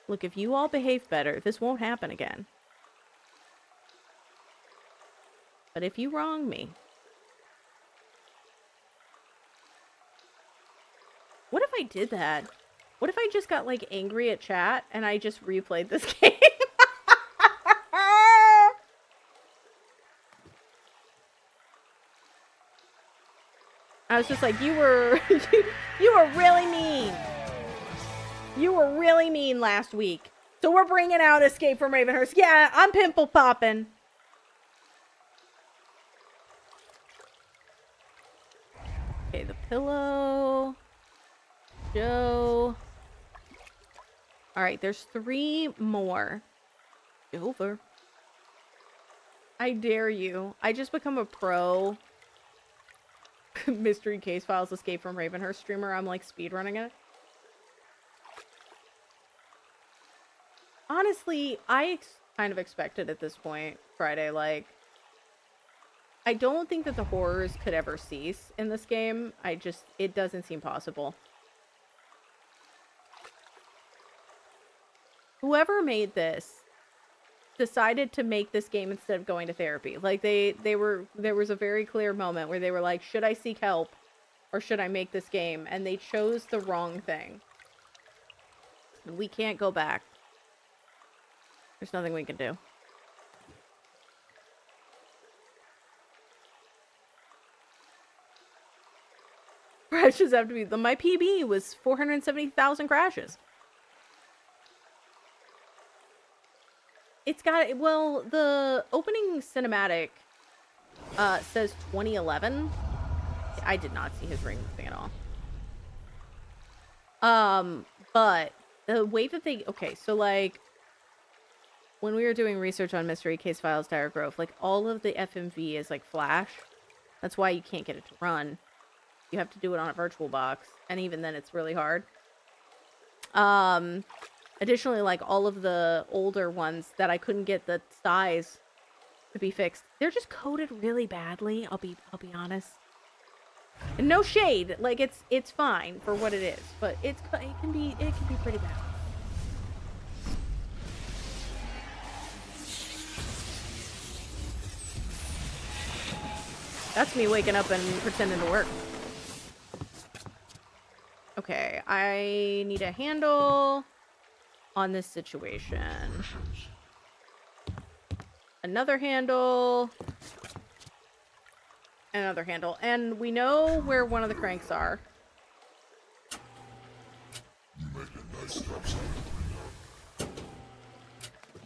Look, if you all behave better, this won't happen again. But if you wrong me... What if I did that? What if I just got, like, angry at chat and I just replayed this game? I was just like, you were really mean. You were really mean last week. So we're bringing out Escape from Ravenhearst. Yeah, I'm pimple popping. Okay, the pillow. Joe. Alright, there's 3 more. Over. I dare you. I just become a pro. Mystery Case Files Escape from Ravenhearst streamer. I'm like speedrunning it. Honestly, I kind of expected at this point, Friday, like, I don't think that the horrors could ever cease in this game. It doesn't seem possible. Whoever made this decided to make this game instead of going to therapy. Like, there was a very clear moment where they were like, should I seek help or should I make this game? And they chose the wrong thing. And we can't go back. There's nothing we can do. Crashes have to be... My PB was 470,000 crashes. It's got... Well, the opening cinematic says 2011. I did not see his ring thing at all. But the way that they... Okay, so, like... When we were doing research on Mystery Case Files Dire Grove, like, all of the FMV is, like, flash. That's why you can't get it to run. You have to do it on a virtual box. And even then, it's really hard. Additionally, like, all of the older ones that I couldn't get the size to be fixed, they're just coded really badly, I'll be honest. And no shade. Like, it's fine for what it is. But it can be pretty bad. That's me waking up and pretending to work. Okay, I need a handle on this situation. Another handle. Another handle. And we know where one of the cranks are. You make a nice job signing the ring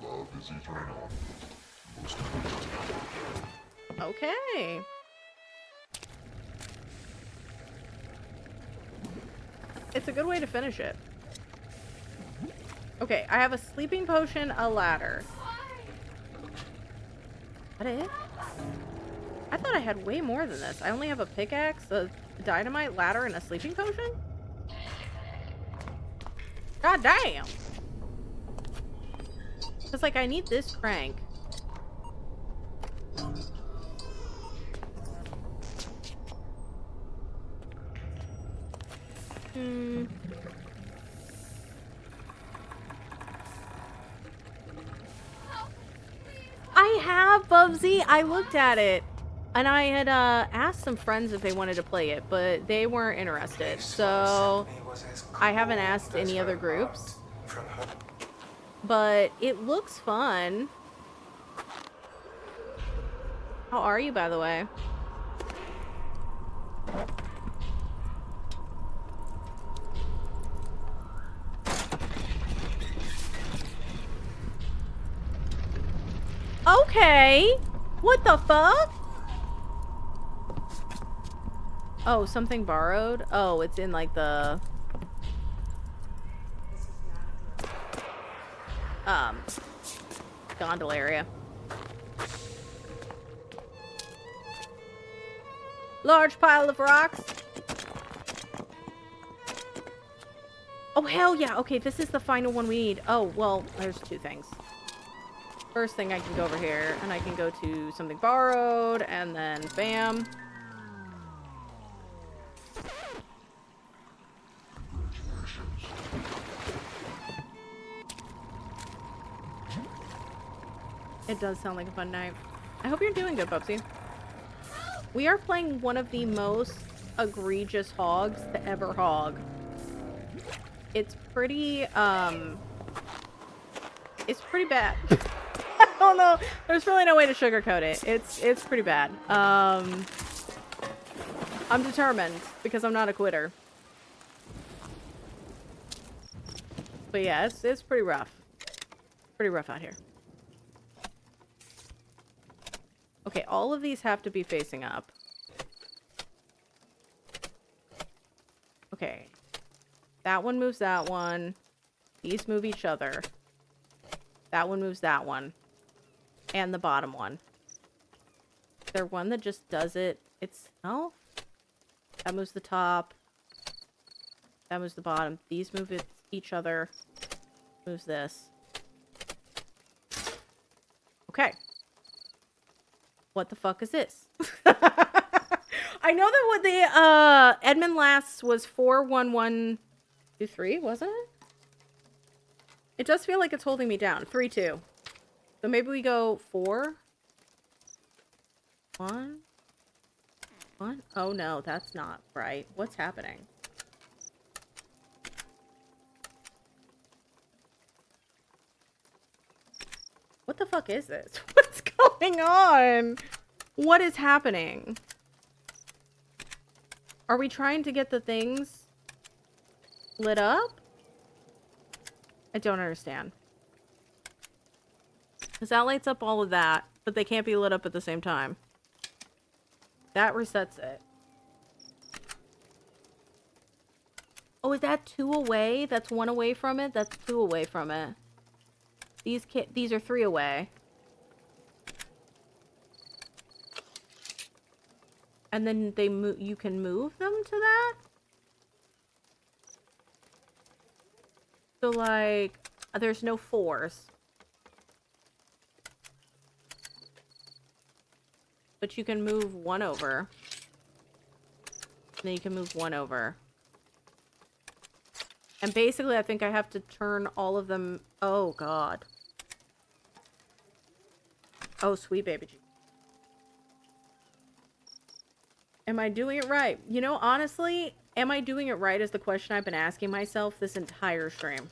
out. Love is eternal. Most Okay. It's a good way to finish it. Okay, I have a sleeping potion, a ladder. Is that it? I thought I had way more than this. I only have a pickaxe, a dynamite, ladder, and a sleeping potion? God damn! Because, like, I need this crank. I have, Bubsy. I looked at it. And I had asked some friends if they wanted to play it, but they weren't interested. So I haven't asked any other groups. But it looks fun. How are you, by the way? Okay. What the fuck? Oh, something borrowed? Oh, it's in like the... gondola area. Large pile of rocks. Oh, hell yeah. Okay, this is the final one we need. Oh, well, there's two things. First thing, I can go over here, and I can go to something borrowed, and then bam. It does sound like a fun night. I hope you're doing good, Bubsy. We are playing one of the most egregious hogs to ever hog. It's pretty, it's pretty bad. I don't know. There's really no way to sugarcoat it. It's pretty bad. I'm determined because I'm not a quitter. But yeah, it's pretty rough. Pretty rough out here. Okay, all of these have to be facing up. Okay. That one moves that one. These move each other. That one moves that one. And the bottom one. Is there one that just does it itself? That moves the top. That moves the bottom. These move each other. Moves this. Okay. What the fuck is this? I know that what the Edmund lasts was 4-1-1-2-3, wasn't it? It does feel like it's holding me down. 3-2. So maybe we go 4. 1. 1. Oh no, that's not right. What's happening? What the fuck is this? What's going on? What is happening? Are we trying to get the things lit up? I don't understand. Because that lights up all of that, but they can't be lit up at the same time. That resets it. Oh, is that 2 away? That's 1 away from it? That's 2 away from it. These are 3 away. And then they move. You can move them to that? So, like, there's no 4s. But you can move 1 over. And then you can move 1 over. And basically, I think I have to turn all of them... Oh, God. Oh, sweet baby Jesus. Am I doing it right? You know, honestly, am I doing it right is the question I've been asking myself this entire stream.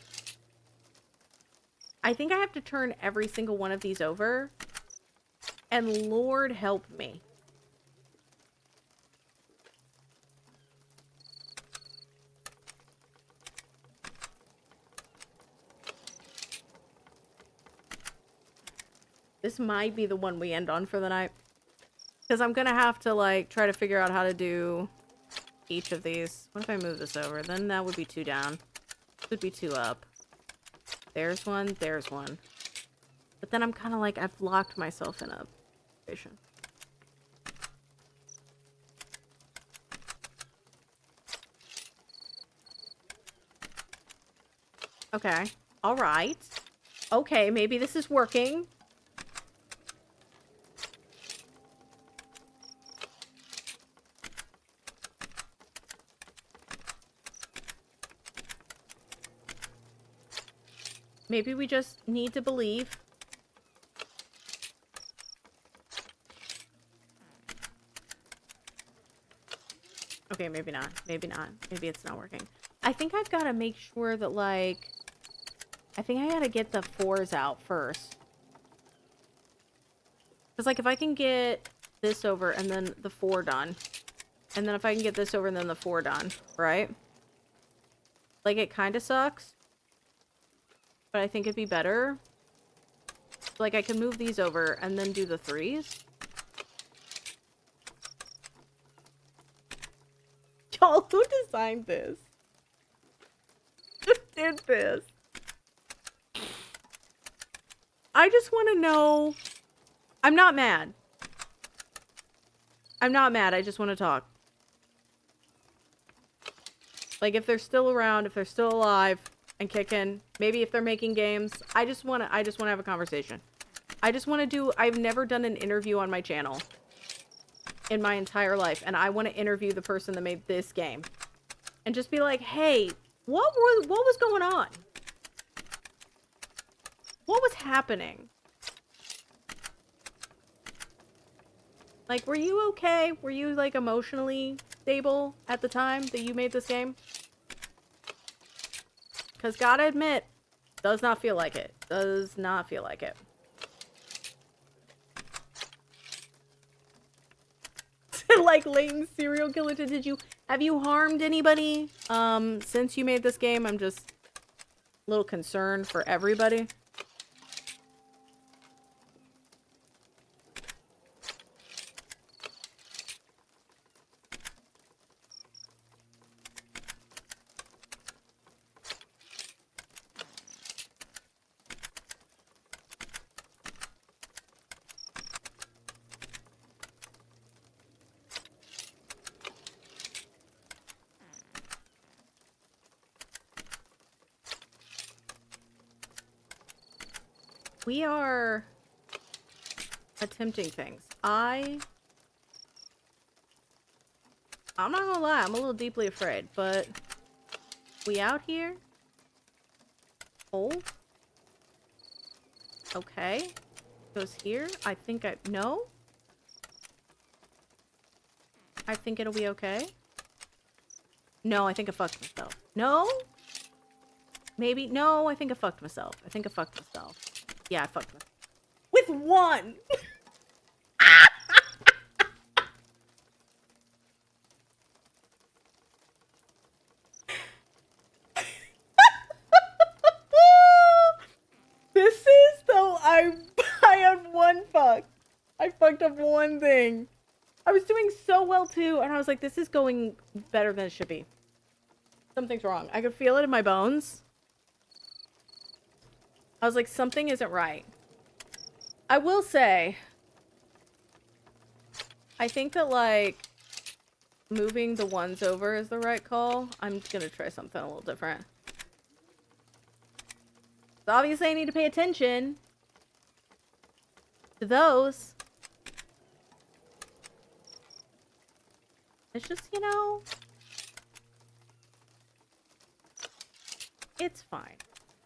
I think I have to turn every single one of these over. And Lord help me. This might be the one we end on for the night. Because I'm gonna have to, like, try to figure out how to do each of these. What if I move this over? Then that would be 2 down. This would be 2 up. There's 1, there's 1. But then I'm kind of like, I've locked myself in a situation. Okay. Alright. Okay, maybe this is working. Maybe we just need to believe. Okay, maybe not. Maybe not. Maybe it's not working. I think I've got to make sure that, like... I think I gotta get the 4s out first. Because, like, if I can get this over and then the 4 done. And then if I can get this over and then the 4 done, right? Like, it kind of sucks. But I think it'd be better. Like, I can move these over and then do the 3s. Y'all, who designed this? Who did this? I just want to know... I'm not mad. I'm not mad. I just want to talk. Like, if they're still around, if they're still alive and kicking, maybe if they're making games, I just want to have a conversation. I just want to do... I've never done an interview on my channel in my entire life, and I want to interview the person that made this game. And just be like, hey, what was going on? What was happening? Like, were you okay? Were you, like, emotionally stable at the time that you made this game? Because, gotta admit, does not feel like it. Does not feel like it. Like, Layton's serial killer, have you harmed anybody, since you made this game? I'm just a little concerned for everybody. We are attempting things. I'm not gonna lie, I'm a little deeply afraid, but we out here? Hold. Okay. Goes here. I think no? I think it'll be okay. No, I think I fucked myself. No? Maybe? No, I think I fucked myself. I think I fucked myself. Yeah, I fucked myself. With one! This is though I had one fuck. I fucked up one thing. I was doing so well too, and I was like, this is going better than it should be. Something's wrong. I could feel it in my bones. I was like, something isn't right. I will say, I think that like moving the ones over is the right call. I'm gonna try something a little different. So obviously I need to pay attention to those. It's just, you know, it's fine.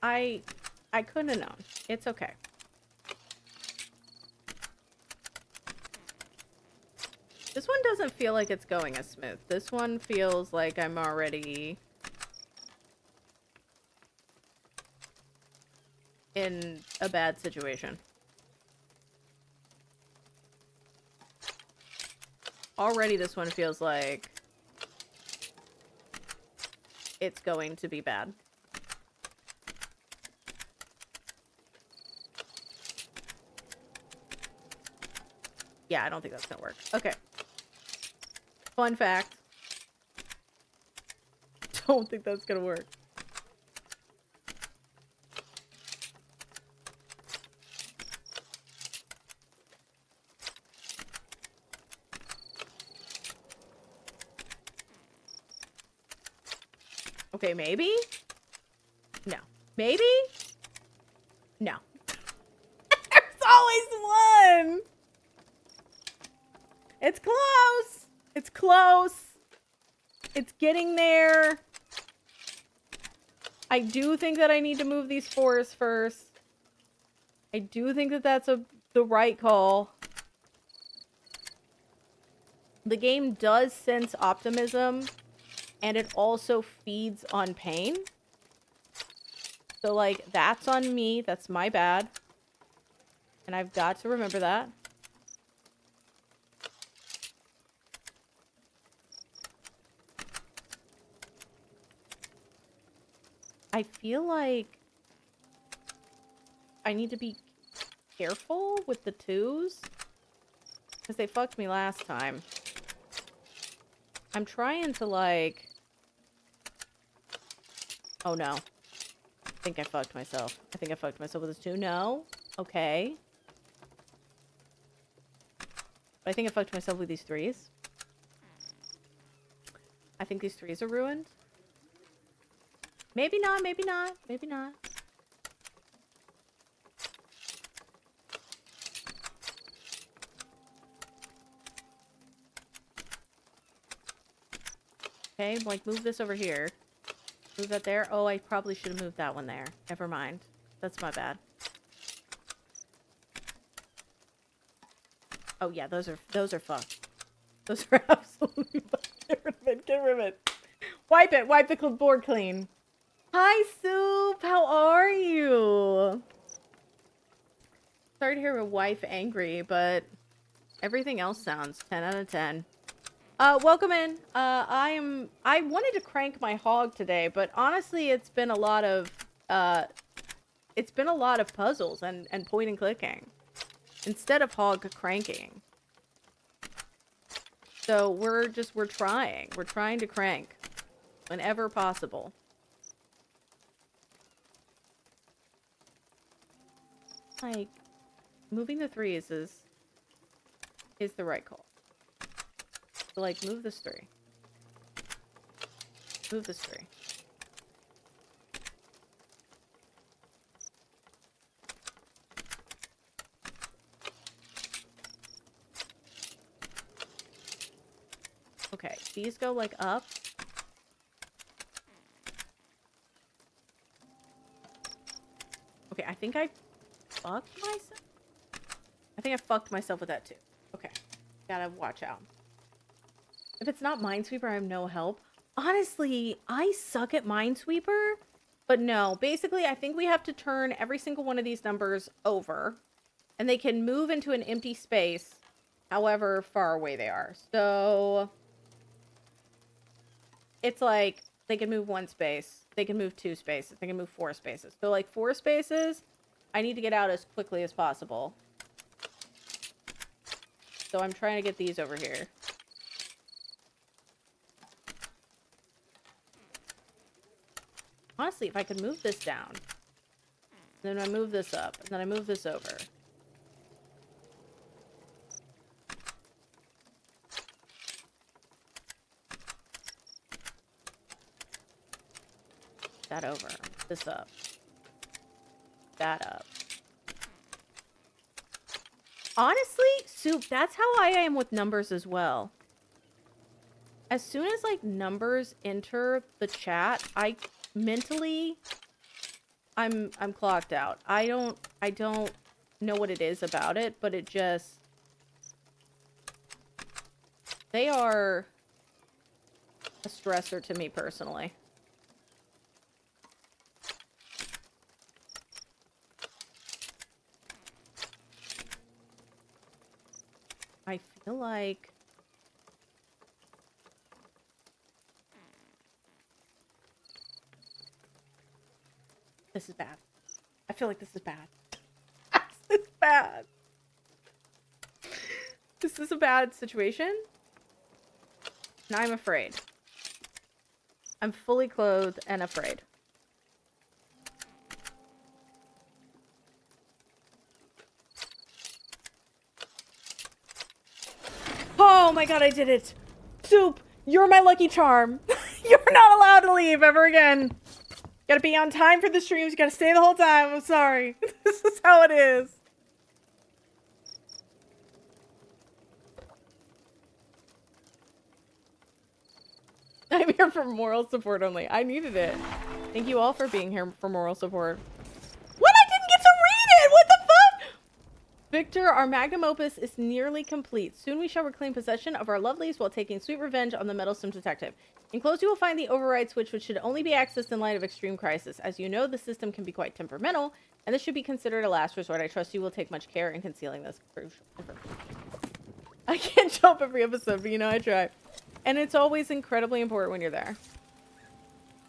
I couldn't have known. It's okay. This one doesn't feel like it's going as smooth. This one feels like I'm already in a bad situation. Already this one feels like it's going to be bad. Yeah, I don't think that's gonna work. Okay. Fun fact. Don't think that's gonna work. Okay, maybe? No. Maybe? No. There's always one! It's close! It's close! It's getting there. I do think that I need to move these fours first. I do think that that's the right call. The game does sense optimism, and it also feeds on pain. So, like, that's on me. That's my bad. And I've got to remember that. I feel like I need to be careful with the twos, because they fucked me last time. I'm trying to, like... Oh, no. I think I fucked myself. I think I fucked myself with this two. No. Okay. But I think I fucked myself with these threes. I think these threes are ruined. Maybe not, maybe not, maybe not. Okay, like, move this over here. Move that there. Oh, I probably should have moved that one there. Never mind. That's my bad. Oh, yeah, those are fucked. Those are absolutely fucked. Get rid of it, get rid of it. Wipe it, wipe the board clean. Hi, Soup! How are you? Sorry to hear your wife angry, but everything else sounds 10 out of 10. Welcome in. I wanted to crank my hog today, but honestly, it's been a lot of puzzles and point and clicking instead of hog cranking. So we're trying. We're trying to crank whenever possible. Like, moving the threes is the right call. So, like, move this three. Move this three. Okay, these go like up. Okay, I think I fucked myself. I think I fucked myself with that too. Okay, gotta watch out. If it's not Minesweeper, I have no help. Honestly, I suck at Minesweeper. But no, basically, I think we have to turn every single one of these numbers over. And they can move into an empty space, however far away they are. So, it's like, they can move 1 space. They can move 2 spaces. They can move 4 spaces. So, like, 4 spaces, I need to get out as quickly as possible. So, I'm trying to get these over here. Honestly, if I could move this down, then I move this up, and then I move this over. That over. This up. That up. Honestly, Soup, that's how I am with numbers as well. As soon as, like, numbers enter the chat, I mentally... I'm clocked out. I don't know what it is about it, but it just... They are a stressor to me personally. I feel like... This is bad. I feel like this is bad. This is bad. This is a bad situation. And I'm afraid. I'm fully clothed and afraid. Oh my god, I did it! Soup, you're my lucky charm. You're not allowed to leave ever again. Gotta be on time for the streams. You gotta stay the whole time. I'm sorry. This is how it is. I'm here for moral support only. I needed it. Thank you all for being here for moral support. What? I didn't get to read it! What the fuck? Victor, our magnum opus is nearly complete. Soon we shall reclaim possession of our lovelies while taking sweet revenge on the meddlesome detective. Enclosed you will find the override switch, which should only be accessed in light of extreme crisis. As you know, the system can be quite temperamental, and this should be considered a last resort. I trust you will take much care in concealing this crucial information. I can't jump every episode, but you know I try. And it's always incredibly important when you're there.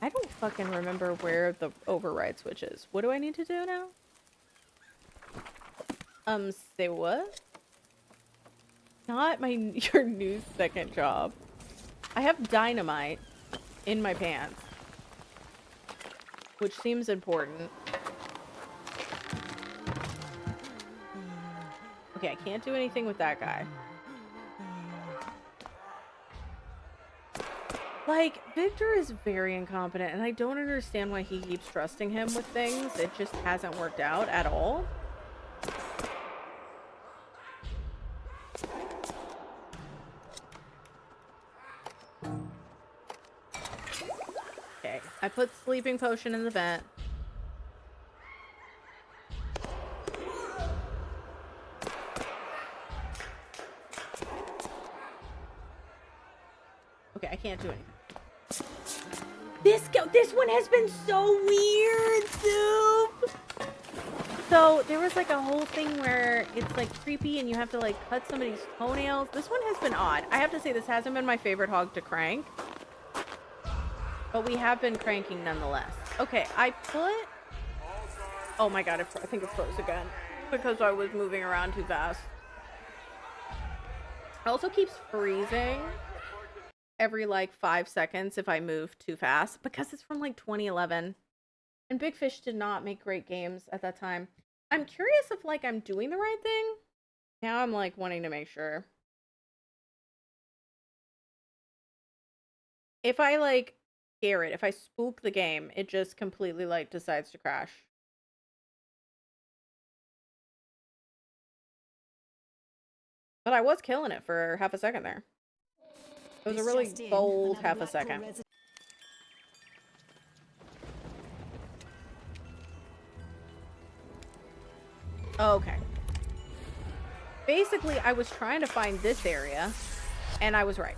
I don't fucking remember where the override switch is. What do I need to do now? Say what? Not your new second job. I have dynamite in my pants. Which seems important. Okay, I can't do anything with that guy. Like, Victor is very incompetent, and I don't understand why he keeps trusting him with things. It just hasn't worked out at all. Okay, I put sleeping potion in the vent. Okay, I can't do anything. This one has been so weird, Soup! So, there was like a whole thing where it's like creepy and you have to like cut somebody's toenails. This one has been odd. I have to say this hasn't been my favorite hog to crank. But we have been cranking nonetheless. Okay, I put... Oh my god, I think it froze again. Because I was moving around too fast. It also keeps freezing every like 5 seconds if I move too fast. Because it's from like 2011. And Big Fish did not make great games at that time. I'm curious if like I'm doing the right thing. Now I'm like wanting to make sure. If I like scare it, if I spook the game, it just completely like decides to crash. But I was killing it for half a second there. It was a really bold half a second. Okay. Basically, I was trying to find this area, and I was right.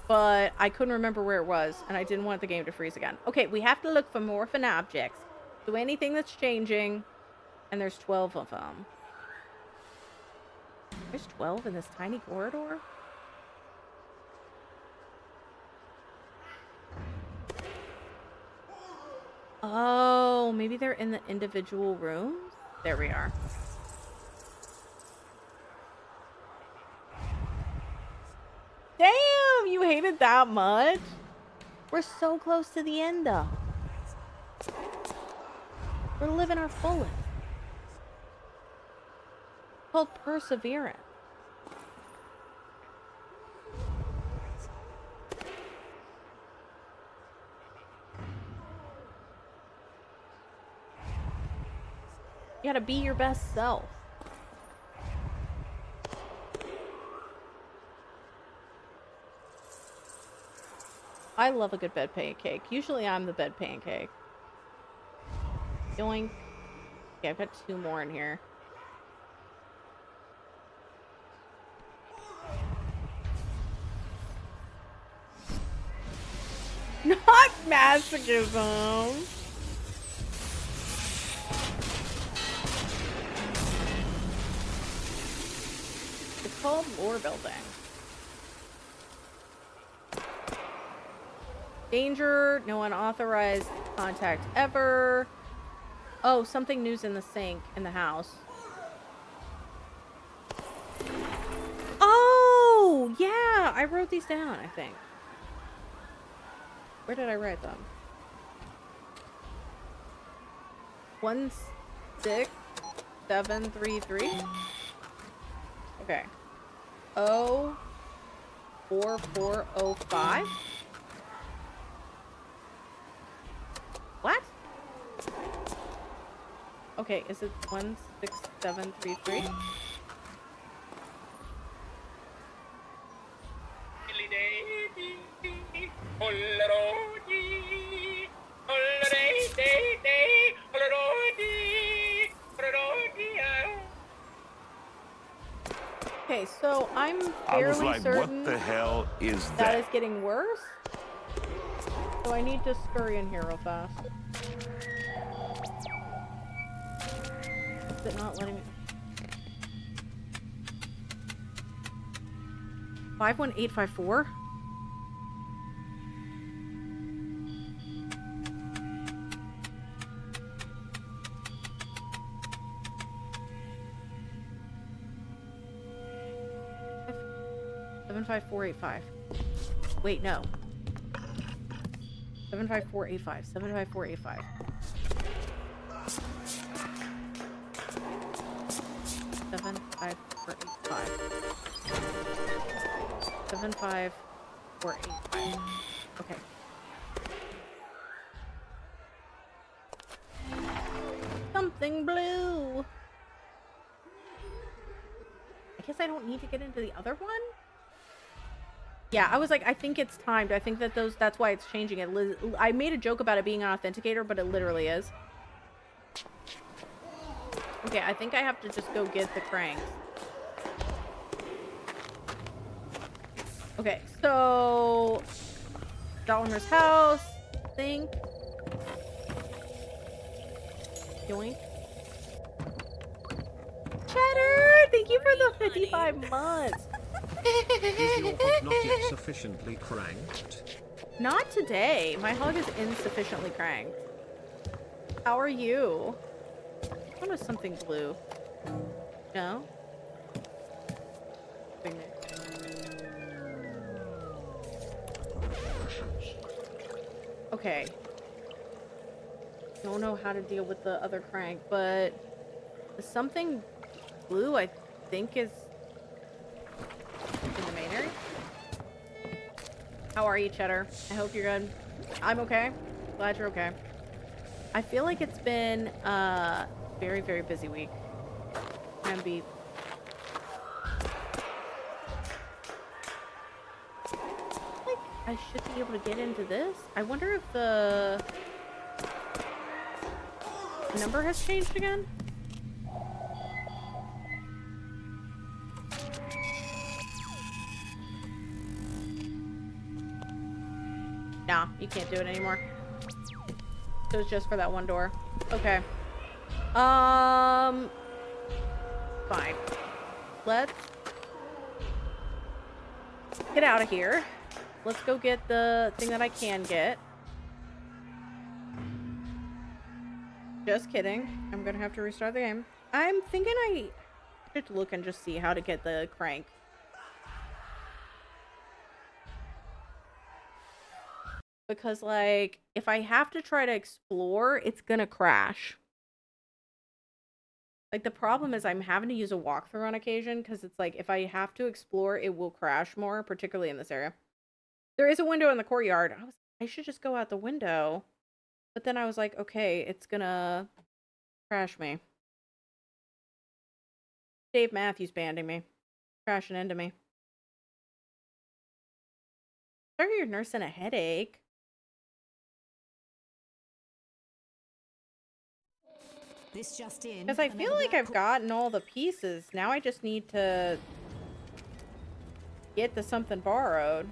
But I couldn't remember where it was, and I didn't want the game to freeze again. Okay, we have to look for morphin objects. So anything that's changing, and there's 12 of them. There's 12 in this tiny corridor? Oh, maybe they're in the individual rooms? There we are. Damn, you hated that much? We're so close to the end, though. We're living our fullest. It's called perseverance. You gotta be your best self. I love a good bed pancake. Usually I'm the bed pancake. Yoink. Okay, I've got 2 more in here. Not masochism. It's called lore building. Danger, no unauthorized contact ever. Oh, something new's in the sink in the house. Oh, yeah, I wrote these down, I think. Where did I write them? 16733. Okay. 04405. What? Okay, is it 16733? Okay, so I'm I was fairly like, certain what the hell is that that? is getting worse. So I need to scurry in here real fast. Is it not letting me? 51854? Seven 75485. Wait, no. 75485. 75485. 75485. 75485. Okay. Something blue. I guess I don't need to get into the other one? Yeah, I was like, I think it's timed. I think that that's why it's changing it. I made a joke about it being an authenticator, but it literally is. Okay, I think I have to just go get the cranks. Okay, so Ravenhearst house, sink. Yoink. Cheddar, thank you for the 55 months. Is your hog not yet sufficiently cranked? Not today. My hog is insufficiently cranked. How are you? I want something blue. No? Okay. Don't know how to deal with the other crank, but something blue I think is in the main area. How are you, Cheddar? I hope you're good. I'm okay. Glad you're okay. I feel like it's been a very, very busy week. I should be able to get into this. I wonder if the number has changed again. Nah, you can't do it anymore. So it's just for that one door. Okay. Fine. Let's get out of here. Let's go get the thing that I can get. Just kidding. I'm gonna have to restart the game. I'm thinking I should look and just see how to get the crank. Because, like, if I have to try to explore, it's gonna crash. Like, the problem is I'm having to use a walkthrough on occasion, because it's like, if I have to explore, it will crash more, particularly in this area. There is a window in the courtyard. I should just go out the window. But then I was like, okay, it's gonna crash me. Dave Matthews banding me. Crashing into me. Sorry you're nursing a headache. This just in. Because I feel like I've gotten all the pieces. Now I just need to get the something borrowed.